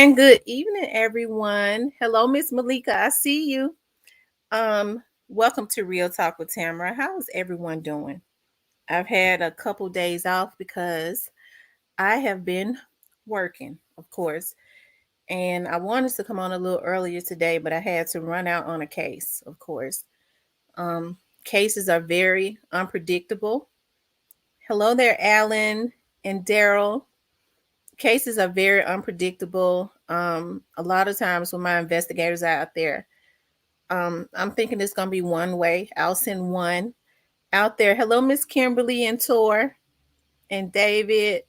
And good evening, everyone. Hello, Miss Malika. I see you. Welcome to Real Talk with Tamara. How is everyone doing? I've had a couple days off because I have been working, of course, and I wanted to come on a little earlier today, but I had to run out on a case, of course. Um, Cases are very unpredictable. Hello there, Alan and Daryl. Cases are very unpredictable. A lot of times when my investigators are out there, I'm thinking it's gonna be one way. I'll send one out there. Hello, Miss Kimberly and Tor and David.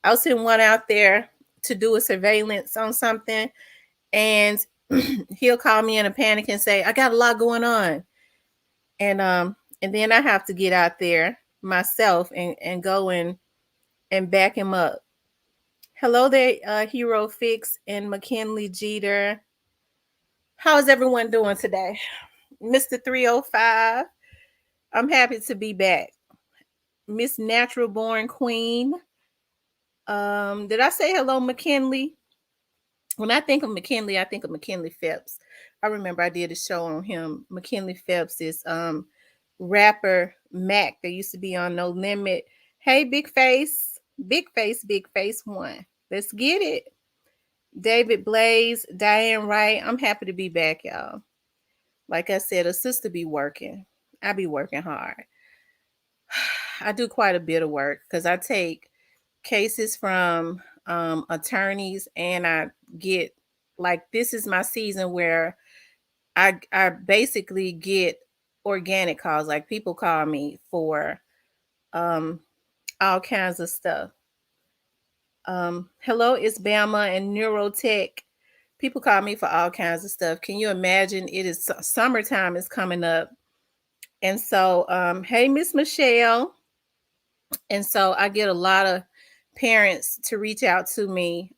I'll send one out there to do a surveillance on something, and he'll call me in a panic and say, "I got a lot going on," and then I have to get out there myself and go and back him up. Hello there, Hero Fix and McKinley Jeter. How's everyone doing today? Mr. 305, I'm happy to be back. Miss Natural Born Queen. Did I say hello, McKinley? When I think of McKinley, I think of McKinley Phelps. I remember I did a show on him. McKinley Phelps is rapper Mac. They used to be on No Limit. Hey, Big Face. Big Face, Big Face one. Let's get it. David Blaze, Diane Wright. I'm happy to be back, y'all. Like I said, a sister be working. I be working hard. I do quite a bit of work because I take cases from attorneys and I get like this is my season where I basically get organic calls. Like people call me for um, all kinds of stuff. Hello, it's Bama and Neurotech. People call me for all kinds of stuff. Can you imagine? It is summertime is coming up, and so hey, Miss Michelle, and so I get a lot of parents to reach out to me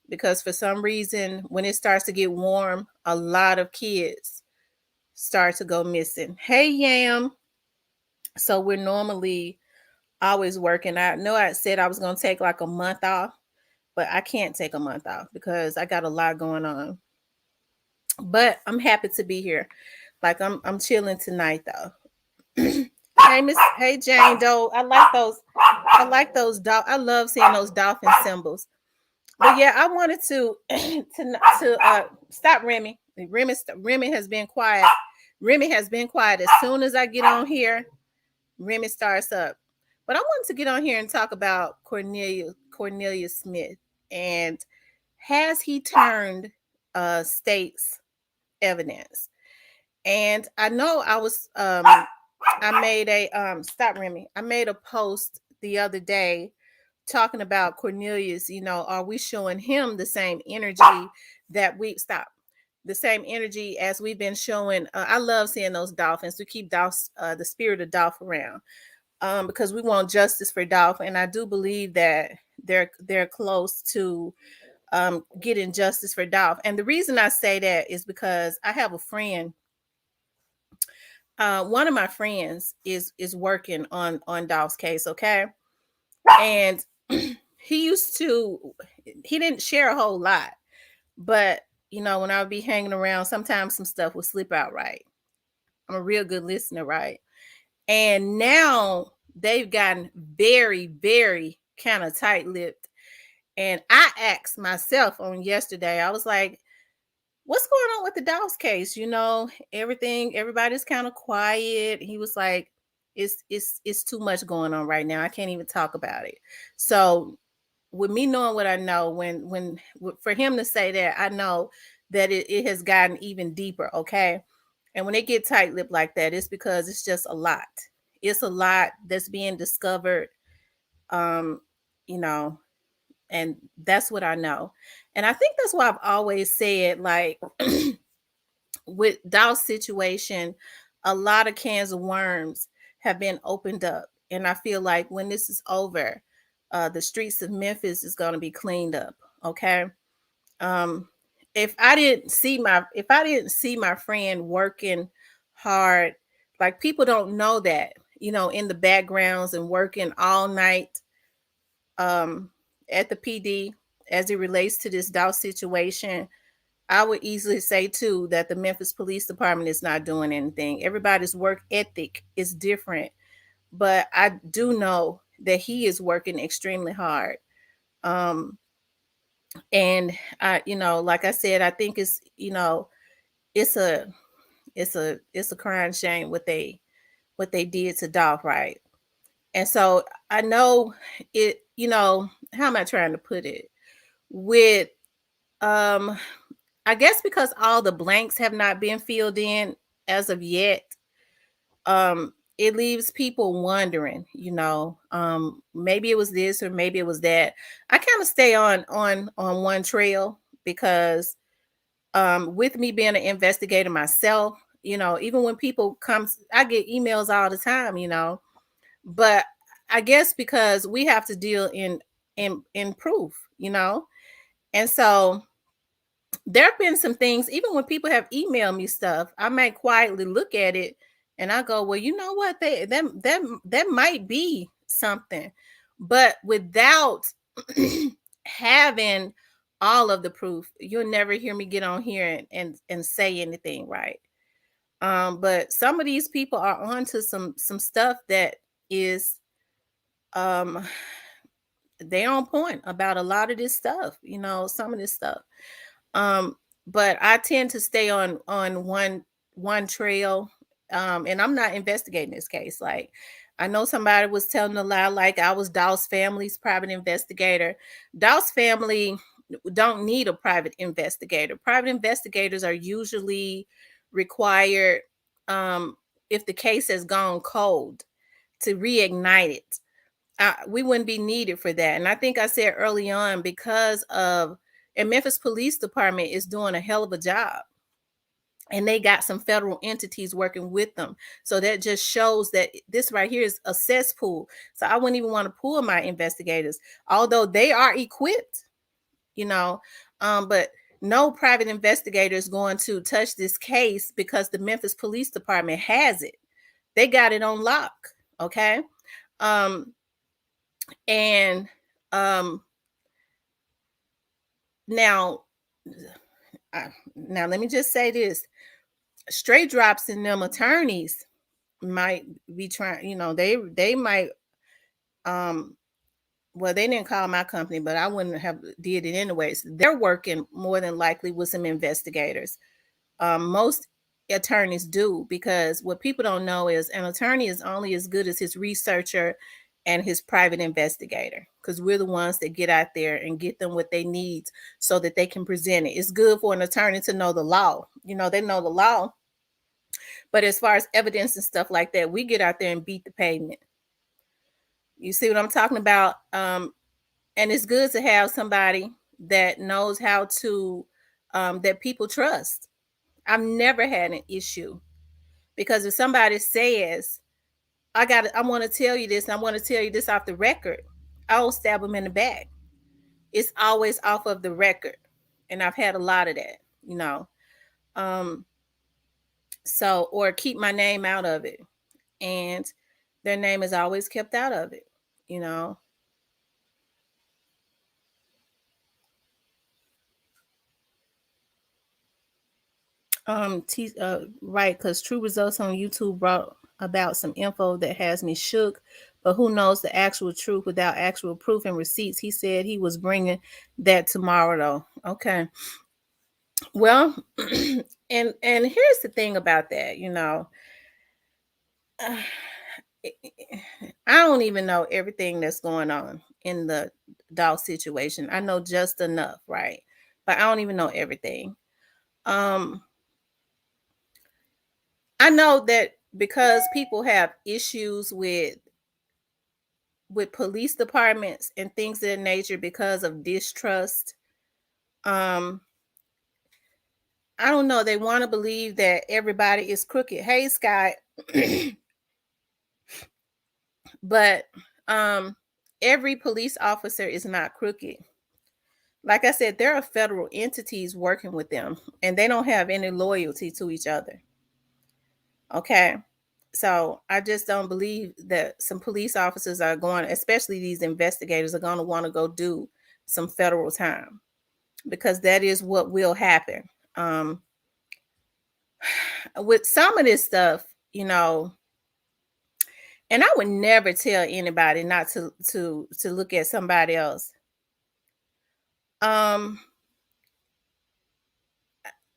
because for some reason, when it starts to get warm, a lot of kids start to go missing. Hey, Yam. So we're normally always working. I know I said I was going to take like a month off, but I can't take a month off because I got a lot going on. But I'm happy to be here. Like I'm chilling tonight though. Hey Jane Doe. I love seeing those dolphin symbols. But yeah, I wanted to stop Remy. Remy has been quiet. Remy has been quiet. As soon as I get on here, Remy starts up. But I wanted to get on here and talk about Cornelius Smith and has he turned state's evidence? And I know I made a stop Remy. I made a post the other day talking about Cornelius, are we showing him the same energy that we stop? The same energy as we've been showing. I love seeing those dolphins. We keep the spirit of Dolph around because we want justice for Dolph, and I do believe that they're close to getting justice for Dolph. And the reason I say that is because I have a friend. One of my friends is working on Dolph's case. Okay, and he didn't share a whole lot, but when I would be hanging around, sometimes some stuff would slip out right. I'm a real good listener, right? And now they've gotten very, very kind of tight-lipped. And I asked myself on yesterday, I was like, what's going on with the Dawes case? Everybody's kind of quiet. He was like, it's too much going on right now. I can't even talk about it. So with me knowing what I know, when for him to say that, I know that it has gotten even deeper. Okay. And when they get tight-lipped like that, it's because it's just a lot. It's a lot that's being discovered. Um, you know, and that's what I know. And I think that's why I've always said, like, with Dow's situation, a lot of cans of worms have been opened up. And I feel like when this is over, the streets of Memphis is going to be cleaned up. Okay. Um, if I didn't see my friend working hard, like people don't know that, in the backgrounds and working all night, um, at the PD. as it relates to this Dow situation, I would easily say too that the Memphis Police Department is not doing anything. Everybody's work ethic is different, but I do know that he is working extremely hard. Um, and like I said, I think it's a it's a crying shame what they did to Dolph, right? And so I know it. How am I trying to put it? With um, I guess because all the blanks have not been filled in as of yet, it leaves people wondering, maybe it was this or maybe it was that. I kind of stay on one trail because with me being an investigator myself, even when people come, I get emails all the time, but I guess because we have to deal in proof, and so there have been some things, even when people have emailed me stuff, I might quietly look at it and I go, well, you know what? That might be something. But without having all of the proof, you'll never hear me get on here and say anything, right? But some of these people are onto some stuff that is um they on point about a lot of this stuff, some of this stuff. Um, but I tend to stay on one trail. And I'm not investigating this case. Like I know somebody was telling a lie, like I was Dawes family's private investigator. Dawes family don't need a private investigator. Private investigators are usually required um if the case has gone cold to reignite it. We wouldn't be needed for that. And I think I said early on because of and Memphis Police Department is doing a hell of a job. And they got some federal entities working with them. So that just shows that this right here is a cesspool. So I wouldn't even want to pull my investigators, although they are equipped, you know. But no private investigator is going to touch this case because the Memphis Police Department has it. They got it on lock. Okay. Um, and um now now let me just say this. Straight drops in them attorneys might be trying, they might um well, they didn't call my company, but I wouldn't have did it anyways. They're working more than likely with some investigators. Most attorneys do, because what people don't know is an attorney is only as good as his researcher and his private investigator, because we're the ones that get out there and get them what they need so that they can present it. It's good for an attorney to know the law. They know the law, but as far as evidence and stuff like that, we get out there and beat the pavement. You see what I'm talking about? And it's good to have somebody that knows how to that people trust. I've never had an issue, because if somebody says, I want to tell you this, and I want to tell you this off the record, I will stab them in the back. It's always off of the record. And I've had a lot of that, you know. Um, so, or keep my name out of it. And their name is always kept out of it, you know. Right, because True Results on YouTube brought about some info that has me shook, but who knows the actual truth without actual proof and receipts. He said he was bringing that tomorrow, though. Okay, well, and here's the thing about that, uh, I don't even know everything that's going on in the dog situation. I know just enough, right? But I don't even know everything. Um, I know that because people have issues with police departments and things of that nature because of distrust. Um, I don't know. They want to believe that everybody is crooked. Hey, Scott, but every police officer is not crooked. Like I said, there are federal entities working with them, and they don't have any loyalty to each other. Okay. So I just don't believe that some police officers are going, especially these investigators, are going to want to go do some federal time, because that is what will happen. Um, with some of this stuff, you know, and I would never tell anybody not to look at somebody else. Um,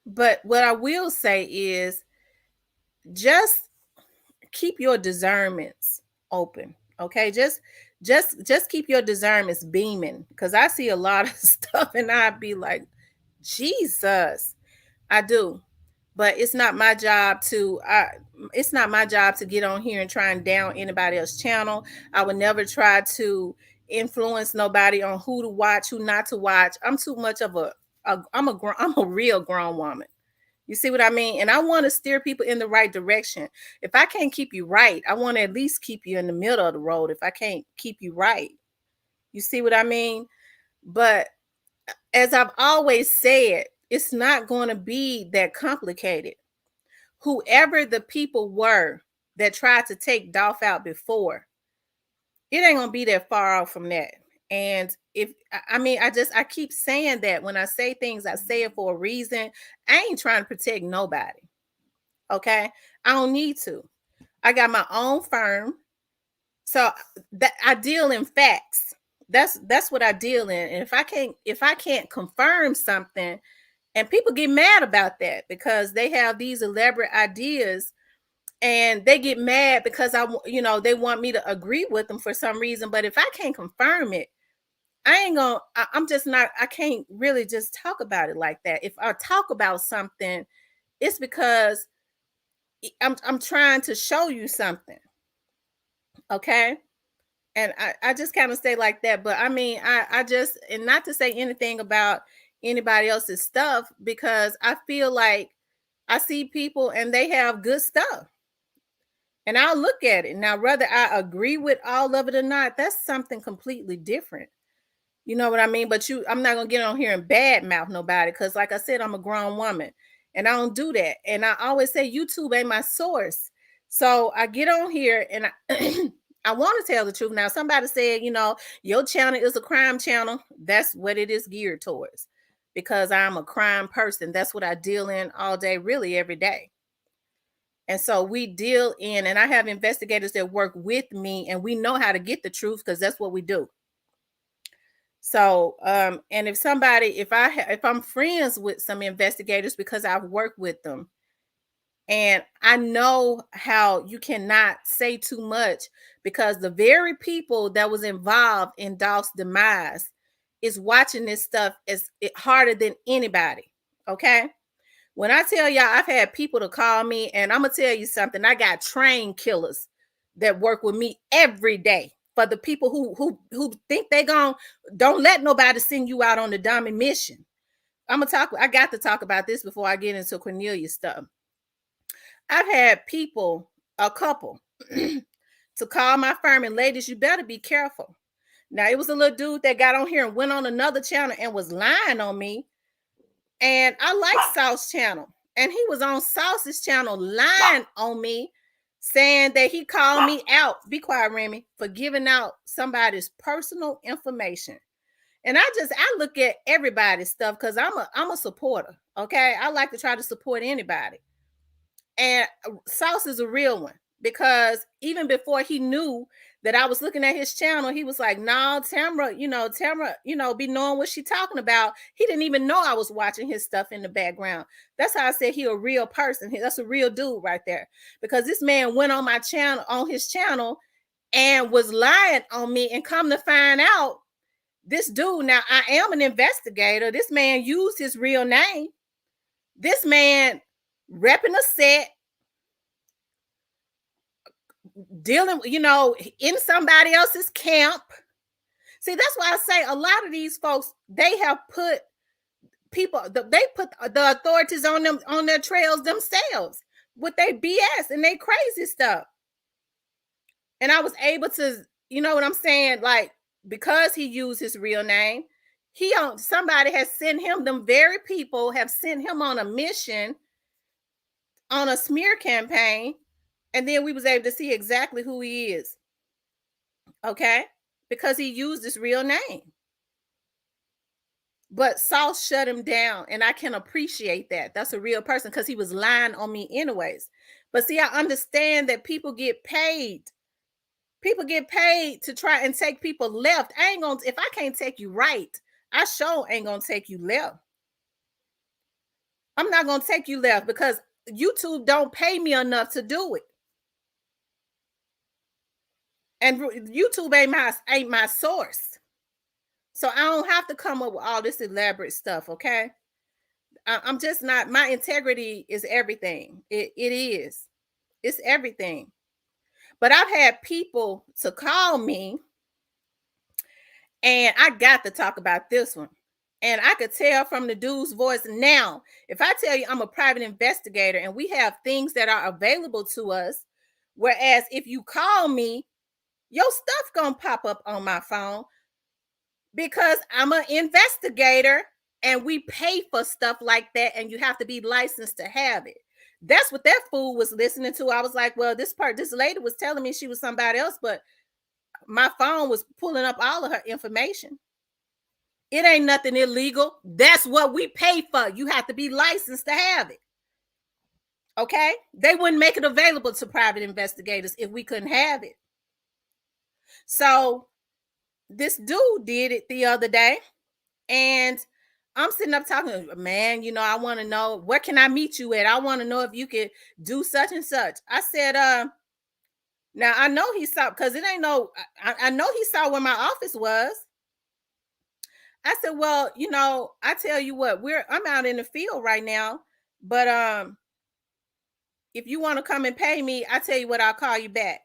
but what I will say is just keep your discernments open. Okay, just keep your discernments beaming, because I see a lot of stuff and I'd be like, Jesus, I do. But it's not my job to get on here and try and down anybody else's channel. I would never try to influence nobody on who to watch, who not to watch. I'm too much of I'm a real grown woman. You see what I mean? And I want to steer people in the right direction. If I can't keep you right, I want to at least keep you in the middle of the road if I can't keep you right. You see what I mean? But as I've always said, it's not going to be that complicated. Whoever the people were that tried to take Dolph out before, it ain't going to be that far off from that. And I keep saying that when I say things, I say it for a reason. I ain't trying to protect nobody. Okay. I don't need to. I got my own firm. So that I deal in facts. That's what I deal in. And if I can't confirm something, and people get mad about that because they have these elaborate ideas, and they get mad because they want me to agree with them for some reason. But if I can't confirm it, I'm just not, I can't really just talk about it like that. If I talk about something, it's because I'm trying to show you something. Okay. And I just kind of stay like that. But I mean, I just, and not to say anything about anybody else's stuff, because I feel like I see people and they have good stuff. And I'll look at it. Now, whether I agree with all of it or not, that's something completely different. You know what I mean? But I'm not gonna get on here and badmouth nobody, because, like I said, I'm a grown woman and I don't do that. And I always say YouTube ain't my source. So I get on here and I want to tell the truth. Now, somebody said, your channel is a crime channel. That's what it is geared towards, because I'm a crime person. That's what I deal in all day, really every day. And so we deal in, and I have investigators that work with me, and we know how to get the truth, because that's what we do. So, and if I'm friends with some investigators because I've worked with them, and I know how you cannot say too much, because the very people that was involved in Dolph's demise is watching this stuff harder than anybody. Okay. When I tell y'all, I've had people to call me, and I'm gonna tell you something. I got trained killers that work with me every day. For the people who think don't let nobody send you out on the dummy mission. I got to talk about this before I get into Cornelius stuff. I've had a couple, to call my firm, and ladies, you better be careful. Now, it was a little dude that got on here and went on another channel and was lying on me. And I like Sauce channel. And he was on Sauce's channel lying on me, saying that he called me out. Be quiet, Remy, for giving out somebody's personal information. And I look at everybody's stuff, because I'm a supporter. Okay. I like to try to support anybody. And Sauce is a real one, because even before he knew that I was looking at his channel, he was like, "No, Tamara, be knowing what she talking about." He didn't even know I was watching his stuff in the background. That's how I said he a real person. That's a real dude right there, because this man went on his channel, and was lying on me. And come to find out, this dude, now I am an investigator. This man used his real name. This man repping a set, dealing, in somebody else's camp. See, that's why I say a lot of these folks, they have put they put the authorities on them, on their trails themselves, with their BS and their crazy stuff. And I was able to, you know what I'm saying? Like, because he used his real name, somebody has sent him, them very people have sent him on a mission, on a smear campaign. And then we was able to see exactly who he is. Okay. Because he used his real name. But Sauce shut him down, and I can appreciate that. That's a real person because he was lying on me anyways. But see, I understand that people get paid. People get paid to try and take people left. I ain't gonna, if I can't take you right, I sure ain't gonna take you left. I'm not gonna take you left because YouTube don't pay me enough to do it. And YouTube ain't my source. So I don't have to come up with all this elaborate stuff, okay? I'm just not, my integrity is everything. It is. It's everything. But I've had people to call me, and I got to talk about this one. And I could tell from the dude's voice now, if I tell you I'm a private investigator and we have things that are available to us, whereas if you call me, your stuff gonna pop up on my phone because I'm an investigator and we pay for stuff like that, and you have to be licensed to have it. That's what that fool was listening to. I was like, well, this lady was telling me she was somebody else, but my phone was pulling up all of her information. It ain't nothing illegal. That's what we pay for. You have to be licensed to have it. Okay? They wouldn't make it available to private investigators if we couldn't have it. So this dude did it the other day, and I'm sitting up talking, man, I want to know, where can I meet you at? I want to know if you could do such and such. I said, now I know he saw, because it ain't no, I know he saw where my office was. I said, well, I tell you what, I'm out in the field right now, but if you want to come and pay me, I tell you what, I'll call you back.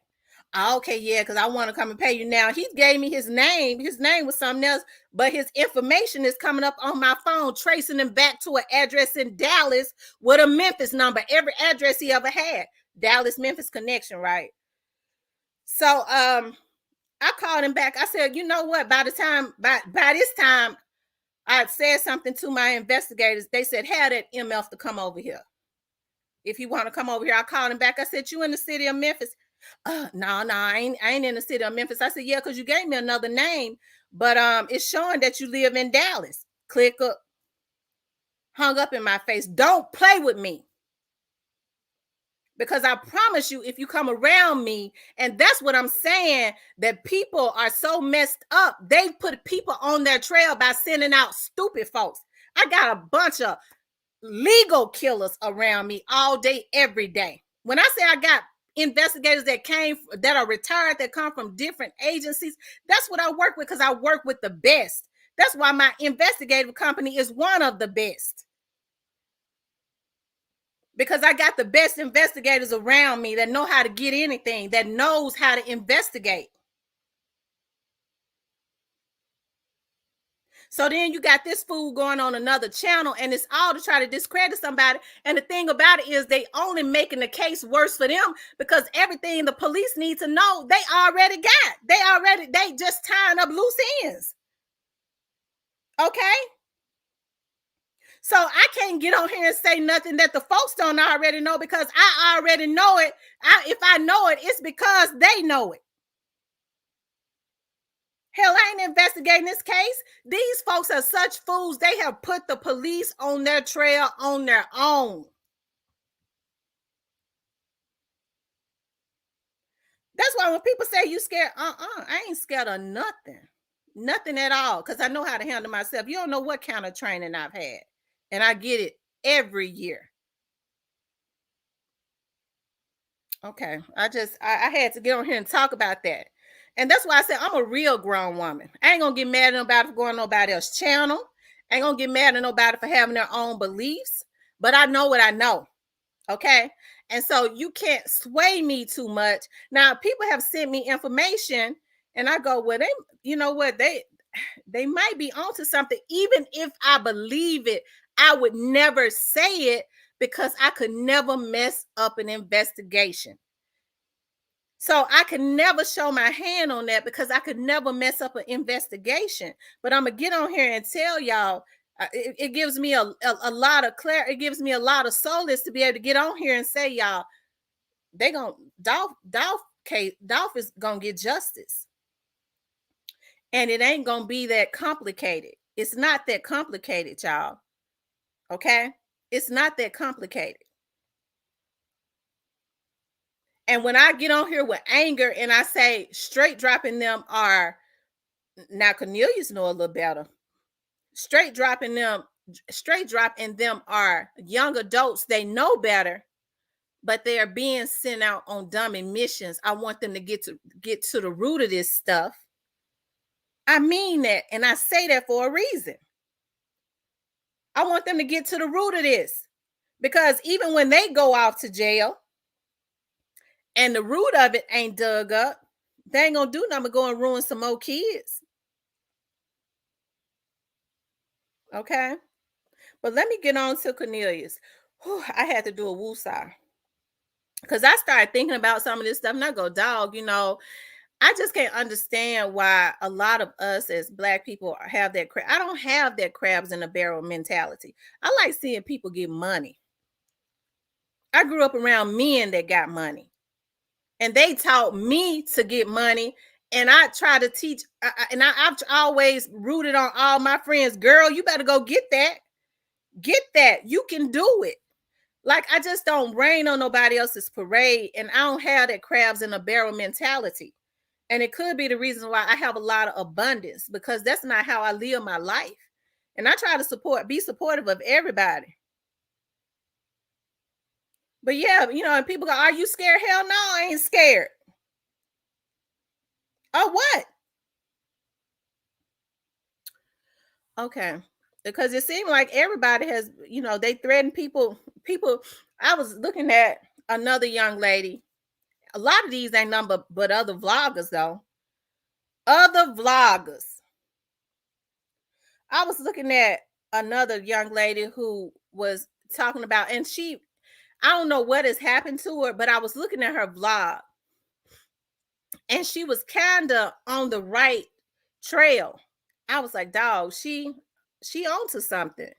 Okay, yeah, because I want to come and pay you now. He gave me his name. His name was something else, but his information is coming up on my phone, tracing him back to an address in Dallas with a Memphis number. Every address he ever had. Dallas, Memphis connection, right? So I called him back. I said, you know what? By this time, I said something to my investigators. They said, have that MF to come over here. If you want to come over here, I called him back. I said, you in the city of Memphis? No, I ain't in the city of Memphis. I said, yeah, because you gave me another name, but it's showing that you live in Dallas. Click up. Hung up in my face. Don't play with me. Because I promise you, if you come around me, and that's what I'm saying, that people are so messed up. They put people on their trail by sending out stupid folks. I got a bunch of legal killers around me all day, every day. When I say I got investigators that are retired, that come from different agencies, that's what I work with, because I work with the best. That's why my investigative company is one of the best. Because I got the best investigators around me that know how to get anything, that knows how to investigate. So then you got this fool going on another channel, and it's all to try to discredit somebody. And the thing about it is they only making the case worse for them, because everything the police need to know, they already got. They just tying up loose ends. Okay? So I can't get on here and say nothing that the folks don't already know, because I already know it. If I know it, it's because they know it. Hell, I ain't investigating this case. These folks are such fools. They have put the police on their trail on their own. That's why when people say you scared, I ain't scared of nothing. Nothing at all, because I know how to handle myself. You don't know what kind of training I've had. And I get it every year. Okay. I had to get on here and talk about that. And that's why I said I'm a real grown woman. I ain't gonna get mad at nobody for going on nobody else's channel. I ain't gonna get mad at nobody for having their own beliefs. But I know what I know. Okay. And so you can't sway me too much. Now, people have sent me information, and I go, well, you know what? They might be onto something. Even if I believe it, I would never say it, because I could never mess up an investigation. So I could never show my hand on that, because I could never mess up an investigation. But I'm going to get on here and tell y'all, it gives me a lot of clarity. It gives me a lot of solace to be able to get on here and say, y'all, Dolph is going to get justice. And it ain't going to be that complicated. It's not that complicated, y'all. Okay? It's not that complicated. And when I get on here with anger and I say straight dropping them are, now Cornelius know a little better. Straight dropping them, straight dropping them are young adults. They know better, but they are being sent out on dummy missions. I want them to get to the root of this stuff. I mean that, and I say that for a reason. I want them to get to the root of this, because even when they go off to jail and the root of it ain't dug up, they ain't gonna do nothing but go and ruin some more kids. Okay, but let me get on to Cornelius. Whew, I had to do a woosah because I started thinking about some of this stuff, and I go, dog, I just can't understand why a lot of us as Black people have that. I don't have that crabs in a barrel mentality. I like seeing people get money. I grew up around men that got money, and they taught me to get money. And I try to teach, I've always rooted on all my friends. Girl, you better go get that. Get that. You can do it. Like, I just don't rain on nobody else's parade, and I don't have that crabs in a barrel mentality. And it could be the reason why I have a lot of abundance, because that's not how I live my life. And I try to be supportive of everybody. But yeah, and people go, are you scared? Hell no, I ain't scared. Oh, what? Okay. Because it seemed like everybody has, they threaten people. I was looking at another young lady. A lot of these ain't number but other vloggers, though. Other vloggers. I was looking at another young lady who was talking about, and I don't know what has happened to her, but I was looking at her vlog, and she was kind of on the right trail. I was like, dog, she onto something.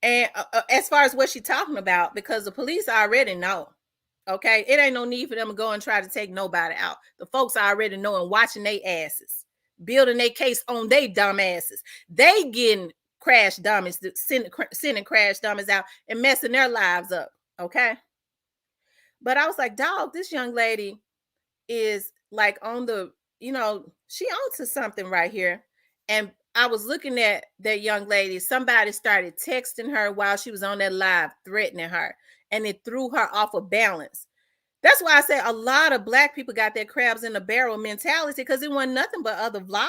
And as far as what she's talking about, because the police already know. Okay, it ain't no need for them to go and try to take nobody out. The folks already know and watching their asses, building their case on their dumb asses. They getting crash dummies, sending crash dummies out and messing their lives up. Okay, but I was like, dog, this young lady is like on the, she onto something right here. And I was looking at that young lady. Somebody started texting her while she was on that live, threatening her, and it threw her off of balance. That's why I say a lot of Black people got their crabs in the barrel mentality, because it wasn't nothing but other vloggers.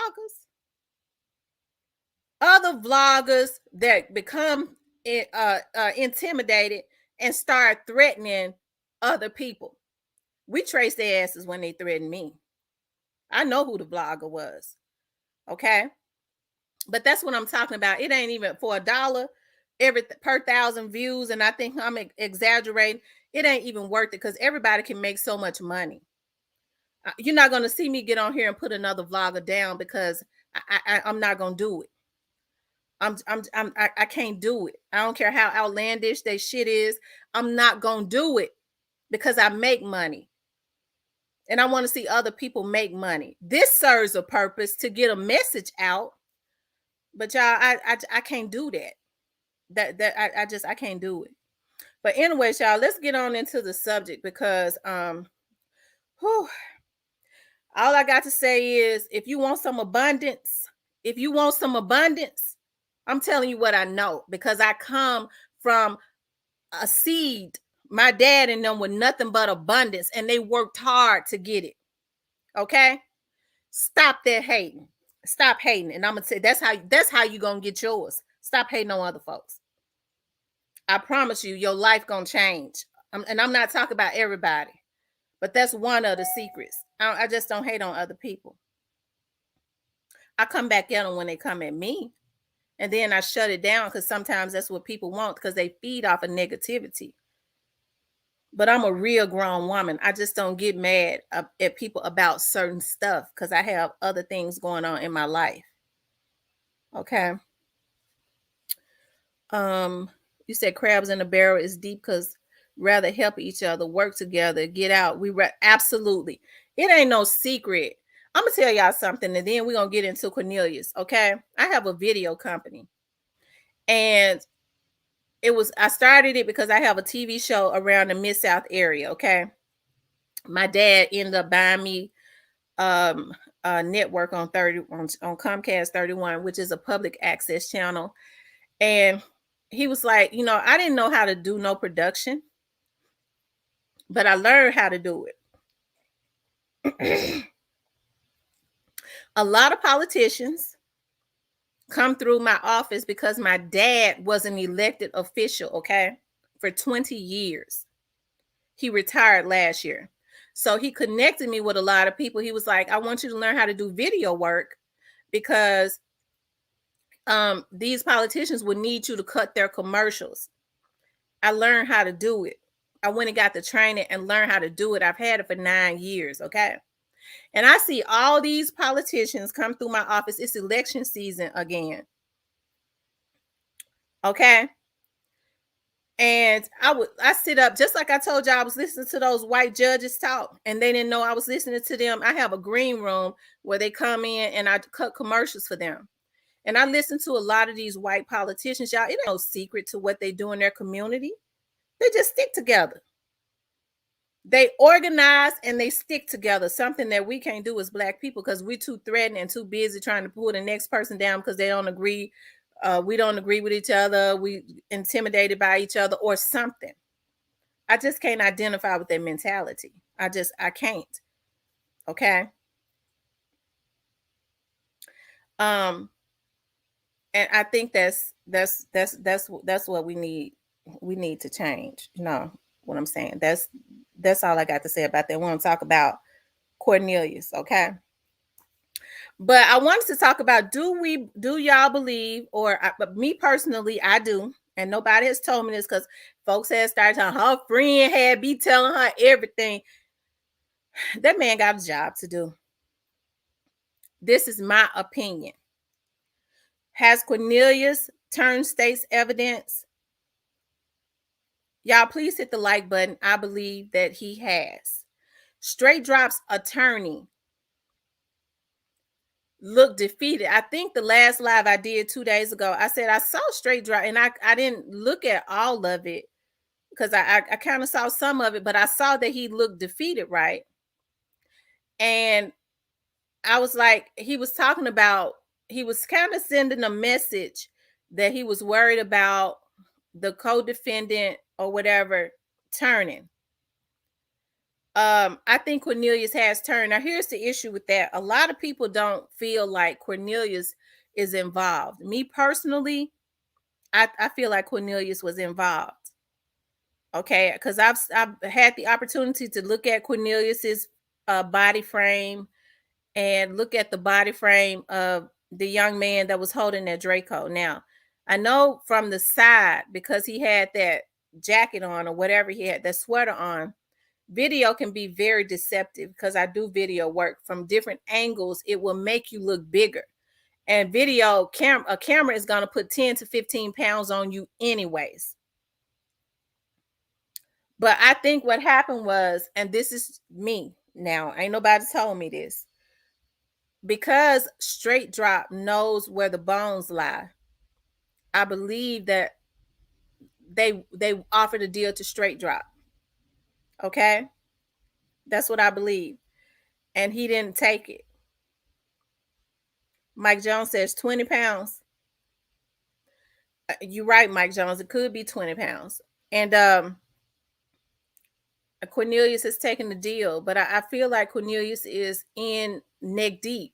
Other vloggers that become intimidated and start threatening other people. We traced their asses when they threatened me. I know who the vlogger was. Okay. But that's what I'm talking about. It ain't even for $1 per 1,000 views. And I think I'm exaggerating. It ain't even worth it, because everybody can make so much money. You're not going to see me get on here and put another vlogger down, because I'm not going to do it. I can't do it. I don't care how outlandish that shit is. I'm not going to do it, because I make money. And I want to see other people make money. This serves a purpose to get a message out. But y'all, I can't do that. I can't do it. But anyways, y'all, let's get on into the subject, because all I got to say is, if you want some abundance, I'm telling you what I know, because I come from a seed. My dad and them were nothing but abundance, and they worked hard to get it. Okay? Stop that hating. Stop hating. And I'm gonna say that's how you gonna get yours. Stop hating on other folks. I promise you, your life gonna change. And I'm not talking about everybody, but that's one of the secrets. I just don't hate on other people. I come back at them when they come at me, and then I shut it down, because sometimes that's what people want, because they feed off of negativity. But I'm a real grown woman. I just don't get mad at people about certain stuff, because I have other things going on in my life. Okay. You said crabs in the barrel is deep, because rather help each other, work together, get out. Absolutely. It ain't no secret. I'm gonna tell y'all something, and then we're gonna get into Cornelius. Okay, I have a video company, and I started it because I have a TV show around the Mid South area. Okay, my dad ended up buying me um a network on 30 on Comcast 31, which is a public access channel, and he was like, I didn't know how to do no production, but I learned how to do it. A lot of politicians come through my office because my dad was an elected official, okay, for 20 years. He retired last year. So he connected me with a lot of people. He was like, I want you to learn how to do video work because these politicians would need you to cut their commercials. I learned how to do it. I went and got the training and learned how to do it. I've had it for 9 years, okay? And I see all these politicians come through my office. It's election season again. Okay. And I sit up just like I told you, I was listening to those white judges talk, and they didn't know I was listening to them. I have a green room where they come in and I cut commercials for them. And I listen to a lot of these white politicians. Y'all, it ain't no secret to what they do in their community. They just stick together. They organize and they stick together, something that we can't do as Black people because we're too threatened and too busy trying to pull the next person down because they don't agree. We don't agree with each other. We intimidated by each other or something. I just can't identify with their mentality. I can't. Okay. Um, and I think that's what we need. We need to change. You know what I'm saying? That's all I got to say about that. We want to talk about Cornelius, okay? But I wanted to talk about do y'all believe, but me personally, I do, and nobody has told me this because folks had started telling her friend had be telling her everything. That man got a job to do. This is my opinion. Has Cornelius turned state's evidence? Y'all, please hit the like button. I believe that he has. Straight Drop's attorney looked defeated. I think the last live I did 2 days ago, I said I saw Straight Drop, and I didn't look at all of it because I kind of saw some of it, but I saw that he looked defeated, right? And I was like, he was talking about, he was kind of sending a message that he was worried about the co-defendant or whatever turning. I think Cornelius has turned. Now, here's the issue with that. A lot of people don't feel like Cornelius is involved. Me personally, I feel like Cornelius was involved. Okay, because I've had the opportunity to look at Cornelius's body frame and look at the body frame of the young man that was holding that Draco. Now, I know from the side, because he had that jacket on or whatever he had, that sweater on, video can be very deceptive because I do video work from different angles. It will make you look bigger. And a camera is going to put 10 to 15 pounds on you anyways. But I think what happened was, and this is me now, ain't nobody told me this, because Straight Drop knows where the bones lie. I believe that they offered a deal to Straight Drop. Okay? That's what I believe. And he didn't take it. Mike Jones says 20 pounds. You're right, Mike Jones. It could be 20 pounds. And Cornelius has taken the deal, but I feel like Cornelius is in neck deep.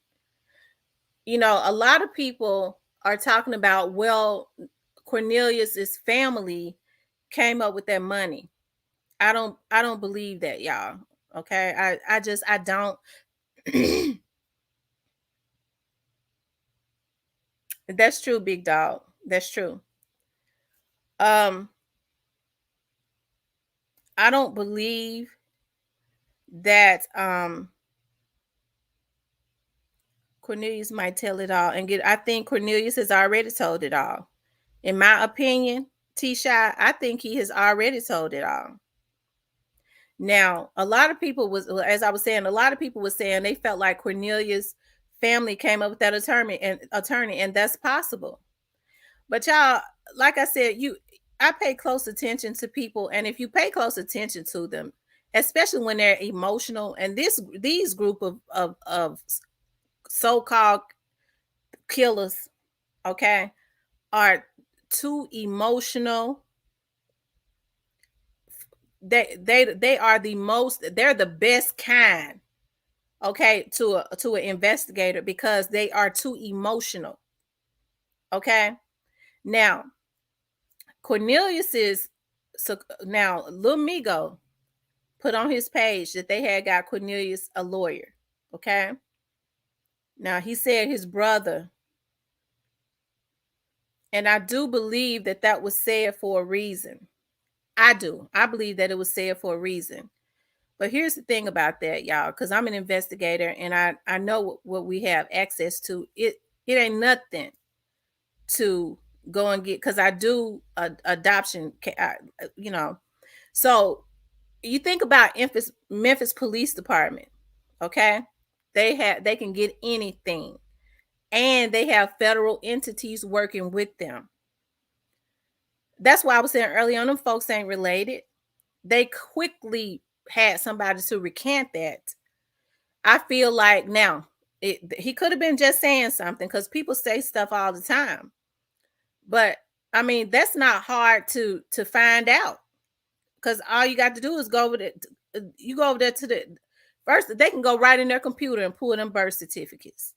You know, a lot of people are talking about, well, Cornelius's family came up with that money. I don't believe that, y'all. Okay. I don't. That's true, big dog. That's true. I don't believe that Cornelius might tell it all and get. I think Cornelius has already told it all. In my opinion, T-Shy, I think he has already told it all. Now, a lot of people was, as I was saying, a lot of people was saying they felt like Cornelius' family came up with that attorney, and that's possible. But y'all, like I said, I pay close attention to people, and if you pay close attention to them, especially when they're emotional, and these group of so-called killers, okay, are too emotional. They are the most, they're the best kind, okay, to an investigator, because they are too emotional. Okay. Now, Cornelius is, so now Lil Migo put on his page that they had got Cornelius a lawyer. Okay. Now he said his brother, and I do believe that that was said for a reason. I do. I believe that it was said for a reason. But here's the thing about that, y'all, because I'm an investigator and I know what we have access to. It ain't nothing to go and get, because I do adoption, you know. So you think about Memphis Police Department, okay? They can get anything, and they have federal entities working with them. That's why I was saying early on, them folks ain't related. They quickly had somebody to recant that. I feel like now he could have been just saying something, because people say stuff all the time. But I mean, that's not hard to find out, because all you got to do is go over there. You go over there to the first. They can go right in their computer and pull them birth certificates.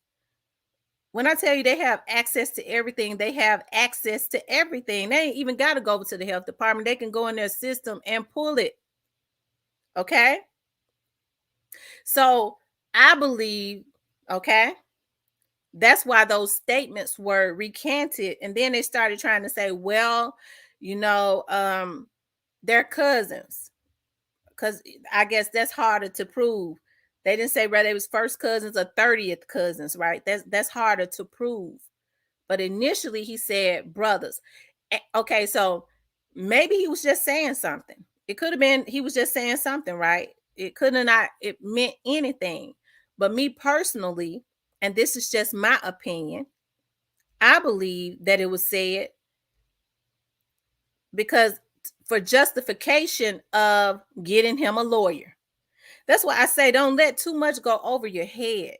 When I tell you they have access to everything, they have access to everything. They ain't even got to go over to the health department. They can go in their system and pull it. Okay. So I believe, okay, that's why those statements were recanted. And then they started trying to say, well, you know, they're cousins. Because I guess that's harder to prove. They didn't say whether it was first cousins or 30th cousins, right? That's harder to prove. But initially he said brothers. Okay, so maybe he was just saying something. It could have been he was just saying something, right? It could have not, it meant anything. But me personally, and this is just my opinion, I believe that it was said because for justification of getting him a lawyer. That's why I say don't let too much go over your head.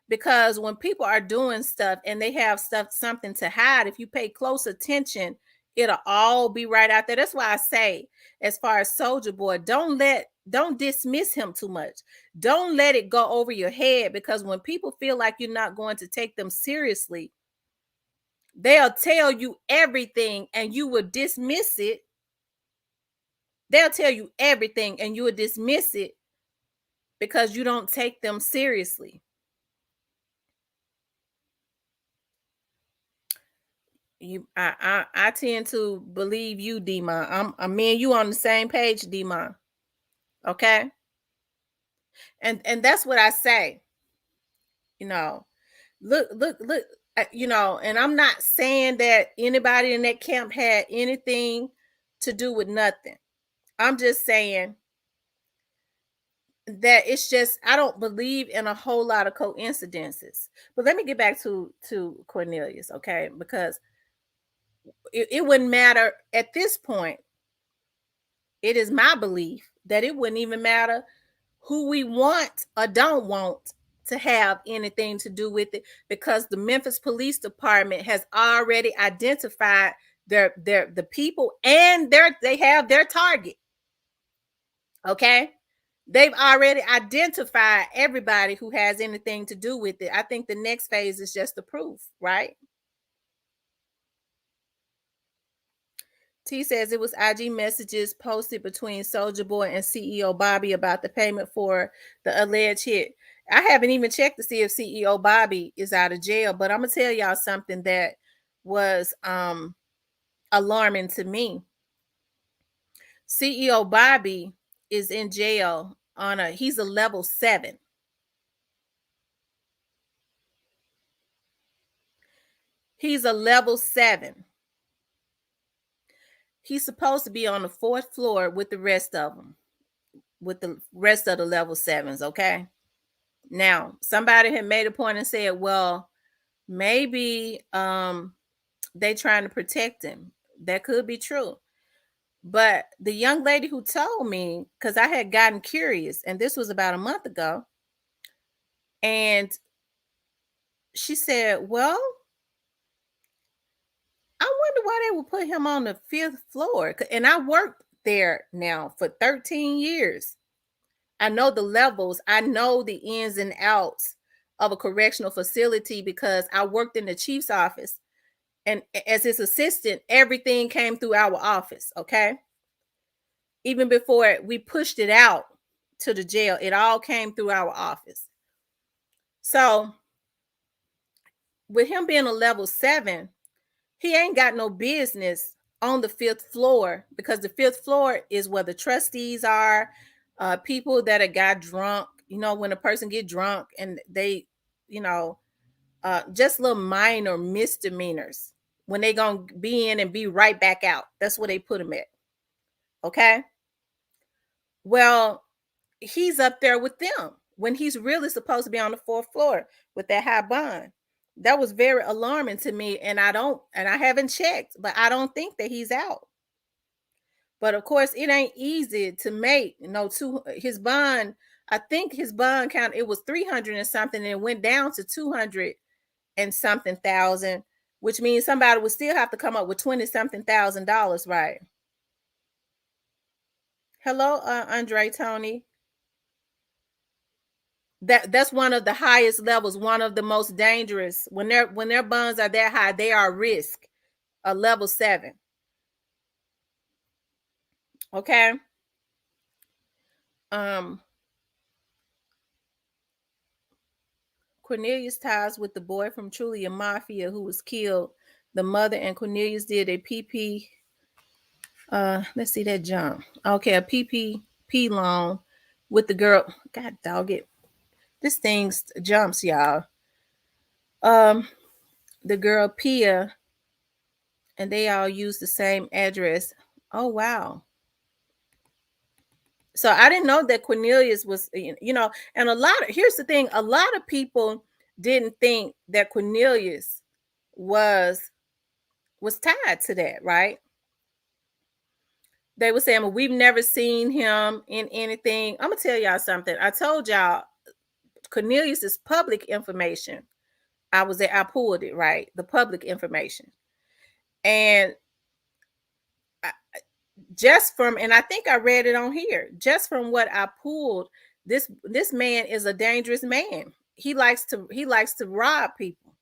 Because when people are doing stuff and they have something to hide, if you pay close attention, it'll all be right out there. That's why I say, as far as Soldier Boy, don't dismiss him too much. Don't let it go over your head, because when people feel like you're not going to take them seriously, they'll tell you everything and you will dismiss it. They'll tell you everything and you will dismiss it because you don't take them seriously. I tend to believe you, Demon. I'm me and you on the same page, Demon. Okay, and that's what I say. You know, look. You know, and I'm not saying that anybody in that camp had anything to do with nothing. I'm just saying that it's just I don't believe in a whole lot of coincidences. But let me get back to Cornelius, okay? Because it wouldn't matter at this point. It is my belief that it wouldn't even matter who we want or don't want to have anything to do with it, because the Memphis Police Department has already identified the people, and they have their target. Okay? They've already identified everybody who has anything to do with it. I think the next phase is just the proof, right? T says it was IG messages posted between Soldier Boy and CEO Bobby about the payment for the alleged hit. I haven't even checked to see if CEO Bobby is out of jail, but I'm gonna tell y'all something that was alarming to me. CEO Bobby is in jail on he's a level 7. He's a level 7. He's supposed to be on the 4th floor with the rest of them. with the rest of the level sevens. Okay. Now, somebody had made a point and said, well, maybe they trying to protect him. That could be true. But the young lady who told me, because I had gotten curious, and this was about a month ago, and she said, well, I wonder why they would put him on the fifth floor. And I worked there now for 13 years. I know the levels, I know the ins and outs of a correctional facility because I worked in the chief's office. And as his assistant, everything came through our office. Okay. Even before we pushed it out to the jail, it all came through our office. So, with him being a level 7, he ain't got no business on the fifth floor because the fifth floor is where the trustees are, people that have got drunk. You know, when a person get drunk and they, you know, just little minor misdemeanors when they gonna be in and be right back out. That's where they put him at. Okay. Well, he's up there with them when he's really supposed to be on the fourth floor with that high bond. That was very alarming to me. And I haven't checked, but I don't think that he's out. But of course, it ain't easy to make, to his bond. I think his bond count, it was 300 and something, and it went down to 200 and something thousand, which means somebody would still have to come up with 20 something $1,000, right? Hello, Andre Tony. That's one of the highest levels, one of the most dangerous. When their bonds are that high, they are risk, a level 7. Okay. um Cornelius ties with the boy from Trulia Mafia who was killed. The mother and Cornelius did a PP, let's see that jump. Okay, a PPP loan with the girl. God dog it. This thing jumps, y'all. Um, the girl Pia, and they all use the same address. Oh wow. So I didn't know that Cornelius was, and here's the thing, a lot of people didn't think that Cornelius was tied to that, right? They were saying, well, we've never seen him in anything. I'm gonna tell y'all something. I told y'all Cornelius is public information. I pulled it, right? The public information. And and I think I read it on here, just from what I pulled, this man is a dangerous man. He likes to rob people,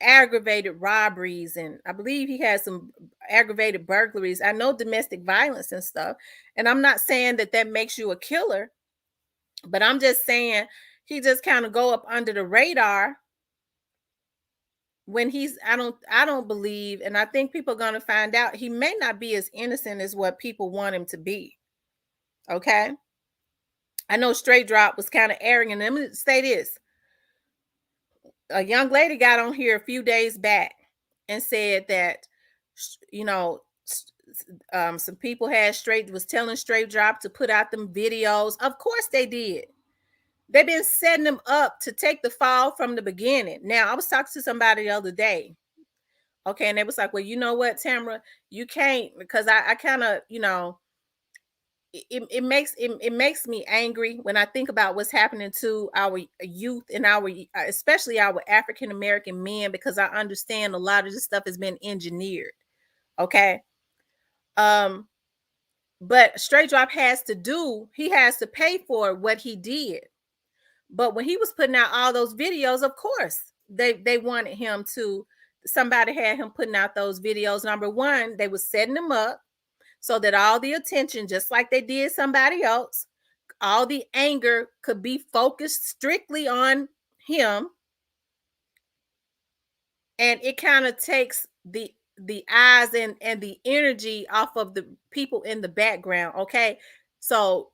aggravated robberies, and I believe he has some aggravated burglaries. I know domestic violence and stuff. And I'm not saying that makes you a killer, but I'm just saying he just kind of go up under the radar when I don't believe, and I think people are going to find out he may not be as innocent as what people want him to be. Okay. I know Straight Drop was kind of arrogant. Let me say this. A young lady got on here a few days back and said that, you know, some people was telling Straight Drop to put out them videos. Of course they did. They've been setting them up to take the fall from the beginning. Now, I was talking to somebody the other day. Okay. And they was like, well, you know what, Tamara, you can't, because I kind of, it makes me angry when I think about what's happening to our youth and especially our African American men, because I understand a lot of this stuff has been engineered. Okay. But Straight Drop he has to pay for what he did. But when he was putting out all those videos, of course, they wanted him to, somebody had him putting out those videos. Number one, they was setting him up so that all the attention, just like they did somebody else, all the anger could be focused strictly on him. And it kind of takes the eyes and the energy off of the people in the background. Okay. So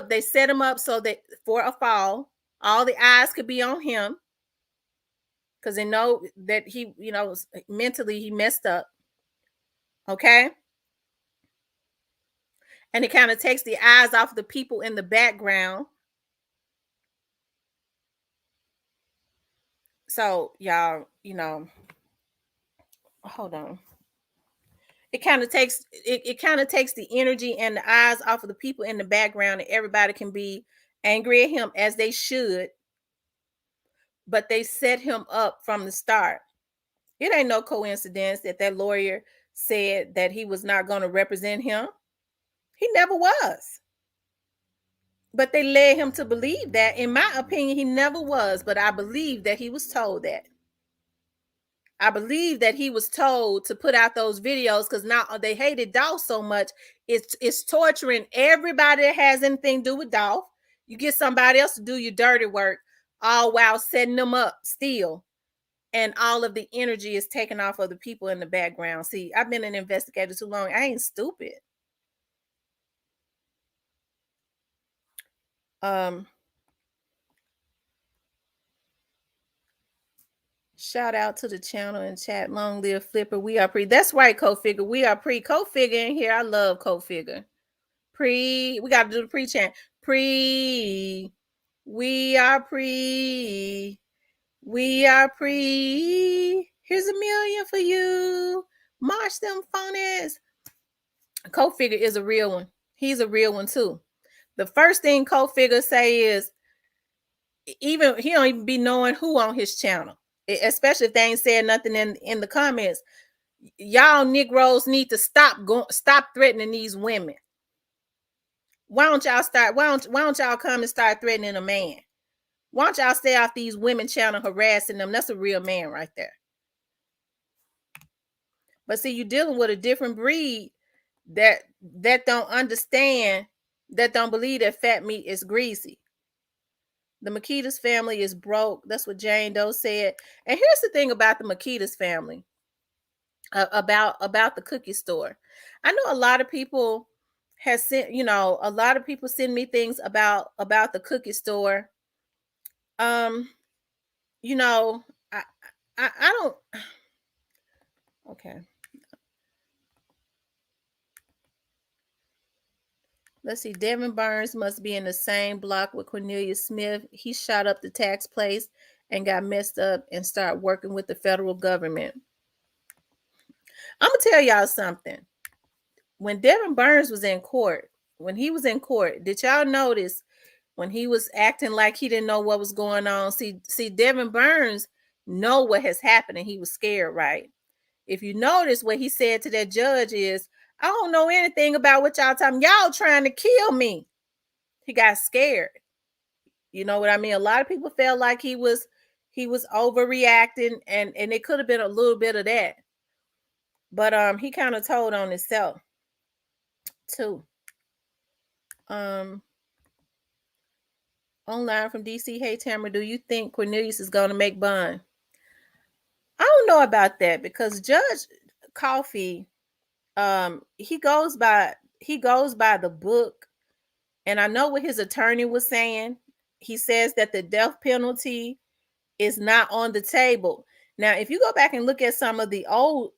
they set him up so that for a fall, all the eyes could be on him because they know that he, mentally he messed up. Okay. And it kind of takes the eyes off the people in the background. So y'all, hold on. It kind of takes the energy and the eyes off of the people in the background, and everybody can be angry at him, as they should, but they set him up from the start. It ain't no coincidence that that lawyer said that he was not going to represent him. He never was. But they led him to believe that. In my opinion, he never was, but I believe that he was told that. I believe that he was told to put out those videos because now they hated Dolph so much. It's torturing everybody that has anything to do with Dolph. You get somebody else to do your dirty work, all while setting them up still. And all of the energy is taken off of the people in the background. See, I've been an investigator too long. I ain't stupid. Shout out to the channel and chat. Long live Flipper. We are pre. That's right, Co-Figure. We are pre. Co-Figure in here. I love Co-Figure. Pre. We got to do the pre-chant. Pre. We are pre. We are pre. Here's $1 million for you. March them phonies. Co-Figure is a real one. He's a real one too. The first thing Co-Figure say is, even he don't even be knowing who on his channel, especially if they ain't saying nothing in the comments. Y'all Negroes need to stop threatening these women. Why don't y'all come and start threatening a man? Why don't y'all stay off these women channel harassing them? That's a real man right there. But see, you're dealing with a different breed that don't understand, that don't believe that fat meat is greasy. The Makitas family is broke. That's what Jane Doe said. And here's the thing about the Makitas family, about the cookie store. I know a lot of people have sent, a lot of people send me things about the cookie store. I don't. Okay. Let's see. Devin Burns must be in the same block with Cornelius Smith. He shot up the tax place and got messed up and started working with the federal government. I'm gonna tell y'all something. When Devin Burns was in court, did y'all notice when he was acting like he didn't know what was going on? See, Devin Burns know what has happened and he was scared, right? If you notice what he said to that judge is, I don't know anything about what y'all talking. Y'all trying to kill me. He got scared. You know what I mean? A lot of people felt like he was overreacting, and it could have been a little bit of that. But he kind of told on himself too. Online from DC. Hey Tamara, do you think Cornelius is going to make bond? I don't know about that, because Judge Coffee, he goes by the book, and I know what his attorney was saying. He says that the death penalty is not on the table. Now, if you go back and look at some of the old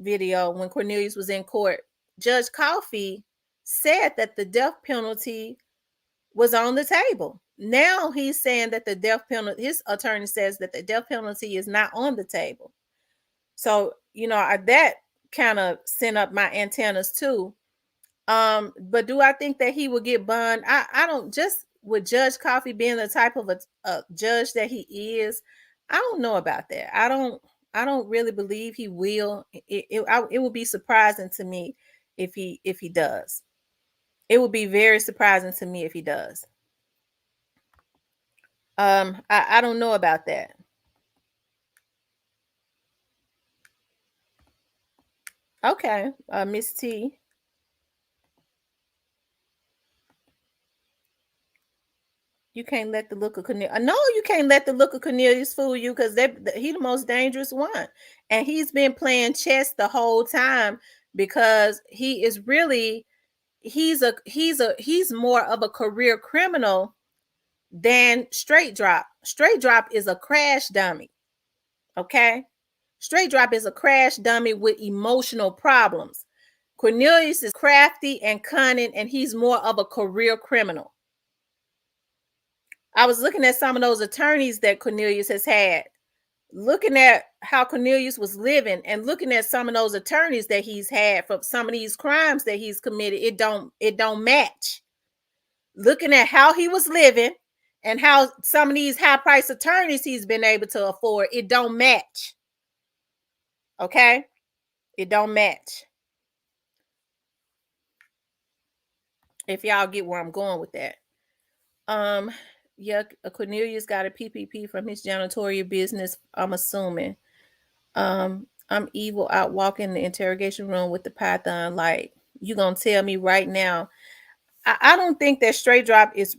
video when Cornelius was in court, Judge Coffee said that the death penalty was on the table. Now he's saying that the death penalty, his attorney says that the death penalty is not on the table. So, that kind of sent up my antennas too. But do I think that he will get bond? I don't, just with Judge Coffee being the type of a judge that he is, I don't know about that. I don't really believe he will. It would be surprising to me if he does. It would be very surprising to me if he does. I don't know about that. Okay, Miss T. You can't let the look of Cornelius. No, you can't let the look of Cornelius fool you, because he's the most dangerous one, and he's been playing chess the whole time, because he is really he's more of a career criminal than Straight Drop. Straight Drop is a crash dummy. Okay, Straight Drop is a crash dummy with emotional problems. Cornelius is crafty and cunning, and he's more of a career criminal. I was looking at some of those attorneys that Cornelius has had, looking at how Cornelius was living, and looking at some of those attorneys that he's had for some of these crimes that he's committed. It don't match. Looking at how he was living and how some of these high price attorneys he's been able to afford, it don't match. Okay, it don't match. If y'all get where I'm going with that. Yeah, Cornelius got a PPP from his janitorial business, I'm assuming. I'm evil out walking the interrogation room with the python. Like, you gonna tell me right now? I don't think that Straight Drop is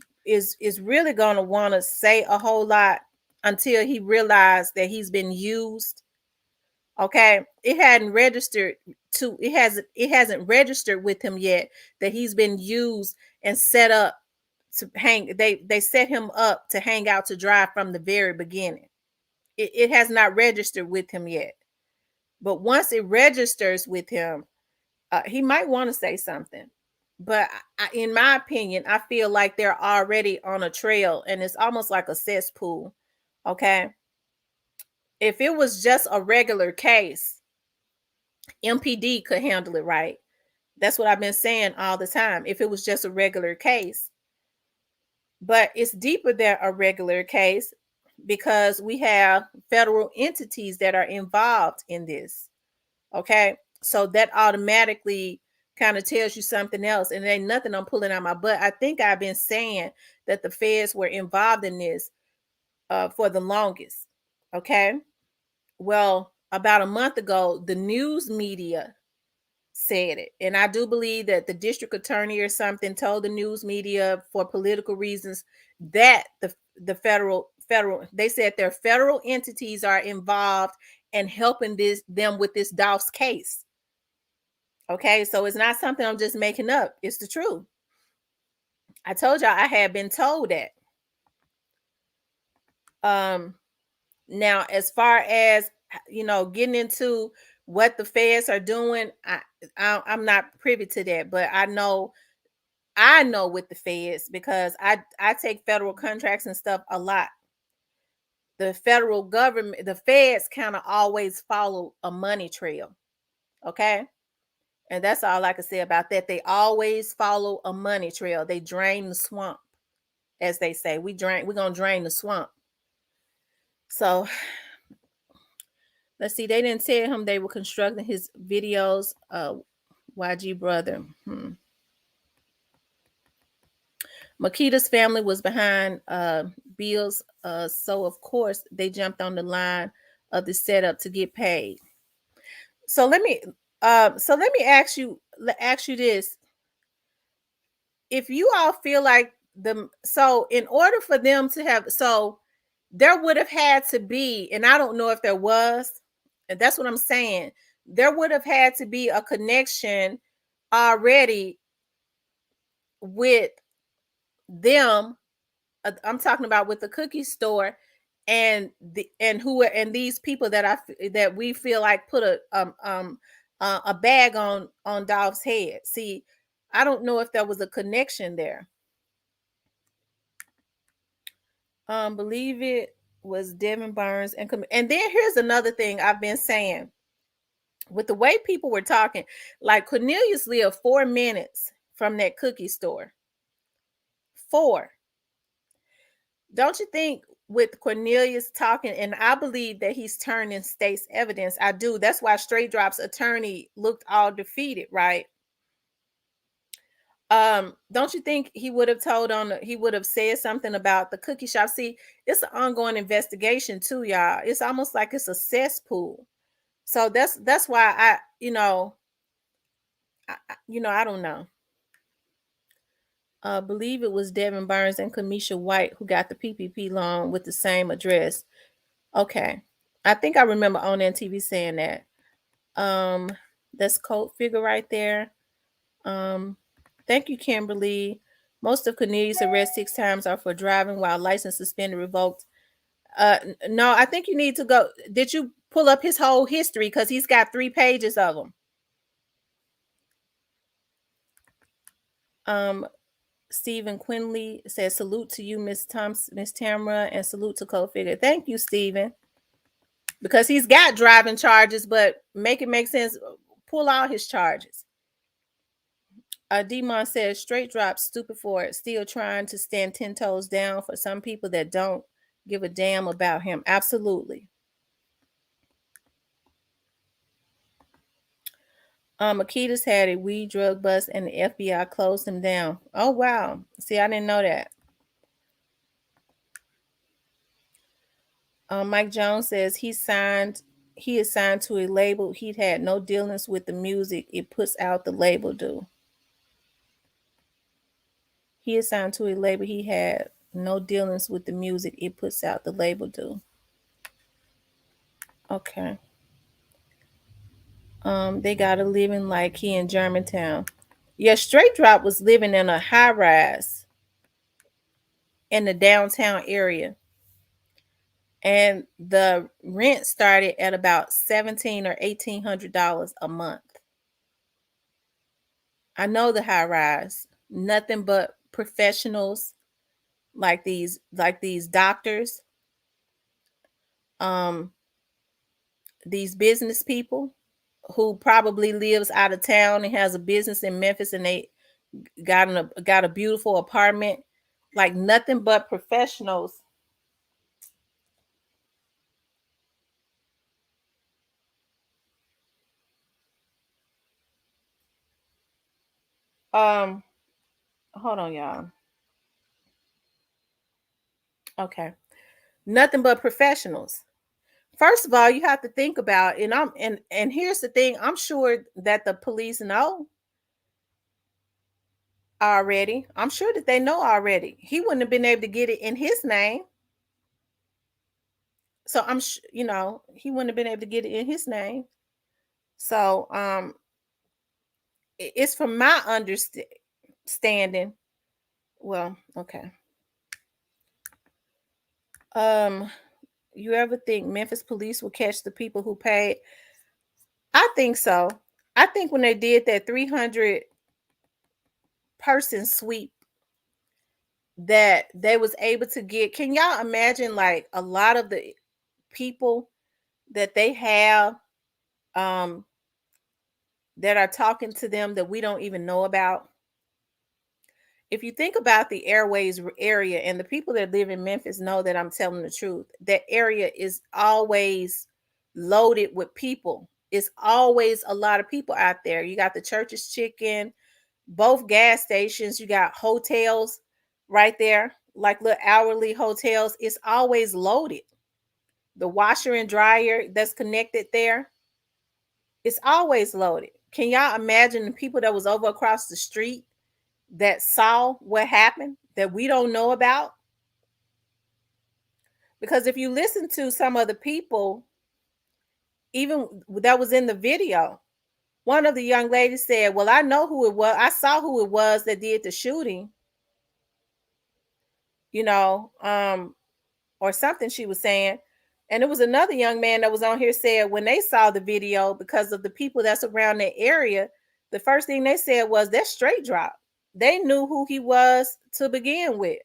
really gonna want to say a whole lot until he realized that he's been used. Okay, it hasn't registered with him yet that he's been used and set up to hang. They set him up to hang out to dry from the very beginning. It has not registered with him yet, but once it registers with him, he might want to say something. But in my opinion, I feel like they're already on a trail, and it's almost like a cesspool. Okay, if it was just a regular case, MPD could handle it right. That's what I've been saying all the time. If it was just a regular case, but it's deeper than a regular case because we have federal entities that are involved in this. Okay, so that automatically kind of tells you something else, and it ain't nothing I'm pulling out my butt. I think I've been saying that the feds were involved in this for the longest. Okay, well, about a month ago, the news media said it, and I do believe that the district attorney or something told the news media for political reasons that the federal they said their federal entities are involved and helping them with this Dolph's case. Okay, so it's not something I'm just making up, it's the truth. I told y'all I had been told that. Now, as far as getting into what the feds are doing, I'm not privy to that, but I know with the feds because I take federal contracts and stuff a lot. The federal government, the feds kind of always follow a money trail. Okay, and that's all I can say about that. They always follow a money trail. They drain the swamp, as they say. We're gonna drain the swamp. So let's see. They didn't tell him they were constructing his videos. YG brother. Makita's family was behind bills, so of course they jumped on the line of the setup to get paid. So let me ask you this: if you all feel like in order for them to have, there would have had to be, and I don't know if there was, and that's what I'm saying. There would have had to be a connection already with them. I'm talking about with the cookie store and these people that we feel like put a bag on Dolph's head. See, I don't know if there was a connection there. Believe it was Devin Burns and then here's another thing I've been saying. With the way people were talking, like Cornelius lived 4 minutes from that cookie store. 4. Don't you think with Cornelius talking, and I believe that he's turning state's evidence. I do. That's why Straight Drop's attorney looked all defeated, right? Don't you think he would have he would have said something about the cookie shop? See, it's an ongoing investigation too, y'all. It's almost like it's a cesspool. So that's why I don't know. Believe it was Devin Burns and Kamisha White who got the PPP loan with the same address. Okay, I think I remember on TV saying that. That's code figure right there. Thank you, Kimberly. Most of Cornelius' arrests 6 times are for driving while license suspended, revoked. No, I think you need to go. Did you pull up his whole history? Because he's got 3 pages of them. Um, Stephen Quinley says, salute to you, Miss Tamara, and salute to Co-Figure. Thank you, Stephen. Because he's got driving charges, but make it make sense. Pull out his charges. Demon says, straight drop, stupid for it. Still trying to stand 10 toes down for some people that don't give a damn about him. Absolutely. Akitas had a weed drug bust and the FBI closed him down. Oh, wow. See, I didn't know that. Mike Jones says he is signed to a label. He'd had no dealings with the music it puts out, the label do. He is signed to a label. He had no dealings with the music it puts out, the label do. Okay. They got a living like he in Germantown. Yeah, Straight Drop was living in a high rise in the downtown area. And the rent started at about $1,700 or $1,800 a month. I know the high rise. Nothing but professionals like these doctors, these business people who probably lives out of town and has a business in Memphis, and they got a beautiful apartment. Like nothing but professionals. Um, Hold on, y'all. Okay. Nothing but professionals. First of all, you have to think about, and here's the thing, I'm sure that the police know already. I'm sure that they know already. He wouldn't have been able to get it in his name. So he wouldn't have been able to get it in his name. So it's from my understanding. Well, okay. You ever think Memphis police will catch the people who paid? I think so. I think when they did that 300 person sweep, that they was able to get, can y'all imagine like a lot of the people that they have um that are talking to them that we don't even know about? If you think about the airways area, and the people that live in Memphis know that I'm telling the truth, that area is always loaded with people. It's always a lot of people out there. You got the Church's Chicken, both gas stations, you got hotels right there, like little hourly hotels. It's always loaded. The washer and dryer that's connected there, it's always loaded. Can y'all imagine the people that was over across the street that saw what happened that we don't know about? Because if you listen to some of the people, even that was in the video, one of the young ladies said, well, I know who it was. I saw who it was that did the shooting, you know, or something she was saying. And it was another young man that was on here said when they saw the video, because of the people that's around that area, the first thing they said was, that's Straight Drop. They knew who he was to begin with.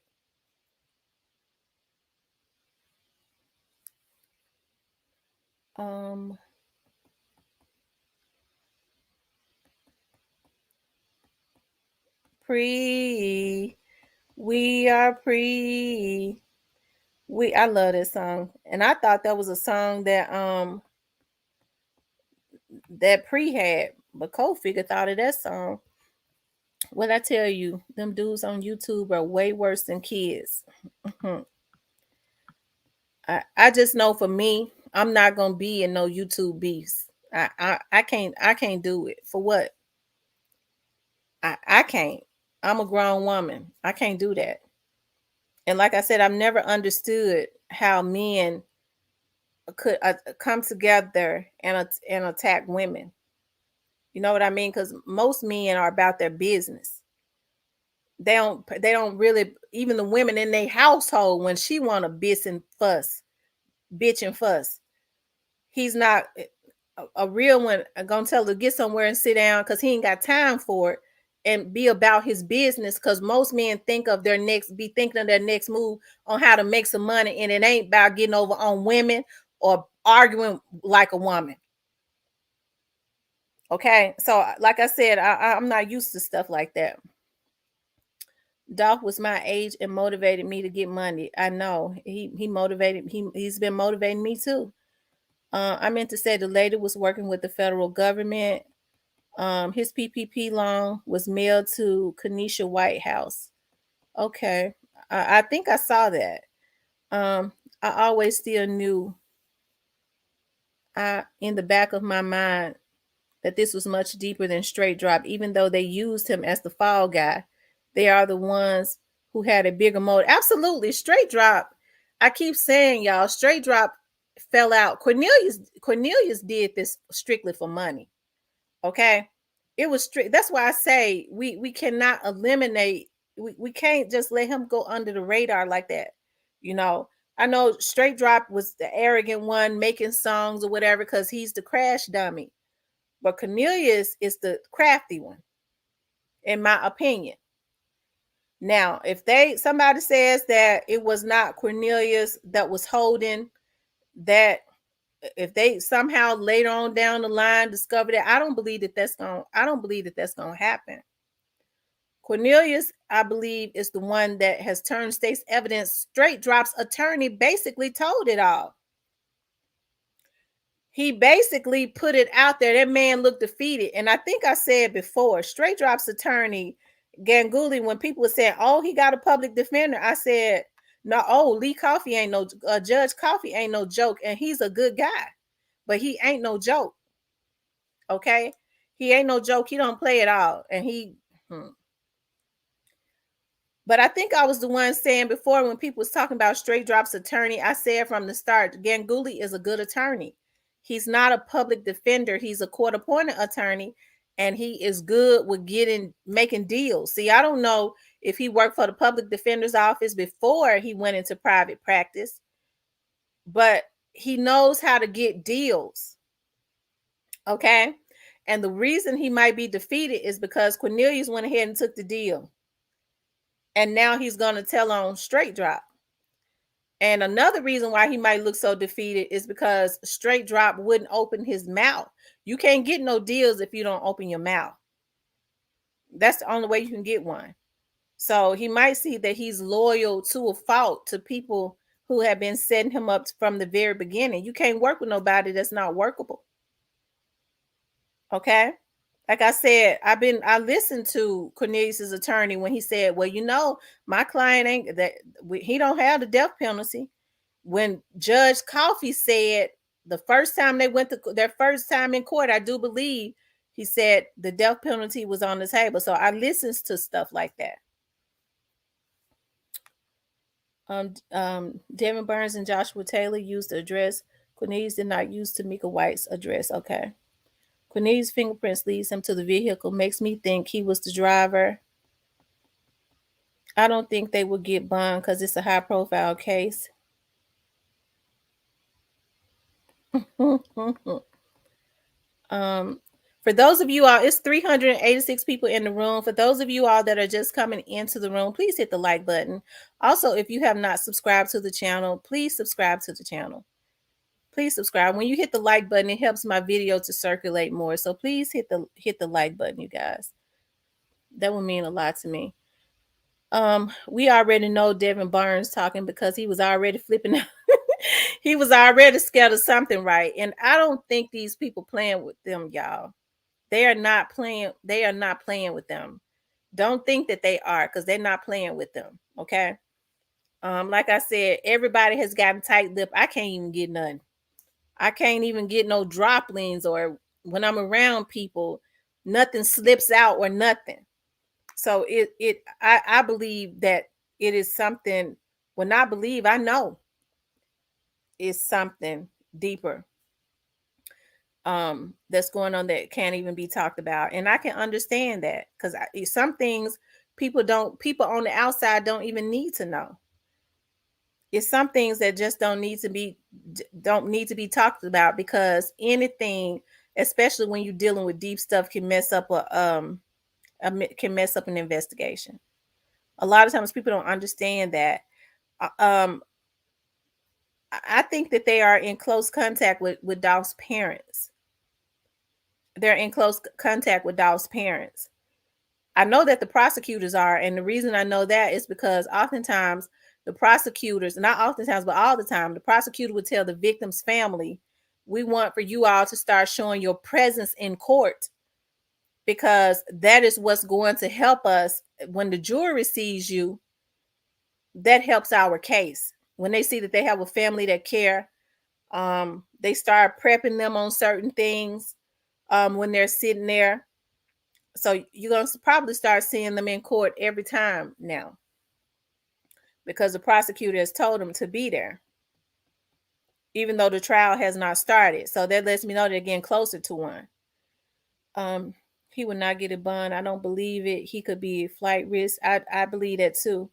Pre, we are pre. I love this song, and I thought that was a song that Pre had, but Co-Figure thought of that song. Well, I tell you, them dudes on YouTube are way worse than kids. I just know for me, I'm not gonna be in no YouTube beefs. I can't do it. For what? I can't. I'm a grown woman. I can't do that. And like I said, I've never understood how men could come together and attack women. You know what I mean? Because most men are about their business. They don't really, even the women in their household, when she want to bitch and fuss, he's not a real one gonna tell her to get somewhere and sit down because he ain't got time for it. and be about his business, because most men be thinking of their next move on how to make some money, and it ain't about getting over on women or arguing like a woman. Okay, so like I said, I'm not used to stuff like that. Dolph was my age and motivated me to get money. I know he's been motivating me too. I meant to say the lady was working with the federal government. His PPP loan was mailed to Kenesha White House. Okay, I think I saw that. Um, I always still knew, in the back of my mind, that this was much deeper than Straight Drop. Even though they used him as the fall guy, they are the ones who had a bigger motive. Absolutely, Straight Drop. I keep saying, y'all, Straight Drop fell out. Cornelius did this strictly for money. Okay, it was strict. That's why I say we cannot eliminate. We can't just let him go under the radar like that. You know, I know Straight Drop was the arrogant one making songs or whatever because he's the crash dummy, but Cornelius is the crafty one, in my opinion. Now, if somebody says that it was not Cornelius that was holding that, if they somehow later on down the line discover that, I don't believe that that's gonna happen. Cornelius, I believe, is the one that has turned state's evidence. Straight Drop's attorney basically told it all. He basically put it out there. That man looked defeated. And I think I said before, Straight Drop's attorney, Ganguly, when people were saying, oh, he got a public defender, I said, no, Lee Coffey ain't no, Judge Coffey ain't no joke. And he's a good guy, but he ain't no joke. Okay? He ain't no joke. He don't play it all. And But I think I was the one saying before, when people was talking about Straight Drop's attorney, I said from the start, Ganguly is a good attorney. He's not a public defender. He's a court-appointed attorney, and he is good with making deals. See, I don't know if he worked for the public defender's office before he went into private practice, but he knows how to get deals. Okay? And the reason he might be defeated is because Cornelius went ahead and took the deal. And now he's going to tell on Straight Drop. And another reason why he might look so defeated is because Straight Drop wouldn't open his mouth. You can't get no deals if you don't open your mouth. That's the only way you can get one. So he might see that he's loyal to a fault to people who have been setting him up from the very beginning. You can't work with nobody that's not workable. Okay? Like I said, I listened to Cornelius's attorney when he said, well, my client ain't that, he don't have the death penalty. When Judge Coffey said the first time they went to their first time in court, I do believe he said the death penalty was on the table. So I listens to stuff like that. Devin Burns and Joshua Taylor used the address. Cornelius did not use Tamika White's address. Okay. Cornelius' fingerprints leads him to the vehicle. Makes me think he was the driver. I don't think they would get bond because it's a high-profile case. For those of you all, it's 386 people in the room. For those of you all that are just coming into the room, please hit the like button. Also, if you have not subscribed to the channel, please subscribe to the channel. Please subscribe. When you hit the like button, it helps my video to circulate more. So please hit the like button, you guys. That would mean a lot to me. We already know Devin Burns talking because he was already flipping out. He was already scared of something, right? And I don't think these people playing with them, y'all. They are not playing with them. Don't think that they are, because they're not playing with them. Okay. Like I said, everybody has gotten tight lip. I can't even get none. I can't even get no droplings, or when I'm around people, nothing slips out or nothing. So I believe that it is something. When I believe, I know it's something deeper that's going on that can't even be talked about. And I can understand that, because some things people on the outside don't even need to know. It's some things that just don't need to be talked about, because anything, especially when you're dealing with deep stuff, can mess up can mess up an investigation. A lot of times people don't understand that. Um, I think that they are in close contact with Dolph's parents. They're in close contact with Dolph's parents. I know that the prosecutors are, and the reason I know that is because oftentimes the prosecutors, not oftentimes, but all the time, the prosecutor would tell the victim's family, we want for you all to start showing your presence in court because that is what's going to help us when the jury sees you. That helps our case. When they see that they have a family that care, they start prepping them on certain things when they're sitting there. So you're going to probably start seeing them in court every time now because the prosecutor has told them to be there, even though the trial has not started. So that lets me know they're getting closer to one. He would not get a bond. I don't believe it. He could be flight risk. I believe that too.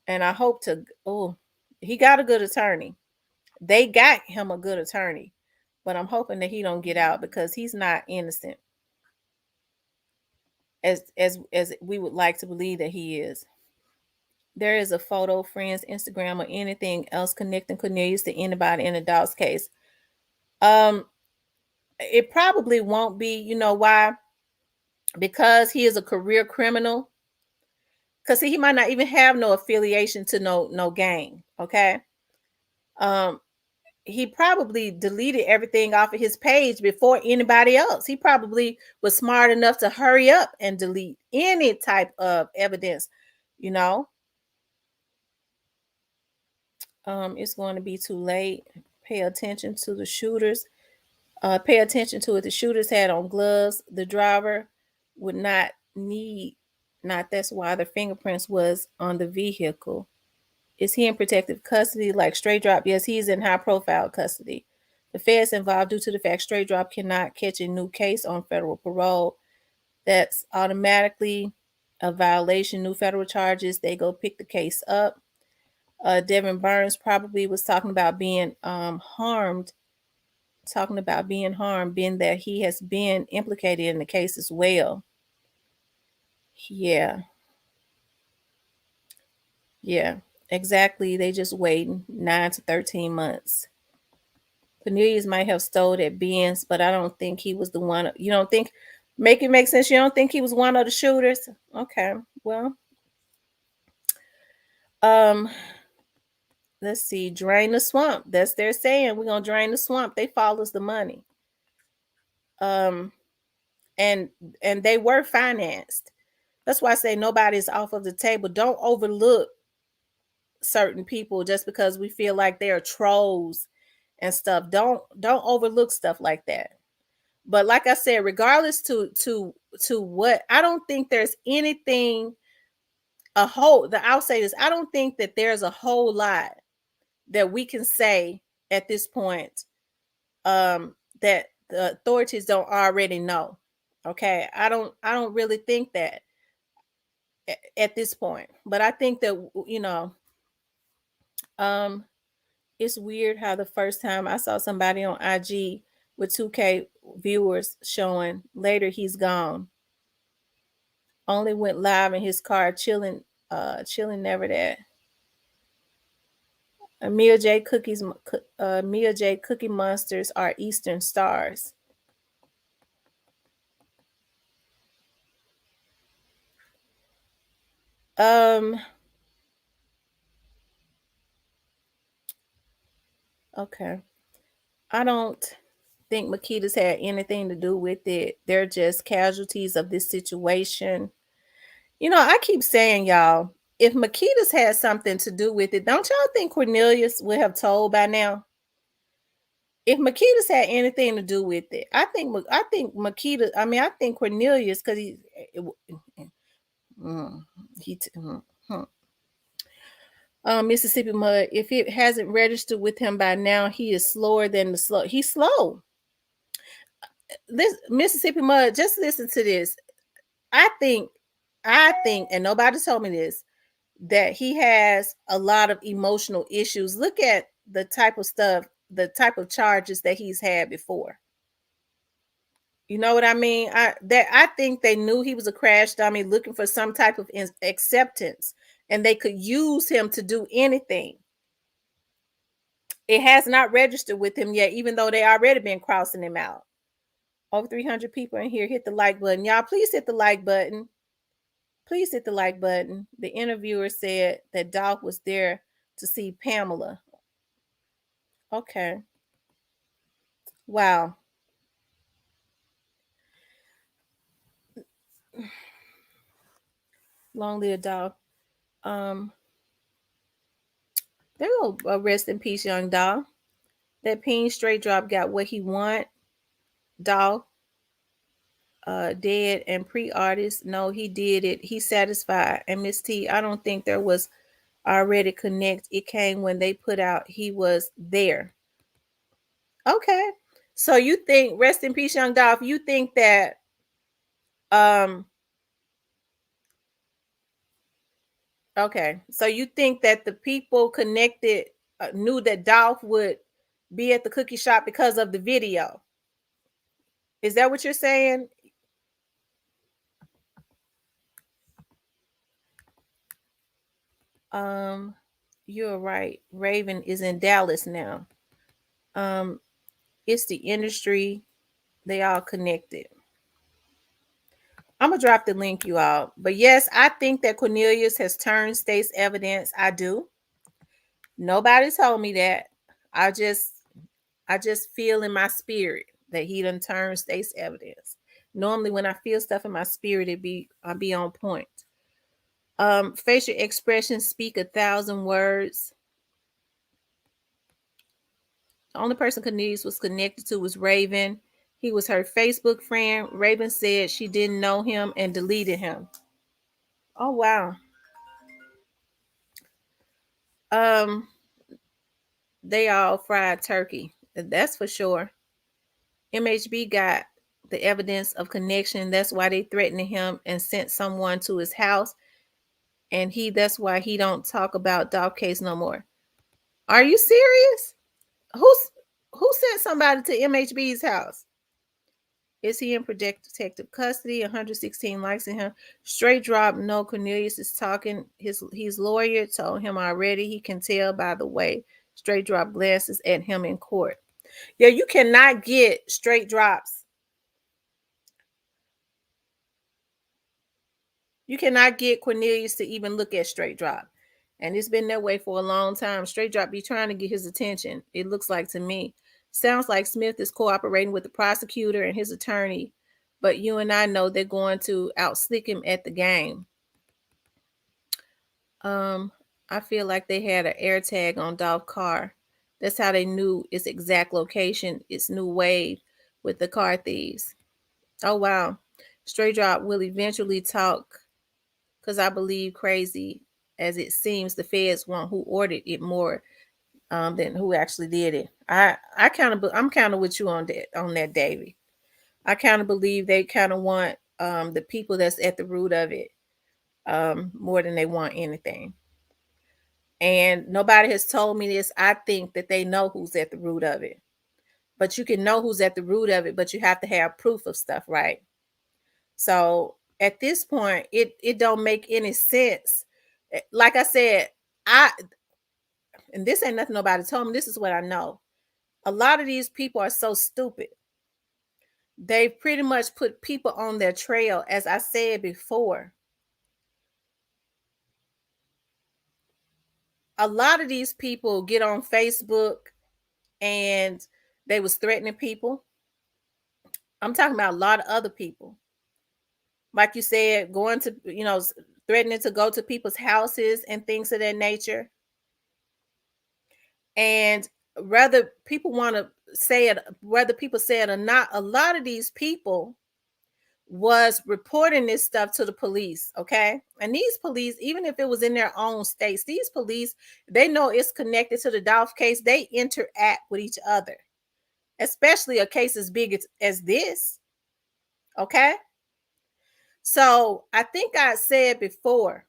And I hope to, he got a good attorney. They got him a good attorney, but I'm hoping that he don't get out because he's not innocent as we would like to believe that he is. There is a photo, friends, Instagram, or anything else connecting Cornelius to anybody in the Dawes case. It probably won't be. You know why? Because he is a career criminal. Because he might not even have no affiliation to no gang. Okay. He probably deleted everything off of his page before anybody else. He probably was smart enough to hurry up and delete any type of evidence, you know. It's going to be too late. Pay attention to the shooters. Pay attention to it. The shooters had on gloves. The driver would not need, not that's why the fingerprints was on the vehicle. Is he in protective custody like Straight Drop? Yes, he's in high profile custody. The feds involved due to the fact Straight Drop cannot catch a new case on federal parole. That's automatically a violation. New federal charges. They go pick the case up. Devin Burns probably was talking about being harmed. Talking about being harmed, being that he has been implicated in the case as well. Yeah. Yeah, exactly. They just waiting 9 to 13 months. Cornelius might have stole that Benz, but I don't think he was the one. You don't think, make it make sense? You don't think he was one of the shooters? Okay, well, let's see. Drain the swamp. That's they're saying we're gonna drain the swamp. They follows the money. And they were financed. That's why I say nobody's off of the table. Don't overlook certain people just because we feel like they're trolls and stuff. Don't overlook stuff like that. But like I said, regardless to what, I don't think there's anything I'll say this, I don't think that there's a whole lot that we can say at this point that the authorities don't already know. Okay? I don't really think that at this point. But I think that it's weird how the first time I saw somebody on IG with 2K viewers showing, later he's gone. Only went live in his car chilling, never that. Mia J Cookie Monsters are Eastern stars. Okay. I don't think Makita's had anything to do with it. They're just casualties of this situation. I keep saying, y'all, if Makita's had something to do with it, don't y'all think Cornelius would have told by now? If Makita's had anything to do with it, I think Makita. I mean, I think Cornelius, because he Mississippi Mud. If it hasn't registered with him by now, he is slower than the slow. He's slow. This Mississippi Mud. Just listen to this. I think, and nobody told me this, that he has a lot of emotional issues. Look at the type of stuff, the type of charges that he's had before. You know what I mean? I think they knew he was a crash dummy looking for some type of acceptance, and they could use him to do anything. It has not registered with him yet, even though they already been crossing him out. Over 300 people in here. Hit the like button. Y'all, please hit the like button. Please hit the like button. The interviewer said that Dolph was there to see Pamela. Okay. Wow. Long live Dolph. They go rest in peace, young Dolph. That peen straight drop got what he want. Dolph, dead and pre-artist. No, he did it. He's satisfied. And Miss T, I don't think there was already connect. It came when they put out he was there. Okay. So you think, rest in peace, young Dolph, you think that okay. So you think that the people connected knew that Dolph would be at the cookie shop because of the video. Is that what you're saying? Um you're right. Raven is in Dallas now. Um it's the industry. They all connected. I'm gonna drop the link, you all. But yes, I think that Cornelius has turned state's evidence. I do. Nobody told me that. I just I just feel in my spirit that he done turned state's evidence. Normally when I feel stuff in my spirit, I'll be on point. Facial expressions speak 1,000 words. The only person Cornelius was connected to was Raven. He was her Facebook friend. Raven said she didn't know him and deleted him. Oh wow. Um, they all fried turkey. That's for sure. MHB got the evidence of connection. That's why they threatened him and sent someone to his house. And that's why he don't talk about dog case no more. Are you serious? Who sent somebody to MHB's house? Is he in protective custody? 116 likes in him. Straight drop. No, Cornelius is talking. His lawyer told him already. He can tell by the way straight drop glances at him in court. Yeah, you cannot get straight drops. You cannot get Cornelius to even look at straight drop. And it's been that way for a long time. Straight drop be trying to get his attention. It looks like to me. Sounds like Smith is cooperating with the prosecutor and his attorney, but you and I know they're going to outslick him at the game. I feel like they had an air tag on Dolph car. That's how they knew its exact location, its new wave with the car thieves. Oh wow. Straight drop will eventually talk because I believe crazy as it seems the feds want who ordered it more than who actually did it. I'm kind of with you on that, Davey. I kind of believe they kind of want the people that's at the root of it more than they want anything. And nobody has told me this. I think that they know who's at the root of it. But you can know who's at the root of it, but you have to have proof of stuff, right? So at this point, it don't make any sense. Like I said, and this ain't nothing nobody told me. This is what I know. A lot of these people are so stupid. They pretty much put people on their trail, as I said before. A lot of these people get on Facebook and they was threatening people. I'm talking about a lot of other people. Like you said, going to, threatening to go to people's houses and things of that nature. And whether people want to say it, whether people say it or not, a lot of these people was reporting this stuff to the police. Okay. And these police, even if it was in their own states, these police, they know it's connected to the Dolph case. They interact with each other, especially a case as big as this. Okay. So I think I said before,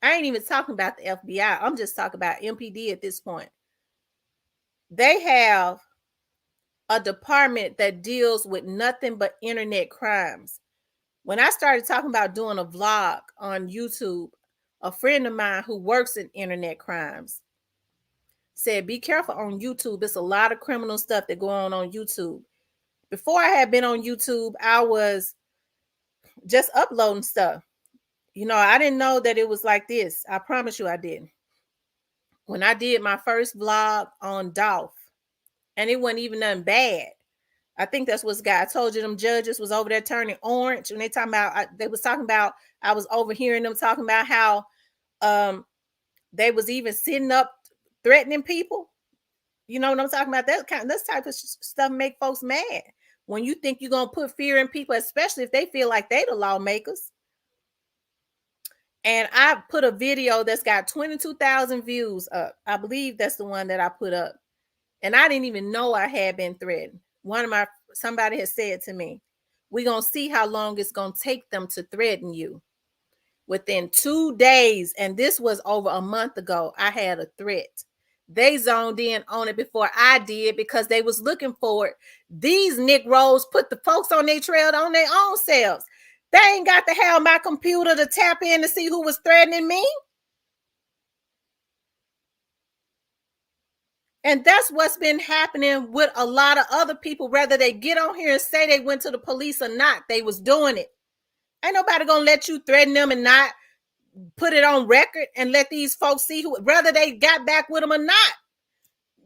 I ain't even talking about the FBI. I'm just talking about MPD at this point. They have a department that deals with nothing but internet crimes. When I started talking about doing a vlog on YouTube, a friend of mine who works in internet crimes said, be careful on YouTube. It's a lot of criminal stuff that go on YouTube. Before I had been on YouTube, I was just uploading stuff. I didn't know that it was like this. I promise you I didn't. When I did my first vlog on Dolph, and it wasn't even nothing bad. I think that's what's got. I told you them judges was over there turning orange when they was talking about, I was overhearing them talking about how they was even sitting up threatening people. You know what I'm talking about? This type of stuff make folks mad. When you think you're gonna put fear in people, especially if they feel like they the lawmakers. And I put a video that's got 22,000 views up. I believe that's the one that I put up. And I didn't even know I had been threatened. Somebody has said to me, we're going to see how long it's going to take them to threaten you. Within 2 days, and this was over a month ago, I had a threat. They zoned in on it before I did because they was looking for it. These Negroes put the folks on their trail on their own selves. They ain't got to have my computer to tap in to see who was threatening me. And that's what's been happening with a lot of other people, whether they get on here and say they went to the police or not, they was doing it. Ain't nobody gonna let you threaten them and not put it on record and let these folks see whether they got back with them or not.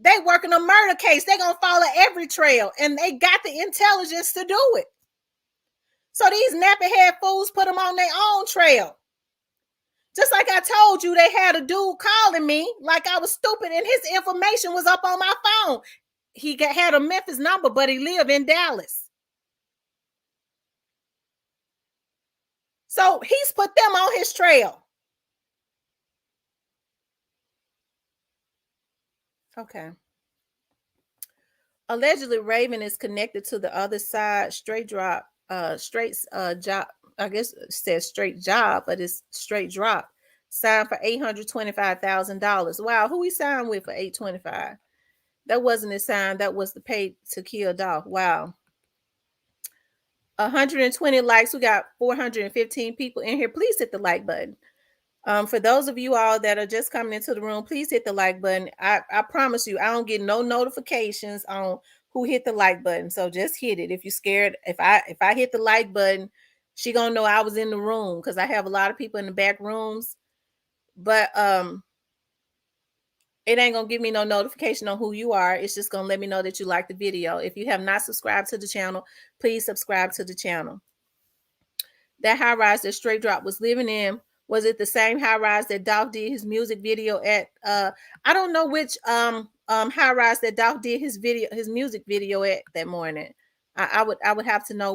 They working a murder case. They gonna follow every trail, and they got the intelligence to do it. So these nappy head fools put them on their own trail. Just like I told you, they had a dude calling me like I was stupid, and his information was up on my phone. He had a Memphis number, but he lived in Dallas. So he's put them on his trail. Okay. Allegedly, Raven is connected to the other side. Straight job. I guess it says straight job, but it's straight drop. Signed for $825,000. Wow, who he signed with for $825,000? That wasn't his sign. That was the pay to kill Dolph. Wow. 120 likes. We got 415 people in here. Please hit the like button. For those of you all that are just coming into the room, please hit the like button. I promise you, I don't get no notifications on who hit the like button. So just hit it. If you're scared, if I hit the like button, she gonna know I was in the room because I have a lot of people in the back rooms. But it ain't gonna give me no notification on who you are. It's just gonna let me know that you like the video. If you have not subscribed to the channel, please subscribe to the channel. That high rise that Straight Drop was living in, was it the same high rise that Dolph did his music video at? I don't know which high rise that Dolph did his music video at that morning. I would have to know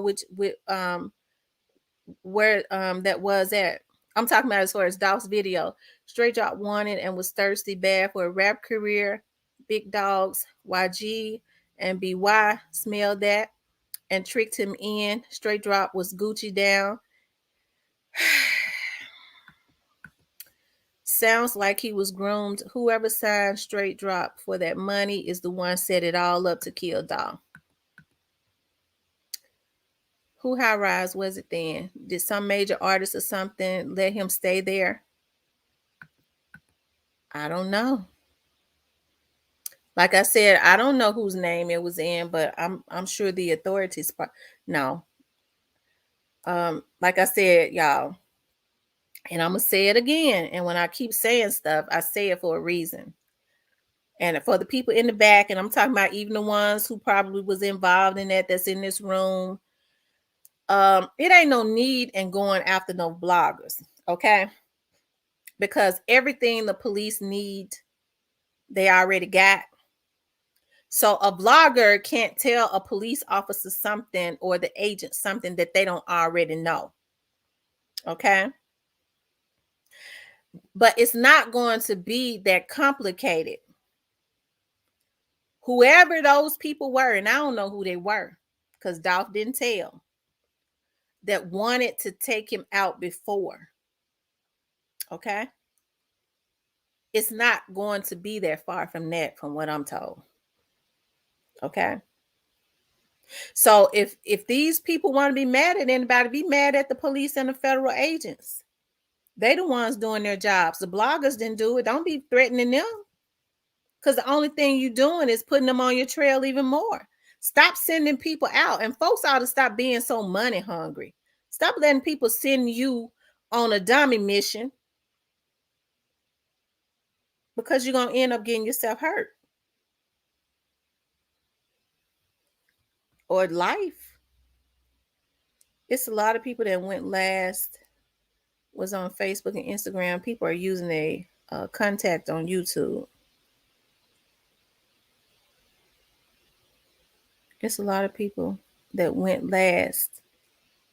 where that was at. I'm talking about as far as Dolph's video. Straight Drop wanted and was thirsty bad for a rap career. Big Dogs, YG, and BY smelled that and tricked him in. Straight Drop was Gucci down. Sounds like he was groomed. Whoever signed Straight Drop for that money is the one set it all up to kill Dolph. Who high rise was it then? Did some major artist or something let him stay there? I don't know. Like I said, I don't know whose name it was in, but I'm sure the authorities no. Like I said, y'all, and I'm gonna say it again. And when I keep saying stuff, I say it for a reason. And for the people in the back, and I'm talking about even the ones who probably was involved in that's in this room, it ain't no need in going after no bloggers, okay? Because everything the police need, they already got. So a blogger can't tell a police officer something or the agent something that they don't already know. Okay. But it's not going to be that complicated. Whoever those people were, and I don't know who they were because Dolph didn't tell, that wanted to take him out before. Okay. It's not going to be that far from that, from what I'm told. Okay. So if these people want to be mad at anybody, be mad at the police and the federal agents. They the ones doing their jobs. The bloggers didn't do it. Don't be threatening them. Because the only thing you're doing is putting them on your trail even more. Stop sending people out. And folks ought to stop being so money hungry. Stop letting people send you on a dummy mission because you're going to end up getting yourself hurt or life. It's a lot of people that went last, was on Facebook and Instagram. People are using a contact on YouTube. It's a lot of people that went last,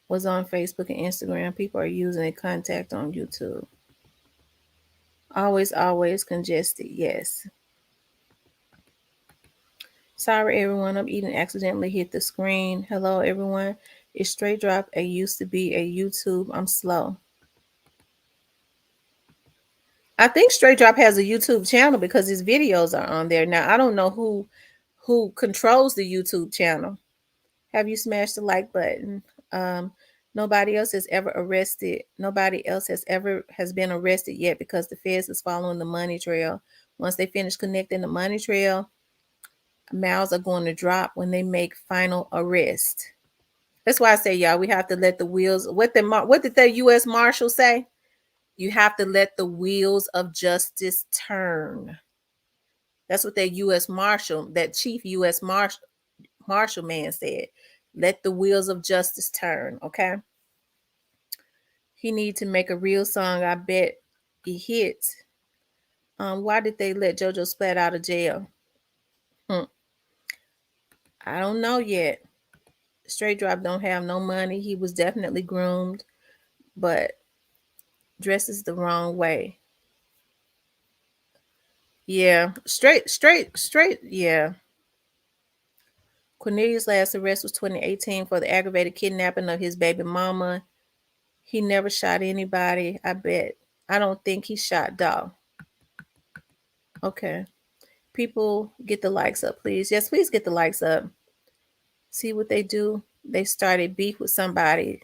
was on Facebook and Instagram. People are using a contact on YouTube. Always congested. Yes. Sorry, everyone. I'm eating, accidentally hit the screen. Hello, everyone. It's Straight Drop. I used to be a YouTube. I'm slow. I think Straight Drop has a YouTube channel because his videos are on there. Now, I don't know who controls the YouTube channel. Have you smashed the like button? Nobody else has ever arrested. Nobody else has been arrested yet because the feds is following the money trail. Once they finish connecting the money trail, mouths are going to drop when they make final arrest. That's why I say, y'all, we have to let the wheels. What did the U.S. Marshal say? You have to let the wheels of justice turn. That's what that U.S. Marshal, that chief U.S. Marshal man said. Let the wheels of justice turn. Okay. He need to make a real song. I bet he hits. Why did they let JoJo Splat out of jail? I don't know yet. Straight Drop don't have no money. He was definitely groomed, but dresses the wrong way. Yeah, straight. Yeah. Cornelius' last arrest was 2018 for the aggravated kidnapping of his baby mama. He never shot anybody, I bet. I don't think he shot Doll. Okay. People, get the likes up, please. Yes, please get the likes up. See what they do. They started beef with somebody.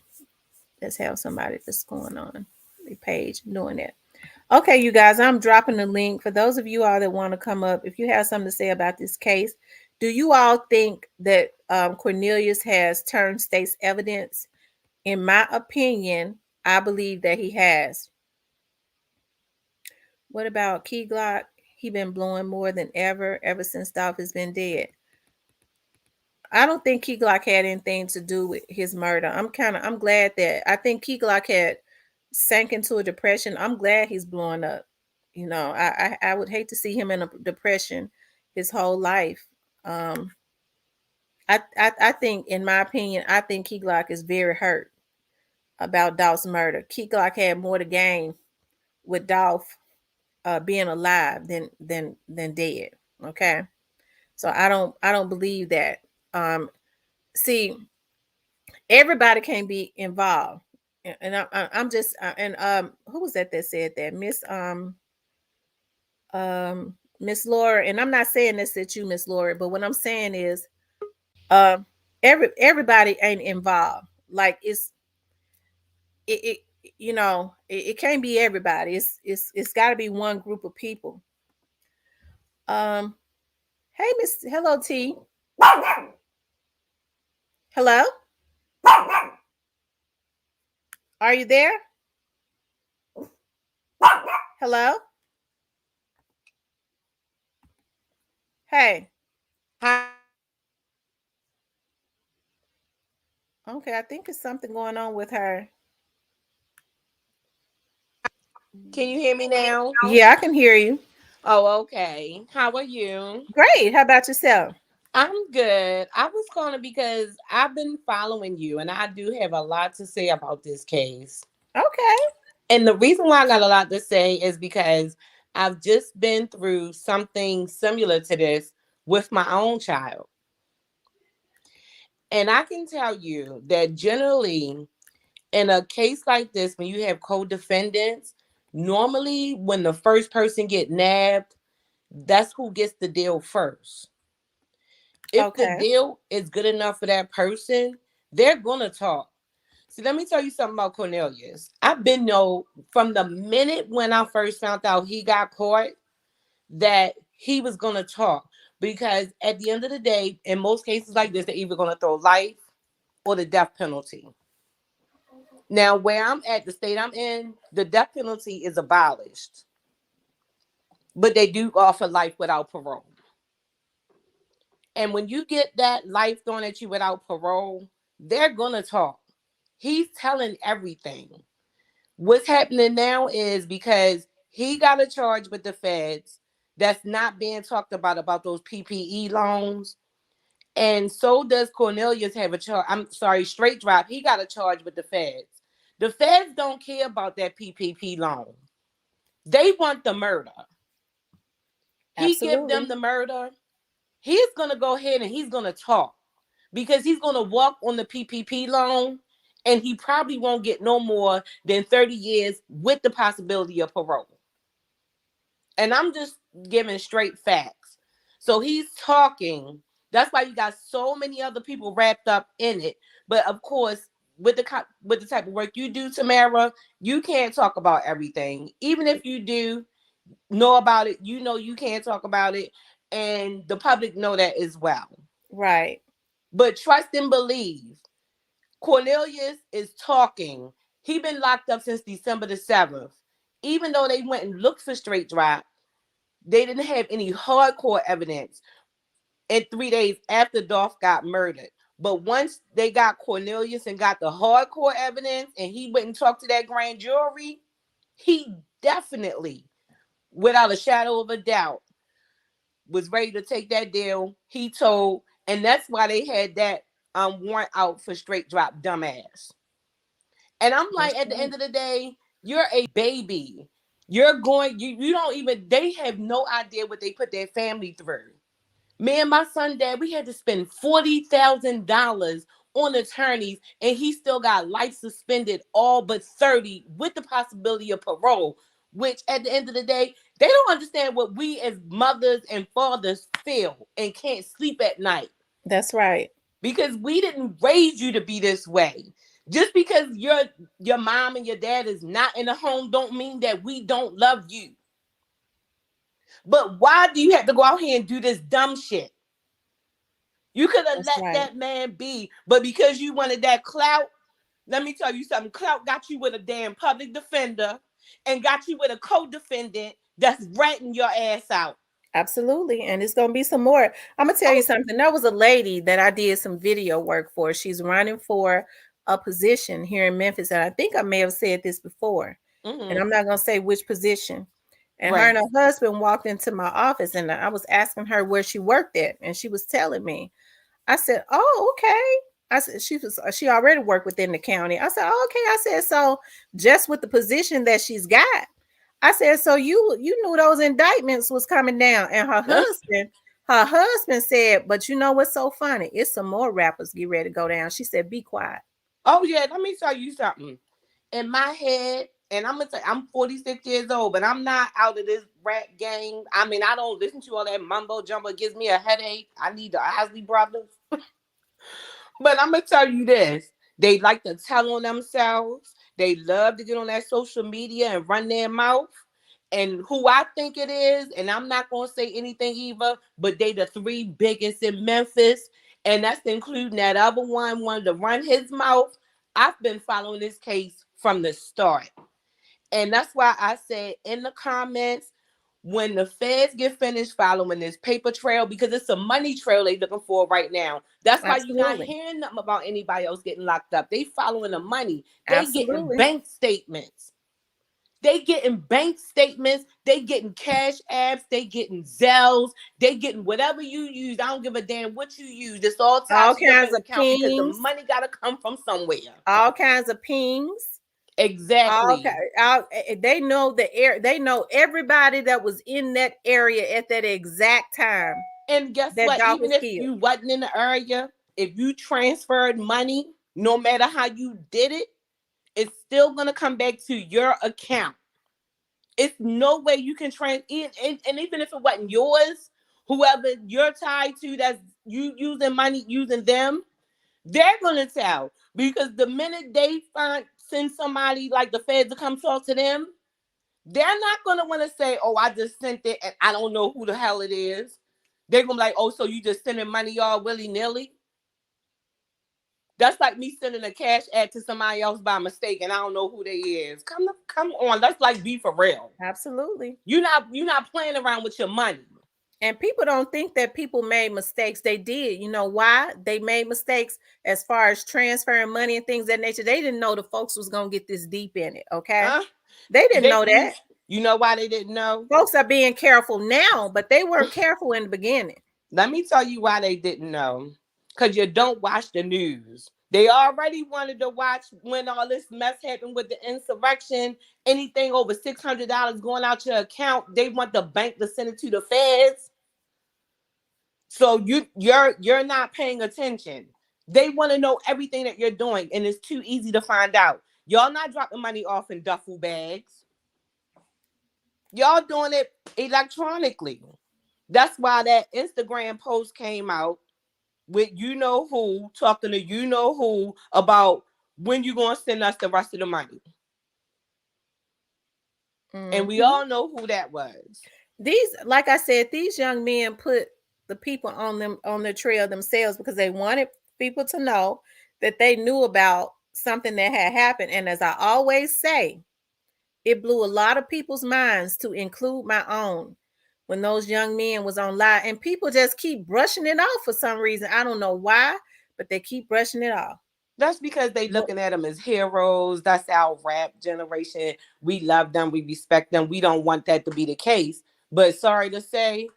Let's have somebody that's going on the page doing that. Okay, you guys, I'm dropping the link for those of you all that want to come up. If you have something to say about this case, do you all think that Cornelius has turned state's evidence? In my opinion, I believe that he has. What about Key Glock? He been blowing more than ever since Dolph has been dead. I don't think Key Glock had anything to do with his murder. I'm glad that I think Key Glock had sank into a depression. I'm glad he's blowing up. You know, I would hate to see him in a depression his whole life. I think, in my opinion, I think Key Glock is very hurt about Dolph's murder. Key Glock had more to gain with Dolph being alive than dead. Okay, so I don't believe that. See, everybody can be involved, and I'm just and who was that said that? Miss Laura, and I'm not saying this at you, Miss Laura, but what I'm saying is, um, everybody ain't involved. Like it you know, it can't be everybody. It's got to be one group of people. Um, hey, hello T, hello, are you there? Hello, hey. Okay, I think it's something going on with her. Can you hear me now? Yeah, I can hear you. Oh, okay. How are you? Great. How about yourself? I'm good. I was calling because I've been following you and I do have a lot to say about this case. Okay. And the reason why I got a lot to say is because I've just been through something similar to this with my own child. And I can tell you that generally, in a case like this, when you have co-defendants, normally when the first person get nabbed, that's who gets the deal first. If the Okay. deal is good enough for that person, they're gonna talk. See, let me tell you something about Cornelius. I've been know from the minute when I first found out he got caught that he was gonna talk. Because at the end of the day, in most cases like this, they're either gonna throw life or the death penalty. Now, where I'm at, the state I'm in, the death penalty is abolished, but they do offer life without parole. And when you get that life thrown at you without parole, they're gonna talk. He's telling everything. What's happening now is because he got a charge with the feds that's not being talked about those PPE loans. And so does Cornelius have a charge. I'm sorry, straight drop. He got a charge with the feds. The feds don't care about that PPP loan. They want the murder. He give them Absolutely. the murder. He's gonna go ahead and he's gonna talk because he's gonna walk on the PPP loan, and he probably won't get no more than 30 years with the possibility of parole. And I'm just giving straight facts. So he's talking. That's why you got so many other people wrapped up in it. But of course, with the type of work you do, Tamara, you can't talk about everything. Even if you do know about it, you know you can't talk about it, and the public know that as well. Right. But trust and believe. Cornelius is talking. He been locked up since December the 7th. Even though they went and looked for straight drop, they didn't have any hardcore evidence in 3 days after Dolph got murdered. But once they got Cornelius and got the hardcore evidence and he went and talked to that grand jury, he definitely, without a shadow of a doubt, was ready to take that deal. He told, and that's why they had that warrant out for straight drop, dumbass. And I'm like, That's at the right. end of the day, you're a baby. You're going, you don't even, they have no idea what they put their family through. Me and my son, dad, we had to spend $40,000 on attorneys, and he still got life suspended, all but 30, with the possibility of parole. Which, at the end of the day, they don't understand what we as mothers and fathers feel and can't sleep at night That's right. because we didn't raise you to be this way. Just because your mom and your dad is not in the home, don't mean that we don't love you. But why do you have to go out here and do this dumb shit? You could have That's let right. that man be, but because you wanted that clout, let me tell you something. Clout got you with a damn public defender and got you with a co-defendant that's ratting your ass out. Absolutely. And it's gonna be some more. I'm gonna tell you Oh, something. There was a lady that I did some video work for. She's running for a position here in Memphis. And I think I may have said this before. And mm-hmm. I'm not gonna say which position. And her Right. and her husband walked into my office and I was asking her where she worked at, and she was telling me. I said, "Oh, okay." I said she already worked within the county. I said, oh, "Okay." I said, "So just with the position that she's got." I said, "So you knew those indictments was coming down." And her husband said, "But you know what's so funny? It's some more rappers get ready to go down." She said, "Be quiet." Oh yeah, let me tell you something. In my head, and I'm gonna say I'm 46 years old, but I'm not out of this rap game. I mean, I don't listen to all that mumbo jumbo. It gives me a headache. I need the Isley Brothers. But I'm gonna tell you this: they like to tell on themselves. They love to get on that social media and run their mouth. And who I think it is, and I'm not gonna say anything either, but they the three biggest in Memphis, and that's including that other one wanted to run his mouth. I've been following this case from the start. And that's why I said in the comments, when the feds get finished following this paper trail, because it's a money trail they looking for right now. That's why you're not Absolutely. hearing nothing about anybody else getting locked up. They following the money. They getting Absolutely. bank statements. They getting bank statements. They getting cash apps. They getting Zells. They getting whatever you use. I don't give a damn what you use. It's all tied All to your kinds bank of account because the pings, money got to come from somewhere. all kinds of pings. Exactly. They know the air. They know everybody that was in that area at that exact time And guess that what? dog Even was if killed. you wasn't in the area, if you transferred money, no matter how you did it, it's still gonna come back to your account. It's no way you can and even if it wasn't yours, whoever you're tied to that's you using money, using them, they're gonna tell. Because the minute they send somebody like the feds to come talk to them, they're not gonna want to say, "Oh, I just sent it and I don't know who the hell it is." They're gonna be like, "Oh, so you just sending money all willy nilly?" That's like me sending a cash ad to somebody else by mistake and I don't know who they is. Come on, let's like be for real. Absolutely. You're not playing around with your money. And people don't think that people made mistakes. They did. You know why? They made mistakes as far as transferring money and things of that nature. They didn't know the folks was going to get this deep in it. Okay. Huh? They didn't They know that. you know why they didn't know? Folks are being careful now, but they weren't careful in the beginning. Let me tell you why they didn't know. Because you don't watch the news. They already wanted to watch when all this mess happened with the insurrection. Anything over $600 going out your account, they want the bank to send it to the feds. So you're not paying attention. They want to know everything that you're doing, and it's too easy to find out. Y'all not dropping money off in duffel bags. Y'all doing it electronically. That's why that Instagram post came out with you know who talking to you know who about when you gonna send us the rest of the money. And we Mm-hmm. all know who that was. These, like I said, these young men put the people on them on the trail themselves because they wanted people to know that they knew about something that had happened. And as I always say, it blew a lot of people's minds, to include my own, when those young men was on live, and people just keep brushing it off for some reason. I don't know why, but they keep brushing it off. That's because they But looking at them as heroes. That's our rap generation. We love them. We respect them. We don't want that to be the case. But sorry to say,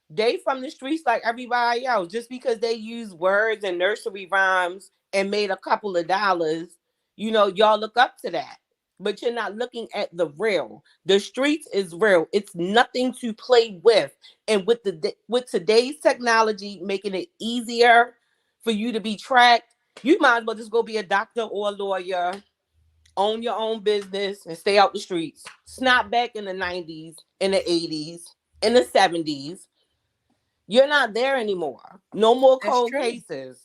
they from the streets like everybody else. Just because they use words and nursery rhymes and made a couple of dollars, y'all look up to that. But you're not looking at the real. The streets is real. It's nothing to play with. And with today's technology making it easier for you to be tracked, you might as well just go be a doctor or a lawyer, own your own business, and stay out the streets. It's not back in the 90s, in the 80s, in the 70s. You're not there anymore. No more that's cold true. cases.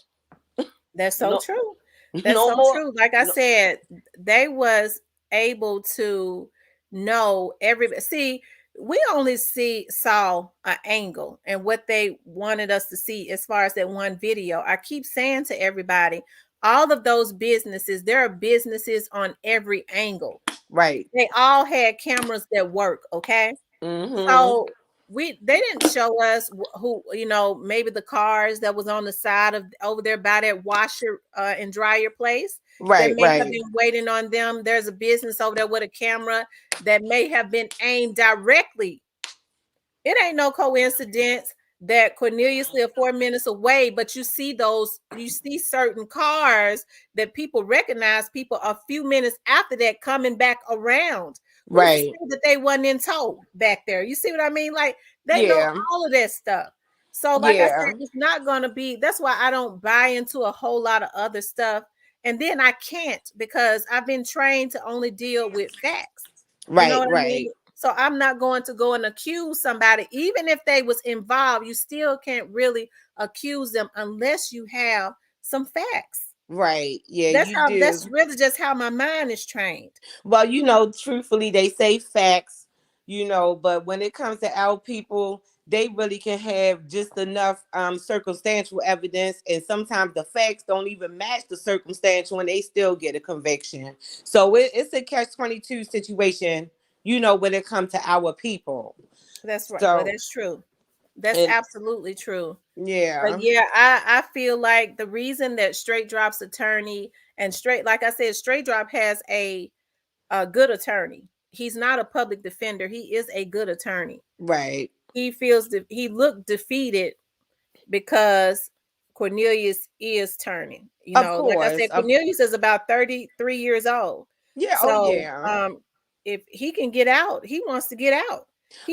That's so No, true. That's no so more. true. Like I No, said, they was able to know every, see, we only saw an angle and what they wanted us to see as far as that one video. I keep saying to everybody, all of those businesses, there are businesses on every angle. right. They all had cameras that work, okay? Mm-hmm. So they didn't show us who, maybe the cars that was on the side of over there by that washer and dryer place that Right, may have right, been waiting on them. There's a business over there with a camera that may have been aimed directly. It ain't no coincidence that Cornelius lived 4 minutes away, but you see certain cars that people recognize people a few minutes after that coming back around. Who's to right. say that they wasn't in tow back there? You see what I mean? Like, they know Yeah, all of that stuff. So, like I yeah, said, it's not gonna be, that's why I don't buy into a whole lot of other stuff. And then I can't, because I've been trained to only deal with facts. You know right, what I mean? right, So I'm not going to go and accuse somebody, even if they was involved. You still can't really accuse them unless you have some facts. right. Yeah, you That's do. really just how my mind is trained. Well, truthfully, they say facts, but when it comes to our people, they really can have just enough circumstantial evidence, and sometimes the facts don't even match the circumstantial, and they still get a conviction. So it's a catch-22 situation, when it comes to our people. That's right. Well, So, that's true. That's and absolutely true. But yeah, yeah, I feel like the reason that Straight Drop's attorney, and Straight, like I said, Straight Drop has a good attorney. He's not a public defender. He is a good attorney. right. He looked defeated because Cornelius is turning. Of Like I course. said, Cornelius is about 33 years old. Yeah, oh So yeah. if he can get out, he wants to get out.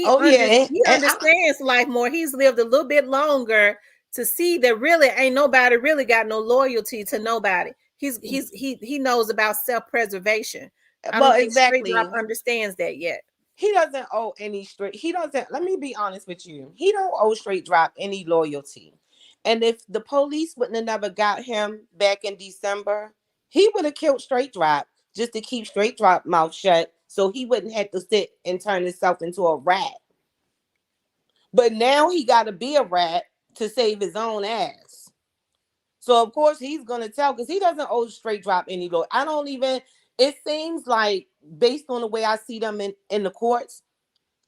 Oh yeah. He understands life more. He's lived a little bit longer to see that really ain't nobody really got no loyalty to nobody. He knows about self-preservation. I Well, don't think Straight Drop exactly. understands that yet. He doesn't owe any straight. He doesn't. Let me be honest with you. He don't owe Straight Drop any loyalty. And if the police wouldn't have never got him back in December, he would have killed Straight Drop just to keep Straight Drop mouth shut, so he wouldn't have to sit and turn himself into a rat. But now he got to be a rat to save his own ass. So of course he's gonna tell because he doesn't owe Straight Drop any loyalty. I don't even. It seems like based on the way I see them in the courts,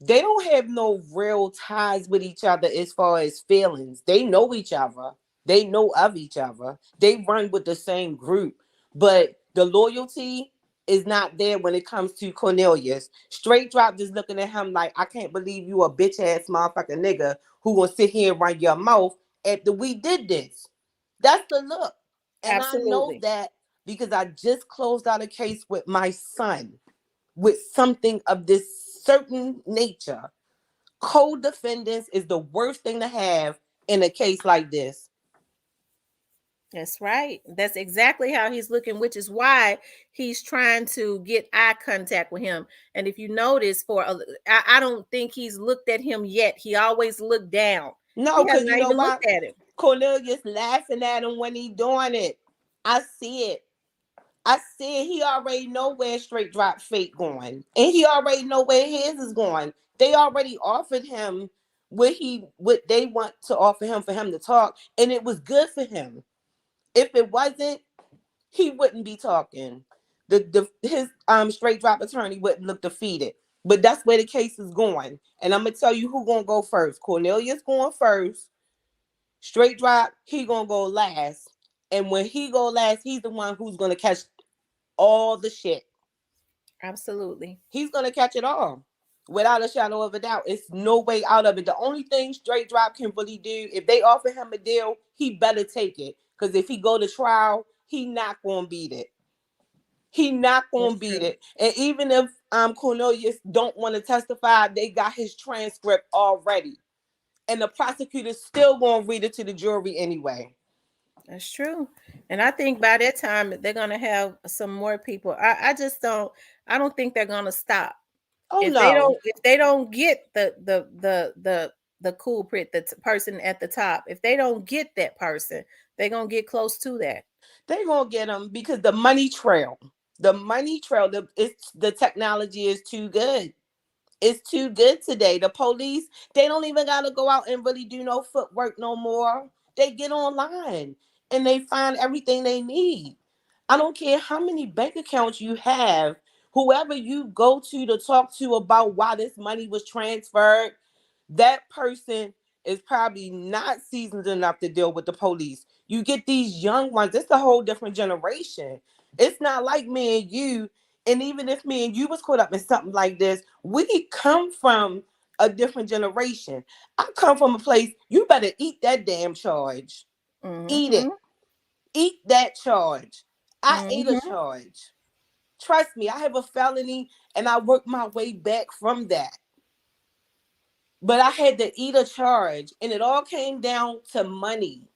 they don't have no real ties with each other as far as feelings. They know each other. They know of each other. They run with the same group. But the loyalty is not there when it comes to Cornelius. Straight Drop just looking at him like, I can't believe you a bitch ass motherfucking nigga who gonna sit here and run your mouth after we did this. That's the look. And I know Absolutely. that because I just closed out a case with my son with something of this certain nature. Co-defendants is the worst thing to have in a case like this. That's right. That's exactly how he's looking, which is why he's trying to get eye contact with him. And if you notice, I don't think he's looked at him yet. He always looked down. No, He has because you not know even why? looked at him. Cornelius laughing at him when he doing it. I see it. I see it. He already know where Straight Drop fate going. And he already know where his is going. They already offered him what they want to offer him for him to talk. And it was good for him. If it wasn't, he wouldn't be talking. The his Straight Drop attorney wouldn't look defeated. But that's where the case is going. And I'm gonna tell you who gonna go first. Cornelius going first. Straight Drop, he gonna go last. And when he go last, he's the one who's gonna catch all the shit. Absolutely. He's gonna catch it all. Without a shadow of a doubt. It's no way out of it. The only thing Straight Drop can really do, if they offer him a deal, he better take it. Because if he go to trial, he not gonna beat it. He not gonna That's beat true. it. And even if Cornelius don't want to testify, they got his transcript already. And the prosecutor's still gonna read it to the jury anyway. That's true. And I think by that time they're gonna have some more people. I just I don't think they're gonna stop. Oh no. If they don't get the culprit, person at the top, if they don't get that person, they're gonna get close to that. They gonna get him because the money trail. The money trail, the technology is too good. It's too good today. The police, they don't even gotta go out and really do no footwork no more. They get online and they find everything they need. I don't care how many bank accounts you have, whoever you go to talk to about why this money was transferred, that person is probably not seasoned enough to deal with the police. You get these young ones, it's a whole different generation. It's not like me and you. And even if me and you was caught up in something like this, we come from a different generation. I come from a place, you better eat that damn charge. Eat Mm-hmm. it. Eat that charge. I ate a Mm-hmm. charge. Trust me, I have a felony and I worked my way back from that. But I had to eat a charge and it all came down to money.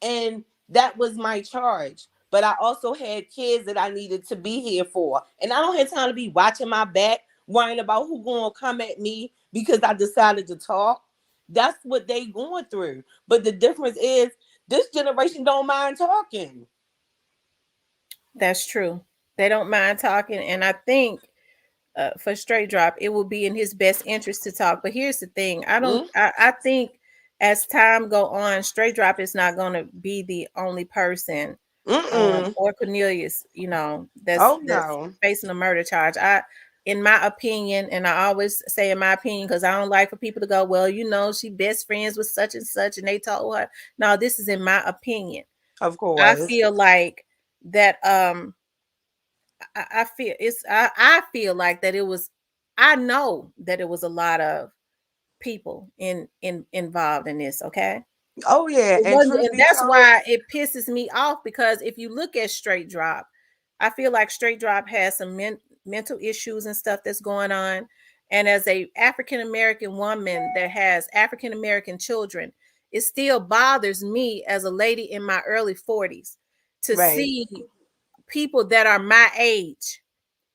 And that was my charge. But I also had kids that I needed to be here for. And I don't have time to be watching my back, worrying about who gonna come at me because I decided to talk. That's what they going through. But the difference is this generation don't mind talking. That's true. They don't mind talking, and I think for Straight Drop, it will be in his best interest to talk. But here's the thing: I don't. Mm? I think as time go on, Straight Drop is not going to be the only person, Mm-mm. or Cornelius, Oh that's no. facing a murder charge. In my opinion, and I always say in my opinion because I don't like for people to go, well, she best friends with such and such, and they told her. No, this is in my opinion. Of I course. feel like that. I feel I feel like that it was. I know that it was a lot of people involved in this. Okay, Oh yeah. it And wasn't, truth and be that's told, why it pisses me off because if you look at Straight Drop, I feel like Straight Drop has some mental issues and stuff that's going on. And as a African American woman that has African American children, it still bothers me as a lady in my early 40s to right. see people that are my age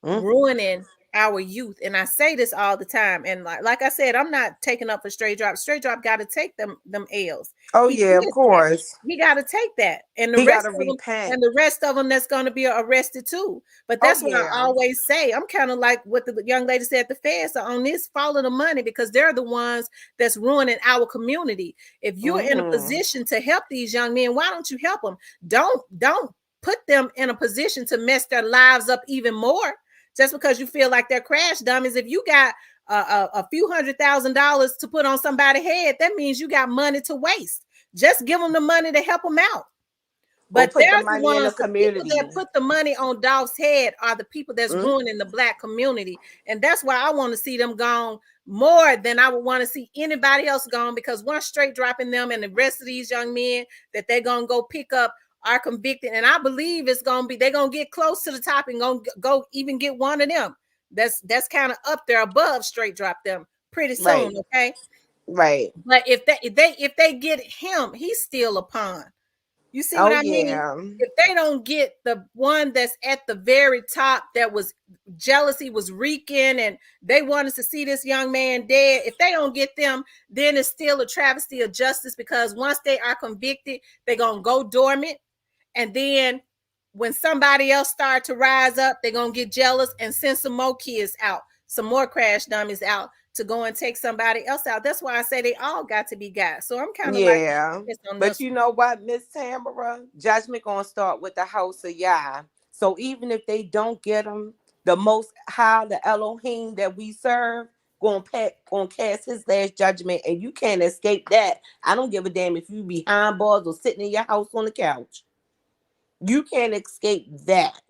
Mm? ruining our youth. And I say this all the time. And like I said, I'm not taking up for Straight Drop. Straight Drop got to take them L's. Oh He yeah, of did that. course. He got to take that. And the He rest gotta of them, repent. and the rest of them that's going to be arrested too. But Oh that's what I yeah. always say. I'm kind of like what the young lady said, the feds are on this, follow the money, because they're the ones that's ruining our community. If you're in a Mm-hmm. position to help these young men, why don't you help them? Don't put them in a position to mess their lives up even more just because you feel like they're crash dummies. If you got a few $100,000 to put on somebody's head, that means you got money to waste. Just give them the money to help them out. Or But put the there's the money in the ones, the people that community. put the money on Dolph's head are the people that's Mm, ruining the black community. And that's why I want to see them gone more than I would want to see anybody else gone, because once Straight Dropping them and the rest of these young men that they're going to go pick up are convicted. And I believe it's going to be, they're going to get close to the top and going to go even get one of them. That's kind of up there above Straight Drop them pretty soon. right. Okay. Right. But if they get him, he's still a pawn. You see what Oh I mean? yeah. If they don't get the one that's at the very top, that was jealousy was reeking and they wanted to see this young man dead, if they don't get them, then it's still a travesty of justice, because once they are convicted, they're going to go dormant. And then when somebody else start to rise up, they're going to get jealous and send some more kids out, some more crash dummies out to go and take somebody else out. That's why I say they all got to be got. So I'm kind of like Yeah. on But this you one. know what, Miss Tamara? Judgment gonna start with the house of Yah. So even if they don't get them, the most high, the Elohim that we serve, gonna cast his last judgment, and you can't escape that. I don't give a damn if you behind bars or sitting in your house on the couch. You can't escape that.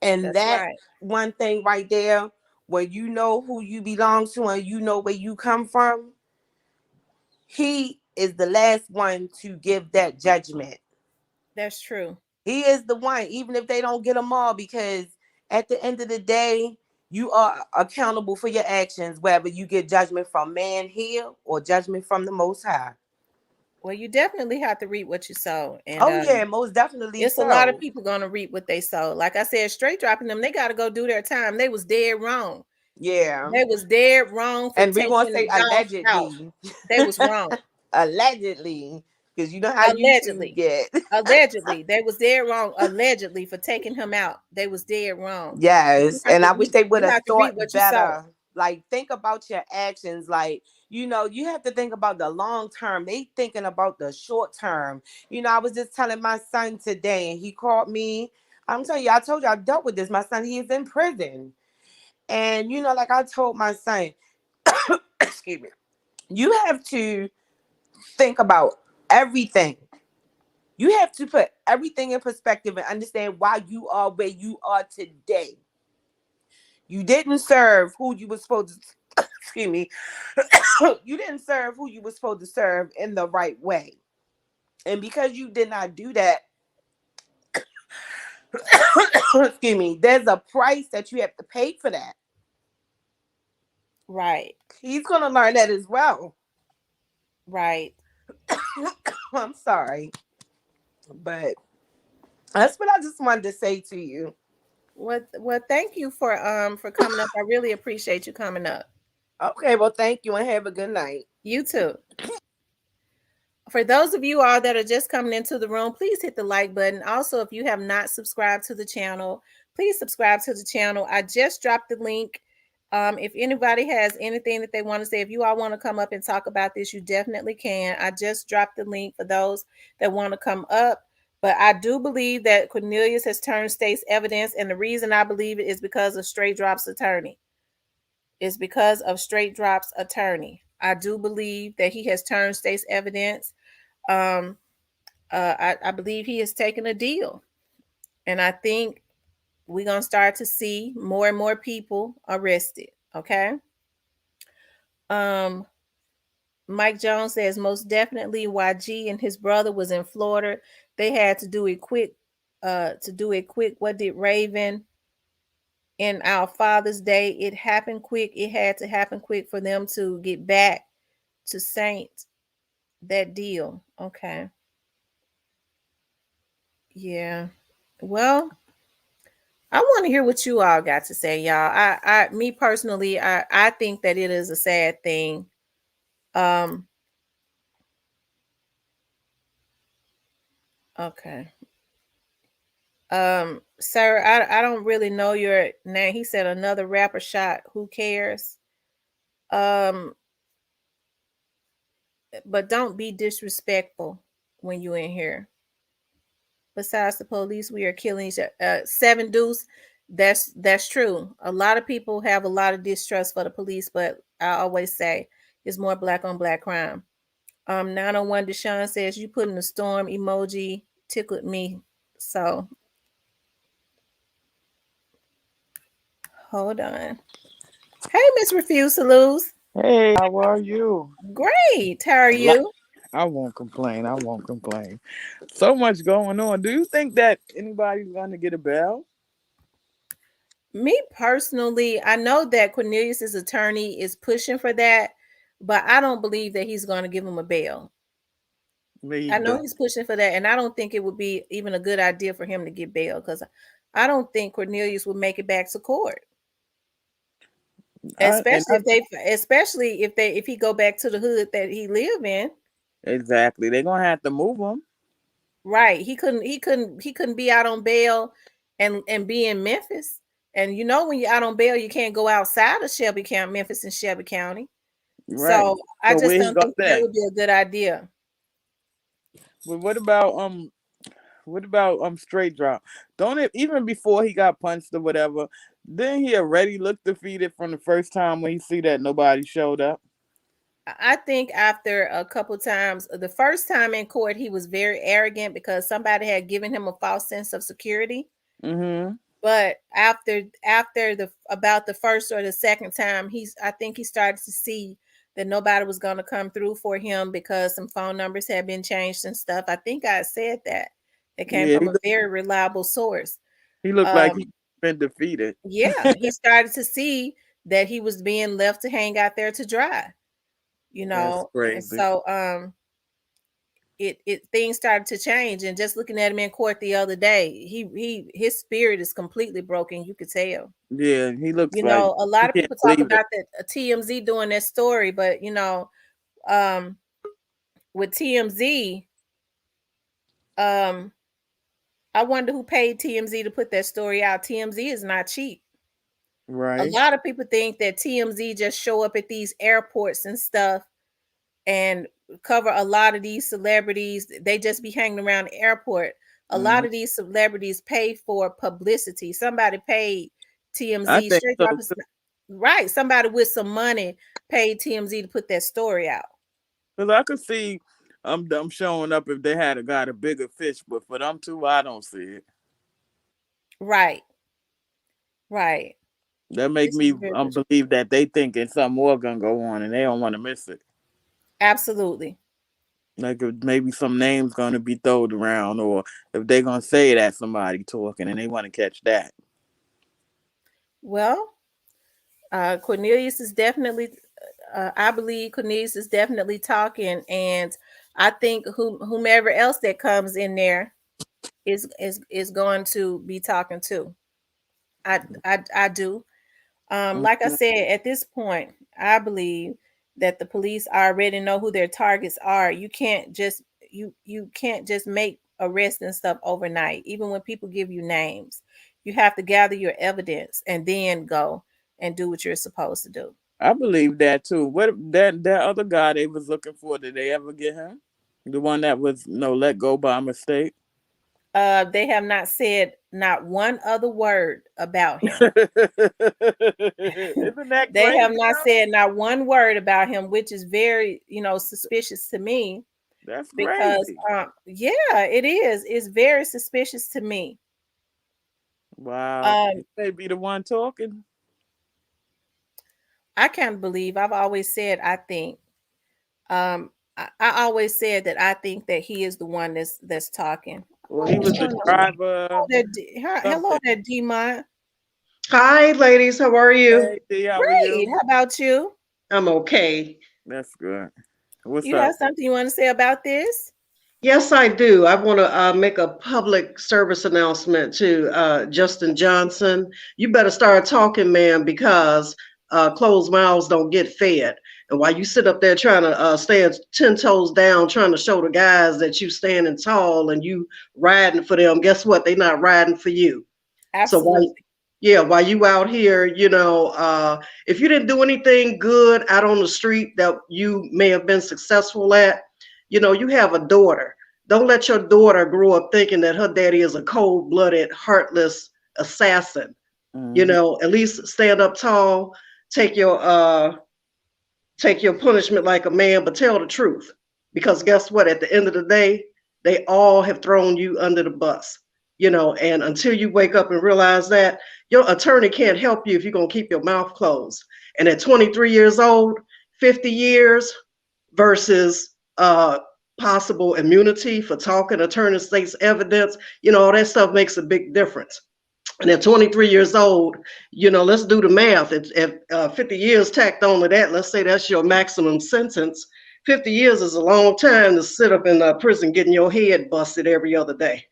And That's that right. one thing right there, when you know who you belong to and you know where you come from, he is the last one to give that judgment. That's true. He is the one, even if they don't get them all, because at the end of the day, you are accountable for your actions, whether you get judgment from man here or judgment from the Most High. Well, you definitely have to reap what you sow. And Oh yeah, most definitely it's a lot of so. people going to reap what they sow. Like I said, Straight Dropping them, they got to go do their time. They was dead wrong. Yeah, They was dead wrong for and we're gonna taking say Dolph out. allegedly, They was wrong. allegedly, because you know how YouTube Allegedly. get. Allegedly. They was dead wrong. Allegedly for taking him out. They was dead wrong. You Yes, have and to I wish reap. they would You have have to reap thought what you sow. better. Like, think about your actions. Like, you have to think about the long term. They thinking about the short term. I was just telling my son today, and he called me. I'm telling you, I told you I dealt with this. My son, he is in prison, and like I told my son, excuse me, you have to think about everything. You have to put everything in perspective and understand why you are where you are today. You didn't serve who you were supposed to, excuse me, you didn't serve who you were supposed to serve in the right way. And because you did not do that, excuse me, there's a price that you have to pay for that. Right. He's going to learn that as well. Right. I'm sorry, but that's what I just wanted to say to you. Well, thank you for coming up. I really appreciate you coming up. Okay, well, thank you and have a good night. You too. For those of you all that are just coming into the room, please hit the like button. Also, if you have not subscribed to the channel, please subscribe to the channel. I just dropped the link. If anybody has anything that they want to say, if you all want to come up and talk about this, you definitely can. I just dropped the link for those that want to come up. But I do believe that Cornelius has turned state's evidence, and the reason I believe it is because of Straight Drop's attorney. It's because of Straight Drop's attorney. I do believe that he has turned state's evidence. um, I believe he has taken a deal, and I think we're gonna start to see more and more people arrested. Okay. Um, Mike Jones says most definitely YG and his brother was in Florida. They had to do it quick. To do it quick. What did Raven in our Father's Day? It happened quick. It had to happen quick for them to get back to Saint. That deal. Okay. Yeah. Well, I want to hear what you all got to say, y'all. Me personally, I think that it is a sad thing. Um, okay. Sir, I don't really know your name. He said another rapper shot. Who cares? Um, but don't be disrespectful when you in here. Besides the police, we are killing each other. Seven Deuce, that's true. A lot of people have a lot of distrust for the police, but I always say it's more black on black crime. 901 Deshaun says you put in the storm emoji tickled me. So hold on. Hey, Miss Refuse to Lose. Hey, how are you? Great. How are Li- you? I won't complain. I won't complain. So much going on. Do you think that anybody's going to get a bell? Me personally, I know that Cornelius's attorney is pushing for that, but I don't believe that he's going to give him a bail. Me I know either. he's pushing for that, and I don't think it would be even a good idea for him to get bail because I don't think Cornelius would make it back to court, I, and I, especially if he go back to the hood that he live in. exactly. They're going to have to move them. Right? He couldn't be out on bail and be in Memphis. And you know when you're out on bail, you can't go outside of Shelby County, Memphis and Shelby County. Right. So I So just where he don't going think to that stay? would be a good idea. But what about straight drop? Don't it even before he got punched or whatever, didn't he already look defeated from the first time when he see that nobody showed up? I think after a couple times, the first time in court, he was very arrogant because somebody had given him a false sense of security. Mm-hmm. But after the about the first or the second time, I think he started to see that nobody was going to come through for him because some phone numbers had been changed and stuff. I think I said that it came Yeah, from a very reliable source. he looked like Um, he been defeated. yeah, he started to see that he was being left to hang out there to dry, That's and crazy. so it things started to change. And just looking at him in court the other day, his spirit is completely broken. You could tell. Yeah, he looks like A lot he of can't people talk believe it. about that TMZ doing that story, but um, with TMZ, um, I wonder who paid TMZ to put that story out. TMZ is not cheap. A Right. lot of people think that TMZ just show up at these airports and stuff and cover a lot of these celebrities. They just be hanging around the airport. A lot Hmm. of these celebrities pay for publicity. Somebody paid I TMZ think straight so drop is too. right. Somebody with some money paid TMZ to put that story out. Cause I could see them showing up if they had got a bigger fish, but for them two, I don't see it. Right, right. That make This is me very believe that they thinking something more gonna go on and they don't want to miss it. absolutely. Like if maybe some names gonna be thrown around, or if they gonna say that somebody talking and they want to catch that. Well, Cornelius is definitely. I believe Cornelius is definitely talking, and I think whomever else that comes in there is going to be talking too. I do. Like I Mhm. said, at this point, I believe that the police already know who their targets are. You can't just make arrests and stuff overnight. Even when people give you names, you have to gather your evidence and then go and do what you're supposed to do. I believe that too. What that other guy they was looking for? Did they ever get him? The one that was no let go by mistake. They have not said not one other word about him. Isn't that They have crazy not though? said not one word about him, which is very, suspicious to me That's because, crazy. yeah, it is. It's very suspicious to me. Wow. He Um, may be the one talking. I can't believe I've always said I think. I always said that I think that he is the one that's talking. Well, Oh, he what's was the going on? driver. Hello Something. there, Demont. Hi, ladies. How are you? Hey, D, how are Great. you? How about you? I'm okay. That's good. What's You have up? something you want to say about this? Yes, I do. I want to make a public service announcement to Justin Johnson. You better start talking, man, because closed mouths don't get fed. And while you sit up there trying to stand 10 toes down, trying to show the guys that you standing tall and you riding for them, guess what? They not riding for you. So Absolutely. while you out here, if you didn't do anything good out on the street that you may have been successful at, you have a daughter. Don't let your daughter grow up thinking that her daddy is a cold-blooded, heartless assassin. Hmm. At least stand up tall, take your take your punishment like a man, but tell the truth. Because guess what? At the end of the day, they all have thrown you under the bus. And until you wake up and realize that, your attorney can't help you if you're going to keep your mouth closed. And at 23 years old, 50 years versus possible immunity for talking, attorney state's evidence, all that stuff makes a big difference. And at 23 years old, let's do the math. If 50 years tacked on to that, let's say that's your maximum sentence. 50 years is a long time to sit up in prison getting your head busted every other day.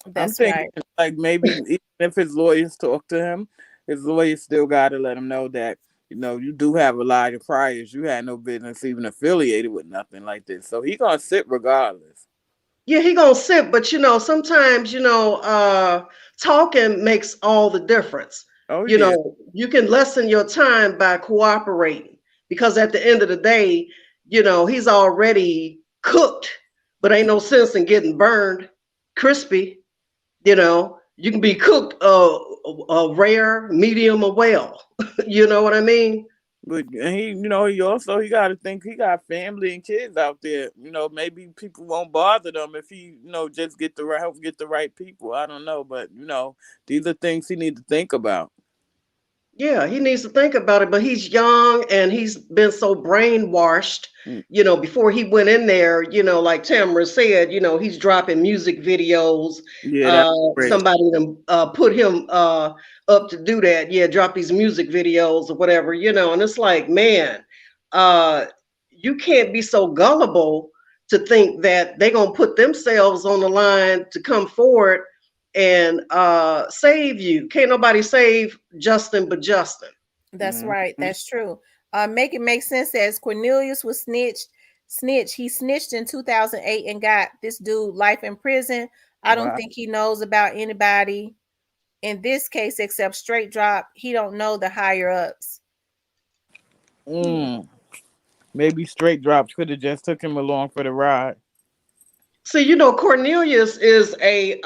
I'm That's thinking right. like maybe even if his lawyers talk to him, his lawyers still got to let him know that you do have a lot of priors. You had no business even affiliated with nothing like this, so he gonna sit regardless. Yeah, he gonna sit, but sometimes talking makes all the difference. Oh yeah, You can lessen your time by cooperating because at the end of the day, he's already cooked, but ain't no sense in getting burned crispy. You can be cooked rare, medium, or well. You know what I mean? but he got to think he got family and kids out there. Maybe people won't bother them if he just get the right help, get the right people. I don't know, but these are things he need to think about. Yeah, he needs to think about it, but he's young and he's been so brainwashed. Mm. Before he went in there, like Tamara said, he's dropping music videos. Yeah, that's great. Somebody put him up to do that. Yeah, drop these music videos or whatever, and it's like, man, uh, you can't be so gullible to think that they're going to put themselves on the line to come forward and save you. Can't nobody save Justin but Justin. That's right. Hmm. That's true. Make it make sense as Cornelius was snitched. He snitched in 2008 and got this dude life in prison. I don't Wow. think he knows about anybody in this case except straight drop. He don't know the higher ups. Mm. Maybe straight drops could have just took him along for the ride. See, Cornelius is a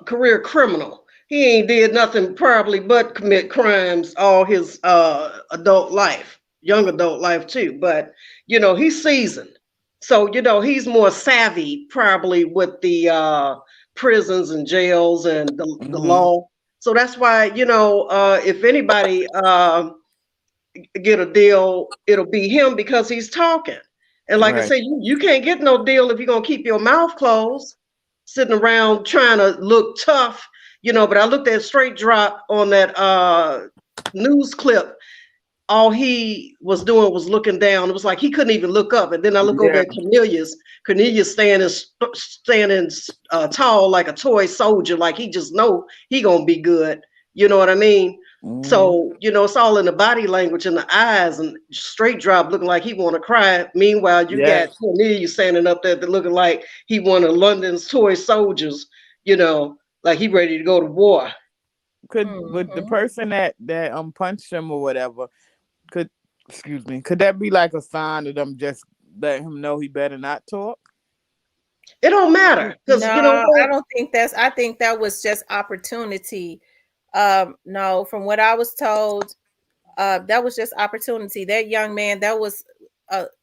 career criminal. He ain't did nothing probably but commit crimes all his adult life, young adult life too. But he's seasoned, so he's more savvy probably with the prisons and jails and the Hmm. law. So that's why if anybody get a deal, it'll be him because he's talking. And like I Right. said, you can't get no deal if you're gonna keep your mouth closed, sitting around trying to look tough, But I looked at straight drop on that news clip. All he was doing was looking down. It was like he couldn't even look up. And then I look over Yeah. at Cornelius. Cornelius standing tall like a toy soldier, like he just know he gonna be good. You know what I mean? Hmm. So it's all in the body language and the eyes. And straight drop looking like he want to cry. Meanwhile, you got Yes. Cornelius standing up there looking like he one of London's toy soldiers. Like he ready to go to war. But the Hmm. person that punched him or whatever could, excuse me, could that be like a sign of them just letting him know he better not talk? It don't matter No, because you know I what? don't think that's. I think that was just opportunity. No, from what I was told, that was just opportunity. That young man, that was.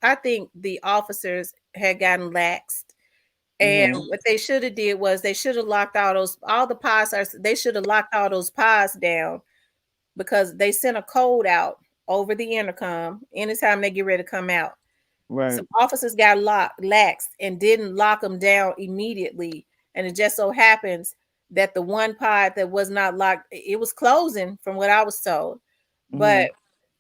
I think the officers had gotten laxed. And Hmm. what they should have did was they should have locked all the pods are they should have locked all those pods down because they sent a code out over the intercom anytime they get ready to come out. Right. Some officers got laxed and didn't lock them down immediately. And it just so happens that the one pod that was not locked, it was closing from what I was told. But Hmm.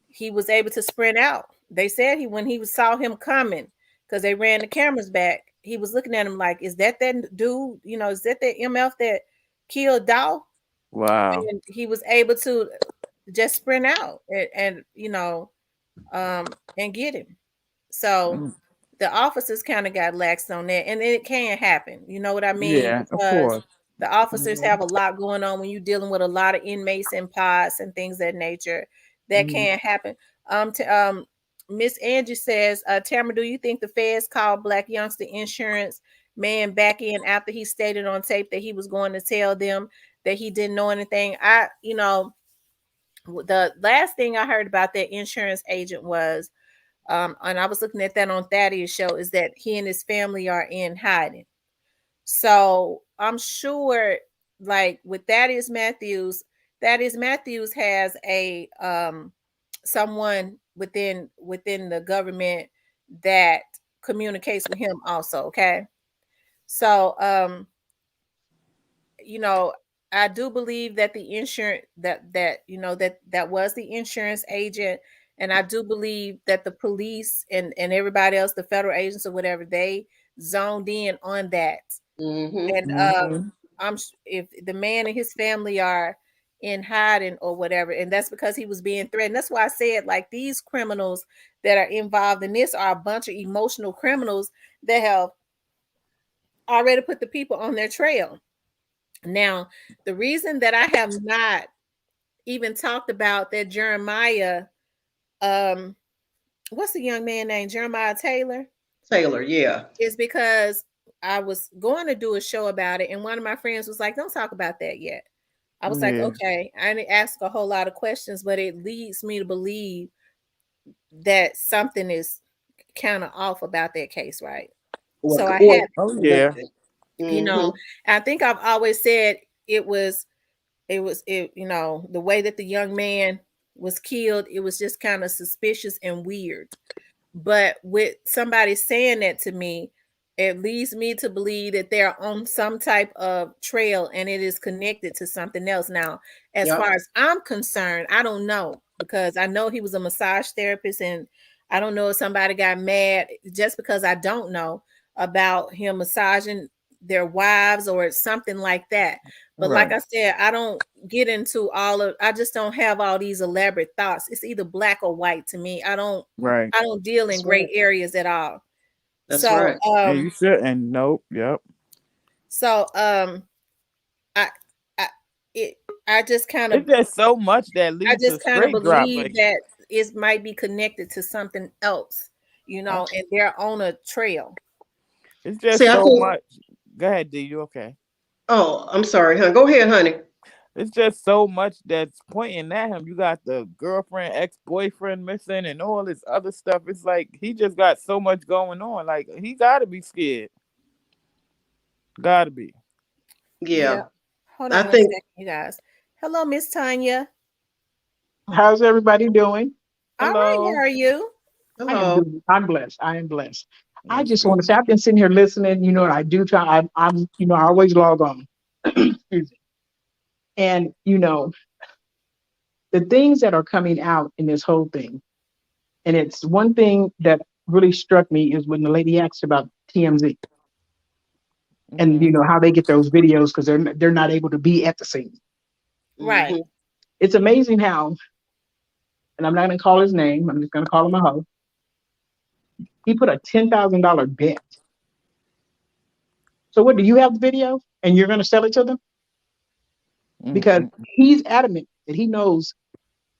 he was able to sprint out. They said when he saw him coming, because they ran the cameras back, he was looking at him like, is that dude? Is that MF that killed Dolph? Wow. And he was able to just sprint out and and get him. So Mm, the officers kind of got laxed on that, and it can happen. You know what I mean? yeah, of Because course. the officers Mhm. have a lot going on when you're dealing with a lot of inmates and pods and things of that nature. That Mhm. can happen. Miss Angie says, Tamara, do you think the feds called Black Youngster insurance man back in after he stated on tape that he was going to tell them that he didn't know anything? The last thing I heard about that insurance agent was, and I was looking at that on Thaddeus' show, is that he and his family are in hiding. So I'm sure, like with Thaddeus Matthews has a someone within the government that communicates with him also. Okay, so you know, I do believe that the insurance that was the insurance agent, and I do believe that the police and everybody else, the federal agents or whatever, they zoned in on that. Mm-hmm. And Mhm. if the man and his family are in hiding or whatever, and that's because he was being threatened. That's why I said, like, these criminals that are involved in this are a bunch of emotional criminals that have already put the people on their trail. Now, the reason that I have not even talked about that Jeremiah, um, what's the young man named Jeremiah Taylor, Taylor, yeah. is because I was going to do a show about it, and one of my friends was like, "Don't talk about that yet." I was like, Yeah. "Okay." I didn't ask a whole lot of questions, but it leads me to believe that something is kind of off about that case, right? So I Or have, Oh what? yeah. you know, Mm-hmm. I think I've always said it, the way that the young man was killed, it was just kind of suspicious and weird. But with somebody saying that to me, it leads me to believe that they're on some type of trail and it is connected to something else. Now, as Yep. far as I'm concerned, I don't know, because I know he was a massage therapist, and I don't know if somebody got mad just because I don't know about him massaging their wives or something like that. But like Right. I said, I don't get into I just don't have all these elaborate thoughts. It's either black or white to me. Right. I don't deal in That's gray right. areas at all. That's So right. Yeah, you should. And nope. Yep. so I I it I just kind of It's just so much that I leads to just kind of straight drop. believe Like that it might be connected to something else, I'm, and they're on a trail. it's See, just I so think. much. Go ahead, D. You okay? Oh, I'm sorry, hon. Go ahead, honey. It's just so much that's pointing at him. You got the girlfriend, ex boyfriend missing, and all this other stuff. It's like he just got so much going on. Like he got to be scared. Got to be. Yeah. Yeah, Hold I on one think. second, you guys. Hello, Miss Tanya. How's everybody doing? All right, how Hello. are you? I am Hello. doing. I'm blessed. I am blessed. I That's just good. want to say I've been sitting here listening. And I do try. I'm. I always log on. Excuse me. And the things that are coming out in this whole thing. And it's one thing that really struck me is when the lady asked about TMZ and Hmm. how they get those videos because they're not able to be at the scene. Right. Mm-hmm. It's amazing how, and I'm not going to call his name. I'm just going to call him a hoe. He put a $10,000 bet. So what, do you have the video and you're going to sell it to them? Because Mm-mm. he's adamant that he knows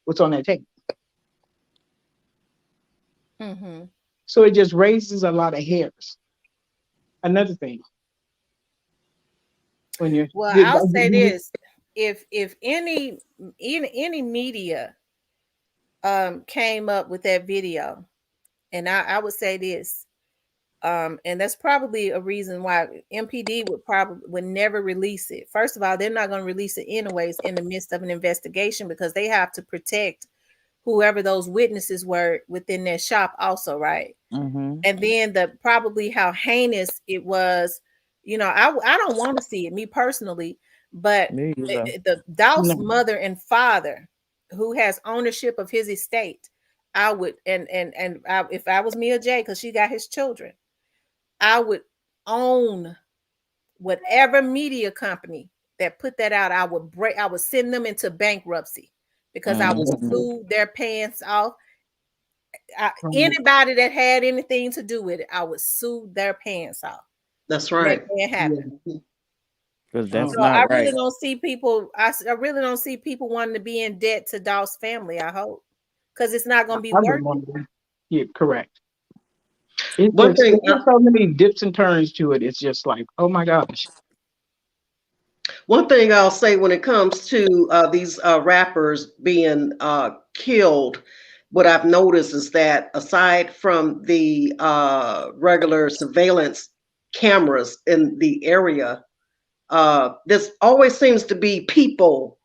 what's on that tape. Mm-hmm. So it just raises a lot of hairs. Another thing, when you're Well, I'll say this: if any media came up with that video, and I would say this, and that's probably a reason why MPD would never release it. First of all, they're not going to release it anyways in the midst of an investigation, because they have to protect whoever those witnesses were within their shop also, right? Mm-hmm. And then the probably how heinous it was. I don't want to see it, me personally, but Me either. the Dolph's no, mother and father, who has ownership of his estate, I would, if I was Mia J, because she got his children, I would own whatever media company that put that out. I would send them into bankruptcy because I would Mm-hmm. sue their pants off. Right. Anybody that had anything to do with it, I would sue their pants off. That's And that right. can't happen. Yeah. Because Oh, that's So I not really right. don't see people. I really don't see people wanting to be in debt to Dolph's family. I hope, because it's not going to be I worth wouldn't it. want to. Yeah, correct. It's One just thing it's just so many dips and turns to it. It's just like, oh my gosh. One thing I'll say when it comes to these rappers being killed, what I've noticed is that aside from the regular surveillance cameras in the area, there's always seems to be people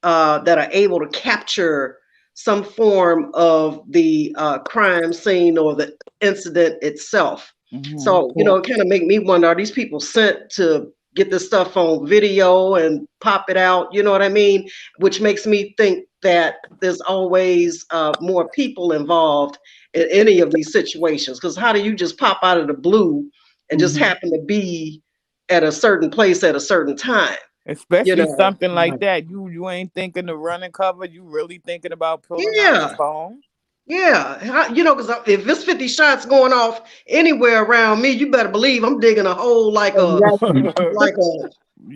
that are able to capture some form of the crime scene or the incident itself. Mm-hmm. So, Yeah. it kind of make me wonder, are these people sent to get this stuff on video and pop it out? You know what I mean? Which makes me think that there's always more people involved in any of these situations. Because how do you just pop out of the blue and just Hmm. happen to be at a certain place at a certain time? You Especially know, something like Right. that. You ain't thinking of running cover. You really thinking about pulling out your yeah. phone. Yeah, because if it's 50 shots going off anywhere around me, you better believe I'm digging a hole Exactly. like a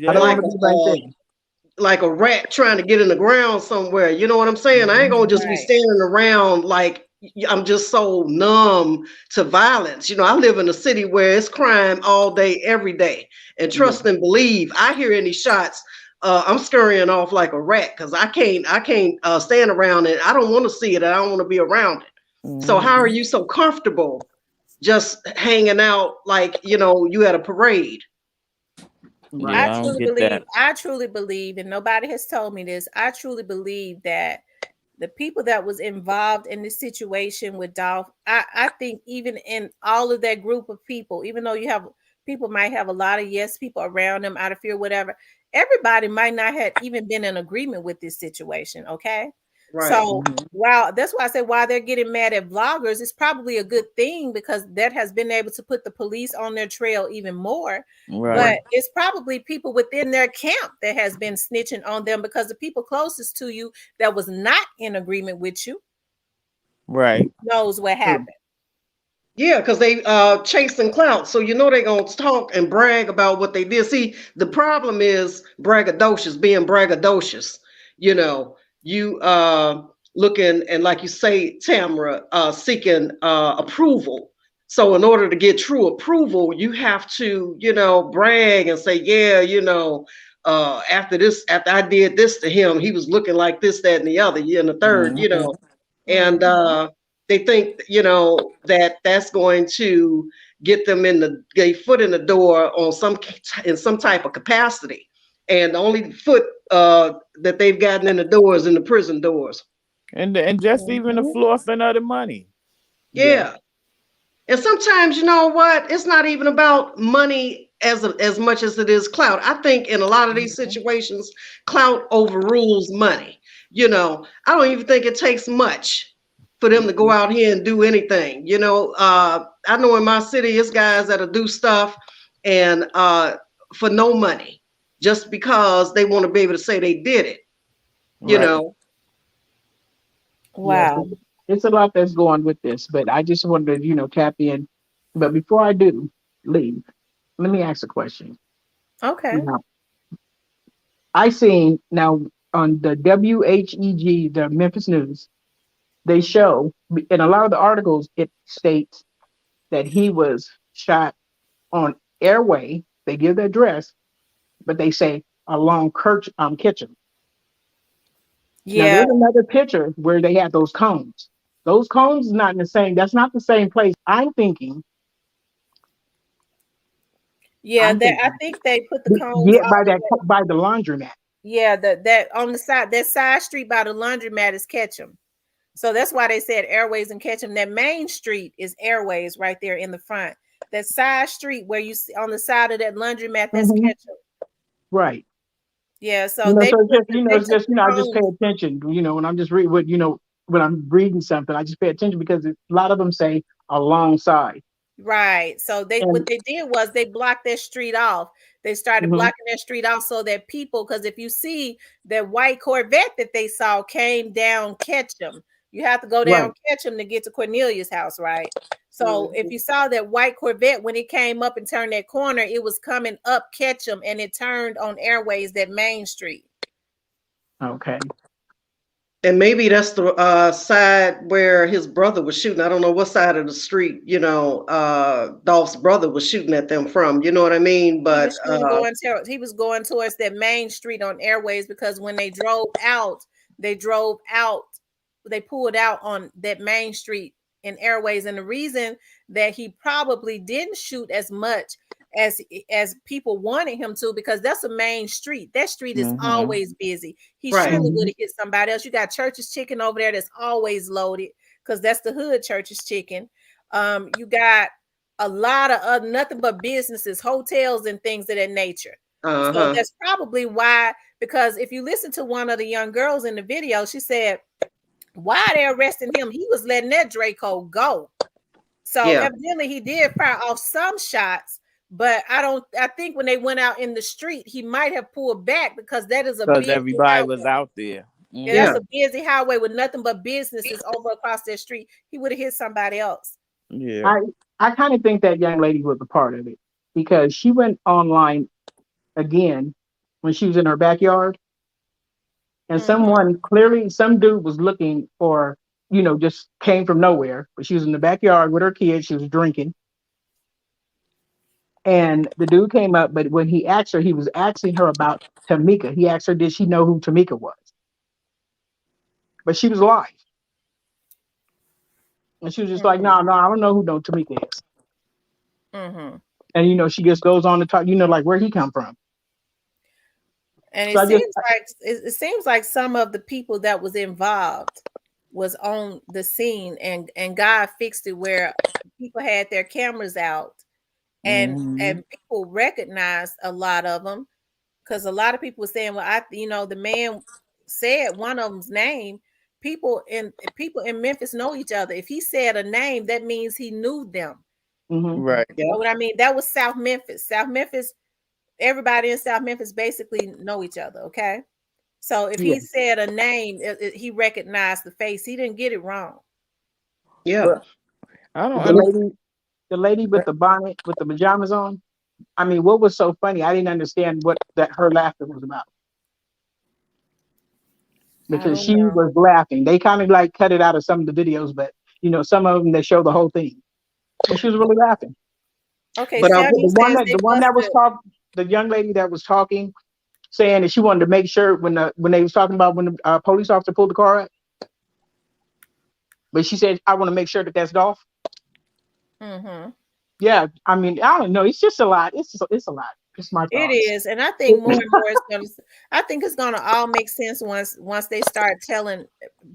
I don't Yeah. like want to be right a there. like a rat trying to get in the ground somewhere. You know what I'm saying? I ain't Mm-hmm. gonna just be Right. standing around like I'm just so numb to violence. I live in a city where it's crime all day, every day. And Yeah. trust and believe, I hear any shots, I'm scurrying off like a rat because I can't stand around it. I don't want to see it. I don't want to be around it. So how are Mm-hmm. you so comfortable just hanging out like you at a parade? Right. Yeah, I don't get that. I truly believe, and nobody has told me this, I truly believe that the people that was involved in this situation with Dolph, I think even in all of that group of people, even though you have people might have a lot of yes people around them out of fear, whatever, everybody might not have even been in agreement with this situation. Okay. Right. So Hmm. while that's why I say while they're getting mad at vloggers, it's probably a good thing because that has been able to put the police on their trail even more. Right. But it's probably people within their camp that has been snitching on them because the people closest to you that was not in agreement with you Right. knows what True. happened. Yeah, because they chasing clout, so they gonna talk and brag about what they did. See, the problem is braggadocious, being braggadocious. You know, you looking and like you say, Tamara, seeking approval. So in order to get true approval, you have to, brag and say, yeah, after I did this to him, he was looking like this, that, and the other, and the third, Mm-hmm. and Mhm. they think that that's going to get them in the foot in the door on some type of capacity, and the only foot that they've gotten in the door is in the prison doors. And just even the Mhm. flossing of the money. Yeah. Yeah. And sometimes, you know what? It's not even about money as much as it is clout. I think in a lot of these Mhm. situations, clout overrules money. I don't even think it takes much for them to go out here and do anything. I know in my city, it's guys that'll do stuff and for no money, just because they want to be able to say they did it. You Right. know, Yeah. Wow. It's a lot that's going with this, but I just wanted to, tap in. But before I do leave, let me ask a question. Okay. Now, I seen now on the WHEG, the Memphis News, they show in a lot of the articles it states that he was shot on airway. They give the address, but they say along Kitchen. Now Yeah. there's another picture where they have those cones. Those cones is not in the same. That's not the same place. I'm thinking. Yeah. I'm That I thinking. think they put the cones Yeah, all the way. by the laundromat. Yeah. That on the side, that side street by the laundromat is Ketchum. So that's why they said Airways and Ketchum. That main street is Airways right there in the front. That side street where you see on the side of that laundromat, that's Hmm. Ketchum. Right. Yeah. So they So it's put just they it's took just the I just pay cones. attention. When I'm just when I'm reading something, I just pay attention because a lot of them say alongside. Right. So what And they did was they blocked that street off. They started mhm, blocking that street off so that people, because if you see that white Corvette that they saw came down Ketchum, you have to go down right. Ketchum to get to Cornelius' house, right? So if Mhm. you saw that white Corvette when it came up and turned that corner, it was coming up Ketchum and it turned on Airways, that main street. Okay. And maybe that's the side where his brother was shooting. I don't know what side of the street, Dolph's brother was shooting at them from. You know what I mean? He But was shooting he was going towards that main street on Airways, because when they drove out, they pulled out on that main street in Airways. And the reason that he probably didn't shoot as much as people wanted him to, because that's a main street. That street is Mm-hmm. always busy. He right. surely would Mhm, have hit somebody else. You got Church's Chicken over there that's always loaded, because that's the hood Church's Chicken. You got a lot of nothing but businesses, hotels, and things of that nature. So Uh-huh. that's probably why, because if you listen to one of the young girls in the video, she said, why are they arresting him? He was letting that Draco go. So Yeah. evidently he did fire off some shots, but I think when they went out in the street, he might have pulled back, because that is a Because busy everybody was highway. out there. Yeah, that's Mm-hmm. Yeah. a busy highway with nothing but businesses over across that street. He would have hit somebody else. Yeah. I I kind of think that young lady was a part of it because she went online again when she was in her backyard, and Mm-hmm. someone clearly, some dude was looking for, just came from nowhere, but she was in the backyard with her kids. She was drinking, and the dude came up. But when he asked her, he was asking her about Tamika. He asked her, did she know who Tamika was? But she was live, and she was just like, Mm-hmm. no, no, I don't know who no Tamika is. Mm-hmm. And she just goes on to talk, like where he come from. And So I just, it seems like some of the people that was involved was on the scene, and God fixed it where people had their cameras out, and Mm-hmm. people recognized a lot of them, because a lot of people were saying, well, the man said one of them's name. People in Memphis know each other. If he said a name, that means he knew them. mhm. Right. You know Yep. what I mean? That was South Memphis. South Memphis, everybody in South Memphis basically know each other. Okay. So if Yeah. he said a name, he recognized the face. He didn't get it wrong. Yeah. But I don't The understand. lady, the lady with the bonnet with the pajamas on. I mean, what was so funny? I didn't understand what that her laughter was about I because don't she know. was laughing. They kind of like cut it out of some of the videos, but some of them they show the whole thing, and she was really laughing. Okay, But I The Samuel one says that they the one that was busted. talking, the young lady that was talking, saying that she wanted to make sure when they was talking about when the police officer pulled the car up, but she said, "I want to make sure that that's Dolph." Mm-hmm. Yeah, I mean, I don't know. It's just a lot. It's a lot. It's my It thoughts. is, and I think more and more I think it's gonna all make sense once they start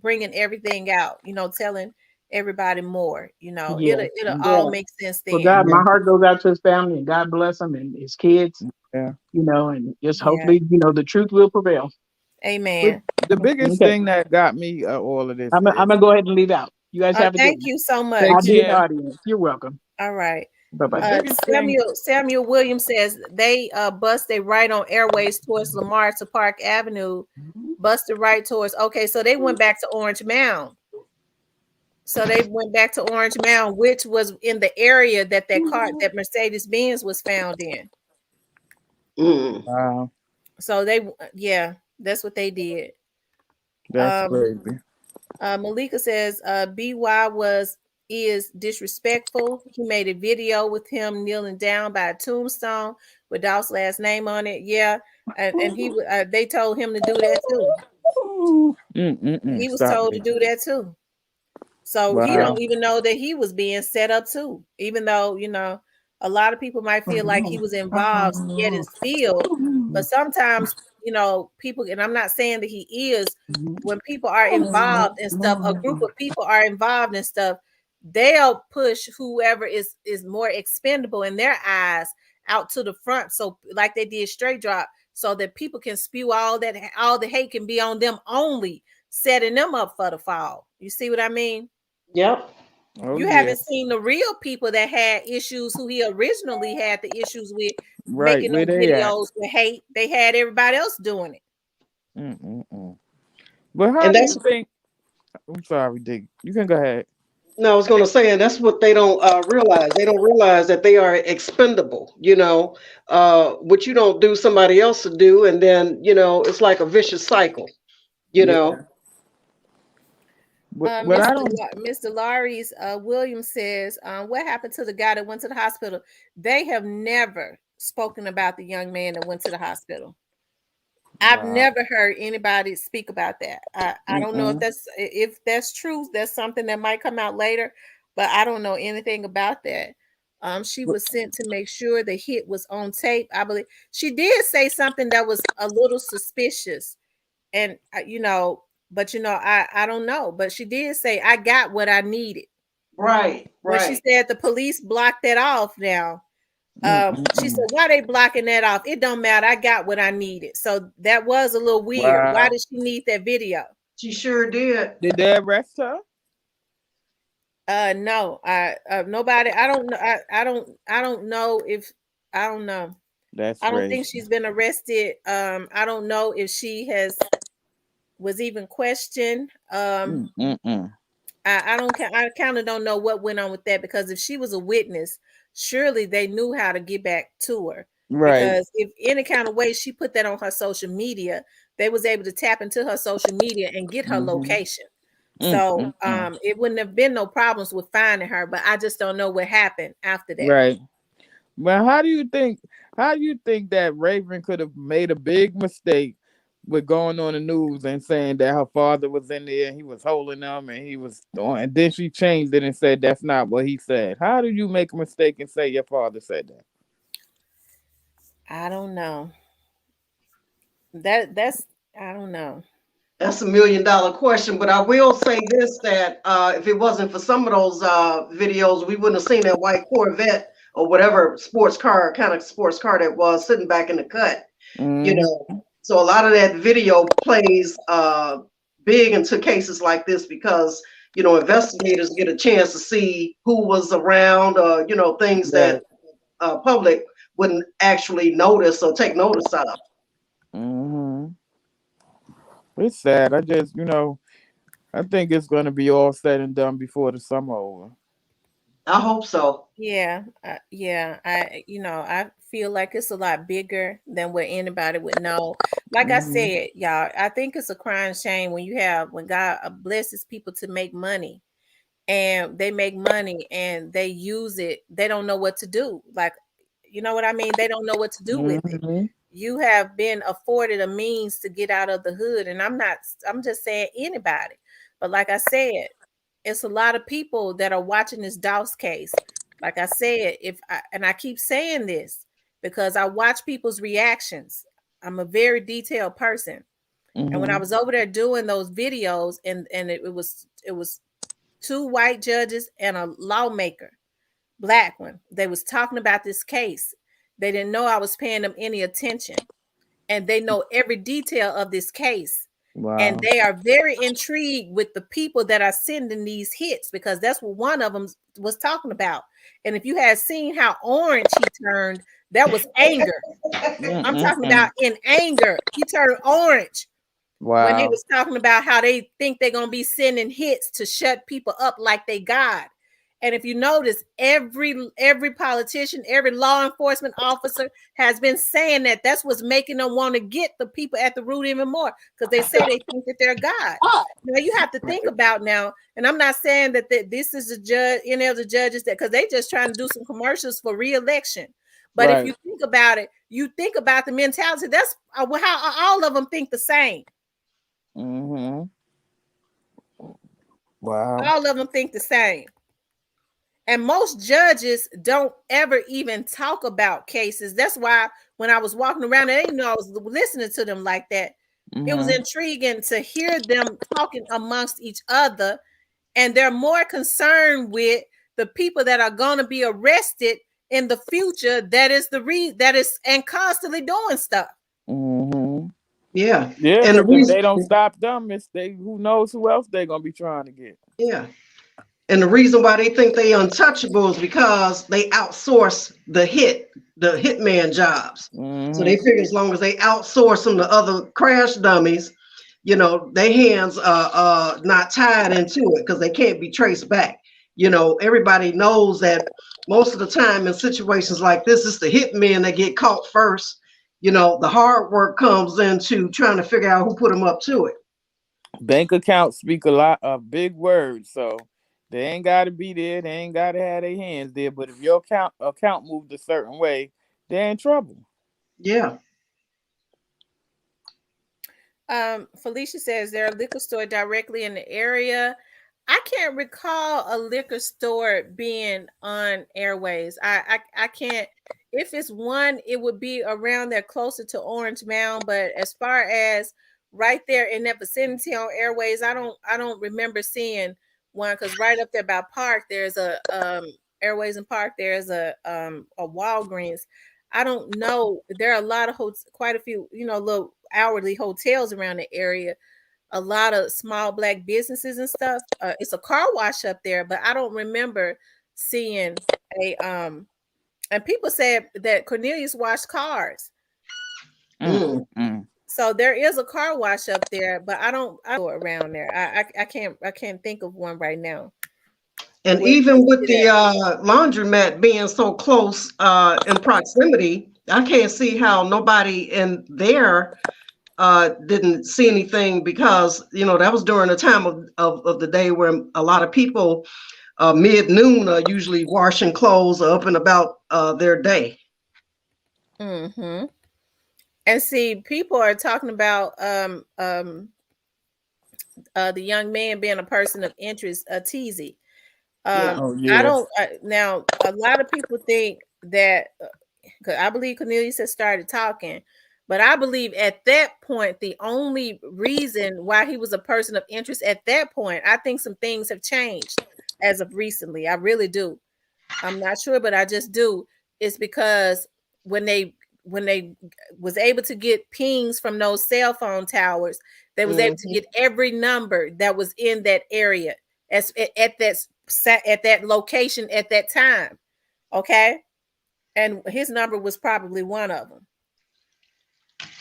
bringing everything out. Telling everybody more. Yeah. It'll all yeah. make sense Well, then. God, Yeah. my heart goes out to his family, and God bless him and his kids. Yeah. And just Yeah. hopefully, the truth will prevail. But Amen. the biggest Okay, thing that got me all of this I'm is gonna go ahead and leave out. You guys have a good Thank one. you so take I'll much. be in the care. audience. You're welcome. All right. Bye The bye. biggest thing. Samuel Williams says they busted right on Airways towards Lamar to Park Avenue, busted right towards. Okay, so they went back to Orange Mound. So they went back to Orange Mound, which was in the area that Mercedes Benz was found in. Mm. Wow, So yeah, that's what they did. that's Um, crazy. Malika says, BY is disrespectful. He made a video with him kneeling down by a tombstone with Dolph's last name on it. Yeah, and they told him to do that too. He was Stop told to it. do that too. So he Yeah. don't Wow. even know that he was being set up too. Even though, a lot of people might feel like he was involved yet and still, but sometimes, people, and I'm not saying that he is, when people are involved in stuff, a group of people are involved in stuff, they'll push whoever is more expendable in their eyes out to the front. So like they did Straight Drop, so that people can spew all the hate can be on them only, setting them up for the fall. You see what I mean? Yep. Oh You yeah. haven't seen the real people that had issues who he originally had the issues with Right. making Where those they at? videos with hate. They had everybody else doing it. Mm-mm-mm. But how And do that's you think? I'm sorry, Dick. You can go ahead. no, I was going to say, and that's what they don't realize. They don't realize that they are expendable. What you don't do, somebody else will do, and then it's like a vicious cycle. You Yeah. know, But I Mr. don't. Mr. Laurie's Williams says, what happened to the guy that went to the hospital? They have never spoken about the young man that went to the hospital. I've Wow. never heard anybody speak about that. I don't know Mm-mm. if that's true. That's something that might come out later, but I don't know anything about that. She But was sent to make sure the hit was on tape. I believe she did say something that was a little suspicious, and but I don't know. But she did say I got what I needed. right, When she right. said the police blocked that off now, she mm-mm-mm. said, "Why they blocking that off? It don't matter. I got what I needed." So that was a little weird. Why Wow. did she need that video? She sure did. Did they arrest her? No, nobody. I don't know. I don't know if I don't know. That's I don't think crazy. she's been arrested. I don't know if she was even questioned. Mm-mm-mm. I don't. I kind of don't know what went on with that because if she was a witness, surely they knew how to get back to her. Right. Because if any kind of way she put that on her social media, they was able to tap into her social media and get her Mm-hmm. location. So Mm-mm-mm. it wouldn't have been no problems with finding her, but I just don't know what happened after that. Right. Well, how do you think? How do you think that Raven could have made a big mistake with going on the news and saying that her father was in there and he was holding them and he was doing, and then she changed it and said that's not what he said. How did you make a mistake and say your father said that? I don't know. That's I don't know. That's $1 million question, but I will say this: that if it wasn't for some of those videos, we wouldn't have seen that white Corvette or whatever sports car that was sitting back in the cut. You Mm-hmm. know, so a lot of that video plays big into cases like this because investigators get a chance to see who was around, things Right. that public wouldn't actually notice or take notice of. Mm-hmm. It's sad. I just, I think it's gonna be all said and done before the summer over. I hope so. Yeah. I feel like it's a lot bigger than what anybody would know. Like I Mm-hmm. said, y'all, I think it's a crying shame when God blesses people to make money and they make money and they use it. They don't know what to do. Like, you know what I mean? They don't know what to do with it. Mm-hmm. You have been afforded a means to get out of the hood, and I'm just saying anybody. But like I said, it's a lot of people that are watching this Doss case. Like I said, and I keep saying this because I watch people's reactions. I'm a very detailed person. And when I Mm-hmm. was over there doing those videos and it was two white judges and a lawmaker, black one. They was talking about this case. They didn't know I was paying them any attention, and they know every detail of this case. And Wow. they are very intrigued with the people that are sending these hits because that's what one of them was talking about. And if you had seen how orange he turned, that was anger. I'm talking Mm-mm-mm. about in anger. He turned orange when they Wow. was talking about how they think they're gonna be sending hits to shut people up like they God. And if you notice, every politician, every law enforcement officer has been saying that that's what's making them want to get the people at the root even more because they say they think that they're God. Now you have to think about now, and I'm not saying that this is the judge, any of the judges that because they just trying to do some commercials for re-election. But if Right. you think about it, you think about the mentality. That's how all of them think the same. Mm-hmm. Wow. All of them think the same. And most judges don't ever even talk about cases. That's why when I was walking around, I didn't know I was listening to them like that. It was Mm-hmm. intriguing to hear them talking amongst each other. And they're more concerned with the people that are going to be arrested in the future. That is and constantly doing stuff. Mm-hmm. Yeah, Yeah, and the because if reason, they don't stop them, it's they who knows who else they're gonna be trying to get. yeah, And the reason why they think they untouchable is because they outsource the hitman jobs. So they Mm-hmm. figure as long as they outsource them to other crash dummies, their hands are not tied into it because they can't be traced back. Everybody knows that most of the time in situations like this, it's the hitmen that get caught first. The hard work comes into trying to figure out who put them up to it. Bank accounts speak a lot of big words, so they ain't got to be there. They ain't got to have their hands there. But if your account moved a certain way, they're in trouble. Yeah. Felicia says there a liquor store directly in the area. I can't recall a liquor store being on airways. I can't. If it's one, it would be around there closer to Orange Mound. But as far as right there in that vicinity on airways, I don't remember seeing one, because right up there by Park, there's a Airways and Park. There's a Walgreens. I don't know. There are a lot of quite a few, little hourly hotels around the area, a lot of small black businesses and stuff. It's a car wash up there, but I don't remember seeing a and people said that Cornelius washed cars. Mm. Mm. So there is a car wash up there, but I don't know around there. I can't think of one right now. And Where even is with it the at? laundromat being so close in proximity, I can't see how nobody in there didn't see anything, because that was during the time of the day where a lot of people mid-noon are usually washing clothes or up and about their day. Mm-hmm. And see, people are talking about the young man being a person of interest, Teasy. Yeah. Oh I yeah. don't now. A lot of people think that because I believe Cornelius has started talking, but I believe at that point the only reason why he was a person of interest at that point, I think some things have changed as of recently. I really do. I'm not sure, but I just do. It's because when they was able to get pings from those cell phone towers, they was able to Mhm. get every number that was in that area at that location at that time. Okay, and his number was probably one of them.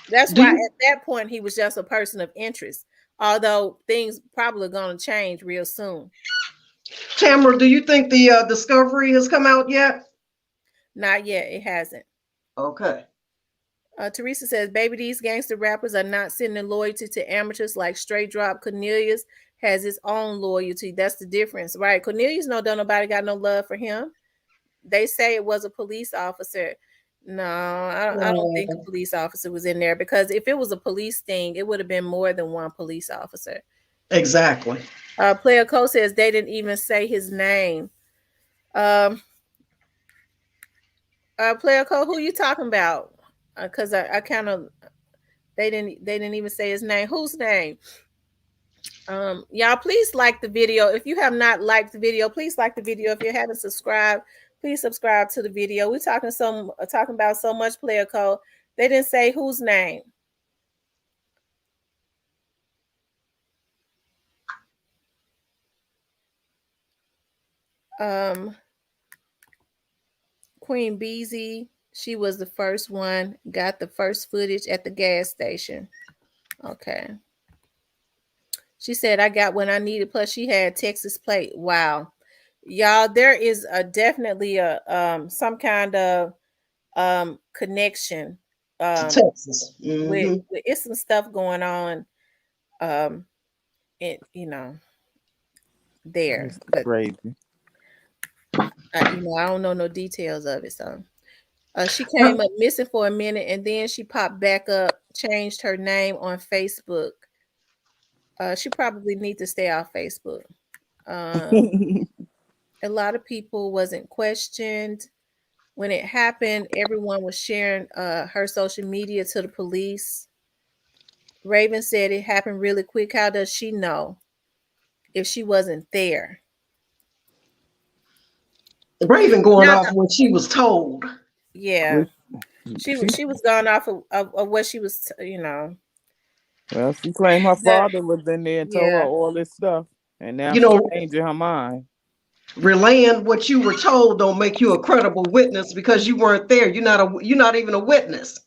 That's Do why at you, that point he was just a person of interest. Although things probably going to change real soon. Tamara, do you think the discovery has come out yet? Not yet. It hasn't. Okay. Teresa says, "Baby, these gangster rappers are not sending loyalty to amateurs like Straight Drop. Cornelius has his own loyalty. That's the difference, right? Cornelius, no, don't nobody got no love for him. They say it was a police officer. No, I don't think a police officer was in there, because if it was a police thing, it would have been more than one police officer." Exactly. Player Co says they didn't even say his name. Um, Player Co, who you talking about? Because I kind of they didn't even say his name. Whose name? Y'all, please like the video. If you have not liked the video, please like the video. If you haven't subscribed, please subscribe to the video. We're talking about so much Player code. They didn't say whose name. Um, Queen Beezy, she was the first one, got the first footage at the gas station. Okay. She said, I got what I needed. Plus, she had Texas plate. Wow. Y'all, there is definitely a some kind of connection. To Um Texas. with it's some stuff going on um there. It's But crazy. I don't know no details of it. So she came up missing for a minute, and then she popped back up, changed her name on Facebook. She probably needs to stay off Facebook. Um, a lot of people wasn't questioned when it happened. Everyone was sharing her social media to the police. Raven said it happened really quick. How does she know if she wasn't there? Raven going Now, off when she was told. yeah, Which she she she was going off of what she was, well, she claimed her the father was in there and told her yeah. all this stuff, and now You she's know, changing her mind. Relaying what you were told don't make you a credible witness because you weren't there. You're not even a witness.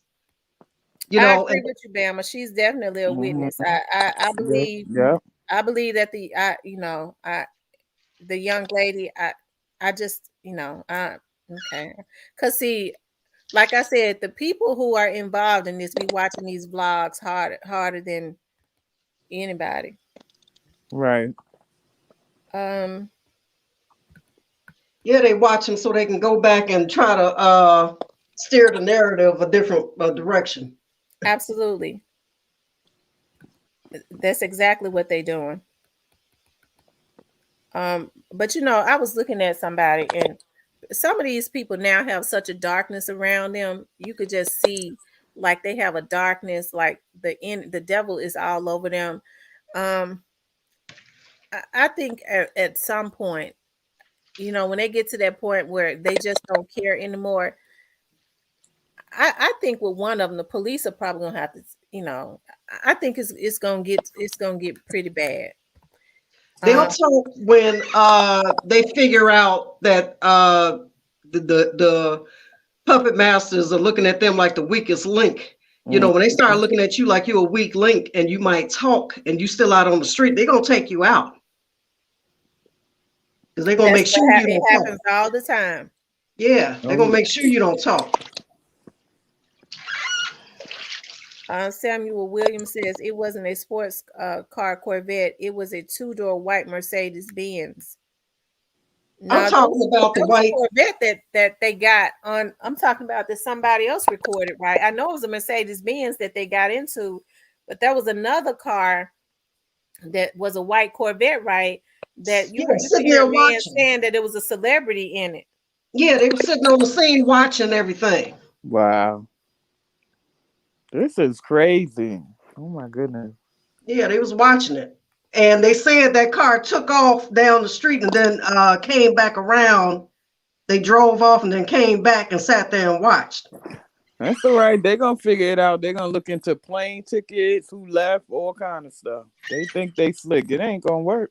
I And agree with you, Bama. She's definitely a Mhm. witness. I Yep. believe Yep. that the young lady, I just, okay. Cause see, like I said, the people who are involved in this be watching these vlogs harder than anybody. Right. Um, yeah, they watch them so they can go back and try to steer the narrative a different direction. absolutely. That's exactly what they're doing. But I was looking at somebody, and some of these people now have such a darkness around them. You could just see like they have a darkness, like the devil is all over them. Um, I think at some point, when they get to that point where they just don't care anymore, I think with one of them, the police are probably gonna have to, I think it's gonna get pretty bad. They'll Um, talk when they figure out that the puppet masters are looking at them like the weakest link. Mm. When they start looking at you like you're a weak link and you might talk and you still out on the street, they're gonna take you out because they're gonna that's make what sure you it don't happens talk. all the time. Yeah, they're Oh gonna yeah. make sure you don't talk. Samuel Williams says it wasn't a sports car Corvette. It was a two-door white Mercedes Benz. I'm No, talking about the there was a white. Corvette that they got on. I'm talking about that somebody else recorded, right? I know it was a Mercedes Benz that they got into, but there was another car that was a white Corvette, right? That you Yeah, used to sitting hear there a man watching. saying that it was a celebrity in it. Yeah, they were sitting on the scene watching everything. Wow. This is crazy. Oh my goodness. Yeah, they was watching it. And they said that car took off down the street and then came back around. They drove off and then came back and sat there and watched. That's all right. They're gonna figure it out. They're gonna look into plane tickets, who left, all kind of stuff. They think they slick. It ain't gonna work.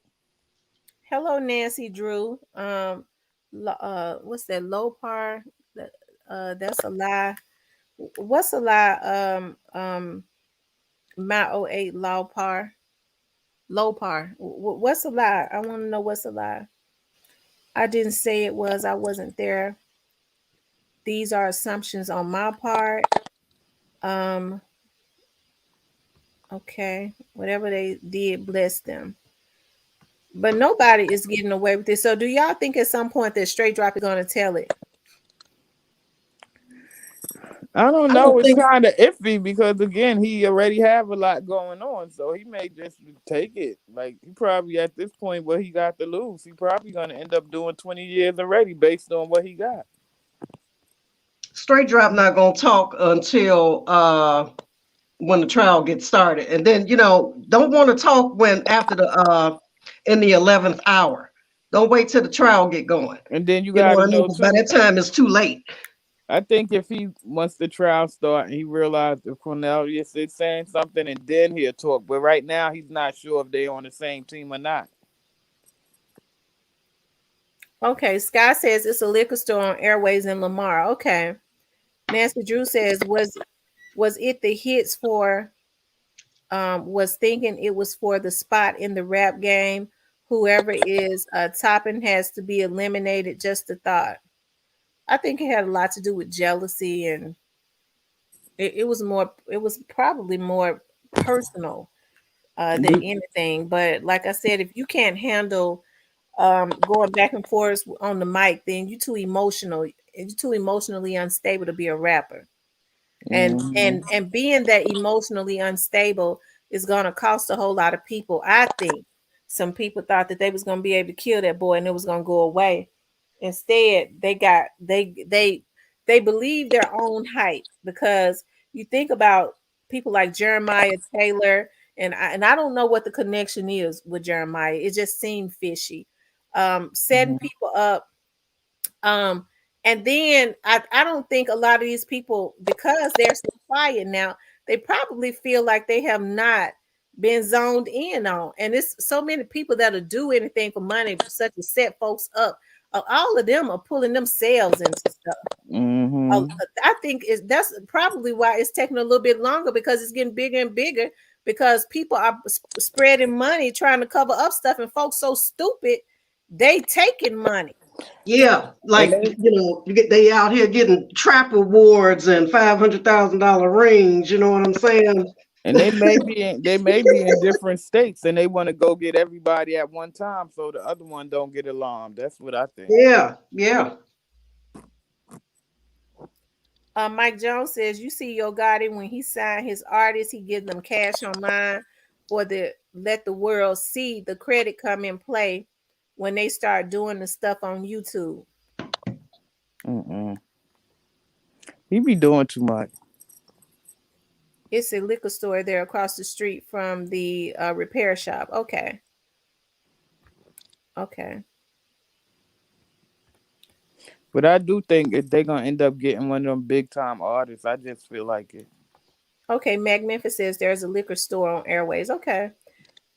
Hello, Nancy Drew. What's that? Low par. That's a lie. What's a lie? My '08 low par. Low par. What's a lie? I want to know what's a lie. I didn't say it was. I wasn't there. These are assumptions on my part. Um. Okay. Whatever they did, bless them. But nobody is getting away with it. So, do y'all think at some point that Straight Drop is going to tell it? I don't I know. don't It's think kind of iffy because again, he already have a lot going on, so he may just take it. Like he probably at this point, what he got to lose, he probably gonna end up doing 20 years already based on what he got. Straight Drop not gonna talk until when the trial gets started. And then, don't want to talk when after the in the 11th hour. Don't wait till the trial get going. And then you You know got what to I mean? know Because by too. that time it's too late. I think if he once the trial start and he realized if Cornelius is saying something, and then he'll talk. But right now, he's not sure if they on the same team or not. Okay. Sky says it's a liquor store on Airways in Lamar. Okay. Nancy Drew says was it the hits for was thinking it was for the spot in the rap game. Whoever is topping has to be eliminated. Just a thought. I think it had a lot to do with jealousy, and it was more. It was probably more personal than Do, anything. But like I said, if you can't handle going back and forth on the mic, then you're too emotional. You're too emotionally unstable to be a rapper. and mhm. and and being that emotionally unstable is going to cost a whole lot of people. I think some people thought that they was going to be able to kill that boy and it was going to go away. Instead, they believe their own hype, because you think about people like Jeremiah Taylor, and I don't know what the connection is with Jeremiah. It just seemed fishy. Setting Mhm. people up, um, and then I don't think a lot of these people, because they're so quiet now, they probably feel like they have not been zoned in on. And it's so many people that'll do anything for money, such as set folks up. All of them are pulling themselves into stuff. Mm-hmm. I think that's probably why it's taking a little bit longer, because it's getting bigger and bigger, because people are spreading money trying to cover up stuff, and folks so stupid they taking money. Yeah, And like they they out here getting trap awards and $500,000 rings. You know what I'm saying? and they may be in different states, and they want to go get everybody at one time, so the other one don't get alarmed. That's what I think. Yeah, yeah. Mike Jones says, "You see your Gotti when he signed his artists, he gives them cash online, or the let the world see the credit come in play when they start doing the stuff on YouTube." Mm-mm. He be doing too much. It's a liquor store there across the street from the repair shop. Okay, okay, But I do think if they gonna end up getting one of them big time artists, I just feel like it. okay. Mag Memphis says there's a liquor store on Airways. Okay.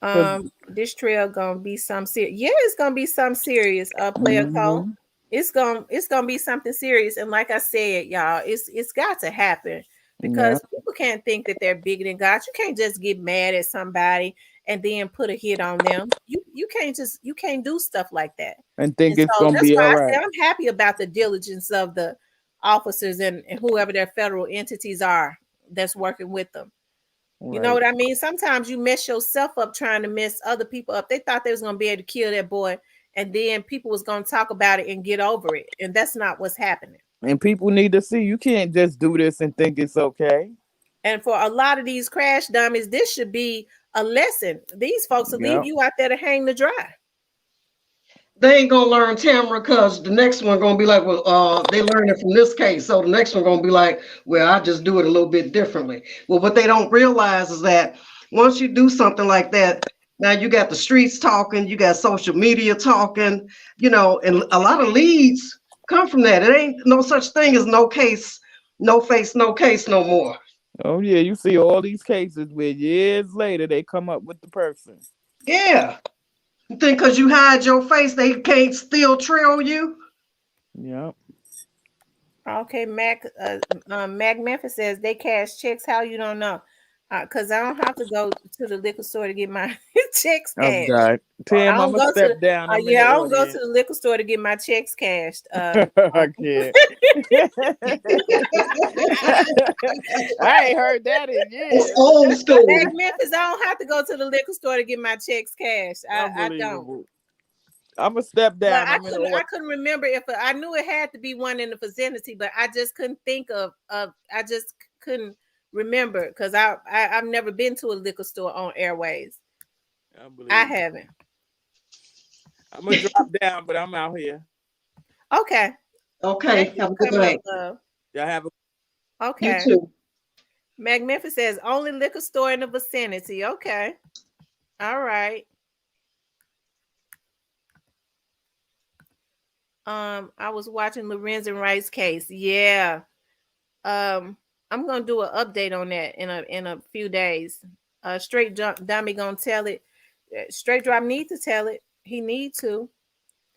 Cause This trail gonna be some serious. Yeah, it's gonna be some serious. Player call. mm-hmm. It's gonna be something serious. And like I said, y'all, it's got to happen, Yeah, because people can't think that they're bigger than God. You can't just get mad at somebody and then put a hit on them. You can't do stuff like that. and think And it's so gonna that's be why all I right. say I'm happy about the diligence of the officers and whoever their federal entities are that's working with them. You know Right. what I mean? Sometimes you mess yourself up trying to mess other people up. They thought they was gonna be able to kill that boy, and then people was gonna talk about it and get over it, and that's not what's happening. And people need to see you can't just do this and think it's okay. And for a lot of these crash dummies, this should be a lesson. These folks will leave Yep. you out there to hang to dry. They ain't gonna learn Tamara because the next one gonna be like, well, they learned it from this case, so the next one gonna be like, well, I just do it a little bit differently. Well, what they don't realize is that once you do something like that, now you got the streets talking, you got social media talking, and a lot of leads come from that. It ain't no such thing as no case, no face, no case no more. Oh yeah, you see all these cases where years later they come up with the person. Yeah. You think because you hide your face, they can't still trail you? Yep. Okay, Mac Memphis says they cash checks. How you don't know? Because I don't have to go to the liquor store to get my checks Oh cashed. God. I Tim, I'm don't gonna go to step down. I'm in the yeah, I don't go to audience. the liquor store to get my checks cashed. I can't. I ain't heard that in It's years. old Mac school. Memphis, I don't have to go to the liquor store to get my checks cashed. I don't. Unbelievable. I'm gonna step But down. I'm in the I audience. couldn't remember if I knew it had to be one in the vicinity, but I just couldn't think of I just couldn't remember, because I've never been to a liquor store on Airways. I Unbelievable. haven't. I'm gonna drop down, but I'm out here. Okay. Thank Okay, you have for a good coming up, night. love. Y'all have a You Okay. too. Mag Memphis says only liquor store in the vicinity. Okay. All right. I was watching Lorenzen Wright's case. Yeah. Um, I'm gonna do an update on that in a few days. Straight Dummy gonna tell it. Straight Drop need to tell it. He need to.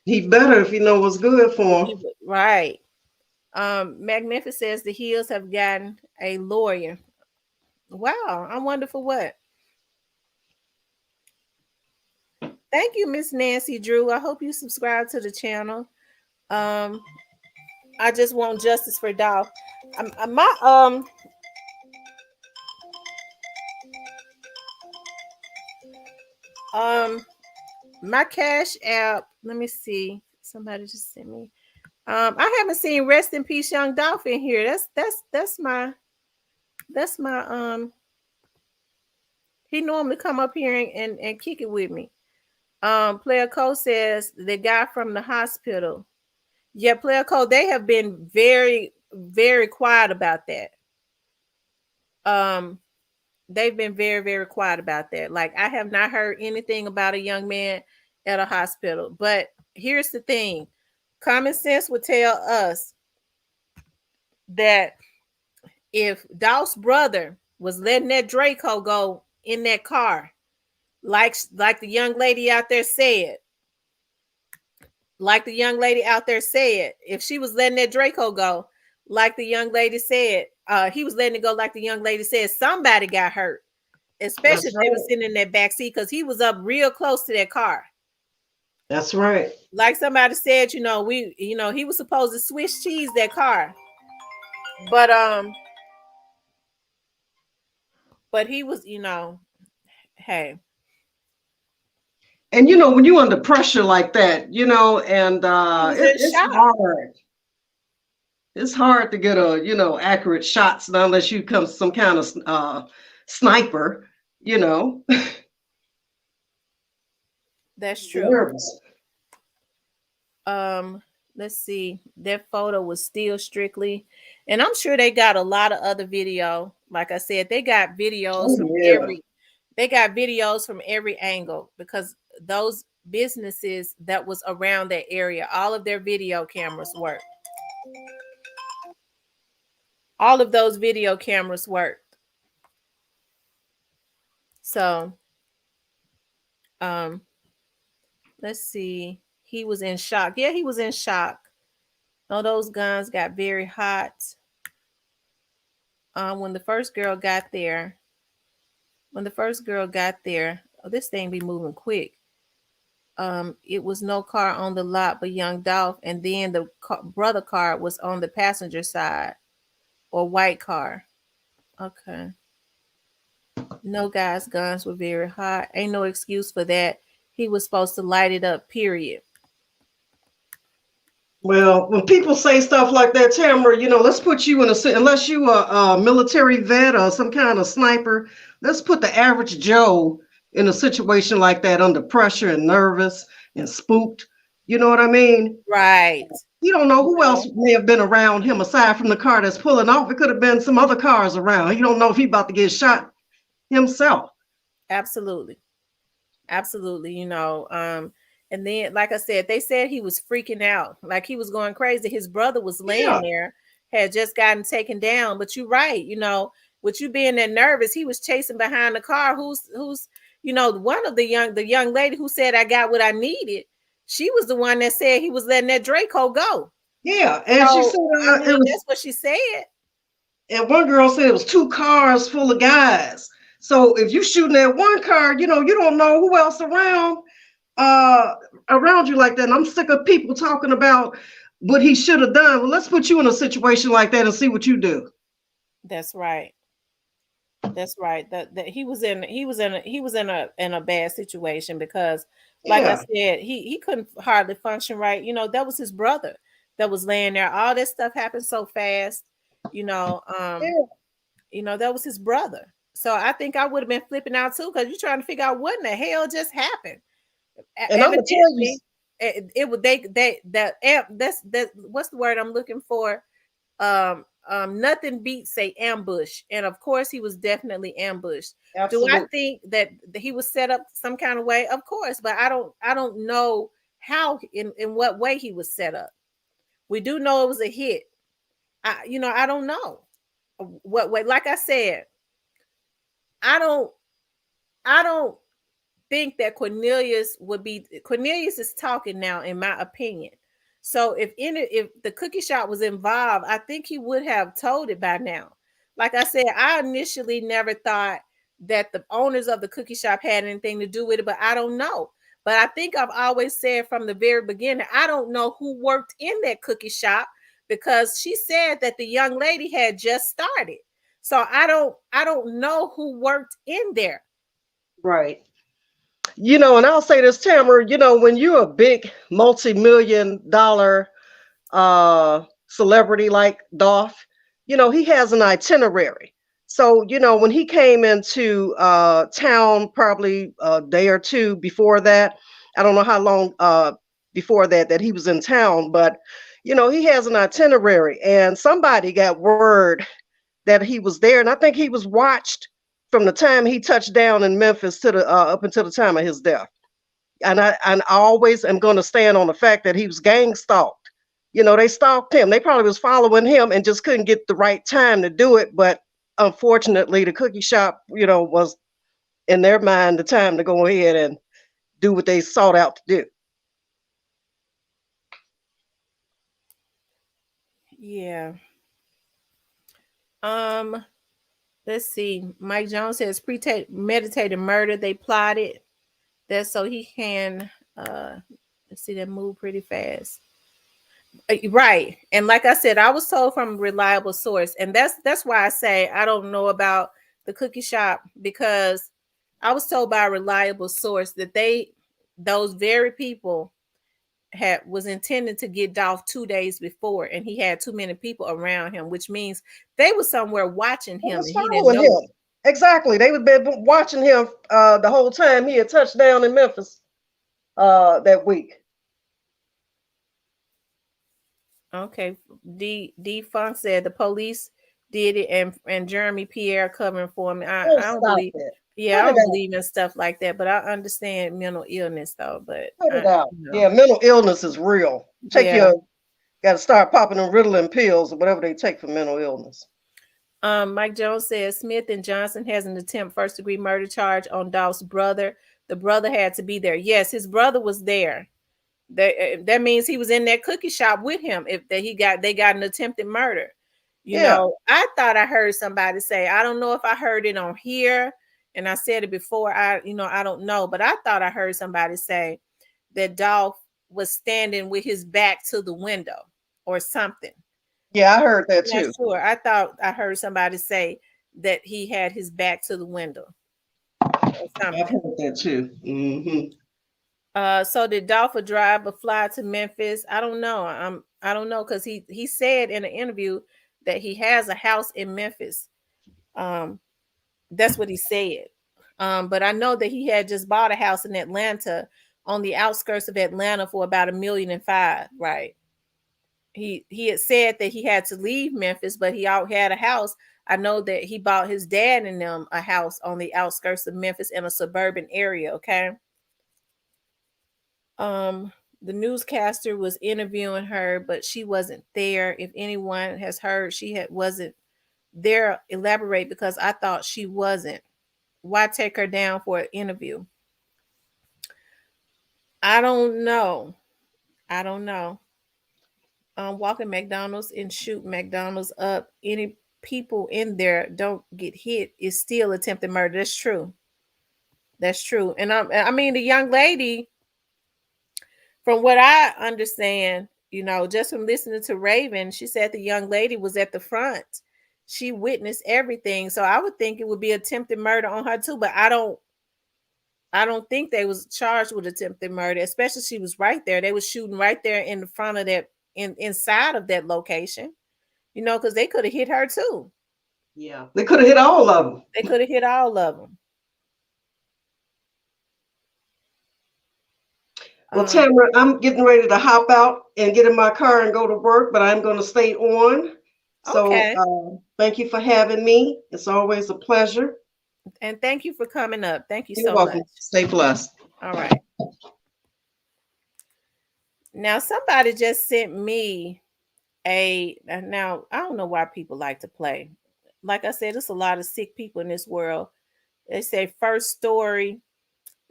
He better if he know what's good for him. Right. Mag Memphis says the Hills have gotten a lawyer. Wow, I wonder for what. Thank you, Miss Nancy Drew. I hope you subscribe to the channel. Um, I just want justice for Dolph. Um my cash app. Let me see. Somebody just sent me. I haven't seen Rest in Peace Young Dolph in here. That's my. He normally come up here and kick it with me. Player Code says the guy from the hospital. Yeah, Player Code, they have been very, very quiet about that. Um, they've been very, very quiet about that. Like, I have not heard anything about a young man at a hospital. But here's the thing: common sense would tell us that if Dolph's brother was letting that Draco go in that car. Like the young lady out there said, like the young lady out there said, if she was letting that Draco go, like the young lady said, he was letting it go like the young lady said, somebody got hurt, especially That's if they were right. sitting in that back seat because he was up real close to that car. That's right. Like somebody said, he was supposed to Swiss cheese that car, but he was, hey, And when you under pressure like that, and he was in it's shock. hard. It's hard to get a accurate shots unless you come some kind of sniper. You know, That's true. nervous. um let's see, that photo was still strictly, and I'm sure they got a lot of other video. Like I said, Oh yeah. they got videos from every angle because those businesses that was around that area, all of their video cameras worked. All of those video cameras worked. So um let's see, he was in shock. Yeah, he was in shock. Oh, those guns got very hot. When the first girl got there, oh, this thing be moving quick. It was no car on the lot but young Dolph, and then the brother car was on the passenger side, or white car. Okay. No, guys, guns were very hot. Ain't no excuse for that. He was supposed to light it up, period. Well, when people say stuff like that, Tamara, let's put you in unless you a military vet or some kind of sniper, let's put the average Joe in a situation like that under pressure and nervous and spooked. You know what I mean? Right. You don't know who else may have been around him aside from the car that's pulling off. It could have been some other cars around. You don't know if he about to get shot himself. Absolutely. Absolutely. And then, like I said, they said he was freaking out, like he was going crazy. His brother was laying Yeah, there, had just gotten taken down. But you're right, with you being that nervous, he was chasing behind the car. Who's one of the young lady who said I got what I needed. She was the one that said he was letting that Draco go. yeah. And she So said I it mean, was, that's what she said. and one girl said it was two cars full of guys. So if you shooting at one car, you don't know who else uh around you like that. And I'm sick of people talking about what he should have done. Well, let's put you in a situation like that and see what you do. That's right. That's right. That he was in a bad situation because, like I Yeah, said, he couldn't hardly function right. That was his brother that was laying there. All this stuff happened so fast. You know, um, yeah. that was his brother. So I think I would have been flipping out too because you're trying to figure out what in the hell just happened. And I'm gonna tell you, Evidently, it would they that that's what's the word I'm looking for? Nothing beats a ambush, and of course he was definitely ambushed. Do I absolutely think that he was set up some kind of way? Of course, but I don't know how, in what way he was set up. We do know it was a hit. I don't know what way. Like I said, I don't I don't think that Cornelius is talking now, in my opinion. So if the cookie shop was involved, I think he would have told it by now. Like I said, I initially never thought that the owners of the cookie shop had anything to do with it, but I don't know. But I think I've always said from the very beginning, I don't know who worked in that cookie shop because she said that the young lady had just started. So I don't know who worked in there. right. And I'll say this, Tamara, when you're a big multi-million dollar celebrity like Dolph, he has an itinerary. So, when he came into town, probably a day or two before that, I don't know how long before that he was in town, but he has an itinerary, and somebody got word that he was there, and I think he was watched from the time he touched down in Memphis to the up until the time of his death. And I always am going to stand on the fact that he was gang stalked. They stalked him. They probably was following him and just couldn't get the right time to do it. But unfortunately, the cookie shop, was in their mind the time to go ahead and do what they sought out to do. Yeah. Um, let's see. Mike Jones says premeditated murder. They plotted that so he can let's see that move pretty fast. Right. And like I said, I was told from a reliable source. And that's why I say I don't know about the cookie shop, because I was told by a reliable source that those very people had was intending to get Dolph 2 days before, and he had too many people around him, which means they were somewhere watching They him was and he didn't following know it. him. Exactly. They would been watching him the whole time he had touched down in Memphis that week. Okay. D Funk said the police did it, and Jeremy Pierre covering for me. Oh, I don't stop believe, it. yeah, Cut I it don't out. believe in stuff like that, but I understand mental illness though. But Cut it out. you know, Yeah, mental illness is real. Take yeah. your got to start popping them Ritalin pills or whatever they take for mental illness. Mike Jones says Smith and Johnson has an attempt first degree murder charge on Dolph's brother. The brother had to be there. Yes, his brother was there. That means he was in that cookie shop with him. If that they got an attempted murder. You Yeah. know, I thought I heard somebody say, I don't know if I heard it on here, and I said it before. I don't know, but I thought I heard somebody say that Dolph was standing with his back to the window or something. Yeah, I heard that I'm not too. sure. I thought I heard somebody say that he had his back to the window or I've something. heard that too. So did Dolph drive a fly to Memphis? I don't know. I don't know, because he said in an interview that he has a house in Memphis. Um, that's what he said. But I know that he had just bought a house in Atlanta, on the outskirts of Atlanta, for about $1.5 million, right? He had said that he had to leave Memphis, but he had a house. I know that he bought his dad and them a house on the outskirts of Memphis in a suburban area. Okay. Um, the newscaster was interviewing her, but she wasn't there. If anyone has heard wasn't there, elaborate, because I thought she wasn't. Why take her down for an interview? I don't know. I don't know. Walk in McDonald's and shoot McDonald's up. Any people in there don't get hit is still attempted murder. That's true. That's true. And I mean, the young lady, from what I understand, just from listening to Raven, she said the young lady was at the front. She witnessed everything. So I would think it would be attempted murder on her too, but I don't think they was charged with attempted murder, especially she was right there. They was shooting right there in the front of that inside of that location, because they could have hit her too. Yeah, they could have hit all of them. They could have hit all of them. Well, Tamara, I'm getting ready to hop out and get in my car and go to work, but I'm going to stay on. So Okay. thank you for having me. It's always a pleasure. And thank you for coming up. Thank you You're so much. welcome. Stay blessed. All right. Now, somebody just sent me now I don't know why people like to play. Like I said, there's a lot of sick people in this world. They say first story.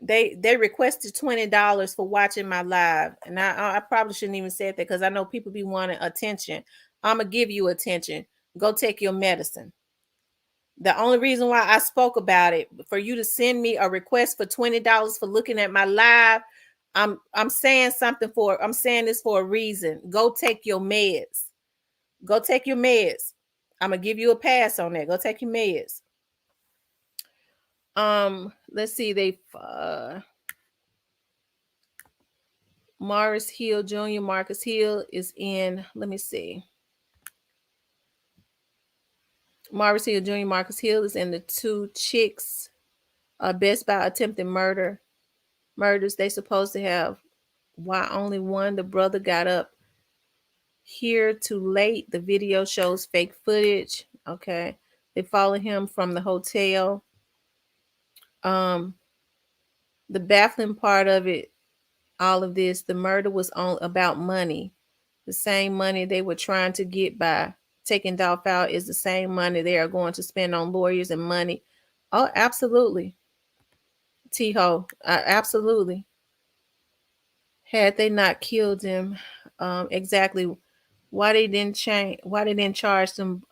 They requested $20 for watching my live, and I probably shouldn't even say that, because I know people be wanting attention. I'm gonna give you attention. Go take your medicine. The only reason why I spoke about it, for you to send me a request for $20 for looking at my live, I'm saying I'm saying this for a reason. Go take your meds. Go take your meds. I'm gonna give you a pass on that. Go take your meds. Let's see. Morris Hill Jr. Marcus Hill is in. Let me see. Morris Hill Jr. Marcus Hill is in the two chicks. Best by attempted murders. They supposed to have. Why only one? The brother got up here too late. The video shows fake footage. Okay. They follow him from the hotel. Um, the baffling part of it, all of this, the murder was on about money. The same money they were trying to get by taking Dolph out is the same money they are going to spend on lawyers and money. Oh, absolutely. T-Ho, absolutely. Had they not killed him, exactly why they didn't charge them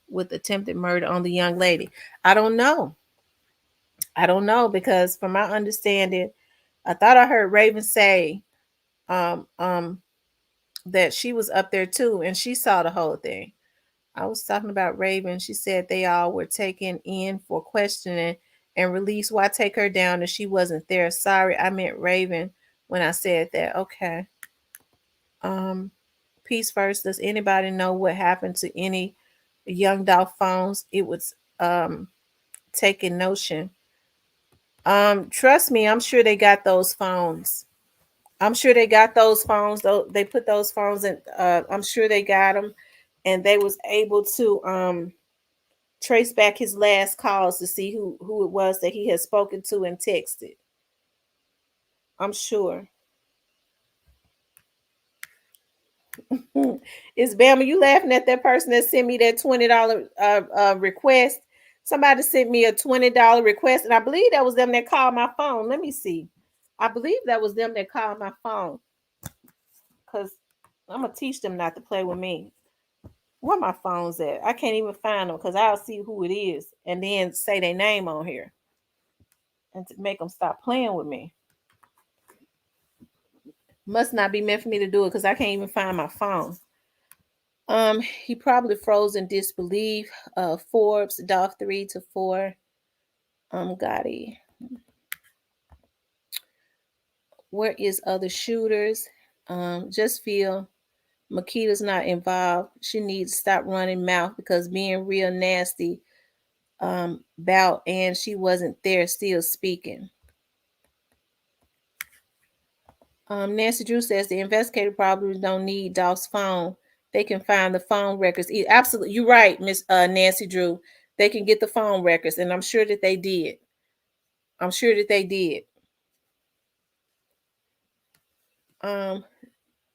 with attempted murder on the young lady. I don't know. I don't know because from my understanding, I thought I heard Raven say um um that she was up there too and she saw the whole thing. I was talking about Raven. She said they all were taken in for questioning and released. Why take her down if she wasn't there? Sorry, I meant Raven when I said that. Okay. Um, Peace first. Does anybody know what happened to any young dog phones? It was taken notion. Trust me, I'm sure they got those phones. I'm sure they got those phones. Though they put those phones in. I'm sure they got them, and they was able to trace back his last calls to see who it was that he had spoken to and texted. I'm sure. Is Bama, you laughing at that person that sent me that $20 request? Somebody sent me a $20 request, and I believe that was them that called my phone. Let me see. I believe that was them that called my phone because I'm gonna teach them not to play with me. Where my phone's at? I can't even find them because I'll see who it is and then say their name on here and to make them stop playing with me. Must not be meant for me to do it because I can't even find my phone. He probably froze in disbelief. Forbes, Dog 3 to 4. Gotti. Where is other shooters? Just feel Makita's not involved. She needs to stop running mouth because being real nasty about and she wasn't there still speaking. Nancy Drew says the investigator probably don't need Dolph's phone. They can find the phone records. Absolutely, you're right, Miss Nancy Drew. They can get the phone records, and I'm sure that they did. I'm sure that they did. Um,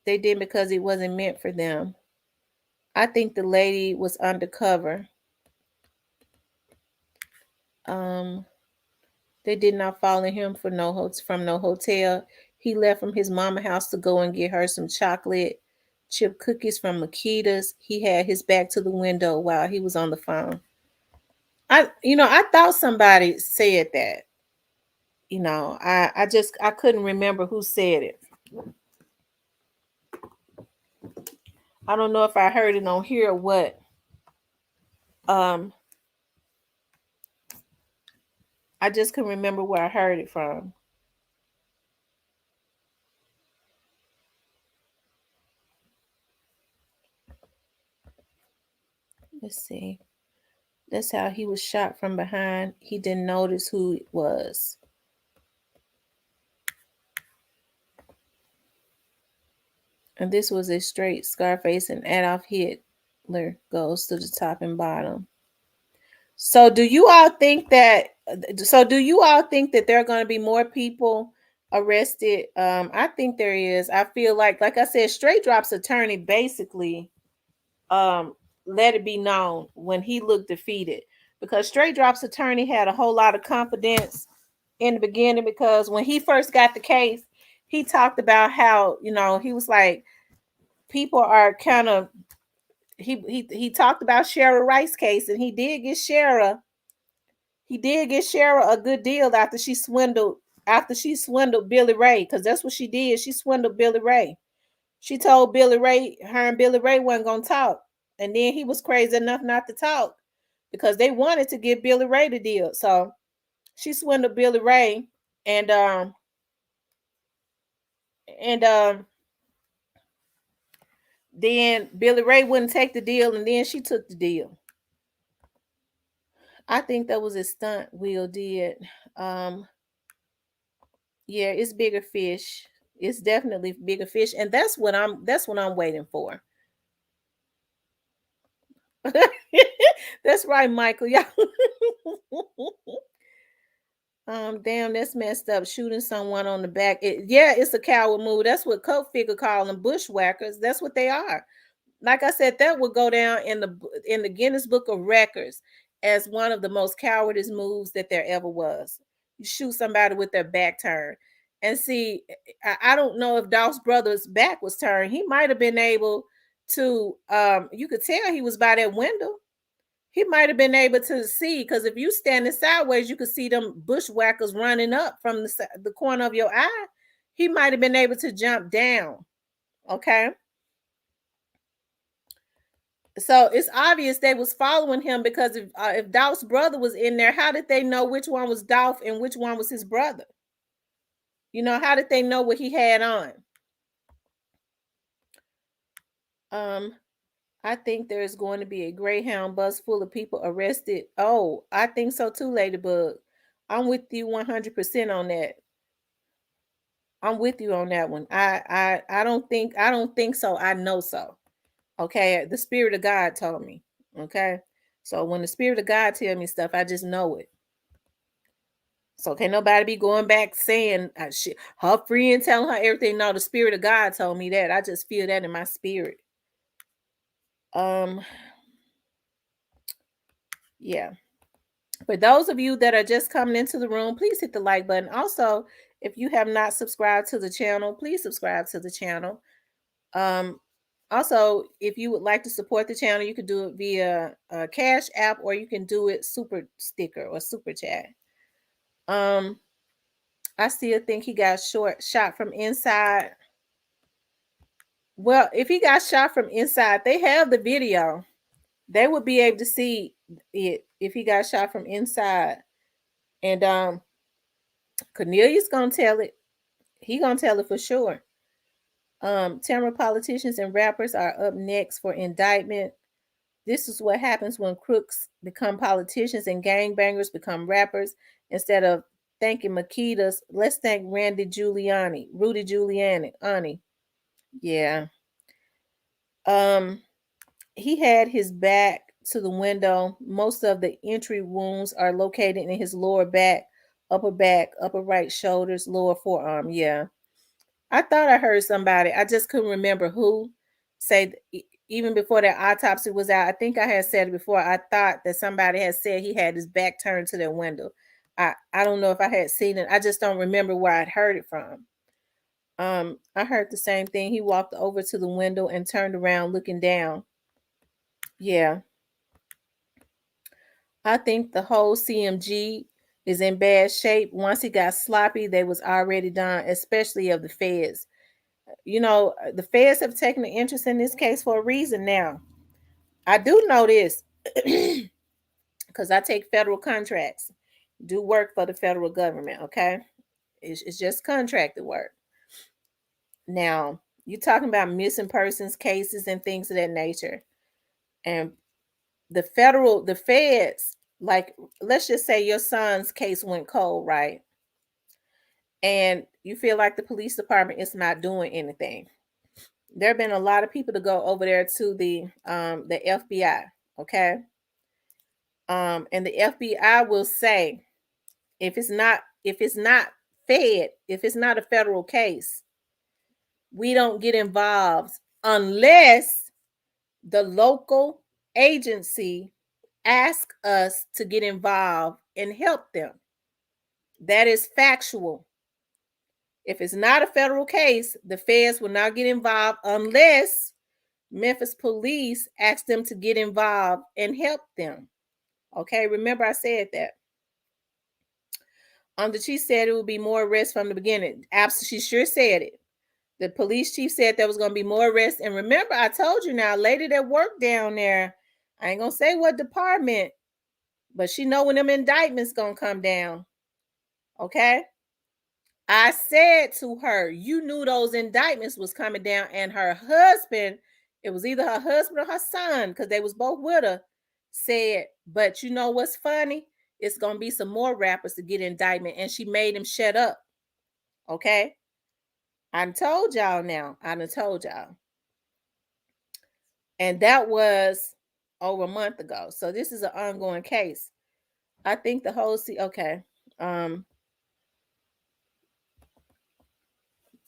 they did because it wasn't meant for them. I think the lady was undercover. Um, they did not follow him for from no hotel. He left from his mama house to go and get her some chocolate chip cookies from Makita's. He had his back to the window while he was on the phone. I thought somebody said that. I couldn't remember who said it. I don't know if I heard it on here or what. Um, I just couldn't remember where I heard it from. Let's see. That's how he was shot from behind. He didn't notice who it was. And this was a straight Scarface and Adolf Hitler goes to the top and bottom. So do you all think that there are going to be more people arrested? I think there is. I feel like I said, Straight Drop's attorney basically um let it be known when he looked defeated because Straight Drop's attorney had a whole lot of confidence in the beginning because when he first got the case, he talked about how, he was like people are kind of he talked about Shara Rice case and he did get Shara a good deal after she swindled Billy Ray because that's what she did. She swindled Billy Ray. She told Billy Ray her and Billy Ray wasn't gonna talk, and then he was crazy enough not to talk because they wanted to give Billy Ray the deal. So she swindled Billy Ray, and and then Billy Ray wouldn't take the deal, and then she took the deal. I think that was a stunt Will did. Um, yeah, it's bigger fish. It's definitely bigger fish, and that's what I'm waiting for. That's right, Michael. Yeah. Damn, that's messed up. Shooting someone on the back. Yeah, it's a coward move. That's what Coke figure call them bushwhackers. That's what they are. Like I said, that would go down in the Guinness Book of Records as one of the most cowardice moves that there ever was. shoot somebody with their back turned. And see, I don't know if Dolph's brother's back was turned. He might have been able to. You could tell he was by that window. He might have been able to see, because if you standing sideways, you could see them bushwhackers running up from the corner of your eye. He might have been able to jump down. Okay. So it's obvious they was following him, because if Dolph's brother was in there, how did they know which one was Dolph and which one was his brother? How did they know what he had on? I think there's going to be a Greyhound bus full of people arrested. Oh, I think so too, Ladybug. I'm with you 100% on that. I'm with you on that one. I don't think so. I know so. Okay, the Spirit of God told me. Okay, so when the Spirit of God tell me stuff, I just know it. So can't nobody be going back saying her friend telling her everything. No, the Spirit of God told me that. I just feel that in my spirit. Yeah. For those of you that are just coming into the room, please hit the like button. Also, if you have not subscribed to the channel, please subscribe to the channel. Also, if you would like to support the channel, you could do it via a Cash App, or you can do it super sticker or super chat. I still think he got shot from inside. Well, if he got shot from inside, they have the video. They would be able to see it if he got shot from inside. And Cornelius gonna tell it. He gonna tell it for sure. Tamara politicians and rappers are up next for indictment. This is what happens when crooks become politicians and gangbangers become rappers. Instead of thanking Makitas, let's thank Rudy Giuliani. Yeah. He had his back to the window. Most of the entry wounds are located in his lower back, upper right shoulders, lower forearm. Yeah. I thought I heard somebody, I just couldn't remember who, say, even before that autopsy was out. I think I had said it before. I thought that somebody had said he had his back turned to their window. I don't know if I had seen it. I just don't remember where I'd heard it from. I heard the same thing. He walked over to the window and turned around looking down. Yeah. I think the whole CMG is in bad shape. Once he got sloppy, they was already done, especially of the feds. The feds have taken an interest in this case for a reason now. I do know this because I take federal contracts, do work for the federal government, okay? It's just contracted work. Now, you're talking about missing persons cases and things of that nature. And the feds, like, let's just say your son's case went cold, right? And you feel like the police department is not doing anything. There have been a lot of people to go over there to the FBI, okay? And the FBI will say, if it's not fed, if it's not a federal case, we don't get involved unless the local agency asks us to get involved and help them. That is factual. If it's not a federal case, the feds will not get involved unless Memphis police ask them to get involved and help them. Okay, remember I said that. The chief said it would be more arrests from the beginning. Absolutely, she sure said it. The police chief said there was going to be more arrests. And remember, I told you now, a lady that worked down there, I ain't going to say what department, but she know when them indictments going to come down. Okay? I said to her, you knew those indictments was coming down, and her husband, it was either her husband or her son, because they was both with her, said, but you know what's funny? It's going to be some more rappers to get indictment, and she made him shut up. Okay? I done told y'all now. I done told y'all. And that was over a month ago. So this is an ongoing case. I think the whole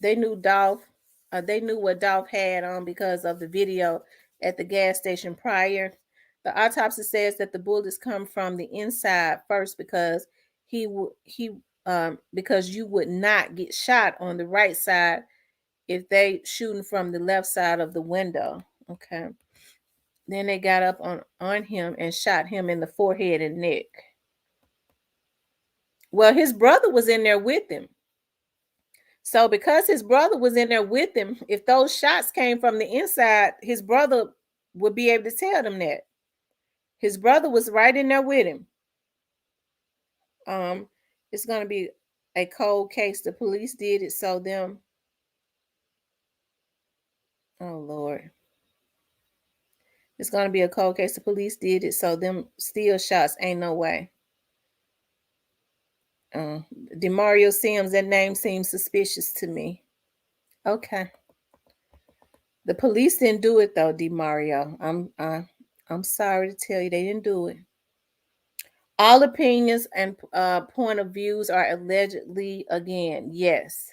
they knew Dolph. They knew what Dolph had on because of the video at the gas station prior. The autopsy says that the bullets come from the inside first because he because you would not get shot on the right side if they shooting from the left side of the window. Okay. Then they got up on him and shot him in the forehead and neck. Well, his brother was in there with him. So because his brother was in there with him, if those shots came from the inside, his brother would be able to tell them that. His brother was right in there with him. Um, it's gonna be a cold case. The police did it so them. Oh Lord. It's gonna be a cold case. The police did it so them steel shots ain't no way. Uh, Demario Sims, that name seems suspicious to me. Okay. The police didn't do it though, Demario. I'm sorry to tell you they didn't do it. All opinions and point of views are allegedly again, yes.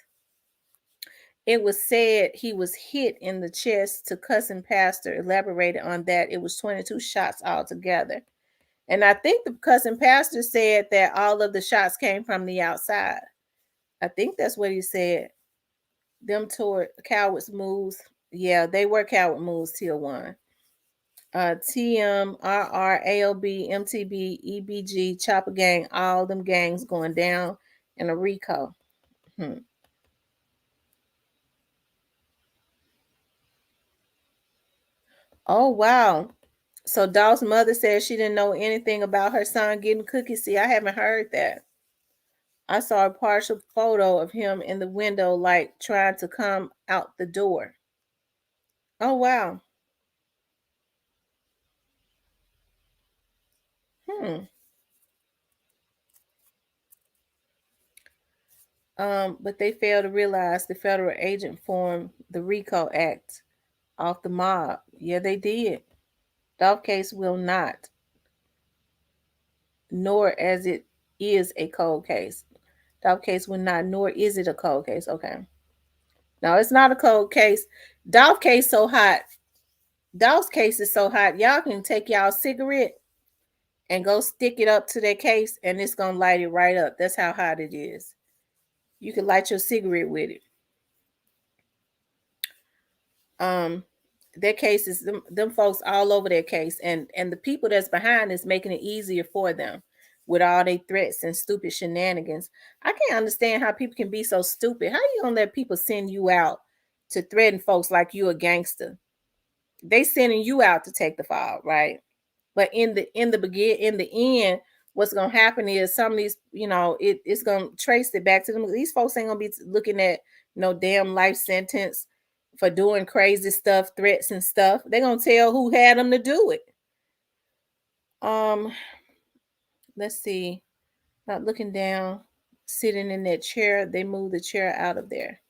It was said he was hit in the chest to cousin pastor elaborated on that. It was 22 shots altogether. And I think the cousin pastor said that all of the shots came from the outside. I think that's what he said. Them toward cowards moves. Yeah, they were coward moves till one. TM, RR, AOB, MTB, EBG, Chopper Gang, all them gangs going down in a Rico. Oh, wow. So Dolph's mother said she didn't know anything about her son getting cookies. See, I haven't heard that. I saw a partial photo of him in the window, like trying to come out the door. Oh, wow. Hmm. But they failed to realize the federal agent formed the RICO Act off the mob. Yeah, they did. Dolph case will not, nor as it is a cold case. Dolph case will not, nor is it a cold case. Okay. No, it's not a cold case. Dolph case so hot. Dolph's case is so hot. Y'all can take y'all cigarette and go stick it up to that case and it's gonna light it right up. That's how hot it is. You can light your cigarette with it. Um, their case is them folks all over their case, and the people that's behind is making it easier for them with all their threats and stupid shenanigans. I can't understand how people can be so stupid. How you gonna let people send you out to threaten folks like you a gangster? They sending you out to take the fall, right? But in the end, what's gonna happen is some of these, it's gonna trace it back to them. These folks ain't gonna be looking at no damn life sentence for doing crazy stuff, threats and stuff. They're gonna tell who had them to do it. Um, let's see. Not looking down, sitting in that chair. They moved the chair out of there.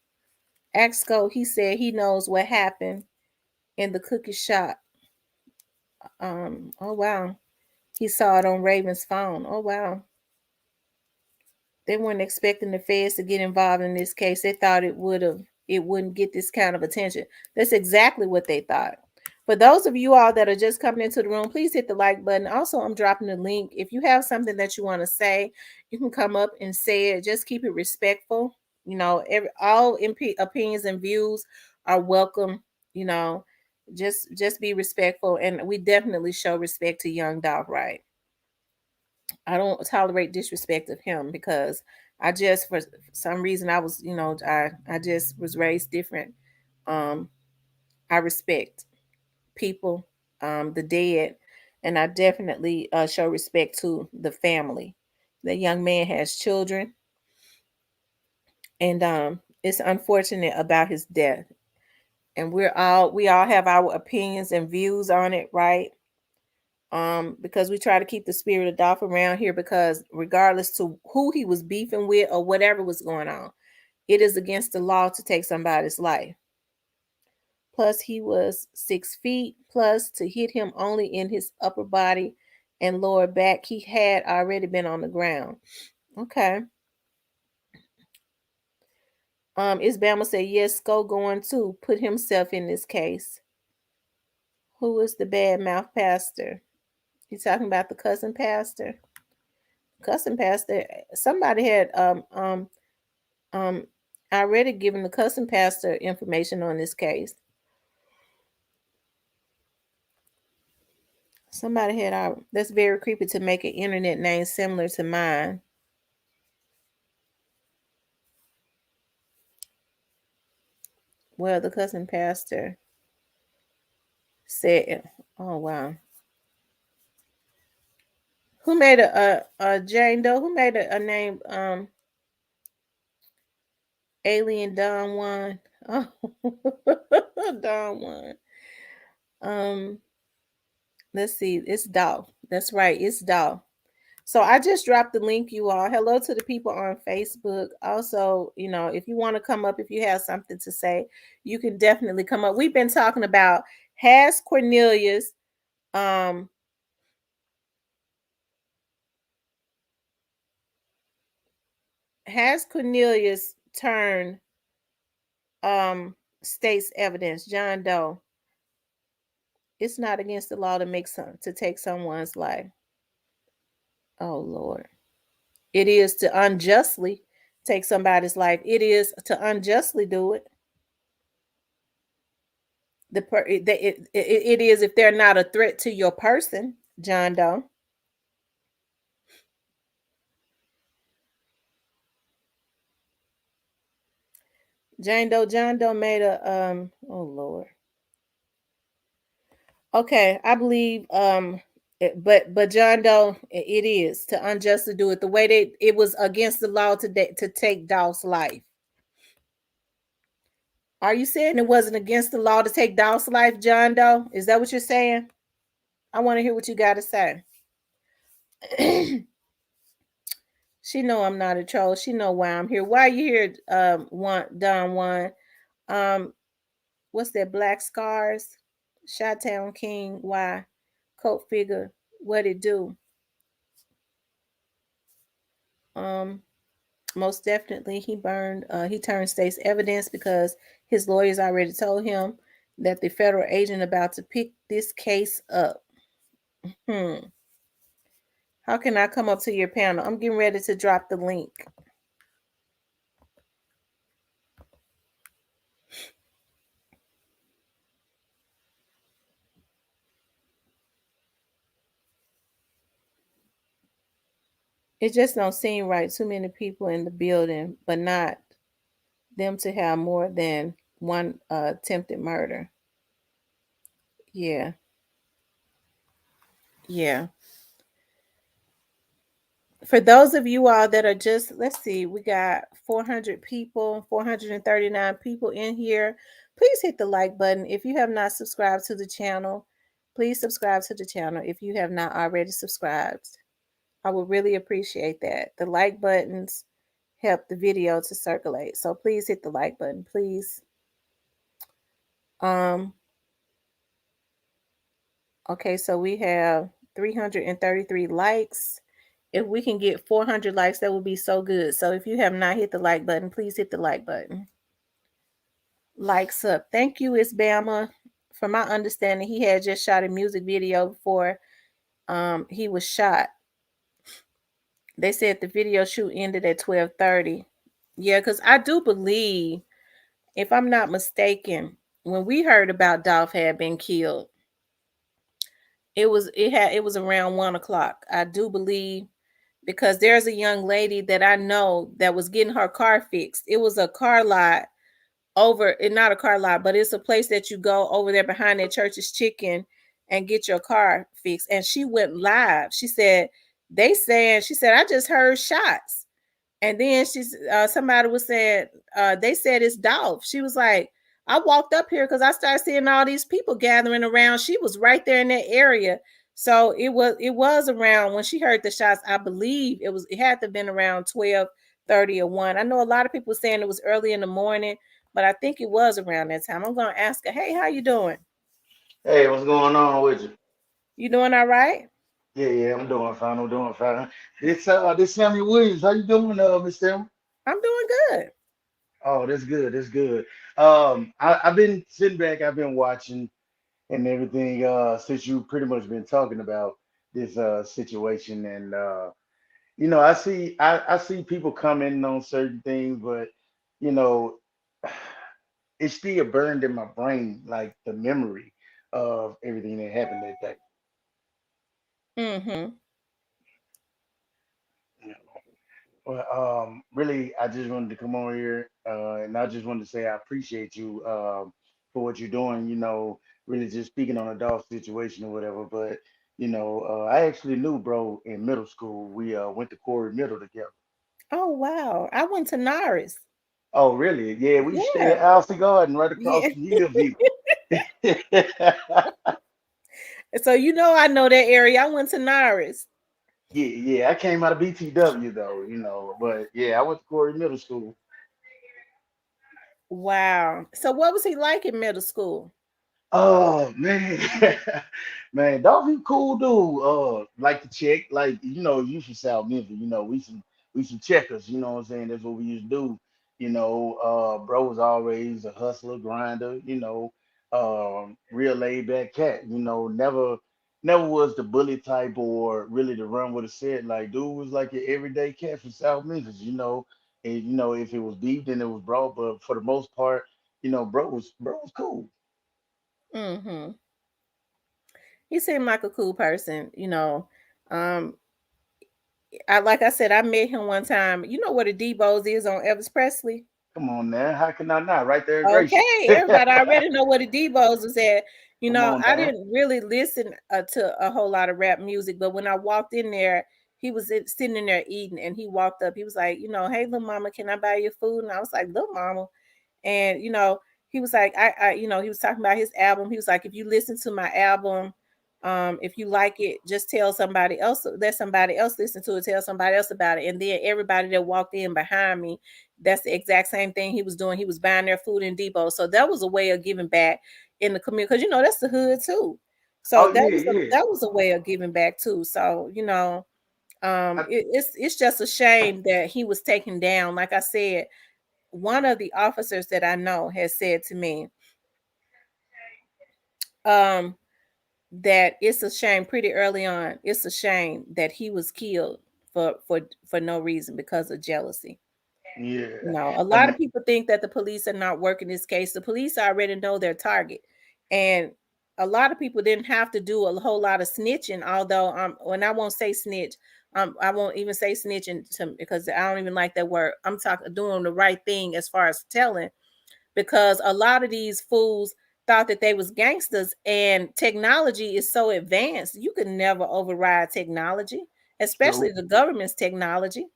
Axco, he said he knows what happened in the cookie shop. Oh wow. He saw it on Raven's phone. Oh wow. They weren't expecting the feds to get involved in this case. They thought it wouldn't get this kind of attention. That's exactly what they thought. For those of you all that are just coming into the room, please hit the like button. Also, I'm dropping the link. If you have something that you want to say, you can come up and say it. Just keep it respectful. All opinions and views are welcome. You know, just be respectful, and we definitely show respect to Young Dog, right? I don't tolerate disrespect of him because I just for some reason I was, I just was raised different. Um I respect people, the dead, and I definitely show respect to the family. The young man has children, and it's unfortunate about his death. And we all have our opinions and views on it, right? Because we try to keep the spirit of Dolph around here because regardless to who he was beefing with or whatever was going on, it is against the law to take somebody's life. Plus, he was 6 feet. Plus, to hit him only in his upper body and lower back, he had already been on the ground. Okay. Isbama said, yes, Sko going to put himself in this case. Who is the bad mouth pastor? He's talking about the cousin pastor. Cousin pastor. Somebody had um already given the cousin pastor information on this case. Somebody had that's very creepy to make an internet name similar to mine. Well, the cousin pastor said, "Oh wow, who made a Jane Doe? Who made a name Alien Don Juan? Oh, Don Juan. Um, let's see, it's Doll. That's right, it's Doll. So I just dropped the link, you all. Hello to the people on Facebook. Also, if you want to come up, if you have something to say, you can definitely come up. We've been talking about has Cornelius um has Cornelius turned state's evidence, John Doe. It's not against the law to take someone's life. Oh Lord. It is to unjustly take somebody's life. It is to unjustly do it. It is if they're not a threat to your person, John Doe. John Doe made a oh Lord. Okay, I believe but John Doe, it is to unjustly do it the way that it was against the law to take Dolph's life. Are you saying it wasn't against the law to take Dolph's life, John Doe? Is that what you're saying? I want to hear what you got to say. She know I'm not a troll. She know why I'm here. Why you here, Don Juan? Um, what's that? Black Scars, Chi-Town King. Why? Coat figure. What it do? Um, most definitely he burned. He turned state's evidence because his lawyers already told him that the federal agent about to pick this case up. Hmm. How can I come up to your panel? I'm getting ready to drop the link. It just don't seem right. Too many people in the building, but not them to have more than one attempted murder. Yeah, yeah. For those of you all that are just, let's see, we got 400 people, 439 people in here. Please hit the like button. If you have not subscribed to the channel, please subscribe to the channel if you have not already subscribed. I would really appreciate that. The like buttons help the video to circulate. So please hit the like button, please. Um, okay, so we have 333 likes. If we can get 400 likes, that would be so good. So if you have not hit the like button, please hit the like button. Likes up. Thank you, Isbama. From my understanding, he had just shot a music video before he was shot. They said the video shoot ended at 12:30. Yeah, because I do believe, if I'm not mistaken, when we heard about Dolph had been killed, it was around 1 o'clock. I do believe, because there's a young lady that I know that was getting her car fixed. It was a car lot not a car lot, but it's a place that you go over there behind that Church's Chicken and get your car fixed. And she went live. She said, I just heard shots. And then somebody was saying, they said it's Dolph. She was like, I walked up here because I started seeing all these people gathering around. She was right there in that area. So it was around when she heard the shots. I believe it had to have been around 12:30 or 1. I know a lot of people saying it was early in the morning, but I think it was around that time. I'm gonna ask her, hey, how you doing? Hey, what's going on with you? You doing all right? Yeah, yeah, I'm doing fine. I'm doing fine. This Sammy Williams. How you doing, Miss Sam? I'm doing good. Oh, that's good. That's good. I've been sitting back. I've been watching and everything. Since you pretty much been talking about this situation, and I see people commenting on certain things, but you know, it's still burned in my brain, like the memory of everything that happened that day. Mm-hmm. You know. Well, really, I just wanted to come on here, and I just wanted to say I appreciate you for what you're doing. Really just speaking on a dog situation or whatever. But I actually knew bro in middle school. We went to Corey Middle together. Oh wow. I went to Norris. Oh, really? Yeah, we stayed Yeah. at Alcy Garden right across Yeah. from Hillview. So I know that area. I went to Norris. Yeah, yeah. I came out of BTW though, but yeah, I went to Corey Middle School. Wow. So what was he like in middle school? Oh man, man, dog, he cool dude. Like to check, like you from South Memphis. We some checkers. You know what I'm saying? That's what we used to do. Bro was always a hustler, grinder. Real laid back cat. Never was the bully type or really to run with a set. Like dude was like an everyday cat from South Memphis. And if it was beef, then it was bro. But for the most part, bro was cool. Mm-hmm. He seemed like a cool person. Um, I like I said, I met him one time. You know what a Debo's is on Elvis Presley? Come on now. How can I not? Right there, Gracie. Okay, everybody already know what a Debo's was at. Come on I now. didn't really listen to a whole lot of rap music, but when I walked in there, he was sitting in there eating, and he walked up. He was like, "Hey, little mama, can I buy your food?" And I was like, "Little mama," and he was like, he was talking about his album. He was like, "If you listen to my album, if you like it, just tell somebody else. Let somebody else listen to it. Tell somebody else about it." And then everybody that walked in behind me, that's the exact same thing he was doing. He was buying their food in Depot. So that was a way of giving back in the community because that's the hood too. So Oh that yeah, was a yeah. that was a way of giving back too. So I, it's just a shame that he was taken down. Like I said, one of the officers that I know has said to me, um, that it's a shame pretty early on. It's a shame that he was killed for no reason because of jealousy. yeah. A I lot of mean, people think that the police are not working this case. The police already know their target. And a lot of people didn't have to do a whole lot of snitching, although when I won't say snitch, I won't even say snitching because I don't even like that word. I'm talking doing the right thing as far as telling, because a lot of these fools thought that they was gangsters, and technology is so advanced you can never override technology, especially true. the government's technology.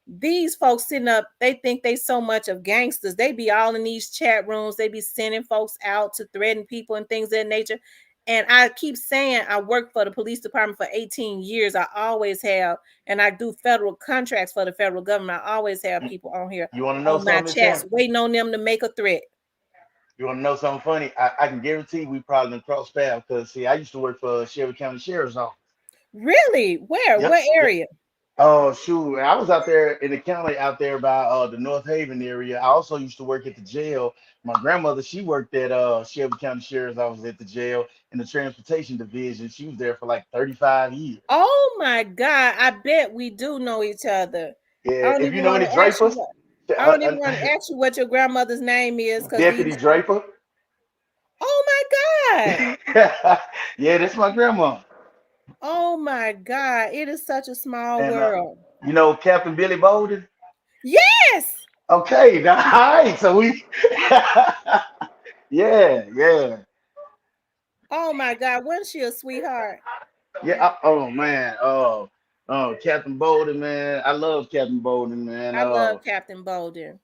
These folks sitting up, they think they so much of gangsters. They be all in these chat rooms. They be sending folks out to threaten people and things of that nature. And I keep saying I worked for the police department for 18 years. I always have, and I do federal contracts for the federal government. I always have You, people on here you want to know on my something, chats Tam? waiting on them to make a threat. You want to know something funny? I can guarantee we probably done crossed paths because see, I used to work for Shelby County Sheriff's Office. Really? Where? Yep. What area? Oh shoot! I was out there in the county, out there by the North Haven area. I also used to work at the jail. My grandmother, she worked at Shelby County Sheriff's Office at the jail in the transportation division. She was there for like 35 years. Oh my God. I bet we do know each other. I Yeah, don't if even you know want any to ask you Dreyfus, what I don't even uh, want to ask you what your grandmother's name is because these. Deputy Draper. Oh my God. Yeah, that's my grandma. Oh my God. It is such a small And world. Captain Billy Bolden. Yes. Okay, now, all right, so we, yeah, yeah, Oh my God. Wasn't she a sweetheart? yeah. Oh man, Captain Bolden, man, I love Captain Bolden, man. I love Captain Bolden.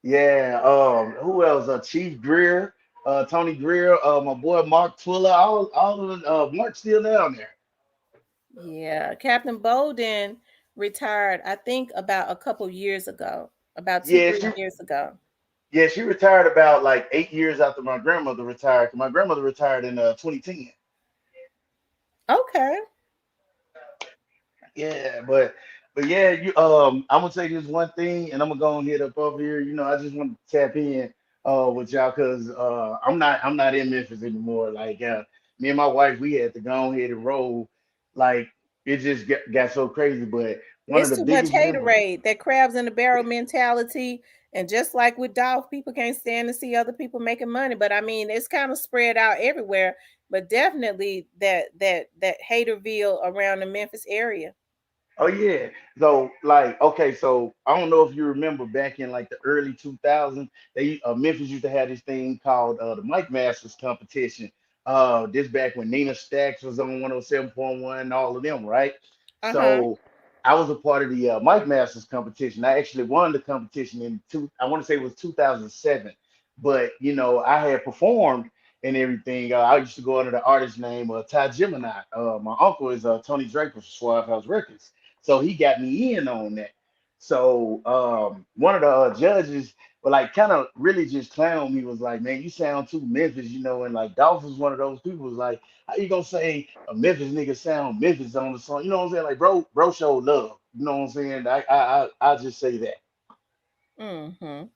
Yeah. Who else? Chief Greer, Tony Greer, my boy Mark Twiller. All of the Mark's still down there. Yeah. Captain Bolden retired, I think, about a couple years ago, about two, Yeah, 3 years ago. she retired about like 8 years after my grandmother retired. 'Cause my grandmother retired in 2010. Okay. Yeah, but yeah, I'm gonna say this one thing, and I'm gonna go and hit up over here. I just want to tap in with y'all because I'm not in Memphis anymore. Like me and my wife, we had to go ahead and roll. Like it just got so crazy. But one of It's the too much biggest members. haterade, that crabs in the barrel mentality. And just like with Dolph, people can't stand to see other people making money. But I mean, it's kind of spread out everywhere. But definitely that haterville around the Memphis area. Oh yeah. So like, okay, so I don't know if you remember back in like the early 2000s, they Memphis used to have this thing called the Mike Masters competition. This back when Nina Stacks was on 107.1 and all of them, right? Uh-huh. So I was a part of the Mike Masters competition. I actually won the competition in I want to say it was 2007. But you know, I had performed and everything. I used to go under the artist name Ty Gemini. My uncle is Tony Draper for Suave House Records. So he got me in on that. So one of the judges, but like kind of really just clown me was like, man, you sound too Memphis, you know, and like Dolph was one of those people was like, how you gonna say a Memphis nigga sound Memphis on the song? You know what I'm saying? Like bro showed love. You know what I'm saying? I just say that. Mm-hmm.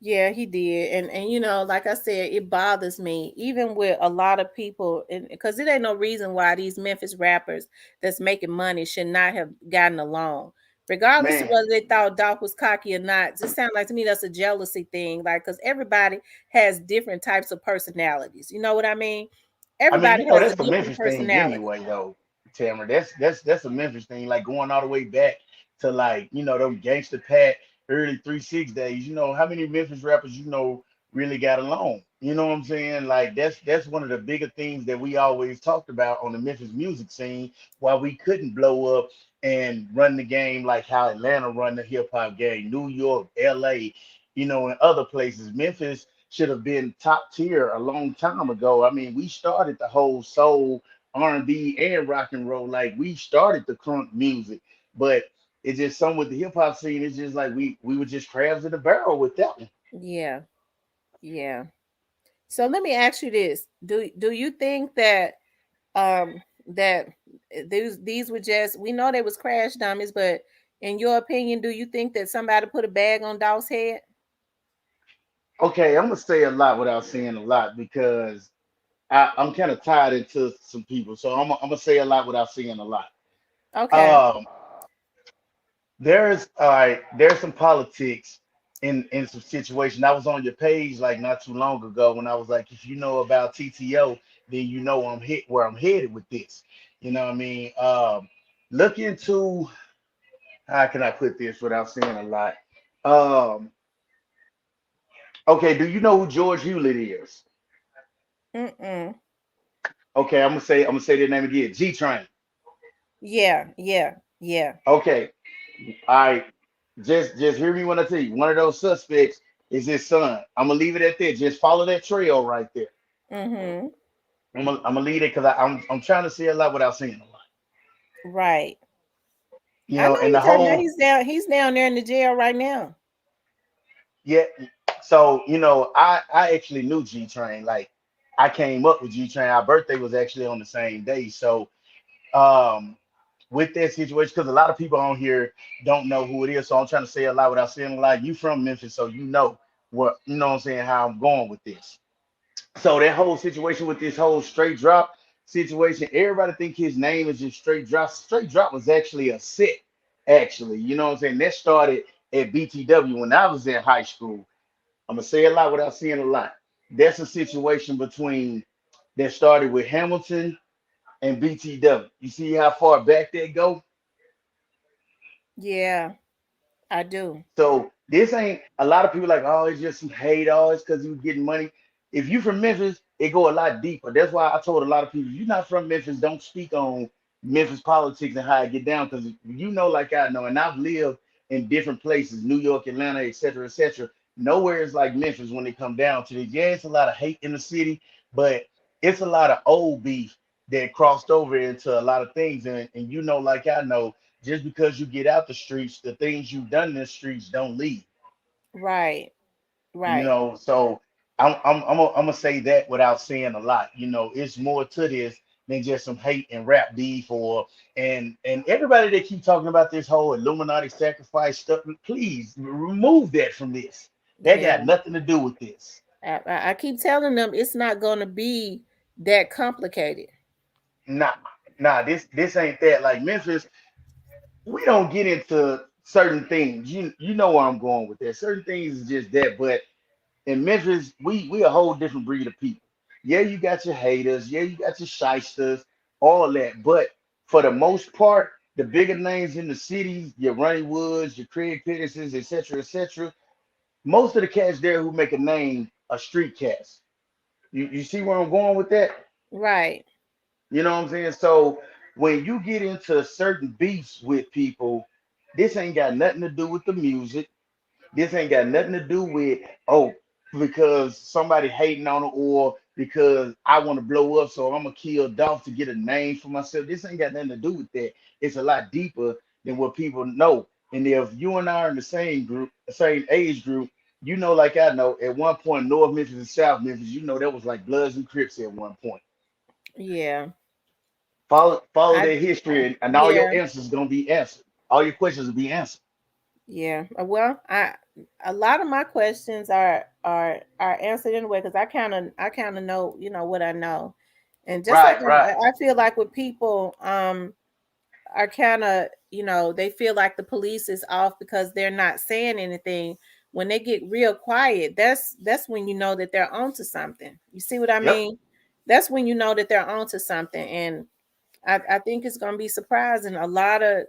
Yeah, he did. And you know, like I said, it bothers me even with a lot of people, and because it ain't no reason why these Memphis rappers that's making money should not have gotten along. Regardless of Man, whether they thought Doc was cocky or not, just sound like to me that's a jealousy thing. Like, because everybody has different types of personalities. You know what I mean? I mean, Everybody you know, has a that's the different Memphis thing personality. anyway, though, Tamara. That's a Memphis thing, like going all the way back to like, you know, them gangster Pat early 3 6 days. You know, how many Memphis rappers you know really got along? You know what I'm saying? Like that's one of the bigger things that we always talked about on the Memphis music scene, why we couldn't blow up and run the game like how Atlanta run the hip hop game, New York, LA, you know, and other places. Memphis should have been top tier a long time ago. I mean, we started the whole soul, R&B, and rock and roll. Like we started the crunk music, but it's just some with the hip hop scene. It's just like we were just crabs in the barrel with that one. Yeah, yeah. So let me ask you this: Do you think that these were just, we know they was crash dummies, but in your opinion, do you think that somebody put a bag on Daw's head? Okay, I'm gonna say a lot without saying a lot because I'm kind of tied into some people, so I'm gonna say a lot without saying a lot. Okay. Um, there's all right. There's some politics in some situation. I was on your page like not too long ago when I was like, if you know about TTO, then you know I'm hit where I'm headed with this. You know what I mean? Look into how can I put this without saying a lot. Um, okay, do you know who George Hewlett is? Mm-mm. Okay, I'm gonna say their name again. G Train. Yeah, yeah, yeah. Okay, all right. Just hear me when I tell you. One of those suspects is his son. I'm gonna leave it at that. Just follow that trail right there. Mm-hmm. I'm gonna leave it because I'm trying to say a lot without saying a lot. Right. You I know, know and you the talking about, whole he's down there in the jail right now. yeah. So you know, I actually knew G Train. Like I came up with G Train. Our birthday was actually on the same day. So um, with that situation, because a lot of people on here don't know who it is. So I'm trying to say a lot without saying a lot. You from Memphis, so you know what you know. What I'm saying how I'm going with this. So that whole situation with this whole straight drop situation, everybody think his name is just straight drop. Straight drop was actually a set, actually. You know what I'm saying? That started at BTW when I was in high school. I'm gonna say a lot without saying a lot. That's a situation between that started with Hamilton and BTW. You see how far back that go? Yeah, I do. So this ain't a lot of people like, oh, it's just some hate, oh, it's because he was getting money. If you from Memphis, it go a lot deeper. That's why I told a lot of people, you're not from Memphis, don't speak on Memphis politics and how it get down, because you know, like I know, and I've lived in different places, New York, Atlanta, et cetera, et cetera. Nowhere is like Memphis when it come down to it. Yeah, it's a lot of hate in the city, but it's a lot of old beef that crossed over into a lot of things. And you know, like I know, just because you get out the streets, the things you've done in the streets don't leave. Right, You right, know, so I'm gonna say that without saying a lot. You know, it's more to this than just some hate and rap beef or and everybody that keep talking about this whole Illuminati sacrifice stuff. Please remove that from this. That got yeah. nothing to do with this. I keep telling them it's not going to be that complicated. Nah. Nah, this ain't that. Like Memphis, we don't get into certain things. You know where I'm going with that. Certain things is just that, but in Memphis, we a whole different breed of people. Yeah, you got your haters. Yeah, you got your shysters, all that. But for the most part, the bigger names in the cities, your Ronnie Woods, your Craig Petersons, etc., most of the cats there who make a name are street cats. You see where I'm going with that? Right. You know what I'm saying? So when you get into certain beefs with people, this ain't got nothing to do with the music. This ain't got nothing to do with, oh, because somebody hating on it or because I want to blow up, so I'm gonna kill Dolph to get a name for myself. This ain't got nothing to do with that. It's a lot deeper than what people know. And if you and I are in the same group, the same age group, you know, like I know, at one point, North Memphis and South Memphis, you know, that was like Bloods and Crips at one point. Yeah. Follow I their history, and all your yeah. answers gonna be answered. All your questions will be answered. Yeah. Well, I a lot of my questions are answered anyway because I kind of know, what I know. And just like Right, right. I feel like with people are kind of, they feel like the police is off because they're not saying anything. When they get real quiet, that's when you know that they're onto something. You see what I Yep. mean? That's when you know that they're onto something. And I think it's gonna be surprising a lot of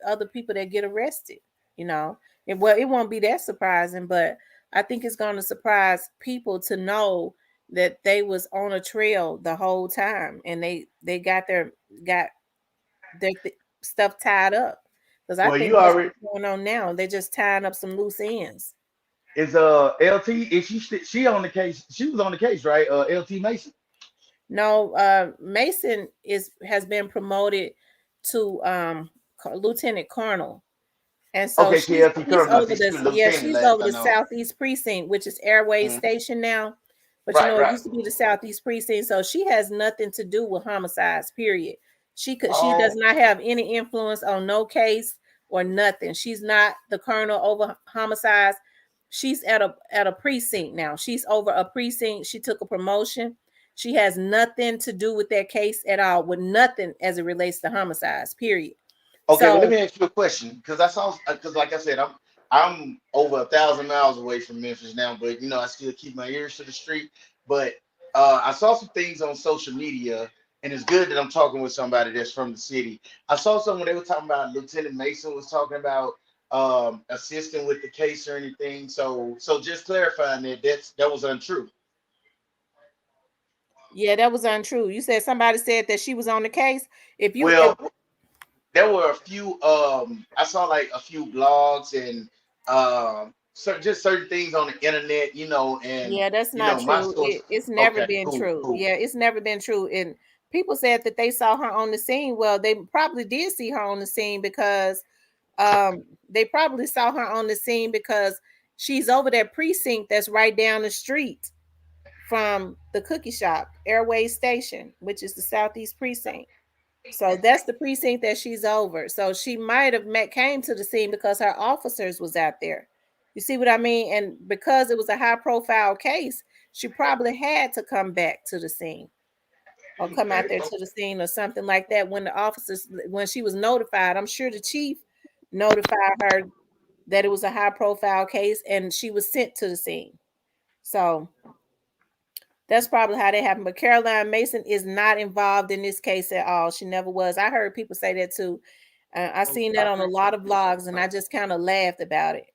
other people that get arrested. You know, it won't be that surprising, but I think it's gonna surprise people to know that they was on a trail the whole time and they got their stuff tied up. Because I Well, think you that's already what's going on now. They're just tying up some loose ends. is LT. Is she on the case? She was on the case, right? LT Mason. No, Mason has been promoted to lieutenant colonel. And so Okay, she she's LT she's Colonel. I over think she this, was yeah, lieutenant she's last over I the know. Southeast Precinct, which is Airways Mhm. Station now. But Right, it right. used to be the Southeast Precinct. So she has nothing to do with homicides, period. She does Oh, not have any influence on no case or nothing. She's not the colonel over homicides. She's at a precinct now. She's over a precinct. She took a promotion. She has nothing to do with that case at all, with nothing as it relates to homicides, period. okay. Well, let So me ask you a question because I saw because like I said, I'm over 1,000 miles away from Memphis now, but you know I still keep my ears to the street. But I saw some things on social media, and it's good that I'm talking with somebody that's from the city. I saw someone they were talking about Lieutenant Mason was talking about assisting with the case or anything. So just clarifying that was untrue. yeah, that was untrue. You said somebody said that she was on the case. If you if Well, there were a few I saw like a few blogs and just certain things on the internet, and Yeah, that's you not know my true. source. It's never Okay, been cool, true. cool. Yeah, it's never been true. And people said that they saw her on the scene. Well, they probably did see her on the scene because they probably saw her on the scene because she's over that precinct that's right down the street from the cookie shop, Airway Station, which is the Southeast Precinct. So that's the precinct that she's over. So she might have came to the scene because her officers was out there. You see what I mean? And because it was a high profile case, she probably had to come back to the scene or come out Okay, there to the scene or something like that when she was notified. I'm sure the chief notified her that it was a high profile case and she was sent to the scene. So that's probably how that happened. But Caroline Mason is not involved in this case at all. She never was. I heard people say that too. I okay. seen I that on a lot of appreciate vlogs, and that. I just kind of laughed about it.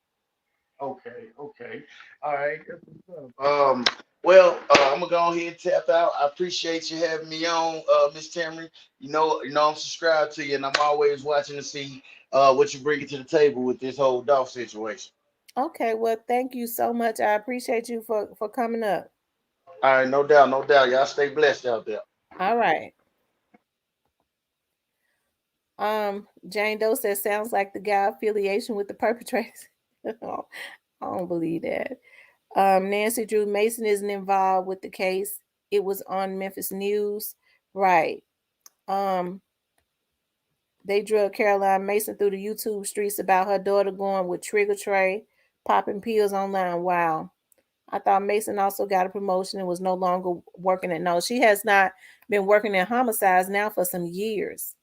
Okay, okay. All right. That's what's up. Well, I'm gonna go ahead and tap out. I appreciate you having me on, Miss Tammy. I'm subscribed to you, and I'm always watching to see what you bring to the table with this whole Dolph situation. Okay, well, thank you so much. I appreciate you for coming up. All right, no doubt, no doubt. Y'all stay blessed out there. All right. Jane Doe says sounds like the guy affiliation with the perpetrators. I don't believe that. Nancy Drew Mason isn't involved with the case. It was on Memphis News. Right. Um, They drug Caroline Mason through the YouTube streets about her daughter going with Trigger Trey, popping pills online. Wow. I thought Mason also got a promotion and was no longer working at no. She has not been working in homicides now for some years.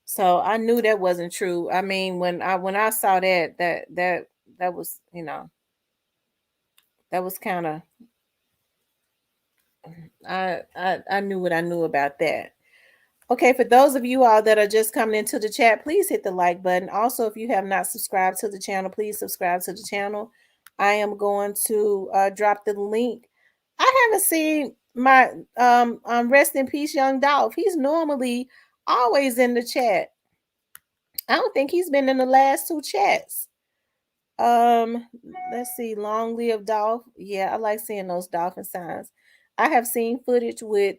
So I knew that wasn't true. I mean, when I saw that was, that was kind of I knew what I knew about that. Okay, for those of you all that are just coming into the chat, please hit the like button. Also, if you have not subscribed to the channel, please subscribe to the channel. I am going to drop the link. I haven't seen my rest in peace, young Dolph. He's normally always in the chat. I don't think he's been in the last two chats. Um, let's see. Long live Dolph. Yeah, I like seeing those dolphin signs. I have seen footage with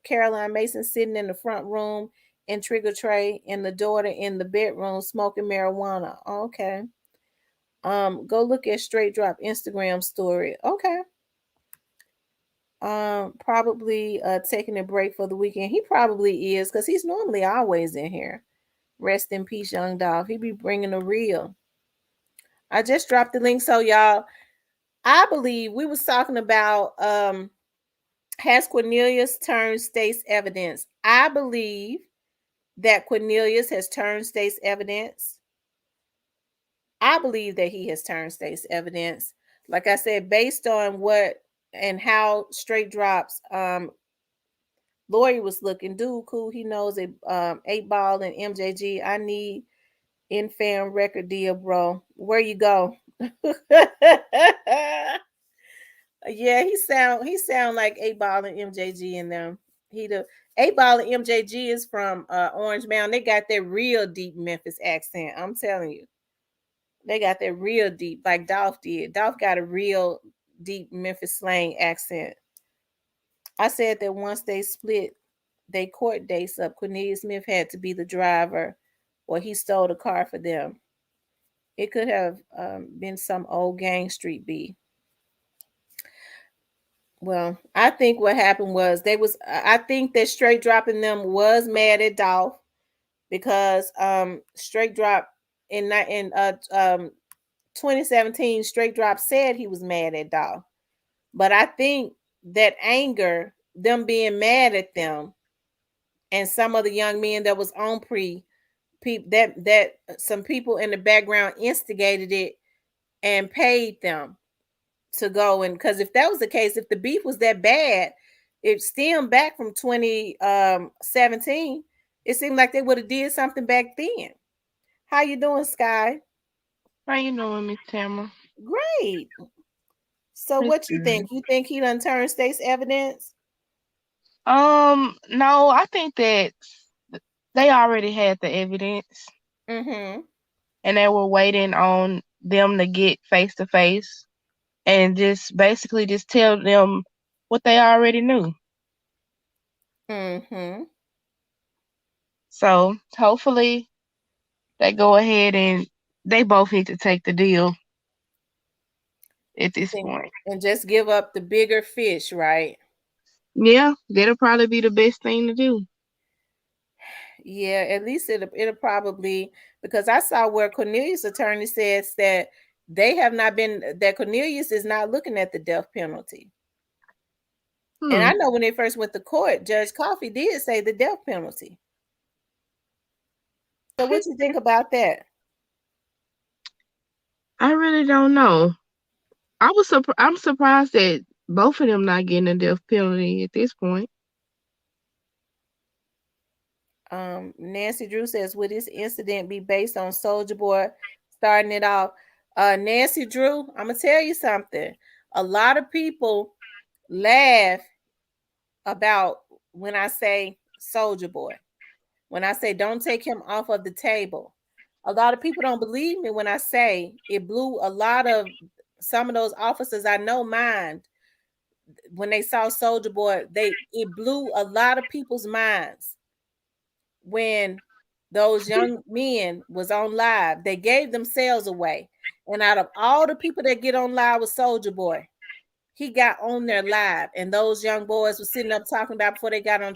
Caroline Mason sitting in the front room in Trigger Tray and the daughter in the bedroom smoking marijuana. Okay. Go look at Straight Drop Instagram story. Okay. Probably taking a break for the weekend. He probably is because he's normally always in here. Rest in peace, young Dolph. He be bringing the real. I just dropped the link so y'all. I believe we was talking about has Cornelius turned state's evidence. I believe that Cornelius has turned state's evidence. I believe that he has turned state's evidence. Like I said, based on what and how Straight Drops lawyer was looking, dude, cool. He knows it. 8 Ball and MJG. I need in fan record deal, bro. Where you go? Yeah, he sound like 8 Ball and MJG in them. He the 8 Ball and MJG is from Orange Mountain. They got that real deep Memphis accent. I'm telling you, they got that real deep, like Dolph did. Dolph got a real deep Memphis slang accent. I said that once they split they court dates up, Cornelius Smith had to be the driver, or he stole the car for them. It could have been some old gang street B. Well, I think what happened was they was. I think that Straight Dropping them was mad at Dolph because Straight Drop in 2017 Straight Drop said he was mad at Dolph, but I think that anger, them being mad at them, and some of the young men that was on that some people in the background instigated it and paid them to go, and because if that was the case, if the beef was that bad, it stemmed back from 2017, it seemed like they would have did something back then. How you doing, Sky? How you doing, Miss Tamara? Great. So That's what you good. think? You think he done turned state's evidence? No, I think that they already had the evidence Mm-hmm. and they were waiting on them to get face to face and just basically just tell them what they already knew. Mm-hmm. So hopefully they go ahead and they both need to take the deal at You this think point. and just give up the bigger fish, right? Yeah, that'll probably be the best thing to do. Yeah, at least it'll probably, because I saw where Cornelius' attorney says that they have not been, that Cornelius is not looking at the death penalty. And I Hmm. know when they first went to court, Judge Coffey did say the death penalty. So what you think about that? I really don't know. I'm surprised that both of them not getting a death penalty at this point. Nancy Drew says, would this incident be based on Soldier Boy starting it off? Nancy Drew, I'm gonna tell you something. A lot of people laugh about when I say Soldier Boy. When I say don't take him off of the table. A lot of people don't believe me when I say it blew a lot of some of those officers I know mind when they saw Soldier Boy. It blew a lot of people's minds when those young men was on live. They gave themselves away. And out of all the people that get on live with Soldier Boy, he got on there live. And those young boys were sitting up talking about before they got on,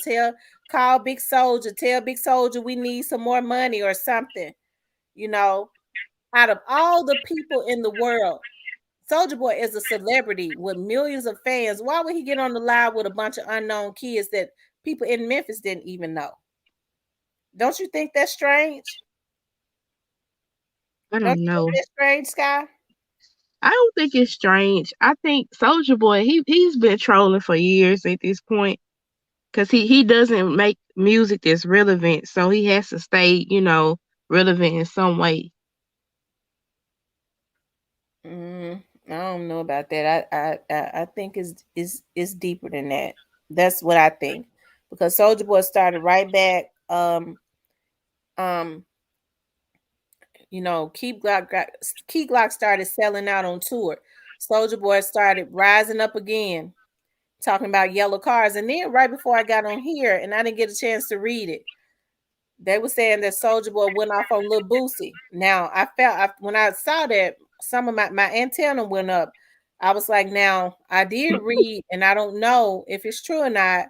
call Big Soldier, tell Big Soldier we need some more money or something. You know, out of all the people in the world, Soldier Boy is a celebrity with millions of fans. Why would he get on the live with a bunch of unknown kids that people in Memphis didn't even know? Don't you think that's strange? I Don't don't you think know. that's strange, Sky? I don't think it's strange. I think Soldier Boy, he's been trolling for years at this point because he doesn't make music that's relevant, so he has to stay, relevant in some way. Mm, I don't know about that. I think it's deeper than that. That's what I think. Because Soldier Boy started right back. Um, Key Glock started selling out on tour. Soldier Boy started rising up again, talking about yellow cars. And then right before I got on here, and I didn't get a chance to read it, they were saying that Soldier Boy went off on Lil Boosie. Now when I saw that, some of my antenna went up. I was like, now I did read, and I don't know if it's true or not,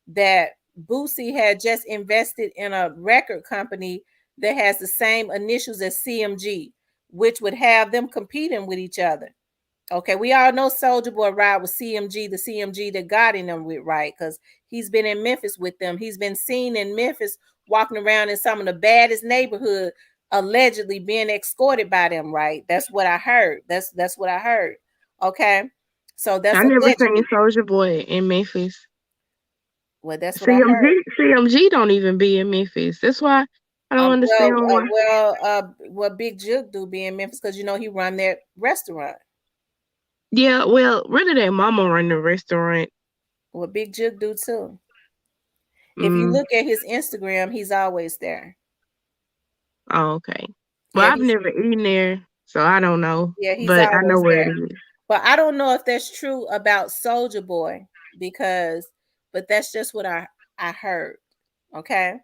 that Boosie had just invested in a record company that has the same initials as CMG, which would have them competing with each other. Okay, we all know Soldier Boy ride with CMG, the CMG that got in them with, right? Because he's been in Memphis with them. He's been seen in Memphis walking around in some of the baddest neighborhood, allegedly being escorted by them, right? That's what I heard. That's what I heard. Okay, so that's I never seen allegedly. Soldier Boy in Memphis. Well, that's what I heard. CMG don't even be in Memphis. That's why I don't understand why. What Big Jug do be in Memphis because he run that restaurant. Yeah, well, really, their mama run the restaurant. What Big Jug do too. If you Mm, look at his Instagram, he's always there. oh, okay. Well, Yeah, I've never eaten there, so I don't know, he's but I know always where it there. is. But I don't know if that's true about Soldier Boy because, but that's just what I heard. Okay,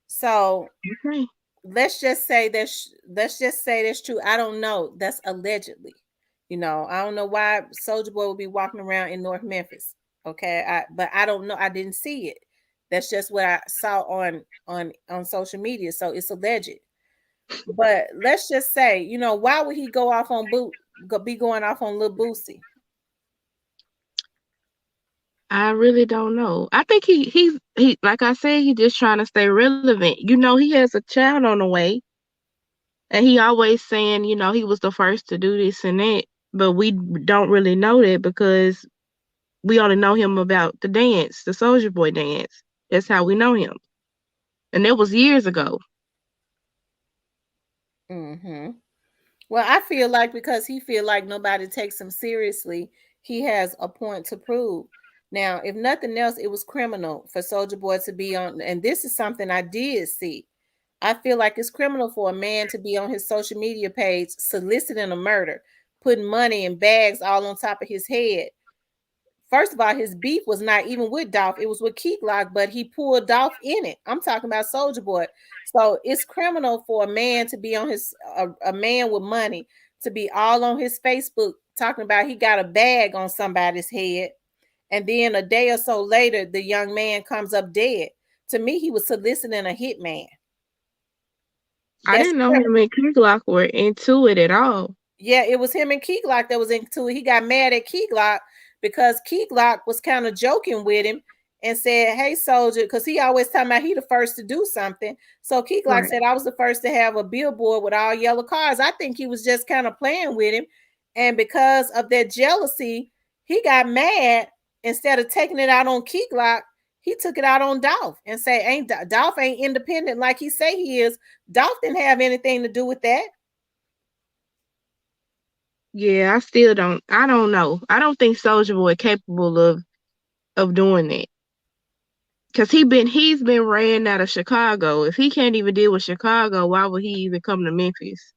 so Okay. let's just say that's true. I don't know. That's allegedly. I don't know why Soldier Boy would be walking around in North Memphis. Okay, but I don't know. I didn't see it. That's just what I saw on social media. So it's alleged. But let's just say, why would he go off on be going off on Lil Boosie? I really don't know. I think he like I said, he just trying to stay relevant. He has a child on the way, and he always saying, he was the first to do this and that. But we don't really know that because we only know him about the dance, the Soldier Boy dance. That's how we know him, and that was years ago. Mm-hmm. Well, I feel like because he feel like nobody takes him seriously, he has a point to prove. Now, if nothing else, it was criminal for Soldier Boy to be on, and this is something I did see. I feel like it's criminal for a man to be on his social media page soliciting a murder, putting money in bags all on top of his head. First of all, his beef was not even with Dolph; it was with Key Glock, but he pulled Dolph in it. I'm talking about Soldier Boy. So it's criminal for a man to be on a man with money to be all on his Facebook talking about he got a bag on somebody's head, and then a day or so later, the young man comes up dead. To me, he was soliciting a hitman. I That's didn't know criminal. him and Key Glock were into it at all. Yeah, it was him and Key Glock that was into it. He got mad at Key Glock because Key Glock was kind of joking with him and said, "Hey, soldier," because he always talking about he the first to do something. So Key Glock Right. said, "I was the first to have a billboard with all yellow cars." I think he was just kind of playing with him, and because of that jealousy, he got mad. Instead of taking it out on Key Glock, he took it out on Dolph and say, "Ain't Dolph ain't independent like he say he is? Dolph didn't have anything to do with that." Yeah, I still don't. I don't know. I don't think Soldier Boy capable of doing that. Cause he's been ran out of Chicago. If he can't even deal with Chicago, why would he even come to Memphis?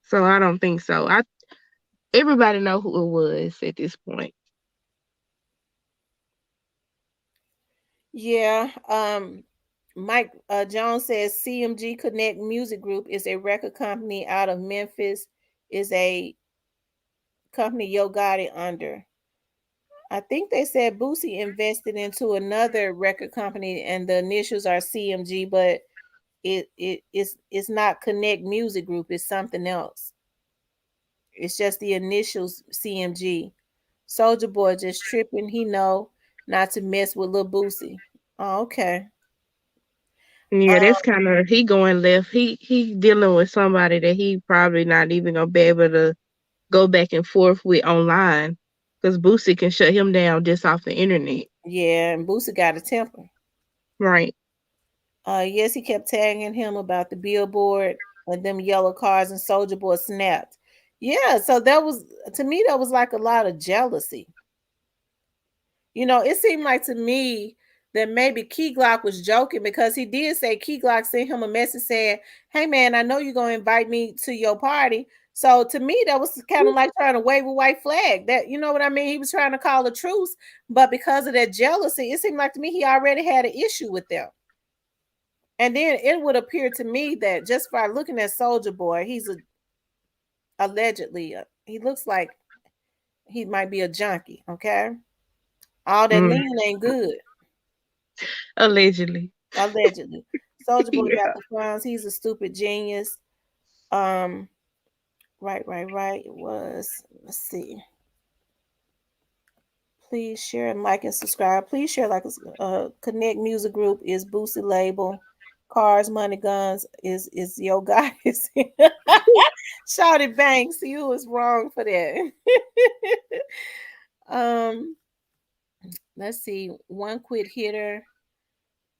So I don't think so. Everybody know who it was at this point. Yeah. Mike Jones says CMG Connect Music Group is a record company out of Memphis. Is a company Yo Gotti under. I think they said Boosie invested into another record company, and the initials are CMG, but it's not Connect Music Group. It's something else. It's just the initials CMG. Soldier Boy just tripping. He know not to mess with Lil Boosie. Oh, okay. Yeah, that's kind of he going left. He dealing with somebody that he probably not even gonna be able to go back and forth with online, because Boosie can shut him down just off the internet. Yeah, and Boosie got a temper. Right. Yes, he kept tagging him about the billboard and them yellow cars, and Soldier Boy snapped. Yeah, so that was, to me, that was like a lot of jealousy. It seemed like to me that maybe Key Glock was joking, because he did say Key Glock sent him a message saying, "Hey man, I know you're gonna invite me to your party." So to me, that was kind of like trying to wave a white flag. That, you know what I mean? He was trying to call a truce, but because of that jealousy, it seemed like to me he already had an issue with them. And then it would appear to me that just by looking at Soldier Boy, allegedly, he looks like he might be a junkie. Okay, all that Mm. lean ain't good. Allegedly. Allegedly. Soldier Boy got Yeah. the funds. He's a stupid genius. Um, right. It was. Let's see. Please share and like and subscribe. Please share, like, Connect Music Group is Boosie label. Cars, Money, Guns is Yo Guys. Shouted Banks, you was wrong for that. um, let's see. One quit hitter.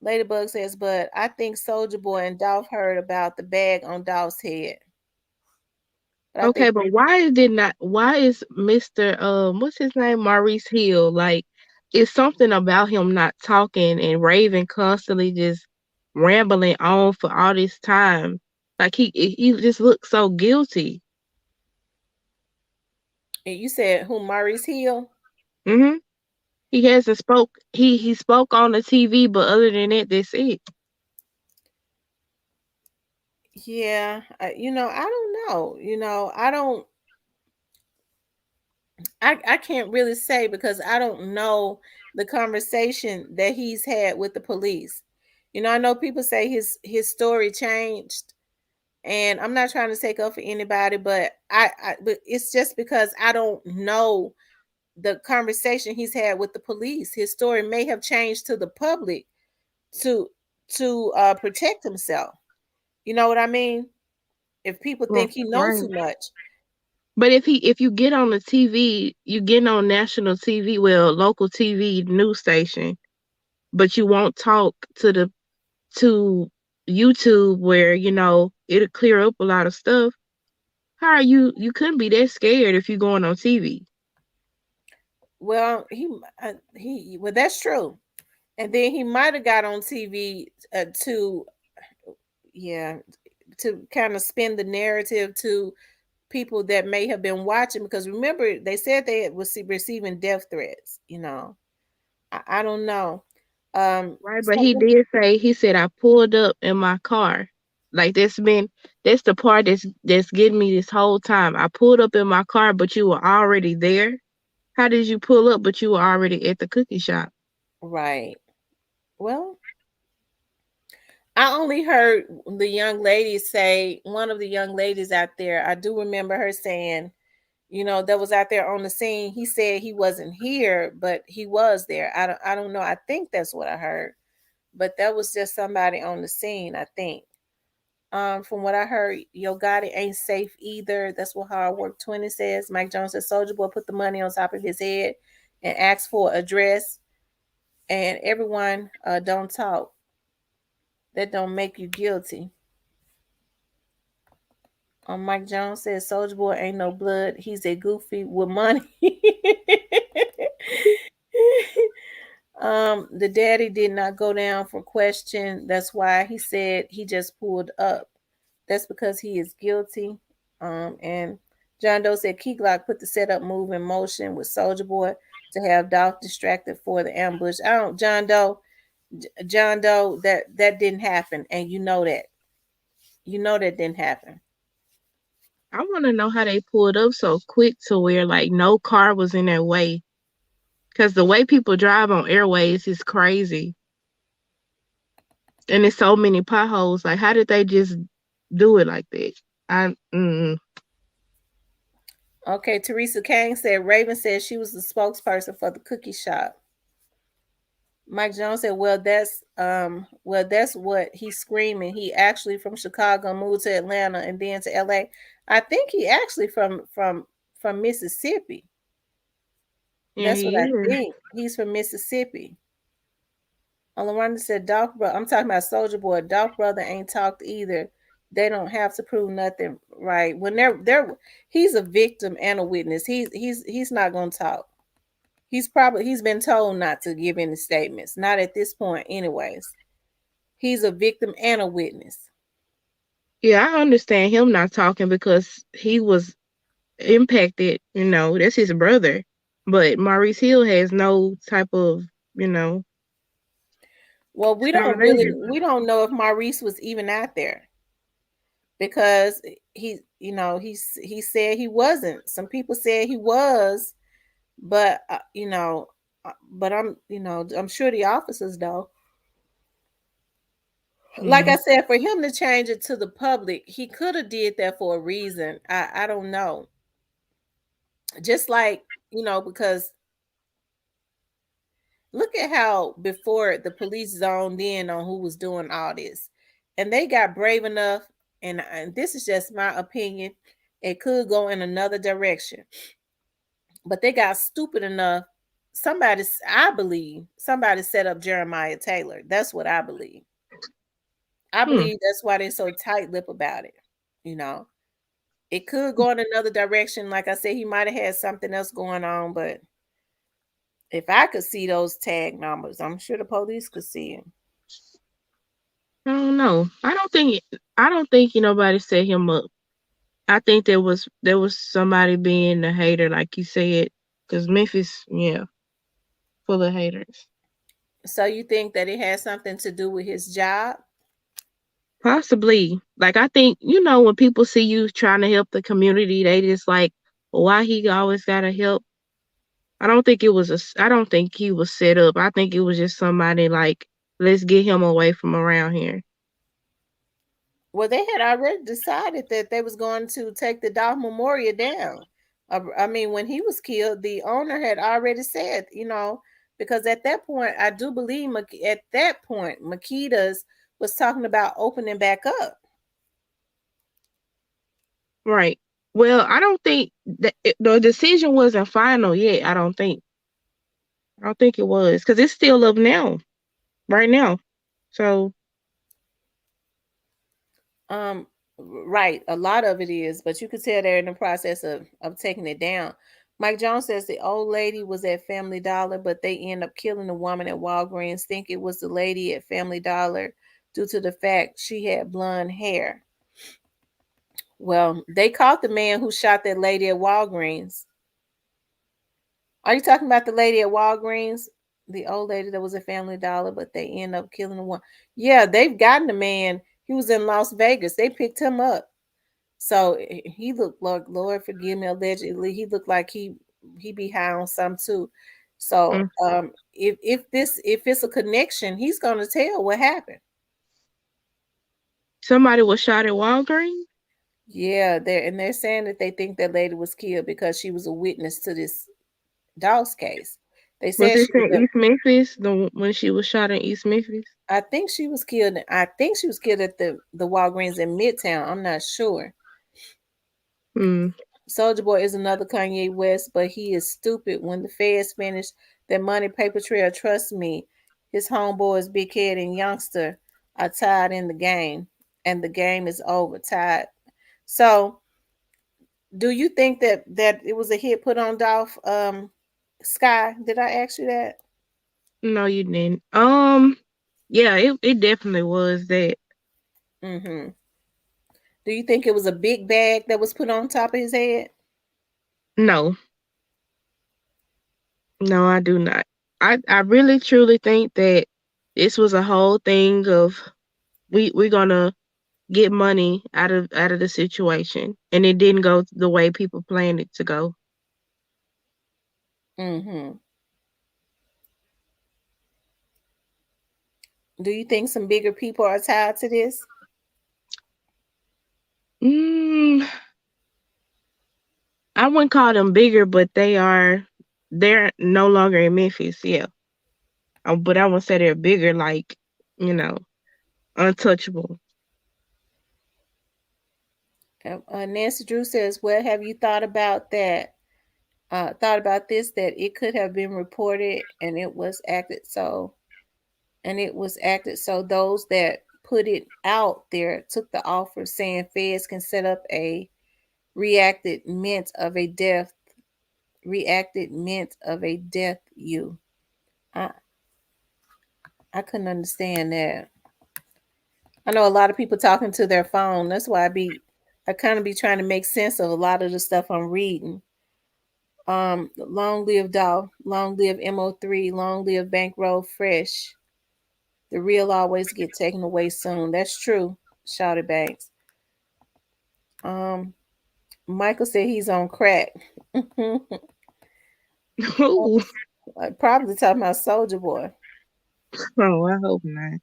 Ladybug says, but I think Soldier Boy and Dolph heard about the bag on Dolph's head. But I think, Okay, but why is Mr. What's his name, Maurice Hill, like, it's something about him not talking and Raven constantly just rambling on for all this time. Like he just looks so guilty. you said who, Maurice Hill? Mhm. He hasn't spoke. He spoke on the TV, but other than that, that's it. Yeah, I don't know. I can't really say, because I don't know the conversation that he's had with the police. I know people say his story changed, and I'm not trying to take up for anybody, but but it's just because I don't know the conversation he's had with the police. His story may have changed to the public to protect himself. You know what I mean? If people think he knows Right. too much. But if you get on the TV, you get on national TV, well, local TV news station, but you won't talk to YouTube where it'll clear up a lot of stuff. How are you couldn't be that scared if you're going on TV. Well, well, that's true. And then he might have got on TV to, yeah, to kind of spin the narrative to people that may have been watching, because remember they said they was receiving death threats. I don't know. Right, but So he did say, he said, I pulled up in my car. Like that's the part that's getting me this whole time. I pulled up in my car, but you were already there. How did you pull up, but you were already at the cookie shop? right. Well, I only heard the young lady say, one of the young ladies out there, I do remember her saying, that was out there on the scene. He said he wasn't here, but he was there. I don't know. I think that's what I heard. But that was just somebody on the scene, I think. From what I heard, Yo Gotti ain't safe either. That's what Hard Work 20 says. Mike Jones says Soldier Boy put the money on top of his head and asked for address. And everyone don't talk. That don't make you guilty. Mike Jones says Soldier Boy ain't no blood. He's a goofy with money. The daddy did not go down for question. That's why he said he just pulled up. That's because he is guilty. And John Doe said Key Glock put the setup move in motion with Soldier Boy to have Dolph distracted for the ambush. I don't, John Doe, that didn't happen, and you know that. You know that didn't happen. I want to know how they pulled up so quick to where like no car was in their way. Cause the way people drive on airways is crazy, and there's so many potholes. Like, how did they just do it like that? I Okay, Teresa Kane said Raven said she was the spokesperson for the cookie shop. Mike Jones said, well that's what he's screaming. He actually from Chicago moved to Atlanta and then to LA. I think he actually from Mississippi. Yeah, That's what he I is. think. He's from Mississippi. Alawanda said, Dolph brother. I'm talking about Soldier Boy. Dolph brother ain't talked either. They don't have to prove nothing, right? When they're he's a victim and a witness. He's not gonna talk. He's been told not to give any statements. Not at this point, anyways. He's a victim and a witness. Yeah, I understand him not talking because he was impacted. That's his brother. But Maurice Hill has no type of, you know, Well, salvation. we don't know if Maurice was even out there because he said he wasn't. Some people said he was, but but I'm sure the officers though. Like Yeah. I said, for him to change it to the public, he could have did that for a reason. I don't know. Just like because look at how before the police zoned in on who was doing all this, and they got brave enough. And this is just my opinion. It could go in another direction, but they got stupid enough. I believe somebody set up Jeremiah Taylor. That's what I believe. I Hmm. believe that's why they're so tight lip about it. You know, it could go in another direction. Like I said, he might have had something else going on, but if I could see those tag numbers, I'm sure the police could see them. I don't know. I don't think nobody set him up. I think there was somebody being a hater, like you said, because Memphis, yeah, full of haters. So you think that it has something to do with his job? Possibly. Like I think, when people see you trying to help the community, they just like, "Well, why he always gotta help?" I don't think he was set up. I think it was just somebody like, let's get him away from around here. Well, they had already decided that they was going to take the Dolph Memorial down. I mean, when he was killed, the owner had already said, because at that point, I do believe at that point, Makita's was talking about opening back up. Right. Well, I don't think that the decision wasn't final yet. I don't think. I don't think it was because it's still up now, right now. So Um, right, a lot of it is, but you could tell they're in the process of taking it down. Mike Jones says the old lady was at Family Dollar, but they end up killing the woman at Walgreens. Think it was the lady at Family Dollar due to the fact she had blonde hair. Well, they caught the man who shot that lady at Walgreens. Are you talking about the lady at Walgreens? The old lady that was at Family Dollar, but they end up killing the one. Yeah, they've gotten the man. He was in Las Vegas. They picked him up. So he looked like, Lord forgive me, allegedly he looked like he be high on some too. So mm, if it's a connection, he's gonna tell what happened. somebody was shot at Walgreens. Yeah, they're saying that they think that lady was killed because she was a witness to this Dawes case. They Was said this she was in East Memphis? When she was shot in East Memphis? I think she was killed. I think she was killed at the Walgreens in Midtown. I'm not sure. Hmm. Soldier Boy is another Kanye West, but he is stupid. When the feds finish their money paper trail, trust me, his homeboys, Big Head and Youngster, are tied in the game, and the game is over. Tied. So, do you think that it was a hit put on Dolph Sky? Did I ask you that? No, you didn't. Yeah, it definitely was that. Mm-hmm. Do you think it was a big bag that was put on top of his head? No, no, I do not. I really truly think that this was a whole thing of we're gonna get money out of the situation, and it didn't go the way people planned it to go. Mm-hmm. Do you think some bigger people are tied to this? Mm, I wouldn't call them bigger, but they're no longer in Memphis. Yeah, but I wouldn't say they're bigger, like you know, untouchable. Nancy Drew says, "Well, have you thought about that? Thought about this that it could have been reported and it was acted so, those that put it out there took the offer, saying feds can set up a reacted mint of a death, you." I I couldn't understand that. I know a lot of people talking to their phone. That's why I kind of be trying to make sense of a lot of the stuff I'm reading. Long live Dolph, long live MO3, long live Bankroll Fresh. The real always get taken away soon. That's true, shouted Banks. Um, Michael said he's on crack. Ooh, Probably talking about Soldier Boy. oh, I hope not.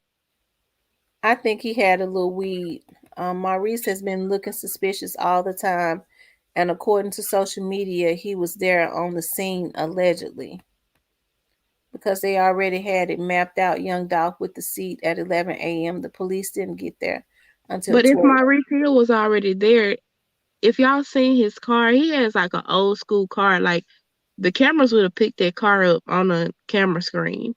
I think he had a little weed. Maurice has been looking suspicious all the time, and according to social media, he was there on the scene allegedly because they already had it mapped out. Young Dolph with the seat at 11 a.m. The police didn't get there until But if 12. Maurice Hill was already there, if y'all seen his car, he has like an old school car. Like the cameras would have picked that car up on a camera screen.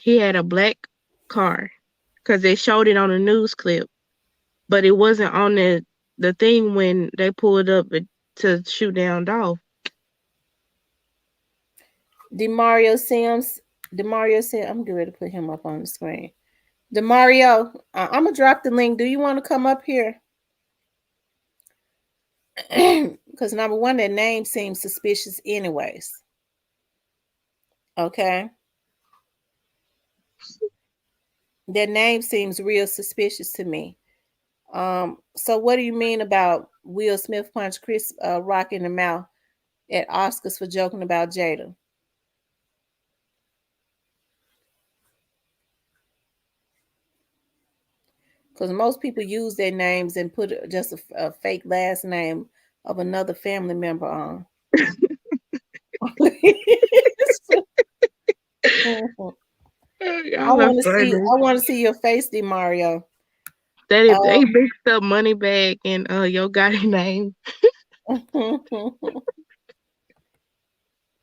He had a black car because they showed it on a news clip, but it wasn't on the thing when they pulled up to shoot down Dolph. Demario Sims. Demario Sims. I'm getting ready to put him up on the screen. Demario, I'm gonna drop the link. Do you want to come up here? Because number one, that name seems suspicious, anyways. Okay, that name seems real suspicious to me. So what do you mean about Will Smith punched Chris Rock in the mouth at Oscars for joking about Jada? Because most people use their names and put just a fake last name of another family member on. I Y'all are want to see. funny. I want to see your face, Demario. That if they Um, mixed up money bag and Yo Gotti name.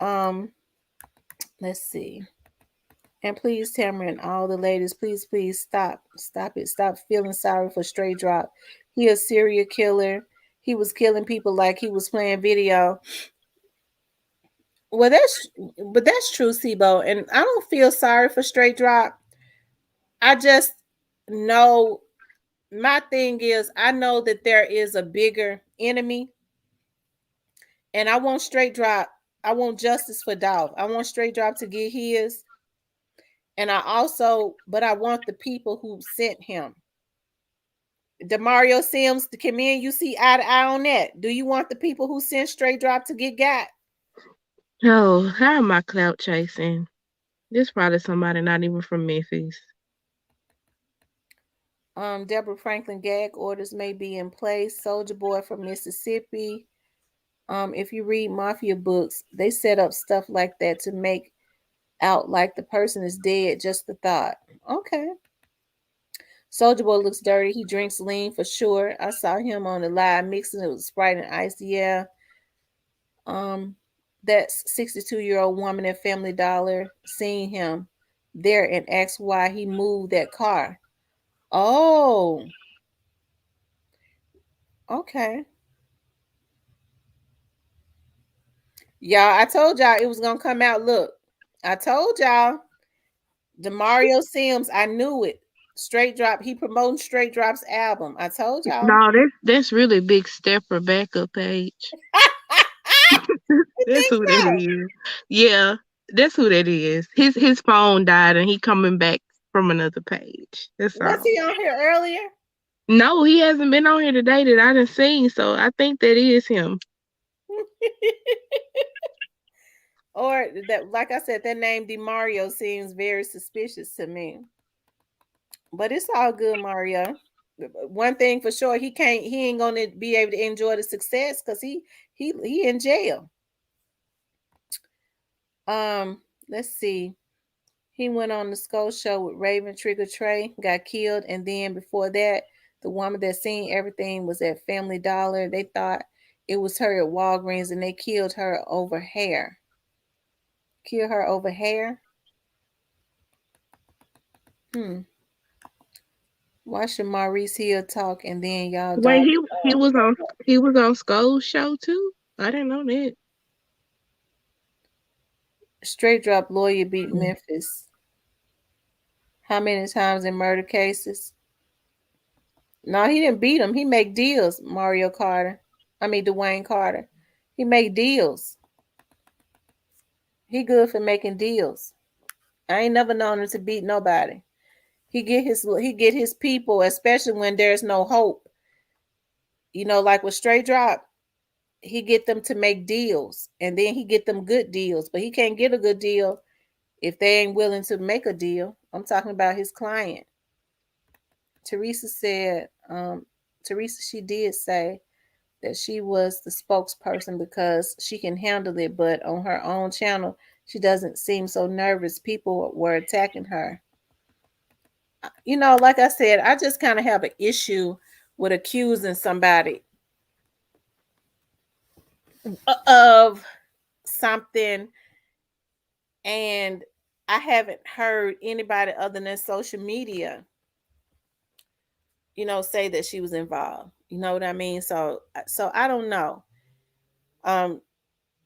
um, let's see. And please, Tamara and all the ladies, please stop it, stop feeling sorry for Stray Drop. He a serial killer. He was killing people like he was playing video. Well, that's true, Sibo. And I don't feel sorry for Straight Drop. I just know my thing is I know that there is a bigger enemy, and I want Straight Drop. I want justice for Dolph. I want Straight Drop to get his, and but I want the people who sent him. Demario Sims, can me and you see eye to eye on that? Do you want the people who sent Straight Drop to get got? Oh, how am I clout chasing? This probably somebody not even from Memphis. Deborah Franklin gag orders may be in place. Soldier Boy from Mississippi. If you read mafia books, they set up stuff like that to make out like the person is dead. Just the thought. Okay. Soldier Boy looks dirty. He drinks lean for sure. I saw him on the live mixing it with Sprite and ice. Yeah. Um, that 62-year-old woman at Family Dollar seeing him there and asked why he moved that car. Oh, okay. Y'all, I told y'all it was gonna come out. Look, I told y'all. Demario Sims, I knew it. Straight Drop, he promoting Straight Drop's album. I told y'all. No, that's really Big Stepper backup page. You That's think who that so? is. Yeah, that's who that is. His phone died and he coming back from another page. That's Was all. he on here earlier? No, he hasn't been on here today that I done seen, so I think that is him. Or that, like I said, that name Demario seems very suspicious to me. But it's all good, Mario. One thing for sure, he ain't gonna be able to enjoy the success because he in jail. Let's see. He went on the Skull Show with Raven Trigger Trey, got killed, and then before that, the woman that seen everything was at Family Dollar. They thought it was her at Walgreens, and they killed her over hair. Kill her over hair. Hmm. Why should Maurice Hill talk and then y'all Wait, don't? he was on Skull's show too. I didn't know that. Straight drop lawyer beat Mm. Memphis. How many times in murder cases? No, he didn't beat him. He make deals. Mario Carter. I mean Dwayne Carter. He make deals. He good for making deals. I ain't never known him to beat nobody. He get his people, especially when there's no hope. Like with straight drop, he get them to make deals, and then he get them good deals. But he can't get a good deal if they ain't willing to make a deal. I'm talking about his client. Teresa said, Teresa, she did say that she was the spokesperson because she can handle it, but on her own channel, she doesn't seem so nervous. People were attacking her. Like I said, I just kind of have an issue with accusing somebody of something, and I haven't heard anybody other than social media, say that she was involved. You know what I mean? So I don't know. Um,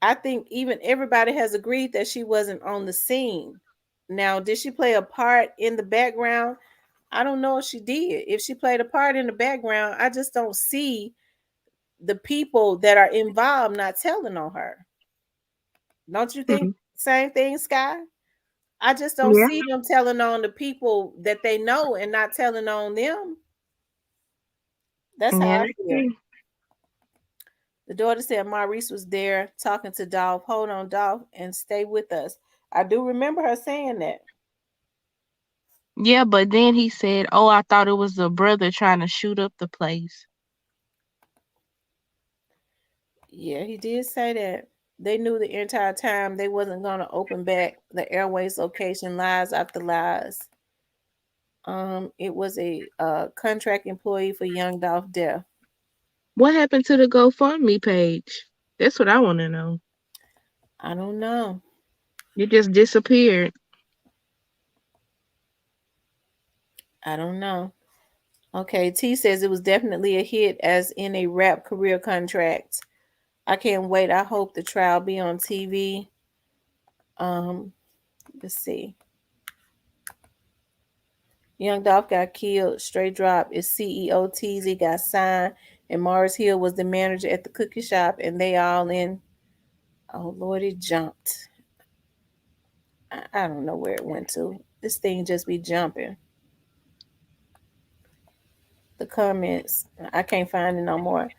I think even everybody has agreed that she wasn't on the scene. Now, did she play a part in the background? I don't know if she did. If she played a part in the background, I just don't see the people that are involved not telling on her. Don't you think Mhm. same thing, Sky? I just don't Yeah. see them telling on the people that they know and not telling on them. That's how Yeah, I that's feel. true. The daughter said Maurice was there talking to Dolph. Hold on, Dolph, and stay with us. I do remember her saying that. Yeah, but then he said, "Oh, I thought it was the brother trying to shoot up the place." Yeah, he did say that. They knew the entire time they wasn't gonna open back the airways location, lies after lies. It was a contract employee for Young Dolph death. What happened to the GoFundMe page? That's what I want to know. I don't know. It just disappeared. I don't know. Okay, T says it was definitely a hit as in a rap career contract. I can't wait. I hope the trial be on TV. Um, let's see. Young Dolph got killed. Straight drop is CEO Teasy got signed, and Morris Hill was the manager at the cookie shop, and they all in. Oh Lord, it jumped. I don't know where it went to. This thing just be jumping. The comments, I can't find it no more.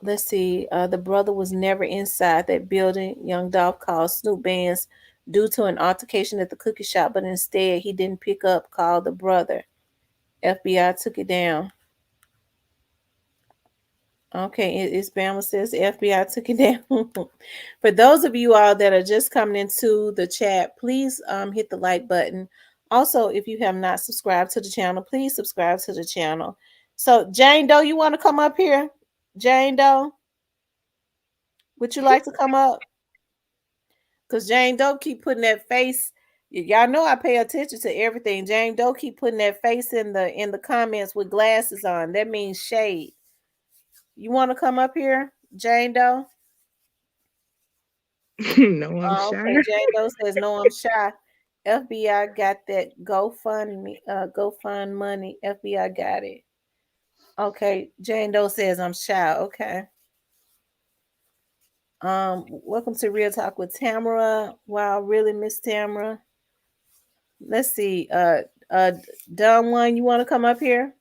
Let's see. The brother was never inside that building. Young Dolph called Snoop Bands due to an altercation at the cookie shop, but instead he didn't pick up. Called the brother. FBI took it down. Okay, it's Bama says the FBI took it down. For those of you all that are just coming into the chat, please hit the like button. Also, if you have not subscribed to the channel, please subscribe to the channel. So, Jane Doe, you want to come up here? Jane Doe, would you like to come up? Because Jane Doe keep putting that face. Y'all know I pay attention to everything. Jane Doe keep putting that face in the comments with glasses on. That means shade. You want to come up here, Jane Doe? No, I'm Oh, shy. okay. Jane Doe says, "No, I'm shy." FBI got that GoFund money. FBI got it. Okay. Jane Doe says, "I'm shy." Okay. Welcome to Real Talk with Tamara. Wow, really, Miss Tamara. Let's see. Don One, you want to come up here?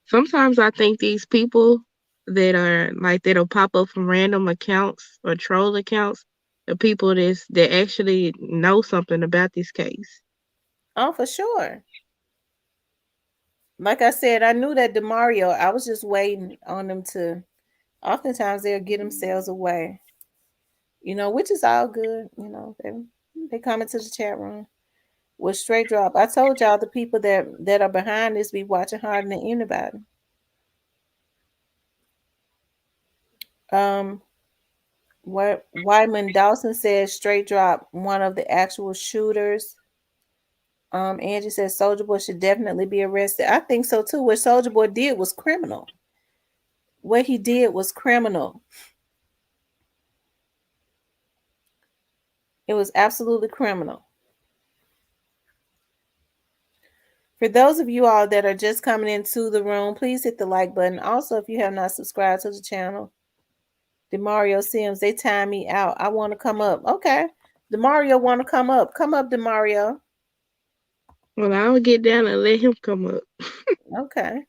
Sometimes I think these people that are like that'll pop up from random accounts or troll accounts are people that actually know something about this case. Oh, for sure. Like I said, I knew that Demario. I was just waiting on them to. Oftentimes they'll get themselves away, which is all good. They come into the chat room with straight drop. I told y'all the people that are behind this be watching harder than anybody. Um, what Wyman Dawson says straight drop one of the actual shooters. Angie says Soldier Boy should definitely be arrested. I think so too. What Soldier Boy did was criminal. What he did was criminal. It was absolutely criminal. For those of you all that are just coming into the room, please hit the like button. Also, if you have not subscribed to the channel, Demario Sims, they time me out. I want to come up. Okay. Demario want to come up. Come up, Demario. Well, I'll get down and let him come up. Okay.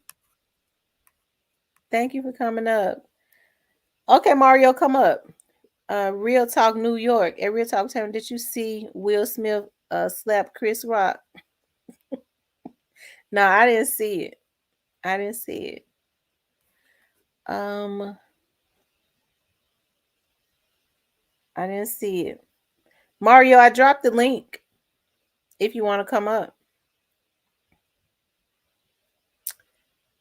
Thank you for coming up. Okay, Mario, come up. Real Talk New York. At Real Talk Town, did you see Will Smith slap Chris Rock? No, I didn't see it. I didn't see it. Um, I didn't see it. Mario, I dropped the link if you want to come up.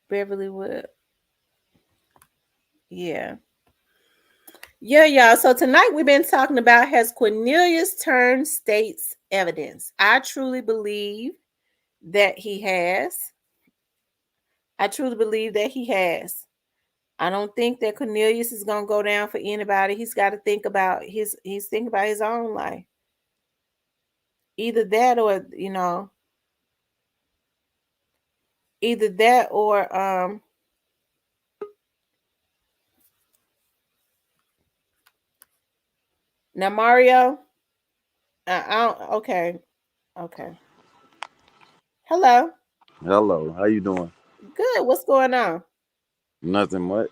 Beverly Wood. Yeah. Yeah, y'all. So tonight we've been talking about has Cornelius turned state's evidence? I truly believe that he has. I truly believe that he has. I don't think that Cornelius is gonna go down for anybody. He's got to think about he's thinking about his own life. Either that or either that or now Mario. I don't, okay. Okay. Hello. Hello, how you doing? Good. What's going on? Nothing much.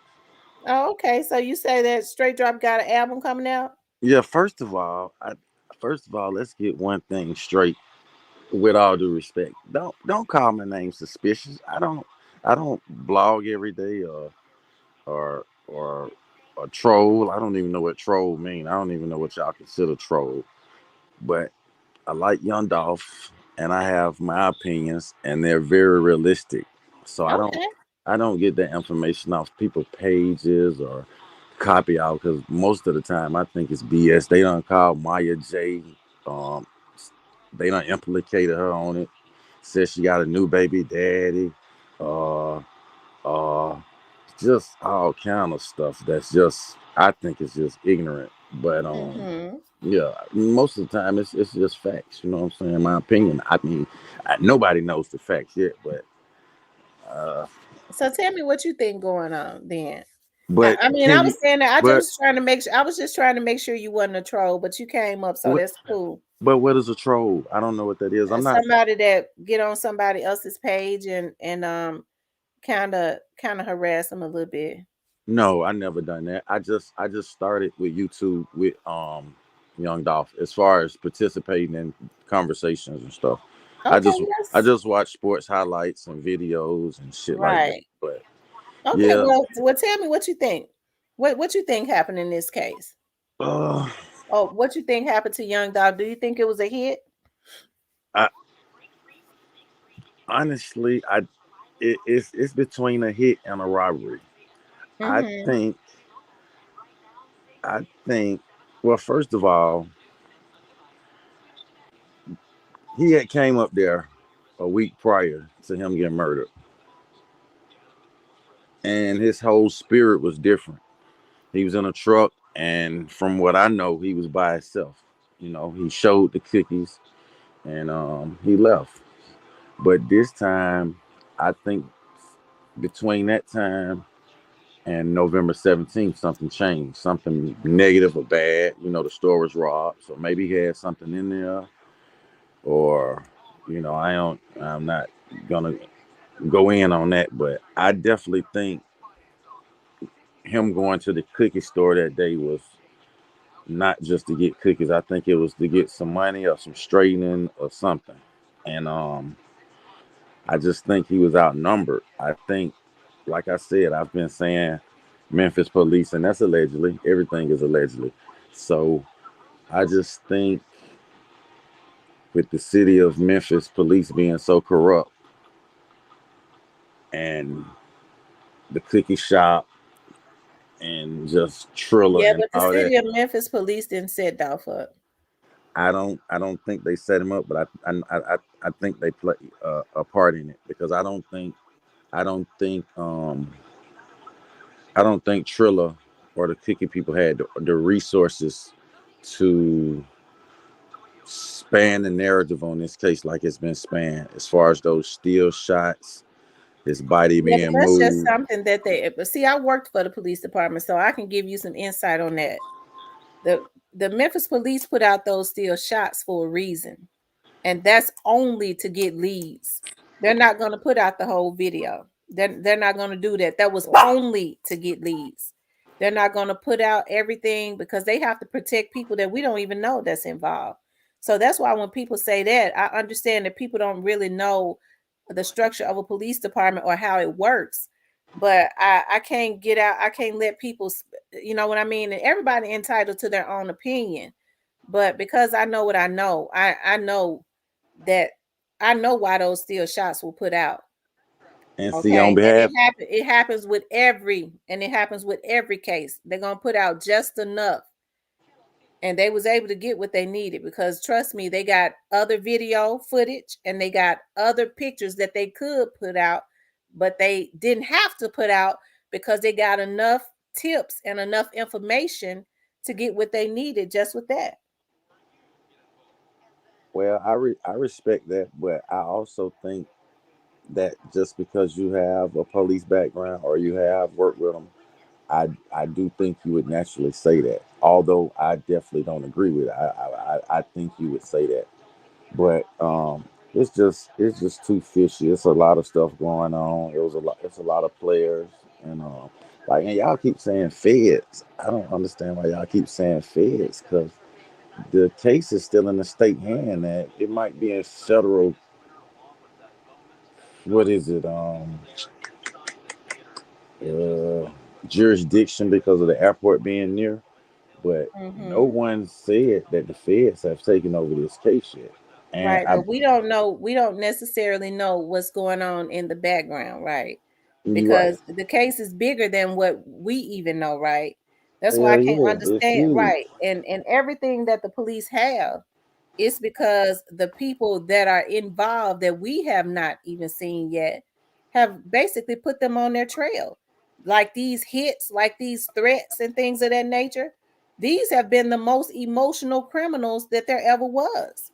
Oh, okay. So you say that Straight Drop got an album coming out? Yeah, first of all, let's get one thing straight. With all due respect, don't call my name suspicious. I don't blog every day or troll. I don't even know what troll mean. I don't even know what y'all consider troll. But I like Young Dolph, and I have my opinions, and they're very realistic. So I don't Okay. I don't get that information off people's pages or copy out because most of the time I think it's BS. They don't call Maya J. Um, they don't implicated her on it. Says she got a new baby daddy. Uh, uh, just all kind of stuff. That's just I think it's just ignorant. But Mm-hmm. yeah, most of the time it's just facts. You know what I'm saying? My opinion. I mean, nobody knows the facts yet, uh, So tell me what you think going on then. I, but I mean, I can was you? saying that But I was just trying to make sure you wasn't a troll, but you came up, so what? that's cool. But what is a troll? I don't know what that is. I'm not. Somebody that get on somebody else's page and kind of harass them a little bit. No, I never done that. I just started with YouTube with Young Dolph as far as participating in conversations and stuff. I Okay, just I yes. just watch sports highlights and videos and shit like that. Right. But Okay, yeah, well tell me what you think. What you think happened in this case? uh, Oh, what you think happened to Young Dog? Do you think it was a hit? I honestly it's between a hit and a robbery. I Mm-hmm. think I think well, first of all, he had came up there a week prior to him getting murdered, and his whole spirit was different. He was in a truck, and from what I know, he was by himself. He showed the cookies, and he left. But this time, I think between that time and November 17th, something changed, something negative or bad. The store was robbed, so maybe he had something in there, or I'm not gonna go in on that, but I definitely think him going to the cookie store that day was not just to get cookies. I think it was to get some money or some straightening or something. And I just think he was outnumbered. I think, like I said, I've been saying Memphis police, and that's allegedly. Everything is allegedly. So I just think with the city of Memphis police being so corrupt and the cookie shop and just Triller Yeah, and but the all that, city of Memphis police didn't set Dolph up. I don't think they set him up, but I think they play a part in it because I don't think I don't think Trilla or the Cookie people had the resources to span the narrative on this case like it's been spanned. As far as those steel shots, his body Yeah, but being that's just moved, something that they. But see, I worked for the police department, so I can give you some insight on that. the The Memphis police put out those steel shots for a reason, and that's only to get leads. They're not going to put out the whole video. They're not going to do that. That was only to get leads. They're not going to put out everything because they have to protect people that we don't even know that's involved. So that's why when people say that, I understand that people don't really know the structure of a police department or how it works. But I can't get out. I can't let people, you know what I mean? And everybody entitled to their own opinion. But because I know what I know, I know that I know why those steel shots were put out. and see on Okay. And behalf, it happens with every case. They're gonna put out just enough. And they was able to get what they needed because trust me, they got other video footage and they got other pictures that they could put out, but they didn't have to put out because they got enough tips and enough information to get what they needed just with that. well, I respect that, but I also think that just because you have a police background or you have worked with them, I do think you would naturally say that. Although I definitely don't agree with it, I think you would say that. But it's just too fishy. It's a lot of stuff going on. It was a lot. It's a lot of players, and like and y'all keep saying feds. I don't understand why y'all keep saying feds because the case is still in the state hand. That it might be in federal. What is it? Uh, jurisdiction because of the airport being near. But no Mm-hmm. one said that the feds have taken over this case yet. And Right, I, but we don't necessarily know what's going on in the background, right? you're right. Because the case is bigger than what we even know, right? That's why I Hell can't yeah, it's understand, huge. right? And everything that the police have is because the people that are involved that we have not even seen yet have basically put them on their trail. Like these hits, like these threats and things of that nature. These have been the most emotional criminals that there ever was.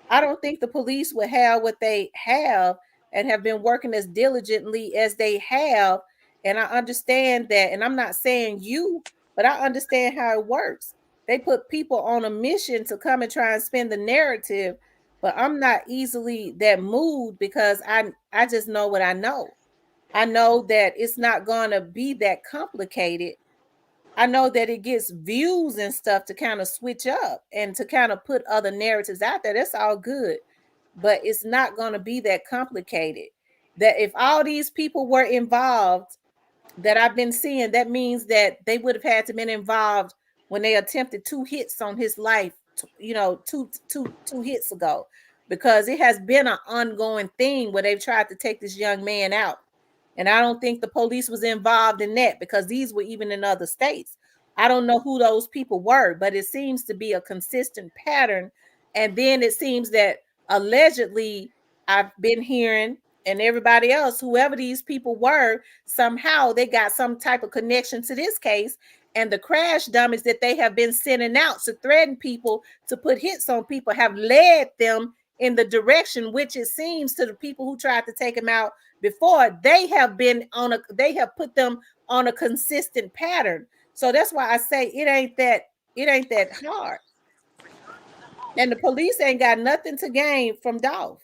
I don't think the police would have what they have and have been working as diligently as they have. And I understand that. And I'm not saying you, but I understand how it works. They put people on a mission to come and try and spin the narrative, but I'm not easily that moved because I just know what I know. I know that it's not going to be that complicated. I know that it gets views and stuff to kind of switch up and to kind of put other narratives out there. That's all good. But it's not going to be that complicated. That if all these people were involved that I've been seeing, that means that they would have had to been involved when they attempted two hits on his life, two hits ago, because it has been an ongoing thing where they've tried to take this young man out. And I don't think the police was involved in that because these were even in other states. I don't know who those people were, but it seems to be a consistent pattern. And then it seems that allegedly I've been hearing, and everybody else, whoever these people were, somehow they got some type of connection to this case. And the crash dummies that they have been sending out to threaten people to put hits on people have led them in the direction which it seems to the people who tried to take him out before. They have put them on a consistent pattern. So that's why I say it ain't that hard. And the police ain't got nothing to gain from Dolph.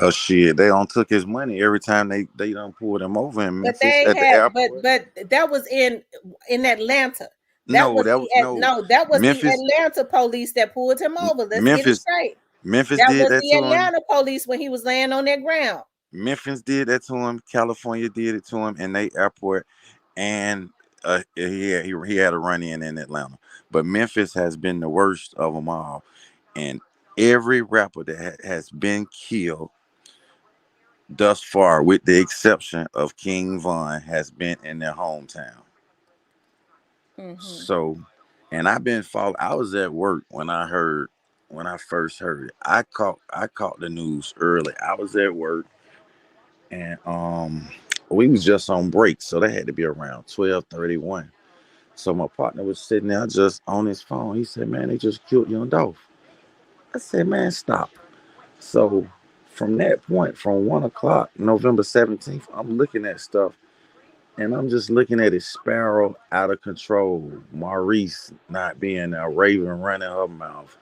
Oh shit, they don't took his money every time they don't pull him over in But Memphis they at the had, but airport. but that was in Atlanta. That No, was that the was no no, that was the Memphis. Atlanta police that pulled him over. Let's get it Memphis, straight. Memphis That did was that the to him. Atlanta police when he was laying on that ground. Memphis did that to him. California did it to him in their airport, and he had a run in Atlanta. But Memphis has been the worst of them all, and every rapper that has been killed thus far, with the exception of King Von, has been in their hometown. Mm-hmm. So, and I've been following. I was at work when I first heard it. I caught the news early. I was at work, and we was just on break, so that had to be around 12:31. So my partner was sitting there just on his phone. He said, "Man, they just killed Young Dolph." I said, "Man, stop." So from that point, from 1 o'clock, November 17th, I'm looking at stuff, and I'm just looking at it spiral out of control. Maurice not being a Raven running her mouth.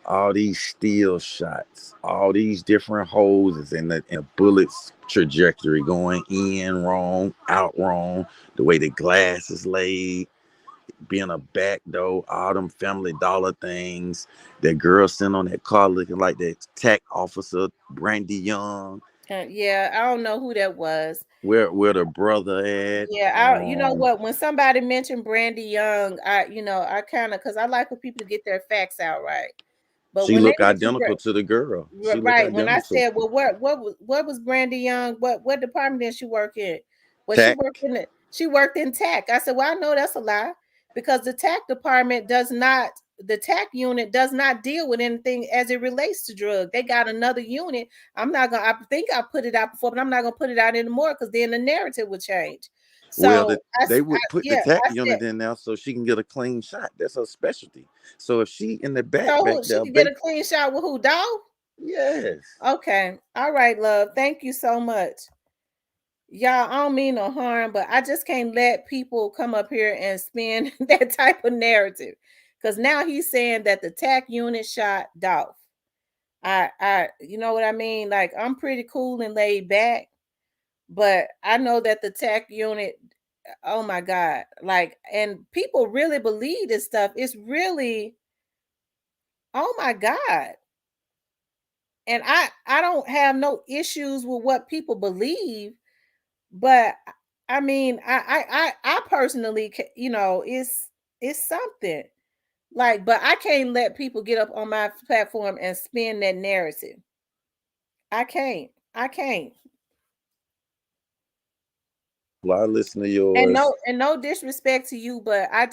All these steel shots, all these different holes in the bullets trajectory going in wrong, out wrong, the way the glass is laid, being a back door, all them Family Dollar things. That girl sitting on that car looking like that tech officer, Brandy Young. Yeah, I don't know who that was. Where the brother at? Yeah, you know what? When somebody mentioned Brandy Young, I kind of, because I like for people to get their facts out right. But She when they look mentioned identical to the girl. She look right, when I identical. said, well, what was Brandy Young? What department did she work in? Well, Tack. she worked in TAC. I said, well, I know that's a lie because the TAC department does not, the TAC unit does not deal with anything as it relates to drug. They got another unit. I'm not gonna. I think I put it out before, but I'm not gonna put it out anymore because then the narrative would change. Well, So they would put the yeah, tack I said, unit in there so she can get a clean shot. That's her specialty. So if she in the so back she there, could get a clean shot with who, dog? yes. Okay, all right, love. Thank you so much. Y'all, I don't mean no harm, but I just can't let people come up here and spin that type of narrative. Because now he's saying that the TAC unit shot Dolph. You know what I mean? Like, I'm pretty cool and laid back, but I know that the TAC unit, oh my God, like, and people really believe this stuff. It's really, oh my God. And I don't have no issues with what people believe. But I mean, I personally, it's something like, but I can't let people get up on my platform and spin that narrative. I can't. I can't. Well, I listen to yours. And no disrespect to you, but I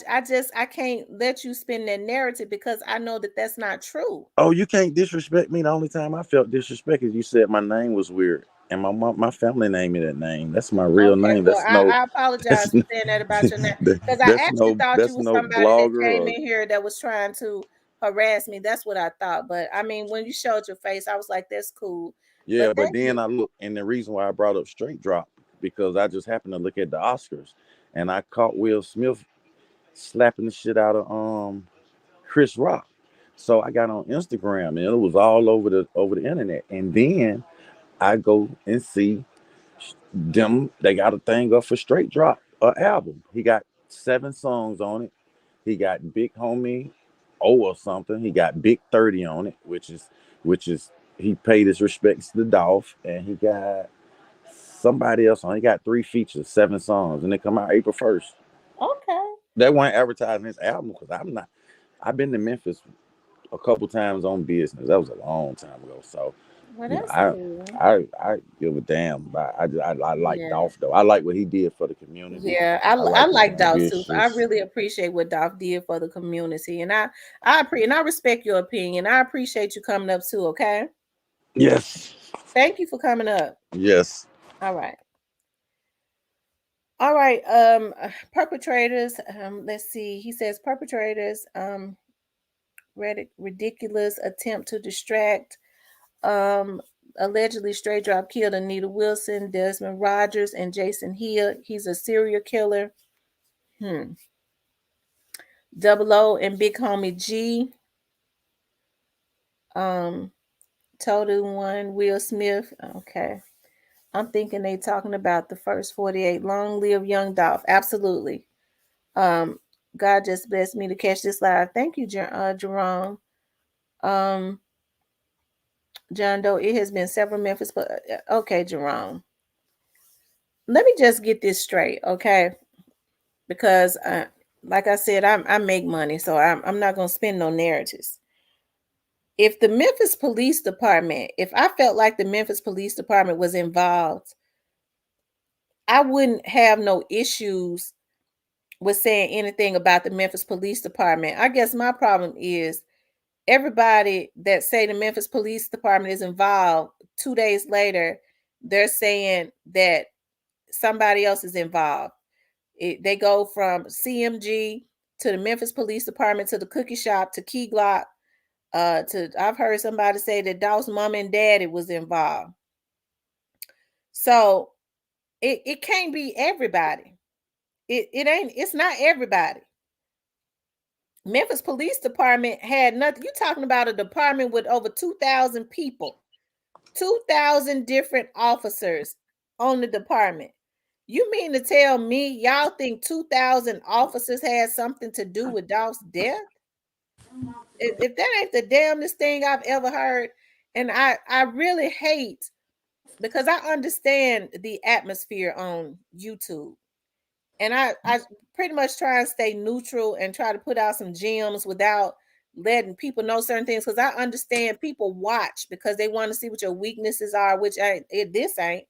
can't let you spin that narrative because I know that that's not true. Oh, you can't disrespect me. The only time I felt disrespect is you said my name was weird, and my family named me that name. That's my real Okay, name. well, That's no, I apologize that's for saying that about your name because I that's actually no, thought you that's was no somebody that blogger came or in here that was trying to harass me. That's what I thought. But I mean, when you showed your face, I was like, that's cool. But yeah. But thank then you. I look, and the reason why I brought up Straight Drop because I just happened to look at the Oscars, and I caught Will Smith slapping the shit out of Chris Rock. So I got on Instagram, and it was all over the internet. And then I go and see them. They got a thing up for Straight Drop, a album. He got 7 songs on it. He got Big Homie O or something. He got Big 30 on it, which is he paid his respects to Dolph, and he got somebody else on. He got 3 features, 7 songs, and they come out April 1st. Okay. They weren't advertising his album because I'm not. I've been to Memphis a couple times on business. That was a long time ago. So, Well, you know, that's I cool. I I give a damn. I like Yeah. Dolph though. I like what he did for the community. Yeah, I I like his like Dolph too. I ambitious. really appreciate what Dolph did for the community, and I respect your opinion. I appreciate you coming up too. Okay, Yes, thank you for coming up. yes. All right. All right. Perpetrators. Let's see. He says perpetrators. Ridiculous attempt to distract. Um, Allegedly straight drop killed Anita Wilson, Desmond Rogers, and Jason Hill. He's a serial killer. Hmm. Double O and Big Homie G. Um, Total One. Will Smith. Okay. I'm thinking they talking about the first 48. Long live Young Dolph. Absolutely. Um, God just blessed me to catch this live. Thank you, Jerome. Um, John Doe, it has been several Memphis. But okay, Jerome, let me just get this straight, okay? Because, like I said, I make money, so I'm not gonna spend no narratives. If the Memphis Police Department, if I felt like the Memphis Police Department was involved, I wouldn't have no issues with saying anything about the Memphis Police Department. I guess my problem is everybody that say the Memphis Police Department is involved, 2 days later, they're saying that somebody else is involved. They go from CMG to the Memphis Police Department to the cookie shop to Key Glock. To I've heard somebody say that Daw's mom and daddy was involved. So it can't be everybody. It's not everybody. Memphis Police Department had nothing. You're talking about a department with over 2,000 people, 2,000 different officers on the department. You mean to tell me y'all think 2,000 officers had something to do with Dolph's death? If that ain't the damnedest thing I've ever heard, and I really hate, because I understand the atmosphere on YouTube, and I pretty much try and stay neutral and try to put out some gems without letting people know certain things, because I understand people watch because they want to see what your weaknesses are, which this ain't,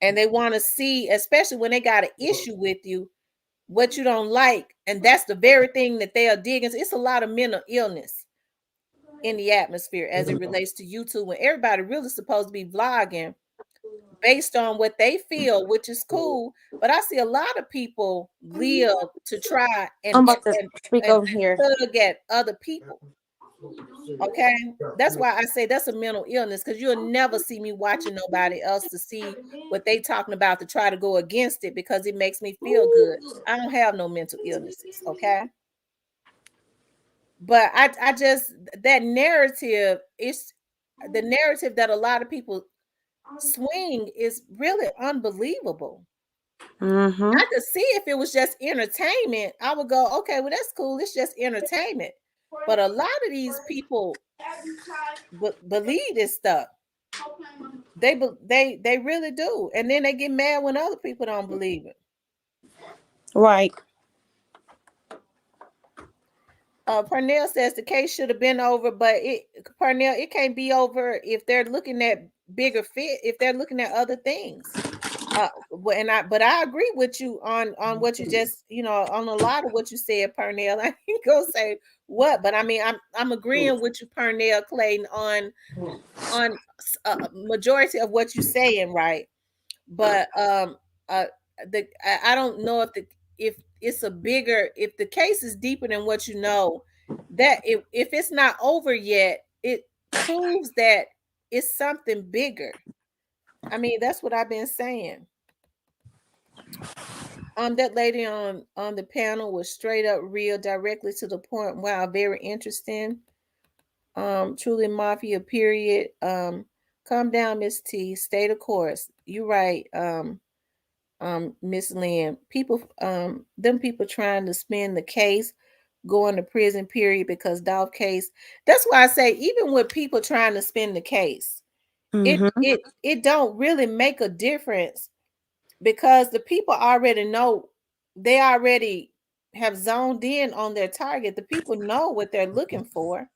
and they want to see, especially when they got an issue with you, what you don't like, and that's the very thing that they are digging. So it's a lot of mental illness in the atmosphere as it relates to YouTube, when everybody really supposed to be vlogging based on what they feel, which is cool. But I see a lot of people live to try I'm and about to speak and over here. tug at other people. Okay, that's why I say that's a mental illness, because you'll never see me watching nobody else to see what they talking about to try to go against it because it makes me feel good. I don't have no mental illnesses, okay? But I just, that narrative is the narrative that a lot of people swing is really unbelievable. Mm-hmm. I could see if it was just entertainment, I would go, okay, well that's cool. It's just entertainment. But a lot of these people believe this stuff. They really do, and then they get mad when other people don't believe it. Right. Parnell says the case should have been over, but Parnell, it can't be over if they're looking at bigger fit, if they're looking at other things. But I agree with you on what you just, on a lot of what you said, Parnell. I ain't gonna say what, but I mean, I'm agreeing with you, Parnell Clayton, on majority of what you're saying, right? But uh I don't know if it's a bigger, if the case is deeper than what you know, that if it's not over yet, it proves that it's something bigger. I mean, that's what I've been saying. That lady on the panel was straight up real, directly to the point. Wow, very interesting. Truly mafia, period. Calm down, Miss T. Stay the course. You right. Miss Lynn. People, them people trying to spin the case, going to prison, period, because Dolph case. That's why I say, even with people trying to spin the case, it Mm-hmm. it it don't really make a difference, because the people already know, they already have zoned in on their target. The people know what they're looking for.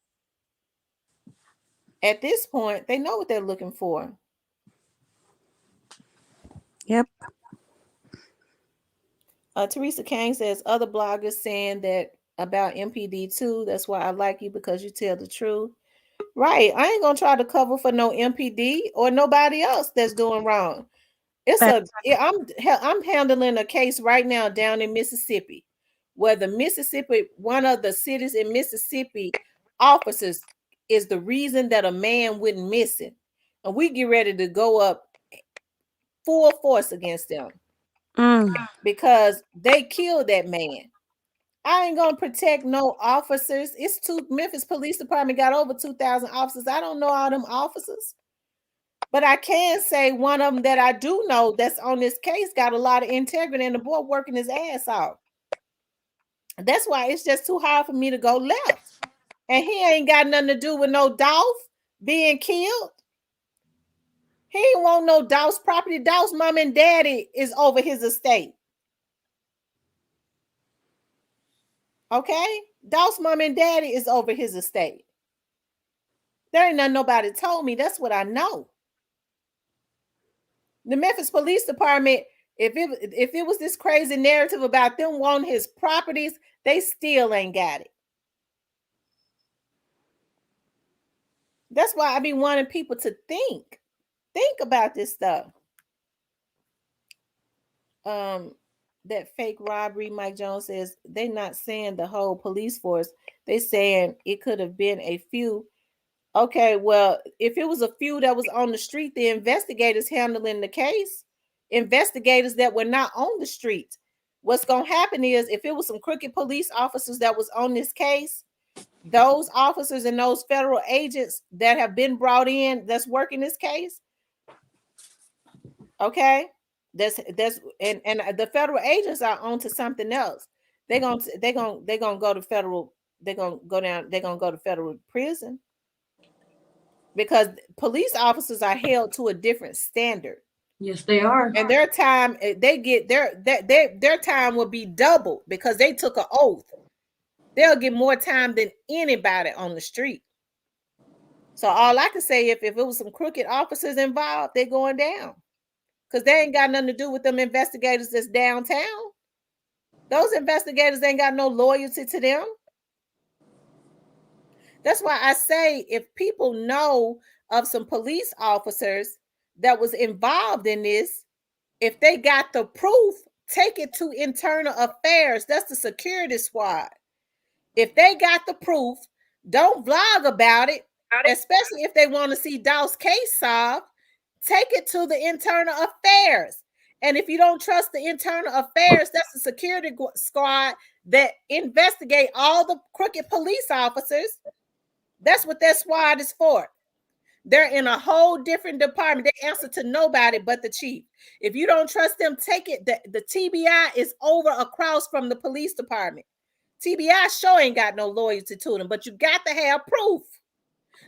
At this point, they know what they're looking for. Yep. Teresa Kane says other bloggers saying that about MPD too. That's why I like you, because you tell the truth. Right. I ain't gonna try to cover for no MPD or nobody else that's doing wrong. I'm handling a case right now down in Mississippi, where the Mississippi, one of the cities in Mississippi, officers is the reason that a man went missing, and we get ready to go up full force against them Mm. because they killed that man. I ain't gonna protect no officers. It's two Memphis Police Department got over 2,000 officers. I don't know all them officers, but I can say one of them that I do know that's on this case got a lot of integrity, and the boy working his ass off. That's why it's just too hard for me to go left. And he ain't got nothing to do with no Dolph being killed. want no Douse property. Douse mom and daddy is over his estate. Okay? Douse mom and daddy is over his estate. There ain't nothing nobody told me. That's what I know. The Memphis Police Department, if it was this crazy narrative about them wanting his properties, they still ain't got it. That's why I be wanting people to think about this stuff. That fake robbery, Mike Jones says they not saying the whole police force. They saying it could have been a few. Okay, well, if it was a few that was on the street, the investigators handling the case, investigators that were not on the street. What's going to happen is if it was some crooked police officers that was on this case, those officers and those federal agents that have been brought in that's working this case, okay, that's and the federal agents are on to something else. They're going to go to federal, they're going to go down, they're going to go to federal prison, because police officers are held to a different standard. Yes, they are. And their time, they get their time will be doubled because they took an oath. They'll get more time than anybody on the street. So all I can say, if it was some crooked officers involved, they're going down, because they ain't got nothing to do with them investigators that's downtown. Those investigators ain't got no loyalty to them. That's why I say, if people know of some police officers that was involved in this, if they got the proof, take it to internal affairs. That's the security squad. If they got the proof, don't vlog about it, especially if they want to see Daw's case solved. Take it to the internal affairs. And if you don't trust the internal affairs, that's the security squad that investigate all the crooked police officers. That's what that squad is for. They're in a whole different department. They answer to nobody but the chief. If you don't trust them, take it. The TBI is over across from the police department. TBI sure ain't got no loyalty to them, but you got to have proof.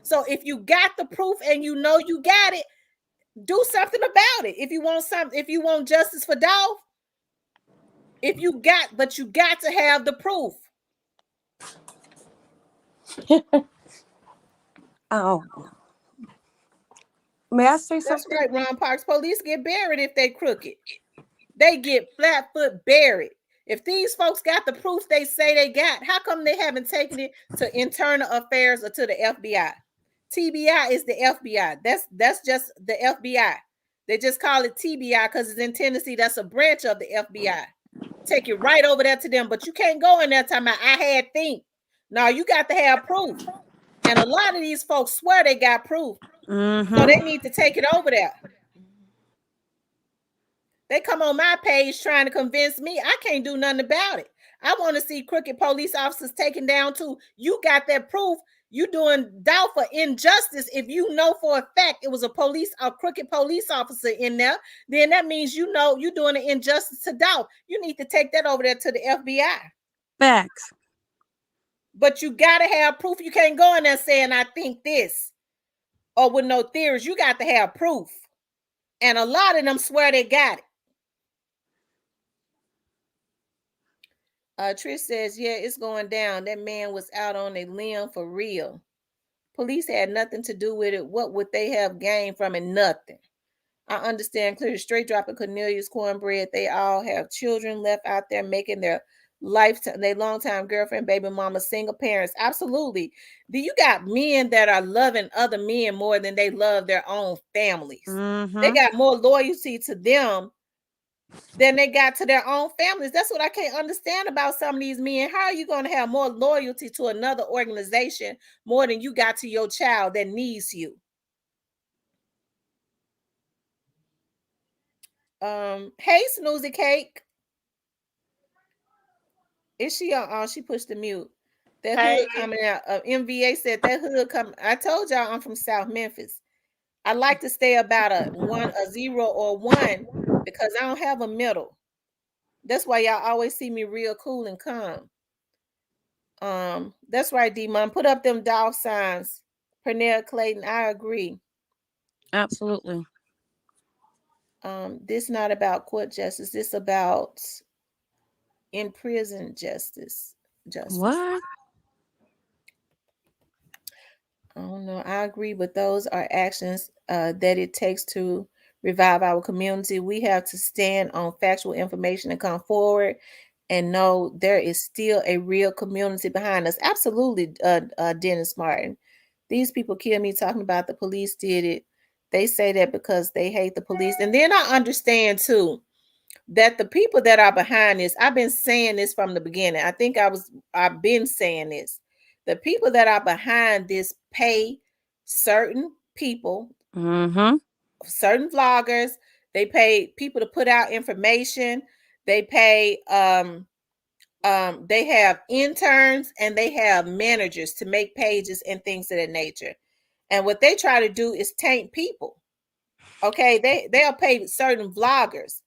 So if you got the proof and you know you got it, do something about it. If you want justice for Dolph, but you got to have the proof. Oh, may I say That's something? right, Ron Parks. Police get buried if they crooked. They get flat foot buried. If these folks got the proof they say they got, how come they haven't taken it to internal affairs or to the FBI? TBI is the FBI. That's just the FBI. They just call it TBI because it's in Tennessee. That's a branch of the FBI. Take it right over there to them, but you can't go in there talking about I had think. No, you got to have proof. And a lot of these folks swear they got proof. So they need to take it over there. They come on my page trying to convince me. I can't do nothing about it. I want to see crooked police officers taken down too. You got that proof. You doing doubt for injustice. If you know for a fact it was a crooked police officer in there, then that means you know you're doing an injustice to doubt. You need to take that over there to the FBI. Facts. But you got to have proof. You can't go in there saying I think this or with no theories. You got to have proof. And a lot of them swear they got it. Trish says, yeah, it's going down. That man was out on a limb for real. Police had nothing to do with it. What would they have gained from it? Nothing. I understand clearly. Straight dropping Cornelius cornbread. They all have children left out there making their lifetime, their longtime girlfriend, baby mama, single parents. Absolutely. You got men that are loving other men more than they love their own families. They got more loyalty to them than they got to their own families. That's what I can't understand about some of these men. How are you going to have more loyalty to another organization more than you got to your child that needs you? Hey, Snoozy Cake. Is she on? She pushed the mute. That hood coming out. MVA said that hood coming. I told y'all I'm from South Memphis. I like to stay about a 0 or 1 because I don't have a middle. That's why y'all always see me real cool and calm. That's right, D-Mom. Put up them dog signs. Pernell Clayton, I agree. Absolutely. This not about court justice. This about in prison justice. Justice. What? I don't know. I agree, but those are actions that it takes to revive our community. We have to stand on factual information and come forward and know there is still a real community behind us. Absolutely, Dennis Martin. These people kill me talking about the police did it. They say that because they hate the police. And then I understand too that the people that are behind this, I've been saying this from the beginning. I've been saying this. The people that are behind this pay certain people, Mm-hmm. certain vloggers. They pay people to put out information. They pay they have interns and they have managers to make pages and things of that nature. And what they try to do is taint people. Okay, they'll pay certain vloggers,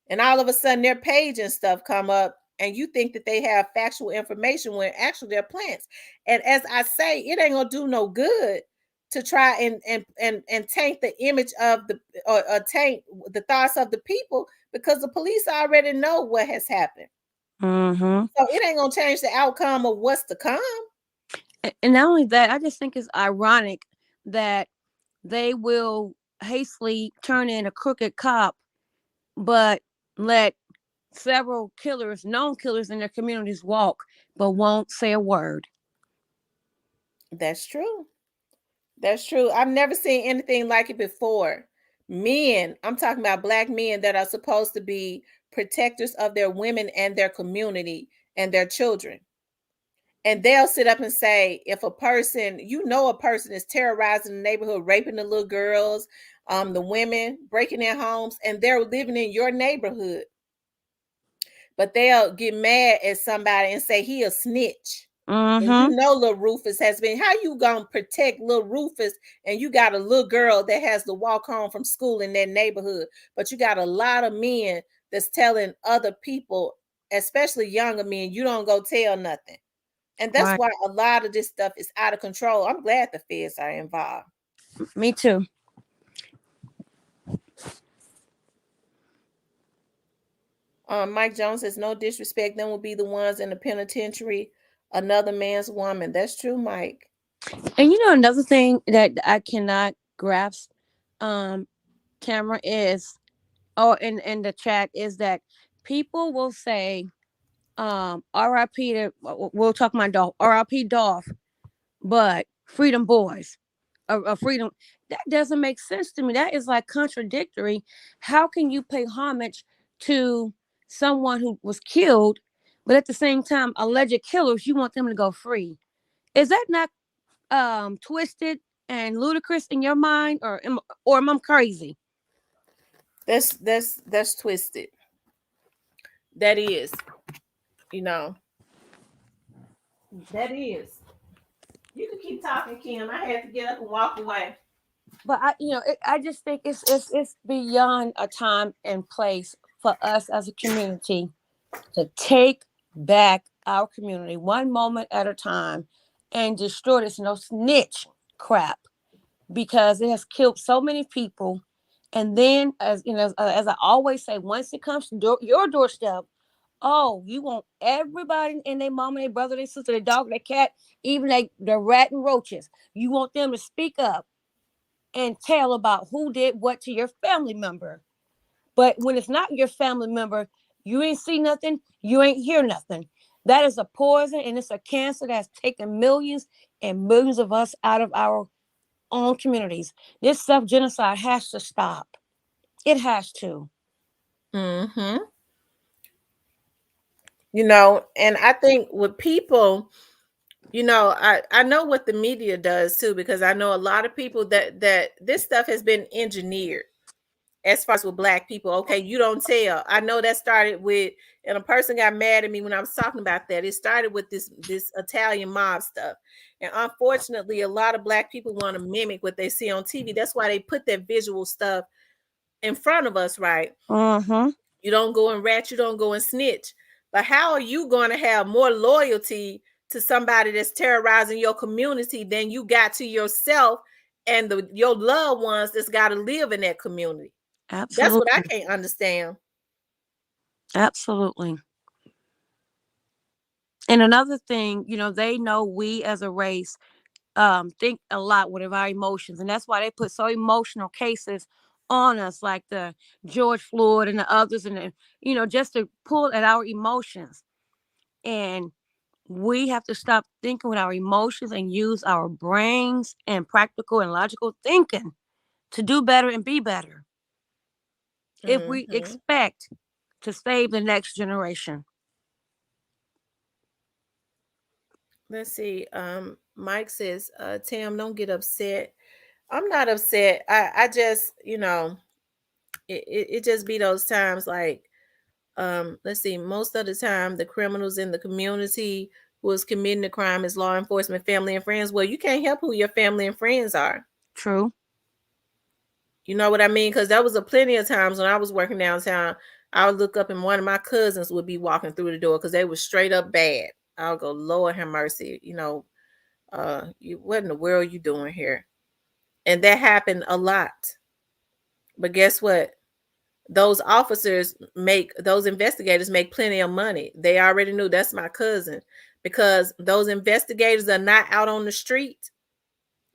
and all of a sudden their page and stuff come up, and you think that they have factual information when actually they're plants. And as I say, it ain't gonna do no good to try and taint the image of the or taint the thoughts of the people, because the police already know what has happened. Mm-hmm. So it ain't gonna change the outcome of what's to come. And not only that, I just think it's ironic that they will hastily turn in a crooked cop, but let several killers, known killers in their communities walk, but won't say a word. That's true. That's true. I've never seen anything like it before. Men, I'm talking about black men that are supposed to be protectors of their women and their community and their children. And they'll sit up and say, if a person, a person is terrorizing the neighborhood, raping the little girls, the women, breaking their homes, and they're living in your neighborhood, but they'll get mad at somebody and say he a snitch. And Mm-hmm. little Rufus has been, how you gonna protect little Rufus, and you got a little girl that has to walk home from school in that neighborhood, but you got a lot of men that's telling other people, especially younger men, you don't go tell nothing. And that's Right. why a lot of this stuff is out of control. I'm glad the feds are involved. Me too. Mike Jones says, no disrespect, them will be the ones in the penitentiary, another man's woman. That's true, Mike. And another thing that I cannot grasp, um, Tamara, is, or in the chat, is that people will say, RIP to, we'll talk my dog, RIP Dolph, but freedom boys, a freedom, that doesn't make sense to me. That is like contradictory. How can you pay homage to someone who was killed, but at the same time, alleged killers, you want them to go free? Is that not twisted and ludicrous in your mind, or am I crazy? That's twisted. That is, you know, that is. You can keep talking, Kim. I had to get up and walk away. But I just think it's beyond a time and place for us as a community to take back our community one moment at a time and destroy this no snitch crap, because it has killed so many people. And then, as I always say, once it comes to your doorstep, oh, you want everybody and their mama, their brother, their sister, their dog, their cat, even the rat and roaches. You want them to speak up and tell about who did what to your family member. But when it's not your family member, you ain't see nothing, you ain't hear nothing. That is a poison, and it's a cancer that's taken millions and millions of us out of our own communities. This self-genocide has to stop. It has to. Mm-hmm. And I think with people, I know what the media does too, because I know a lot of people that this stuff has been engineered as far as with black people. Okay, you don't tell. I know that started with, and a person got mad at me when I was talking about that. It started with this Italian mob stuff. And unfortunately, a lot of black people want to mimic what they see on TV. That's why they put that visual stuff in front of us, right? Mm-hmm. You don't go and rat, you don't go and snitch. But how are you going to have more loyalty to somebody that's terrorizing your community than you got to yourself and your loved ones that's got to live in that community? That's what I Absolutely. can't understand. Absolutely. And another thing, they know we as a race think a lot with our emotions, and that's why they put so emotional cases on us, like the George Floyd and the others, and just to pull at our emotions. And we have to stop thinking with our emotions and use our brains and practical and logical thinking to do better and be better if we Hmm. expect to save the next generation. Let's see. Mike says, Tam, don't get upset. I'm not upset. I just, it just be those times like, let's see, most of the time the criminals in the community who is committing the crime is law enforcement, family and friends. Well, you can't help who your family and friends are. True. You know what I mean? Because there was a plenty of times when I was working downtown, I would look up and one of my cousins would be walking through the door because they were straight up bad. I'll go, Lord have mercy. What in the world are you doing here? And that happened a lot. But guess what? Those investigators make plenty of money. They already knew that's my cousin because those investigators are not out on the street.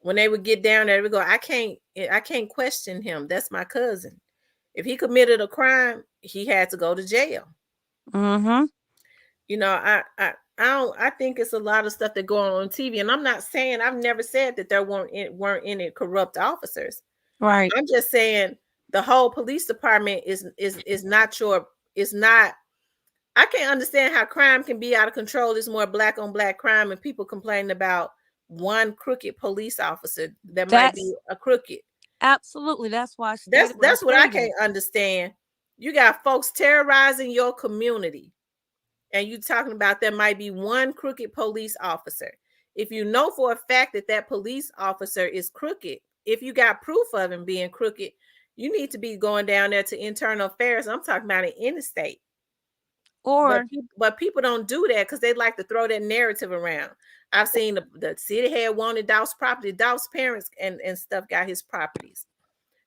When they would get down there, they would go, I can't question him. That's my cousin. If he committed a crime, he had to go to jail. Mm-hmm. I think it's a lot of stuff that go on TV, and I'm not saying, I've never said that there weren't any corrupt officers. Right. I'm just saying the whole police department is not your is not. I can't understand how crime can be out of control. There's more black on black crime, and people complaining about one crooked police officer that might be That's a crooked. absolutely. That's why I That's stated what I that's what I stated. can't understand. You got folks terrorizing your community, and you talking about there might be one crooked police officer. If you know for a fact that that police officer is crooked, if you got proof of him being crooked, you need to be going down there to internal affairs. I'm talking about an interstate. But Or people don't do that because they like to throw that narrative around. I've seen the city had wanted Dolph's property. Dolph's parents and stuff got his properties.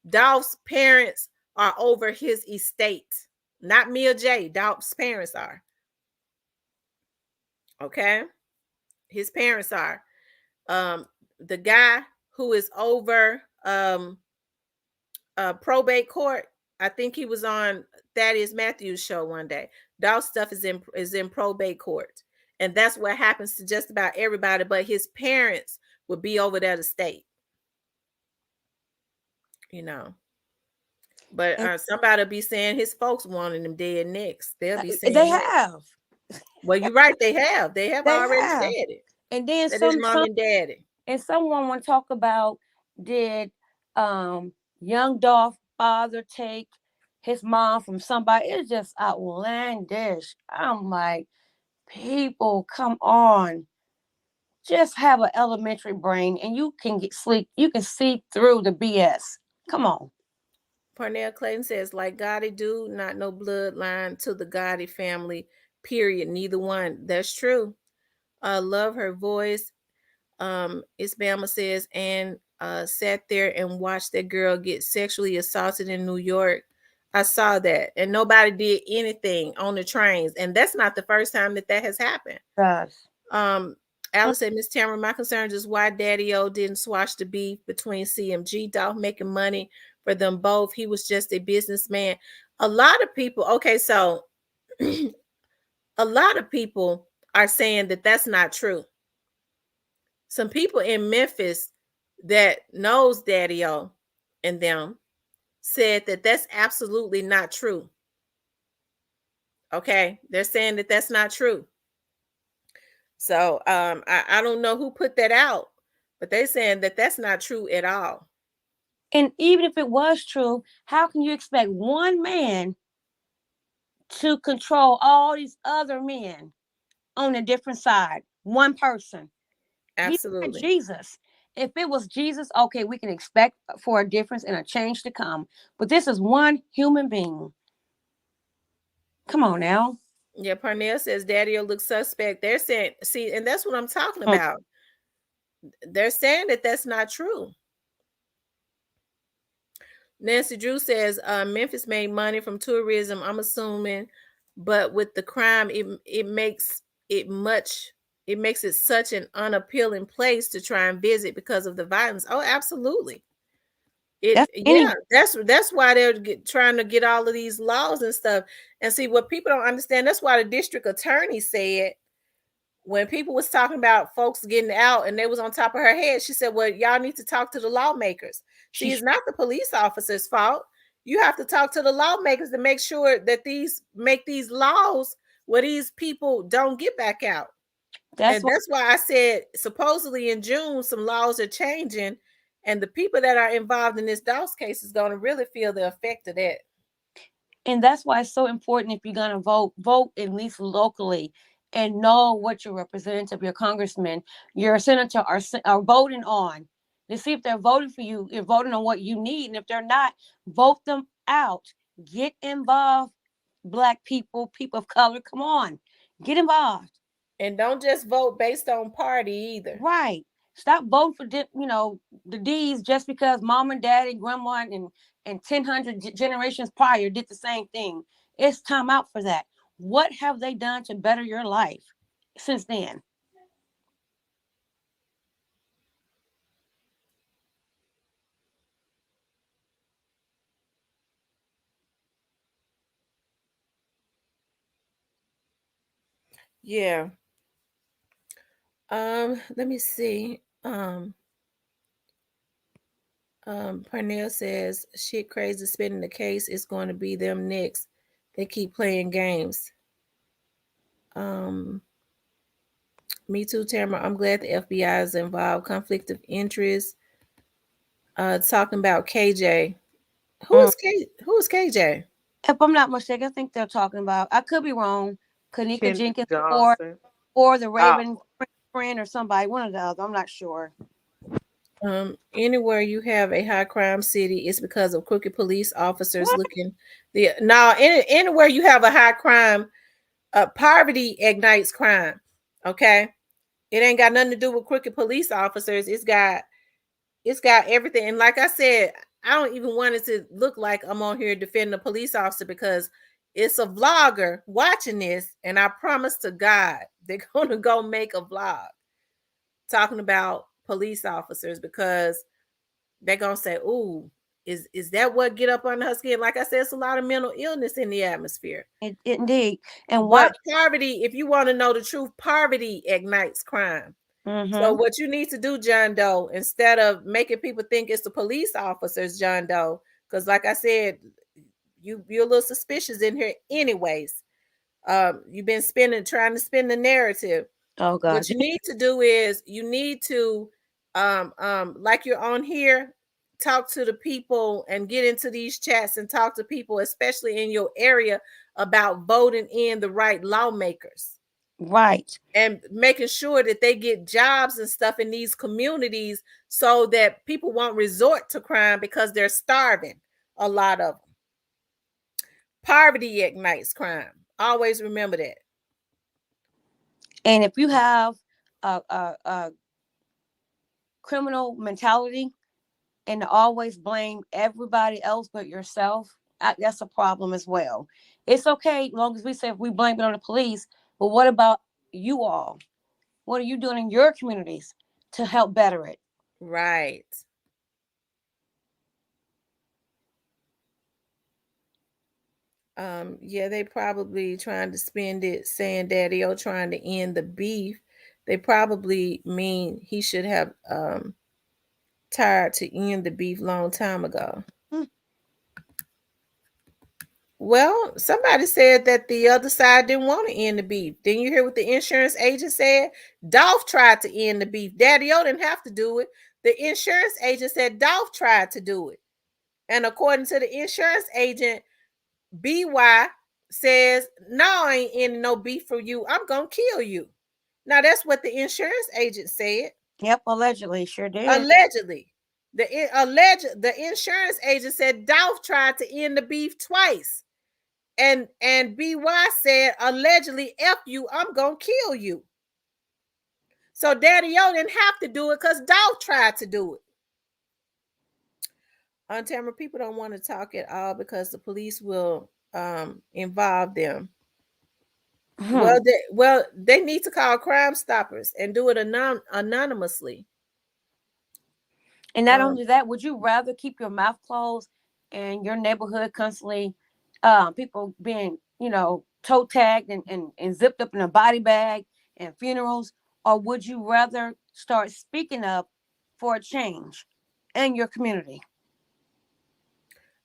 Dolph's parents are over his estate, not Mia J. Dolph's parents are. Okay, his parents are. The guy who is over probate court. I think he was on Thaddeus Matthews' show one day. Dolph's stuff is in probate court, and that's what happens to just about everybody. But his parents would be over there to state, you know. But and somebody will be saying his folks wanted him dead next. They'll be they saying that. have. Well, you're right. They have They already have. said it. And then That is mom some and daddy. and someone want to talk about, did young Dolph father take his mom from somebody? It's just outlandish. I'm like, people, come on. Just have an elementary brain and you can get sleep. You can see through the BS. Come on. Parnell Clayton says, like Gotti do, not no bloodline to the Gotti family, period. Neither one. That's true. I love her voice. Isbama says, and sat there and watched that girl get sexually assaulted in New York. I saw that, and nobody did anything on the trains, and that's not the first time that has happened. Gosh. Um, Alice said, Miss Tamara, my concern is why Daddy O didn't squash the beef between CMG, Dolph making money for them both. He was just a businessman. A lot of people, okay, so a lot of people are saying that that's not true. Some people in Memphis that knows Daddy O and them said that that's absolutely not true. Okay, they're saying that that's not true. So I don't know who put that out, but they're saying that that's not true at all. And even if it was true, how can you expect one man to control all these other men on a different side? One person. He's not Absolutely. Jesus. If it was Jesus, okay, we can expect for a difference and a change to come. But this is one human being. Come on now. Yeah, Parnell says Daddy looks suspect. They're saying, see, and that's what I'm talking Mm. about. They're saying that that's not true. Nancy Drew says Memphis made money from tourism, I'm assuming, but with the crime, it makes it much it makes it such an unappealing place to try and visit because of the violence. Oh, absolutely. It That's Yeah, any that's why they're trying to get all of these laws and stuff. And see what people don't understand. That's why the district attorney said when people was talking about folks getting out and they was on top of her head, she said, well, y'all need to talk to the lawmakers. See, she it's not the police officers' fault. You have to talk to the lawmakers to make sure that these laws where these people don't get back out. that's And what that's why I said supposedly in June some laws are changing, and the people that are involved in this Doss case is going to really feel the effect of that. and that's why it's so important if you're gonna vote at least locally and know what your representative, your congressman, your senator are voting on. To see if they're voting for you, you're voting on what you need. And if they're not, vote them out. Get involved, black people, people of color. Come on. Get involved. And don't just vote based on party either. Right. Stop voting for the D's just because mom and dad and grandma and 1000 generations prior did the same thing. It's time out for that. What have they done to better your life since then? Yeah. Let me see. Parnell says shit crazy spinning the case is going to be them next. They keep playing games. Um, Me too, Tamara. I'm glad the FBI is involved. Conflict of interest. Talking about KJ. Mm. Who is KJ? If I'm not mistaken, I think they're talking about, I could be wrong, Kanika Kendrick Jenkins Johnson. or the Oh, Raven friend or somebody, one of the other. I'm not sure. Anywhere you have a high crime city, it's because of crooked police officers What? looking the now anywhere you have a high crime, poverty ignites crime. Okay, it ain't got nothing to do with crooked police officers. It's got everything. And like I said, I don't even want it to look like I'm on here defending a police officer because it's a vlogger watching this, and I promise to God they're gonna go make a vlog talking about police officers because they're gonna say, "Ooh, is that what get up under her skin?" Like I said, it's a lot of mental illness in the atmosphere. Indeed. And why? But poverty, if you want to know the truth, poverty ignites crime. So Mm-hmm. what you need to do, John Doe, instead of making people think it's the police officers, John Doe, because like I said, you're a little suspicious in here, anyways. You've been trying to spin the narrative. Oh God. What you need to do is you need to like you're on here, talk to the people and get into these chats and talk to people, especially in your area, about voting in the right lawmakers Right. and making sure that they get jobs and stuff in these communities so that people won't resort to crime because they're starving. A lot of them. Poverty ignites crime. Always remember that. And if you have a criminal mentality and to always blame everybody else but yourself, that's a problem as well. It's okay as long as we say if we blame it on the police, but what about you all? What are you doing in your communities to help better it? Right. Yeah, they probably trying to spend it saying Daddy O trying to end the beef. They probably mean he should have tried to end the beef long time ago. Hmm. Well, somebody said that the other side didn't want to end the beef. Didn't you hear what the insurance agent said? Dolph tried to end the beef. Daddy O didn't have to do it. The insurance agent said Dolph tried to do it. And according to the insurance agent, BY says, "No, I ain't ending no beef for you. I'm gonna kill you." Now that's what the insurance agent said. Yep, allegedly, sure did. Allegedly. The insurance agent said Dolph tried to end the beef twice. And BY said allegedly, F you, I'm gonna kill you. So Daddy O didn't have to do it because Dolph tried to do it. On Tamara, people don't want to talk at all because the police will involve them. Hmm. Well, they need to call Crime Stoppers and do it anonymously. And not Um, only that, would you rather keep your mouth closed and your neighborhood constantly, people being, toe tagged and zipped up in a body bag and funerals, or would you rather start speaking up for a change in your community?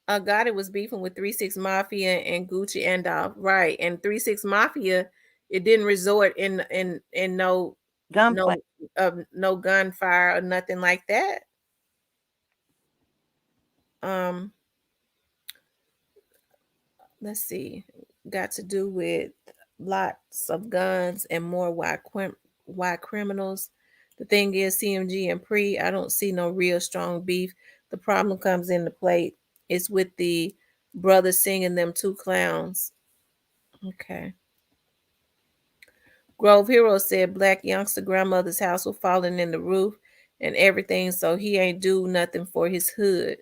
Gotti was beefing with 3 6 Mafia and Gucci and right, and 3 6 Mafia, it didn't resort in Gunplay. no no gunfire or nothing like that. Um, let's see, got to do with lots of guns and more white criminals. The thing is, CMG and Pre, I don't see no real strong beef. The problem comes into play. It's with the brothers singing them two clowns. Okay. Grove Hero said black youngster grandmother's house was falling in the roof and everything, so he ain't do nothing for his hood.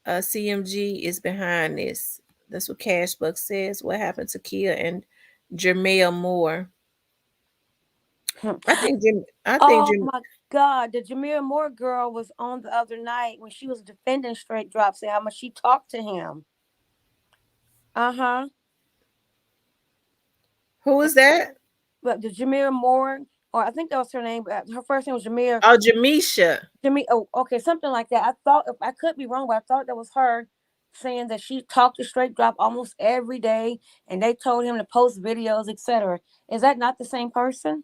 CMG is behind this. That's what Cashbuck says. What happened to Kia and Jermail Moore? I think Jim. I think Oh Jim. my God, the Jameer Moore girl was on the other night when she was defending Straight Drop, say how much she talked to him. Uh-huh. Who is that? But the Jameer Moore, or I think that was her name, but her first name was Jameer. Oh, Jamisha. Jimmy, oh, okay, something like that. I thought, I could be wrong, but I thought that was her saying that she talked to Straight Drop almost every day, and they told him to post videos, etc. Is that not the same person?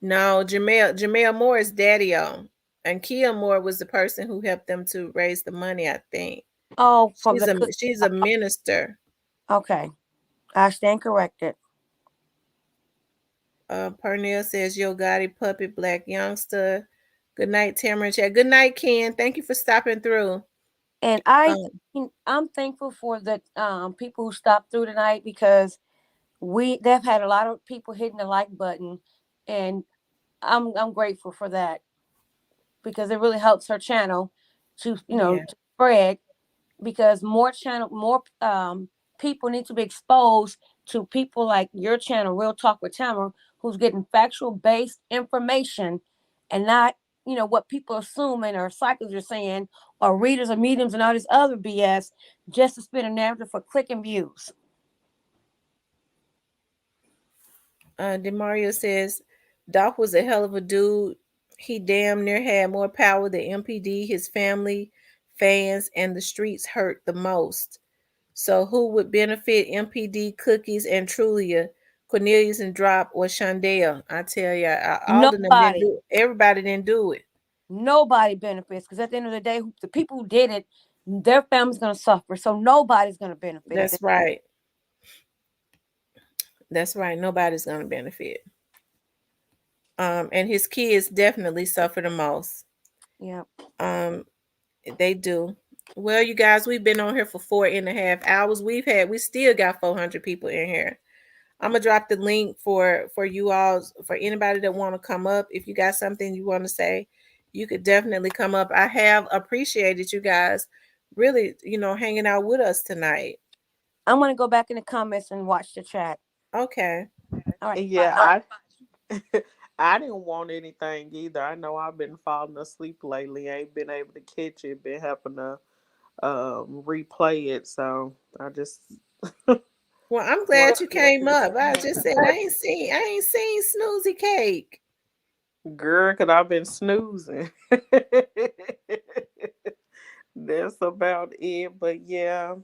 No, Jamel Moore is Daddy O, and Kia Moore was the person who helped them to raise the money. I think Oh, from the cook. she's a minister. Okay, I stand corrected. Pernell says, "Yo, Gotti puppet, black youngster." Good night, Tamara. Chat. Good night, Ken. Thank you for stopping through. And Um, I'm thankful for the people who stopped through tonight, because they've had a lot of people hitting the like button, and I'm grateful for that, because it really helps her channel to yeah. to spread, because more people need to be exposed to people like your channel, Real Talk with Tamara, who's getting factual based information, and not what people assuming, or cycles are saying, or readers or mediums and all this other BS, just to spin a narrative for click and views. Demario says, Doc was a hell of a dude. He damn near had more power than MPD, his family, fans, and the streets hurt the most. So who would benefit MPD, Cookies, and Trulia, Cornelius and Drop, or Shondell? I tell you, all of them didn't Nobody, do it. Everybody didn't do it. nobody benefits, because at the end of the day, the people who did it, their family's going to suffer. So nobody's going to benefit at That's this. right. That's right. Nobody's going to benefit. And his kids definitely suffer the most. Yeah. Um, they do. Well, you guys, we've been on here for 4.5 hours. We still got 400 people in here. I'm gonna drop the link for you all, for anybody that want to come up. If you got something you want to say, you could definitely come up. I have appreciated you guys really, hanging out with us tonight. I'm going to go back in the comments and watch the chat. Okay. All right. Yeah, Bye. I didn't want anything either. I know I've been falling asleep lately. Ain't been able to catch it. Been having to replay it. So I just Well, I'm glad watched you it. came up. I just said I ain't seen Snoozy Cake. Girl, cause I've been snoozing. That's about it. But yeah,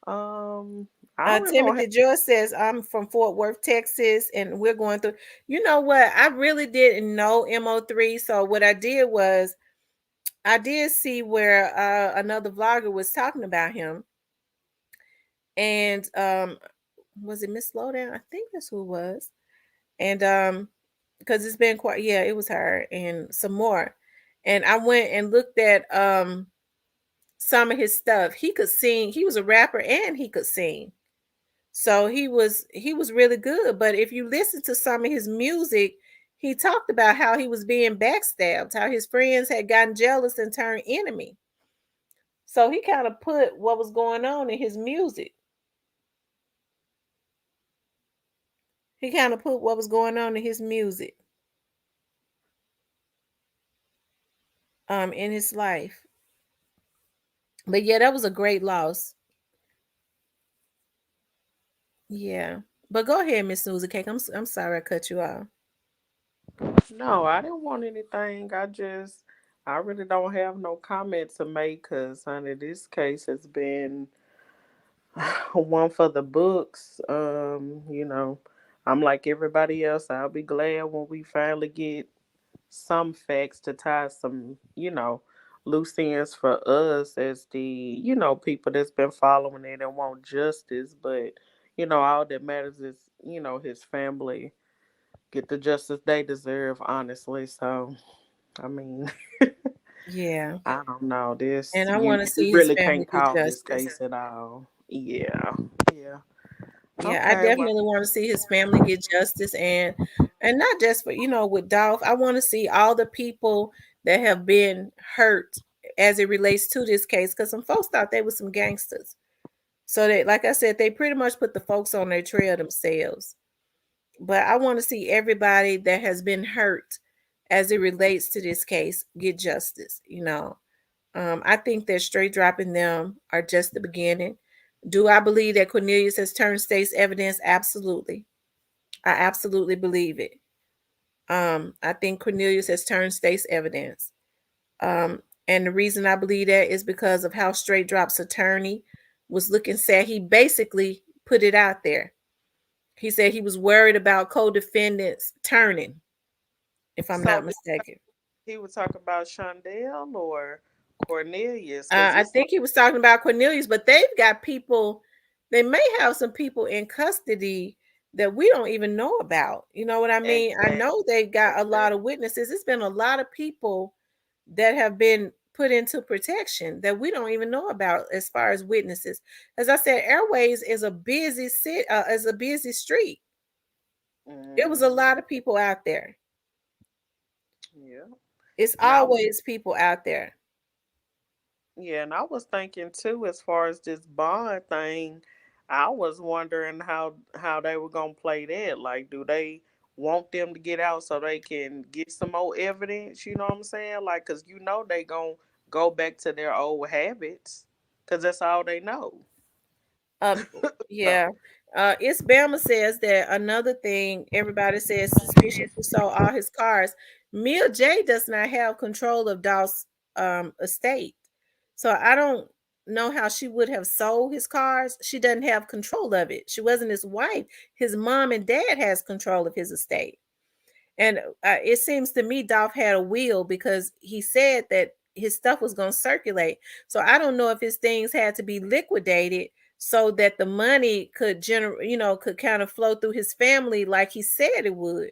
I don't really gonna Timothy George says, I'm from Fort Worth, Texas, and we're going through. You know what? I really didn't know MO3. So what I did was I did see where another vlogger was talking about him. And was it Miss Slowdown? I think that's who it was. And because it's been quite, yeah, it was her and some more. And I went and looked at some of his stuff. He could sing. He was a rapper and he could sing. So he was really good. But if you listen to some of his music, he talked about how he was being backstabbed, how his friends had gotten jealous and turned enemy. So he kind of put what was going on in his music. He kind of put what was going on in his music, in his life. But yeah, that was a great loss. Yeah. But go ahead, Miss Susie Cake. I'm sorry I cut you off. No, I didn't want anything. I really don't have no comment to make because, honey, this case has been one for the books. I'm like everybody else. I'll be glad when we finally get some facts to tie some, loose ends for us as the, people that's been following it and want justice. But, all that matters is, his family get the justice they deserve, honestly. So, I mean, Yeah. I don't know. This And I you want to you see his really family can't get call this justice. case at all. Yeah. Yeah. Yeah, I Okay, well, definitely want to see his family get justice, and not just for, with Dolph. I want to see all the people that have been hurt as it relates to this case, because some folks thought they were some gangsters. So they, like I said, they pretty much put the folks on their trail themselves. But I want to see everybody that has been hurt as it relates to this case get justice. I think that straight dropping them are just the beginning. Do I believe that Cornelius has turned state's evidence? Absolutely. I absolutely believe it. I think Cornelius has turned state's evidence. Um, and the reason I believe that is because of how Straight Drop's attorney was looking sad. He basically put it out there. He said he was worried about co-defendants turning, if I'm so not mistaken. he would talk about Shondell or Cornelius because I it's like, think he was talking about Cornelius, but they've got people. They may have some people in custody that we don't even know about. You know what I mean? I exactly, know they've got a lot exactly. of witnesses. It's been a lot of people that have been put into protection that we don't even know about as far as witnesses. As I said, Airways is a busy is a busy street. It was a Mm, lot of people out there. yeah. It's And I was always people out there. Yeah, and I was thinking too, as far as this bond thing, I was wondering how they were gonna play that. Like, do they want them to get out so they can get some more evidence? You know what I'm saying? Like, cause they gonna go back to their old habits, cause that's all they know. Um, So, yeah. It's Bama says that another thing everybody says suspicious who sold all his cars. Mia J does not have control of Daw's estate. So I don't know how she would have sold his cars. She doesn't have control of it. She wasn't his wife. His mom and dad has control of his estate. And it seems to me Dolph had a will because he said that his stuff was going to circulate. So I don't know if his things had to be liquidated so that the money could generate, could kind of flow through his family like he said it would.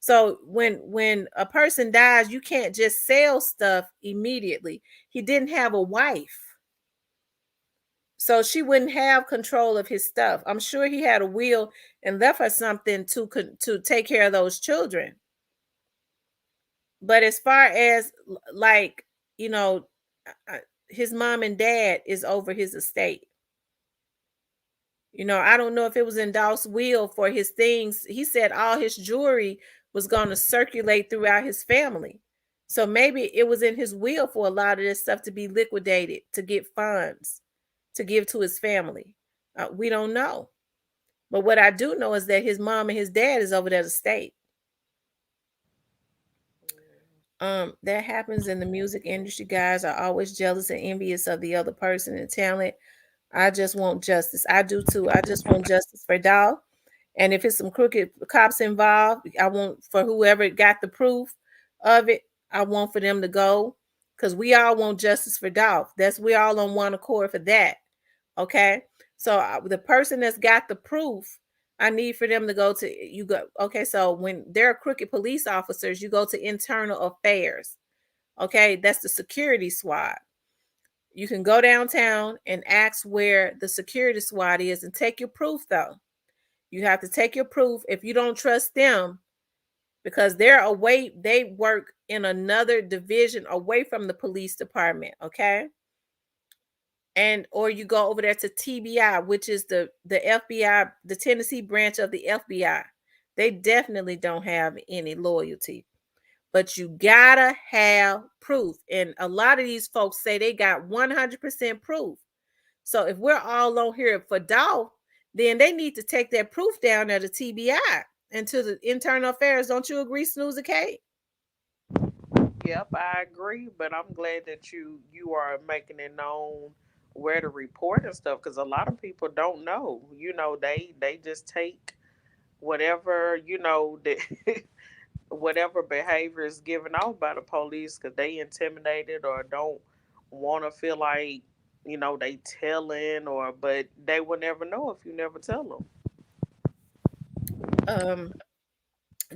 So when a person dies, you can't just sell stuff immediately. He didn't have a wife. So she wouldn't have control of his stuff. I'm sure he had a will and left her something to take care of those children. But as far as like, you know, uh, his mom and dad is over his estate. I don't know if it was in Dolph's will for his things. He said all his jewelry was going to circulate throughout his family. So maybe it was in his will for a lot of this stuff to be liquidated to get funds to give to his family. We don't know. But what I do know is that his mom and his dad is over that estate. That happens in the music industry. Guys are always jealous and envious of the other person and talent. I just want justice. I do too. I just want justice for Doll. And if it's some crooked cops involved, I want for whoever got the proof of it, I want for them to go. Because we all want justice for Dolph. That's we all on one accord for that. Okay. So the person that's got the proof, I need for them to go to you go. Okay. So when there are crooked police officers, you go to internal affairs. Okay. That's the security squad. You can go downtown and ask where the security squad is and take your proof though. You have to take your proof. If you don't trust them, because they're away. They work in another division away from the police department. Okay. And or you go over there to TBI, which is the FBI, the Tennessee branch of the FBI. They definitely don't have any loyalty, but you gotta have proof. And a lot of these folks say they got 100% proof. So if we're all on here for Dolph, then they need to take that proof down there to TBI and to the internal affairs. Don't you agree, Snoozer Kate? Yep, I agree, but I'm glad that you are making it known where to report and stuff because a lot of people don't know. They just take whatever that whatever behavior is given off by the police because they intimidated or don't want to feel like they telling but they will never know if you never tell them. Um,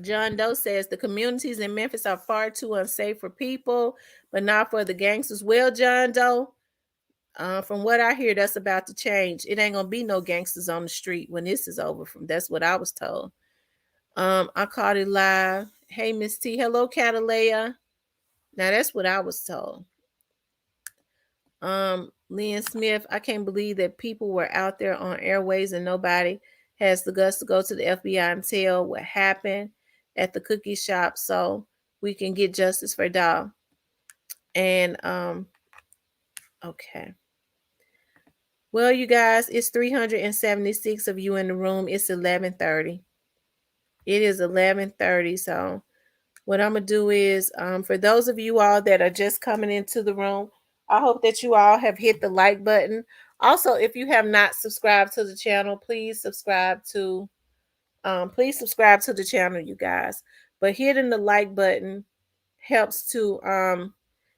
John Doe says the communities in Memphis are far too unsafe for people, but not for the gangsters. Well, John Doe, from what I hear, that's about to change. It ain't gonna be no gangsters on the street when this is over. From that's what I was told. I caught it live. Hey, Miss T. Hello, Catalea. Now that's what I was told. Lynn Smith, I can't believe that people were out there on airways and nobody has the guts to go to the FBI and tell what happened at the cookie shop so we can get justice for Doll. And okay. Well, you guys, it's 376 of you in the room. It's 11:30. It is 11:30. So what I'm gonna do is, for those of you all that are just coming into the room, I hope that you all have hit the like button. Also, if you have not subscribed to the channel, please subscribe to the channel, you guys. But hitting the like button helps to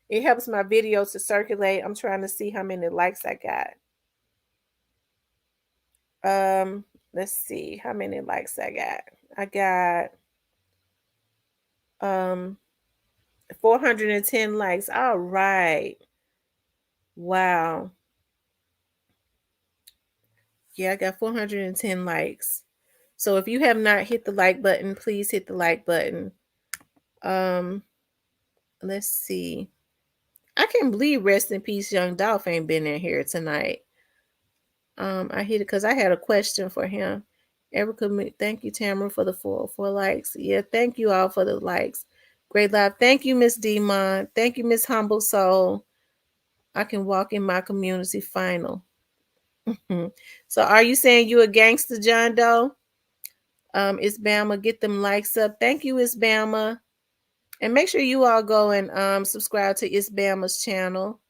it helps my videos to circulate. I'm trying to see how many likes I got. Let's see how many likes I got. I got 410 likes. All right. Wow. Yeah, I got 410 likes. So if you have not hit the like button, please hit the like button. Um, let's see. I can't believe Rest in Peace Young Dolph ain't been in here tonight. I hit it because I had a question for him. Erica, thank you, Tamara, for the four likes. Yeah, thank you all for the likes. Great live. Thank you, Miss Demon. Thank you, Miss Humble Soul. I can walk in my community final. So are you saying you a gangster, John Doe? It's Bama. Get them likes up. Thank you, It's Bama. And make sure you all go and subscribe to It's Bama's channel.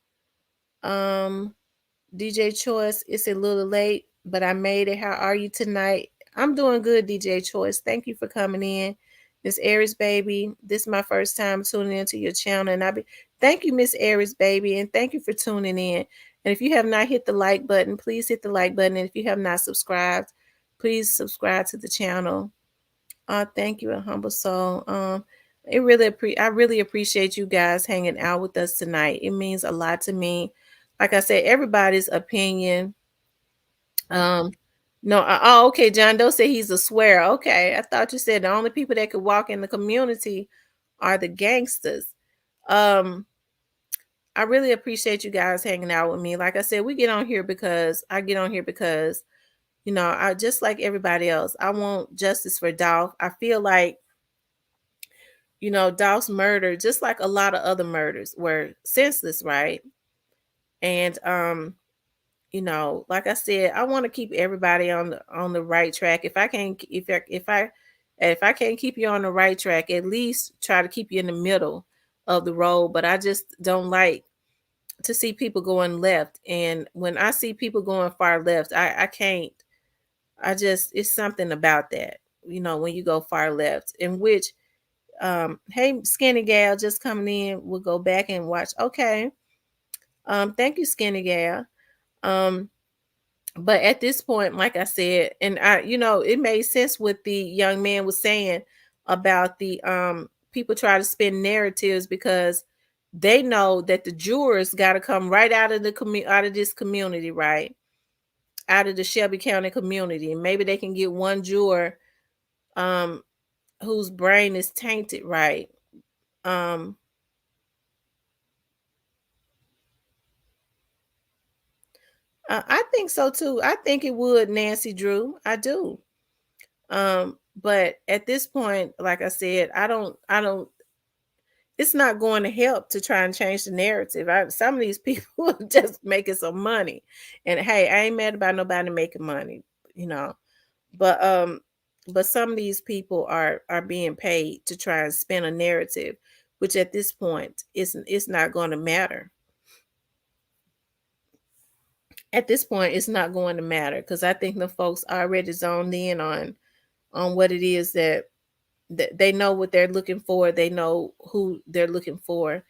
DJ Choice, it's a little late, but I made it. How are you tonight? I'm doing good, DJ Choice. Thank you for coming in. Miss Aries Baby, this is my first time tuning into your channel. And thank you, Miss Aries Baby, and thank you for tuning in. And if you have not hit the like button, please hit the like button. And if you have not subscribed, please subscribe to the channel. Thank you, a humble soul. I really appreciate you guys hanging out with us tonight. It means a lot to me. Like I said, everybody's opinion. No, okay. John Doe said he's a swear. Okay, I thought you said the only people that could walk in the community are the gangsters. Um, I really appreciate you guys hanging out with me. Like I said, I get on here because I just like everybody else. I want justice for Dolph. I feel like Dolph's murder, just like a lot of other murders, were senseless, right? And like I said, I want to keep everybody on the right track. If I can't keep you on the right track, at least try to keep you in the middle of the road. But I just don't like to see people going left. And when I see people going far left, I can't. It's something about that. When you go far left, in which hey, Skinny Gal just coming in. We'll go back and watch. Okay. Thank you, Skinny Gal. But at this point, like I said, and it made sense what the young man was saying about the people try to spin narratives because they know that the jurors got to come right out of out of this community, right? Out of the Shelby County community. And maybe they can get one juror whose brain is tainted, right? Um, I think so too. I think it would, Nancy Drew. I do. But at this point, like I said, I don't it's not going to help to try and change the narrative. Some of these people are just making some money. And hey, I ain't mad about nobody making money, you know. But some of these people are being paid to try and spin a narrative, which at this point it's not going to matter. At this point, it's not going to matter because I think the folks already zoned in on what it is that they know what they're looking for. They know who they're looking for,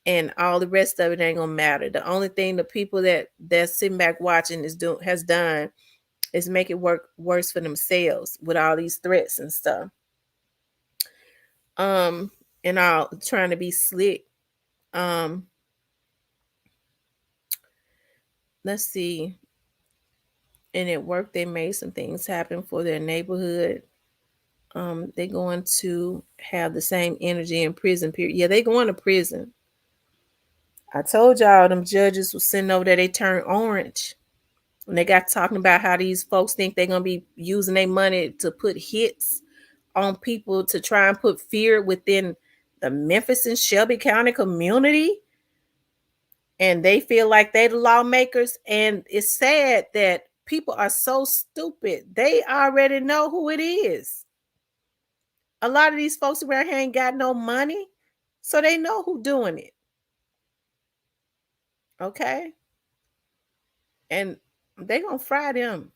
and all the rest of it ain't gonna matter. The only thing the people that's sitting back watching has done is make it work worse for themselves with all these threats and stuff. Um, and all trying to be slick. Um, let's see. And at work, they made some things happen for their neighborhood. They're going to have the same energy in prison. Period. Yeah, they going to prison. I told y'all them judges was sitting over there. They turned orange. And they got talking about how these folks think they're gonna be using their money to put hits on people to try and put fear within the Memphis and Shelby County community. And they feel like they the lawmakers. And it's sad that people are so stupid. They already know who it is. A lot of these folks around here ain't got no money. So they know who doing it. Okay. And they gonna fry them.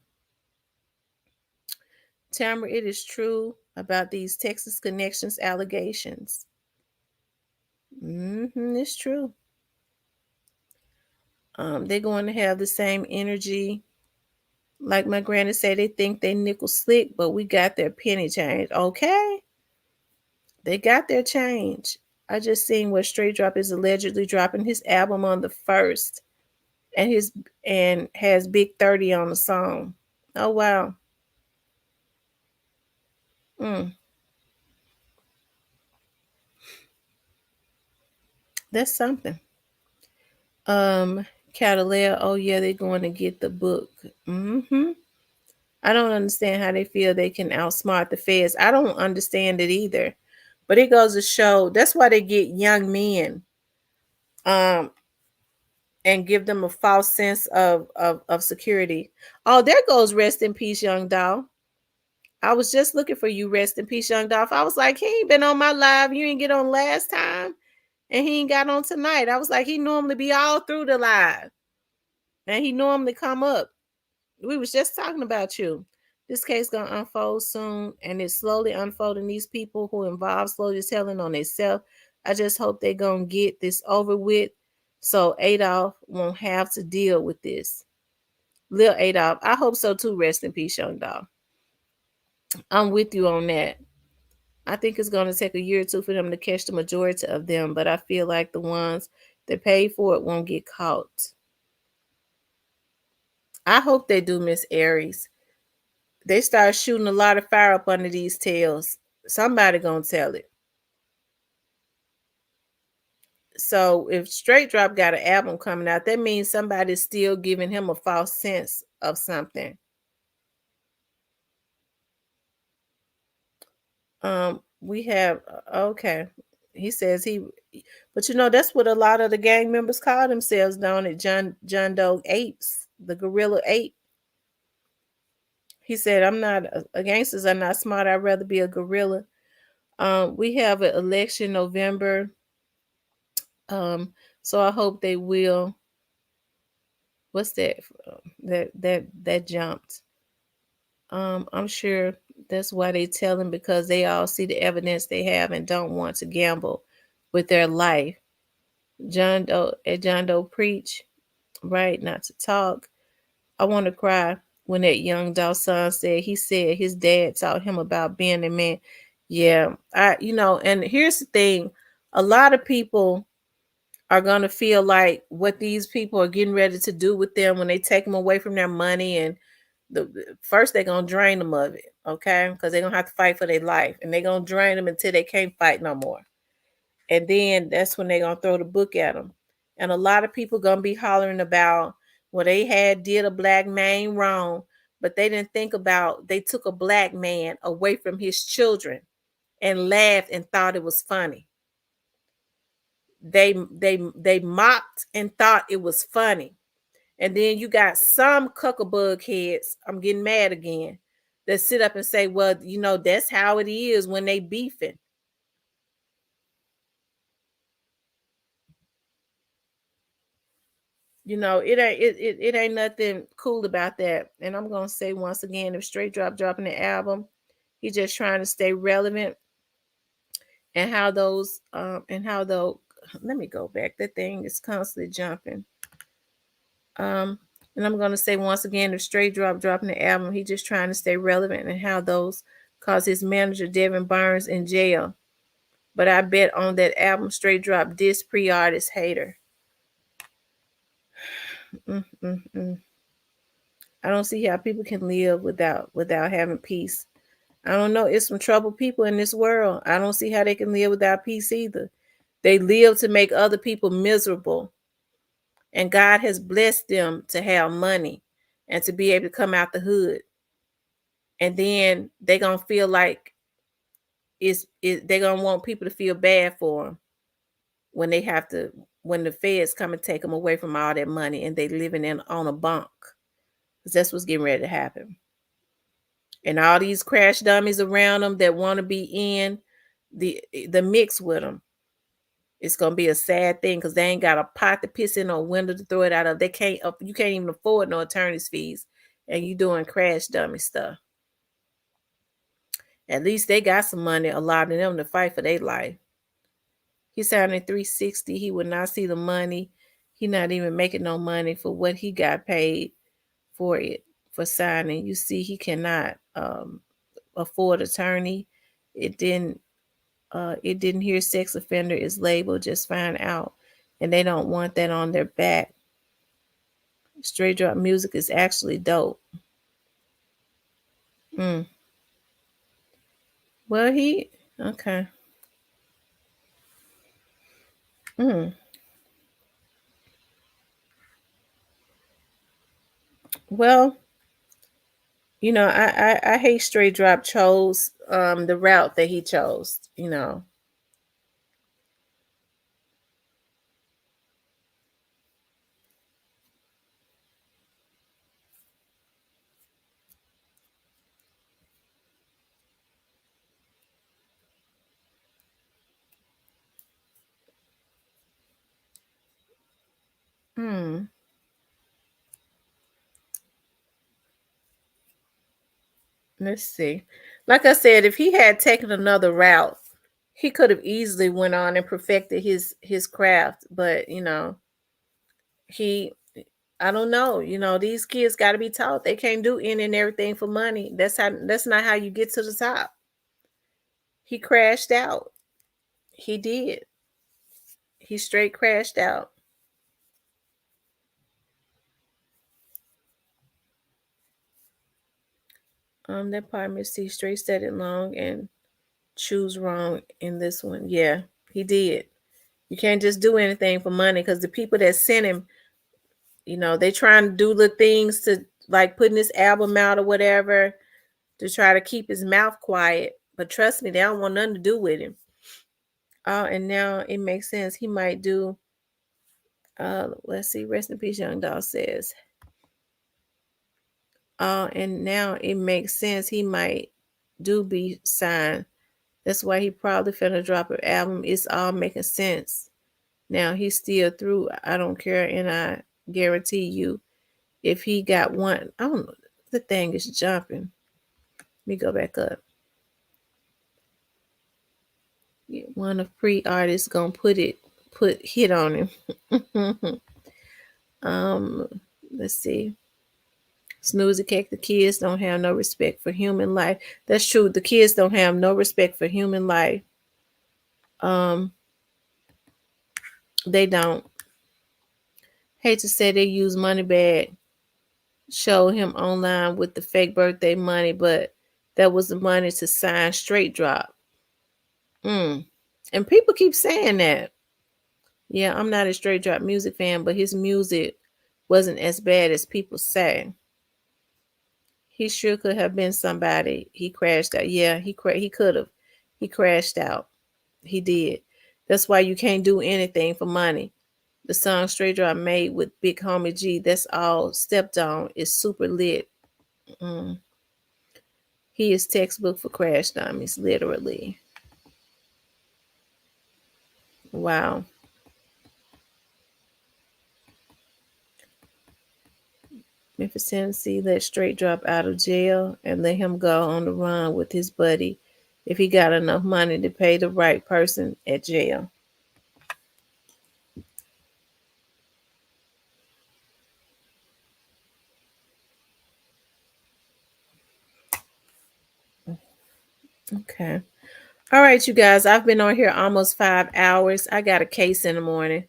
Tamara, it is true about these Texas Connections allegations. It's true. They're going to have the same energy. Like my granny said, they think they nickel slick, but we got their penny change. Okay. They got their change. I just seen where Straight Drop is allegedly dropping his album on the first and his and has Big 30 on the song. Oh wow. Mm, that's something. Um, Catalea, oh yeah, they're going to get the book. I don't understand how they feel they can outsmart the feds. I don't understand it either. But it goes to show that's why they get young men um and give them a false sense of security. Oh, there goes rest in peace, young doll. I was just looking for you, rest in peace, young doll. I was like, he ain't been on my live. You didn't get on last time, and he ain't got on tonight. I was like, he normally be all through the live, and he normally come up. We was just talking about you. This case gonna unfold soon, and it's slowly unfolding. These people who involved slowly telling on themselves. I just hope they gonna get this over with, so Adolf won't have to deal with this. Lil Adolf, I hope so too. Rest in peace, young dog. I'm with you on that. I think it's gonna take a year or two for them to catch the majority of them, but I feel like the ones that paid for it won't get caught. I hope they do, Miss Aries. They start shooting a lot of fire up under these tails. Somebody gonna tell it. So if Straight Drop got an album coming out, that means somebody's still giving him a false sense of something. We have okay. He says he, but you know that's what a lot of the gang members call themselves, don't it? John Doe apes, the gorilla ape. He said, "I'm not gangsters are not smart. I'd rather be a gorilla." We have an election November. So I hope they will. What's that? That jumped. I'm sure that's why they tell them because they all see the evidence they have and don't want to gamble with their life. John Doe preach, right? Not to talk. I want to cry when that young Dawson said he said his dad taught him about being a man. Yeah, and here's the thing: a lot of people are going to feel like what these people are getting ready to do with them when they take them away from their money and First they're gonna drain them of it, okay? Because they're gonna have to fight for their life, and they're gonna drain them until they can't fight no more. And then that's when they're gonna throw the book at them. And a lot of people gonna be hollering about, well, they had did a black man wrong, but they didn't think about they took a black man away from his children and laughed and thought it was funny. They mocked and thought it was funny. And then you got some cuckabug heads, I'm getting mad again, that sit up and say, well, that's how it is when they beefing. It ain't nothing cool about that. And I'm gonna say once again, if Straight Drop dropping the album, he's just trying to stay relevant. And how though let me go back. That thing is constantly jumping. Um, and I'm gonna say once again, if Straight Drop dropping the album, he just trying to stay relevant, and how those cause his manager Devin Burns in jail. But I bet on that album Straight Drop diss pre-artist hater. Mm-mm-mm. I don't see how people can live without having peace. I don't know. It's some troubled people in this world. I don't see how they can live without peace either. They live to make other people miserable. And God has blessed them to have money and to be able to come out the hood. And then they're going to feel like they're going to want people to feel bad for them when they have to, when the feds come and take them away from all that money and they living on a bunk. Because that's what's getting ready to happen. And all these crash dummies around them that want to be in the mix with them. It's gonna be a sad thing because they ain't got a pot to piss in or window to throw it out of. You can't even afford no attorney's fees, and you doing crash dummy stuff. At least they got some money allowing them to fight for their life. He signed in 360. He would not see the money. He not even making no money for what he got paid for it for signing. You see, he cannot afford attorney. It didn't hear sex offender is labeled, just find out, and they don't want that on their back. Straight Drop music is actually dope. Mm. Well, he okay. Mm. Well, I hate Straight Drop chose the route that he chose. Hmm. Let's see. Like I said, if he had taken another route, he could have easily went on and perfected his craft. But he I don't know. These kids got to be taught they can't do any and everything for money. That's not how you get to the top. He crashed out. He did. He straight crashed out. That part Miss C straight said it long and choose wrong in this one. Yeah, he did. You can't just do anything for money because the people that sent him, they trying to do the things to like putting this album out or whatever to try to keep his mouth quiet. But trust me, they don't want nothing to do with him. Oh, and now it makes sense. He might do. Let's see. Rest in peace, Young Doll says. And now it makes sense. He might do be signed. That's why he probably finna drop an album. It's all making sense. Now he's still through. I don't care, and I guarantee you, if he got one, I don't know. The thing is jumping. Let me go back up. Yeah, one of pre-artists gonna put hit on him. um, let's see. Snoozy Cake, the kids don't have no respect for human life. That's true. The kids don't have no respect for human life. Um, they don't. Hate to say they use money bad. showed him online with the fake birthday money, but that was the money to sign Straight Drop. Mm. And people keep saying that. Yeah, I'm not a Straight Drop music fan, but his music wasn't as bad as people say. He sure could have been somebody. He crashed out. Yeah, he could have. He crashed out. He did. That's why you can't do anything for money. The song Straight Drop made with Big Homie G, that's all stepped on, is super lit. Mm. He is textbook for crash dummies, literally. Wow. Memphis, Tennessee let Straight Drop out of jail and let him go on the run with his buddy if he got enough money to pay the right person at jail. Okay. All right, you guys. I've been on here almost 5 hours. I got a case in the morning.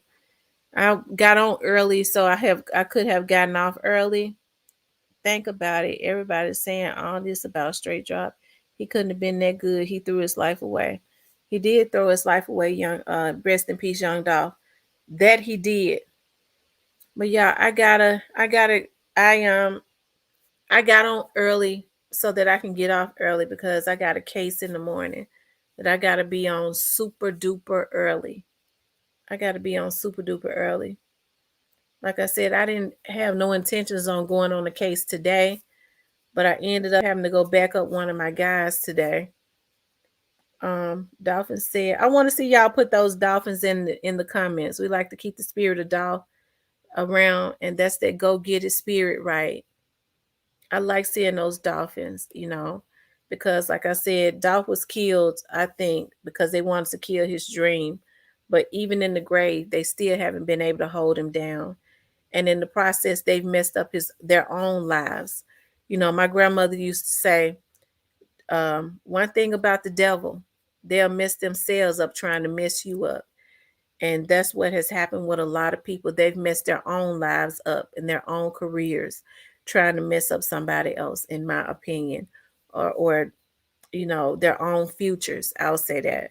I got on early, so I could have gotten off early. Think about it. Everybody's saying all this about Straight Drop. He couldn't have been that good. He threw his life away. He did throw his life away, young rest in peace, young Dolph. That he did. But yeah, I got on early so that I can get off early because I got a case in the morning that I gotta be on super duper early. I gotta be on super duper early. Like I said, I didn't have no intentions on going on the case today, but I ended up having to go back up one of my guys today. Dolphin said, I want to see y'all put those dolphins in the comments. We like to keep the spirit of Dolph around, and that's that go get it spirit, right? I like seeing those dolphins, because like I said, Dolph was killed, I think, because they wanted to kill his dream. But even in the grave, they still haven't been able to hold him down. And in the process, they've messed up their own lives. My grandmother used to say, one thing about the devil, they'll mess themselves up trying to mess you up. And that's what has happened with a lot of people. They've messed their own lives up and their own careers trying to mess up somebody else, in my opinion, or their own futures. I'll say that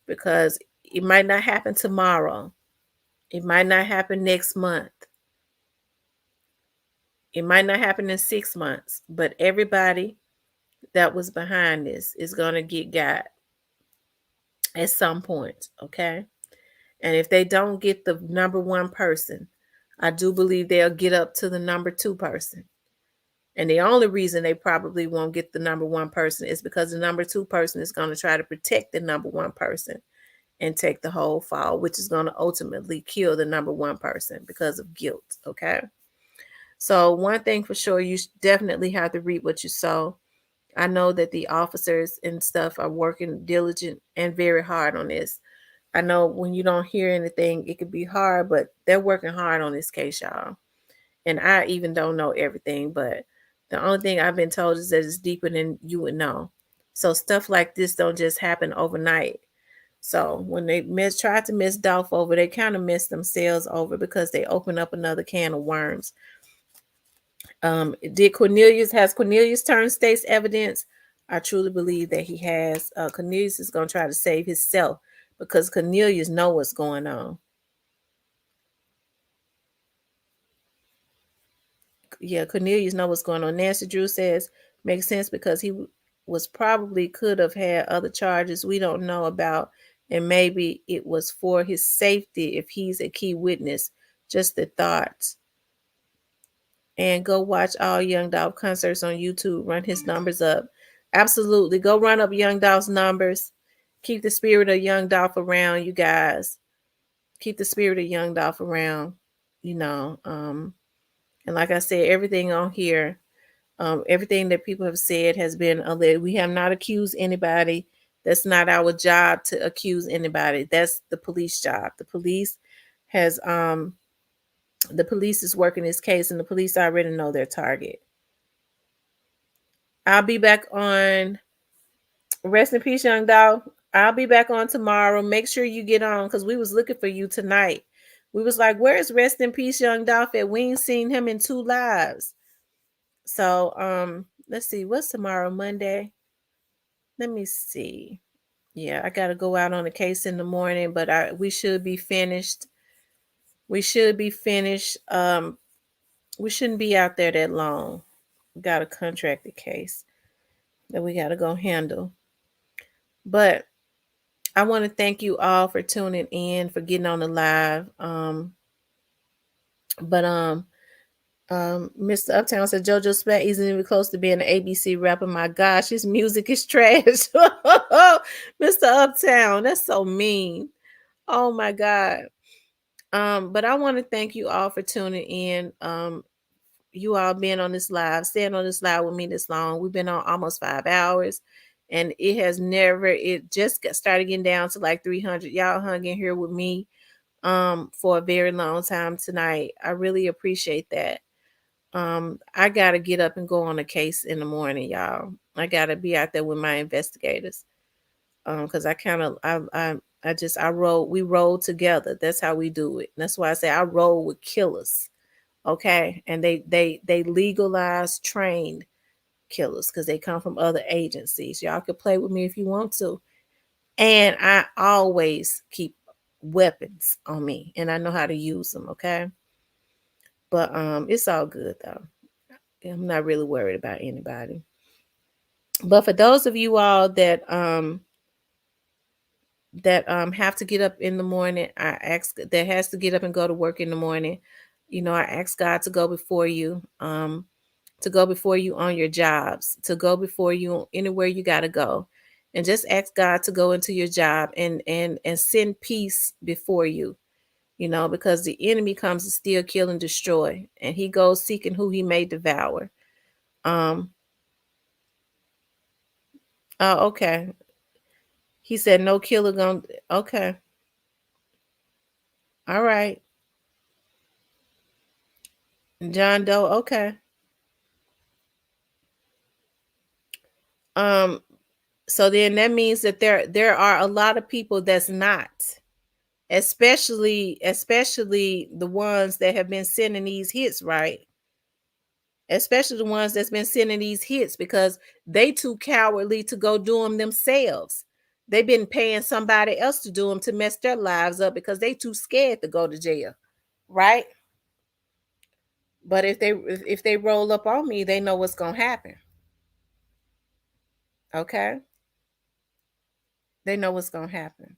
because it might not happen tomorrow. It might not happen next month. It might not happen in 6 months, but everybody that was behind this is going to get got at some point, okay? And if they don't get the number one person, I do believe they'll get up to the number two person. And the only reason they probably won't get the number one person is because the number two person is going to try to protect the number one person and take the whole fall, which is going to ultimately kill the number one person because of guilt, okay? So, one thing for sure, you definitely have to reap what you sow. I know that the officers and stuff are working diligent and very hard on this. I know when you don't hear anything, it could be hard, but they're working hard on this case, y'all. And I even don't know everything, but the only thing I've been told is that it's deeper than you would know. So stuff like this don't just happen overnight. So when they tried to miss Dolph over, they kind of missed themselves over because they opened up another can of worms. Has Cornelius turned state's evidence? I truly believe that he has. Cornelius is going to try to save himself because Cornelius know what's going on. Yeah, Cornelius know what's going on. Nancy Drew says makes sense because he was probably could have had other charges we don't know about, and maybe it was for his safety if he's a key witness. Just the thoughts. And go watch all Young Dolph concerts on YouTube. Run his numbers up. Absolutely. Go run up Young Dolph's numbers. Keep the spirit of Young Dolph around, you guys. Keep the spirit of Young Dolph around, you know. And like I said, everything on here, everything that people have said has been alleged. We have not accused anybody. That's not our job to accuse anybody. That's the police job. Has the police is working this case, and the police already know their target. I'll be back on. Rest in peace, Young Dolph. I'll be back on tomorrow. Make sure you get on because we was looking for you tonight. We was like, where's Rest in Peace, Young Dolph at? We ain't seen him in 2 lives. So let's see, what's tomorrow? Monday. Let me see. Yeah, I gotta go out on a case in the morning, but we should be finished. We should be finished. We shouldn't be out there that long. We got a contracted case that we gotta go handle. But I want to thank you all for tuning in, for getting on the live. But Mr. Uptown said JoJo Spat isn't even close to being an ABC rapper. My gosh, his music is trash. Mr. Uptown, that's so mean. Oh my God. But I want to thank you all for tuning in. You all being on this live, staying on this live with me this long. We've been on almost 5 hours, and it has never. It just got started getting down to like 300. Y'all hung in here with me for a very long time tonight. I really appreciate that. I gotta get up and go on a case in the morning, y'all. I gotta be out there with my investigators. Because I kind of I roll. We roll together. That's how we do it. That's why I say I roll with killers. Okay, and they legalize trained killers because they come from other agencies. Y'all can play with me if you want to, and I always keep weapons on me, and I know how to use them. Okay, but it's all good though. I'm not really worried about anybody. But for those of you all that have to get up in the morning, I ask that has to get up and go to work in the morning. You know, I ask God to go before you, to go before you on your jobs, to go before you anywhere you got to go, and just ask God to go into your job and send peace before you. You know, because the enemy comes to steal, kill, and destroy, and he goes seeking who he may devour. Um, oh, okay. He said no killer gonna. Okay, all right, John Doe. Okay. Um, so then that means that there are a lot of people that's not, especially the ones that have been sending these hits, right? Especially the ones that's been sending these hits because they too cowardly to go do them themselves. They've been paying somebody else to do them to mess their lives up because they too scared to go to jail, right? But if they roll up on me, they know what's gonna happen. Okay, they know what's gonna happen.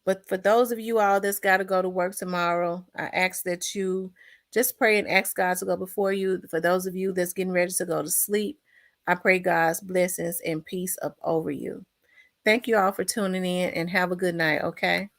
But for those of you all that's got to go to work tomorrow, I ask that you just pray and ask God to go before you. For those of you that's getting ready to go to sleep, I pray God's blessings and peace up over you. Thank you all for tuning in and have a good night, okay?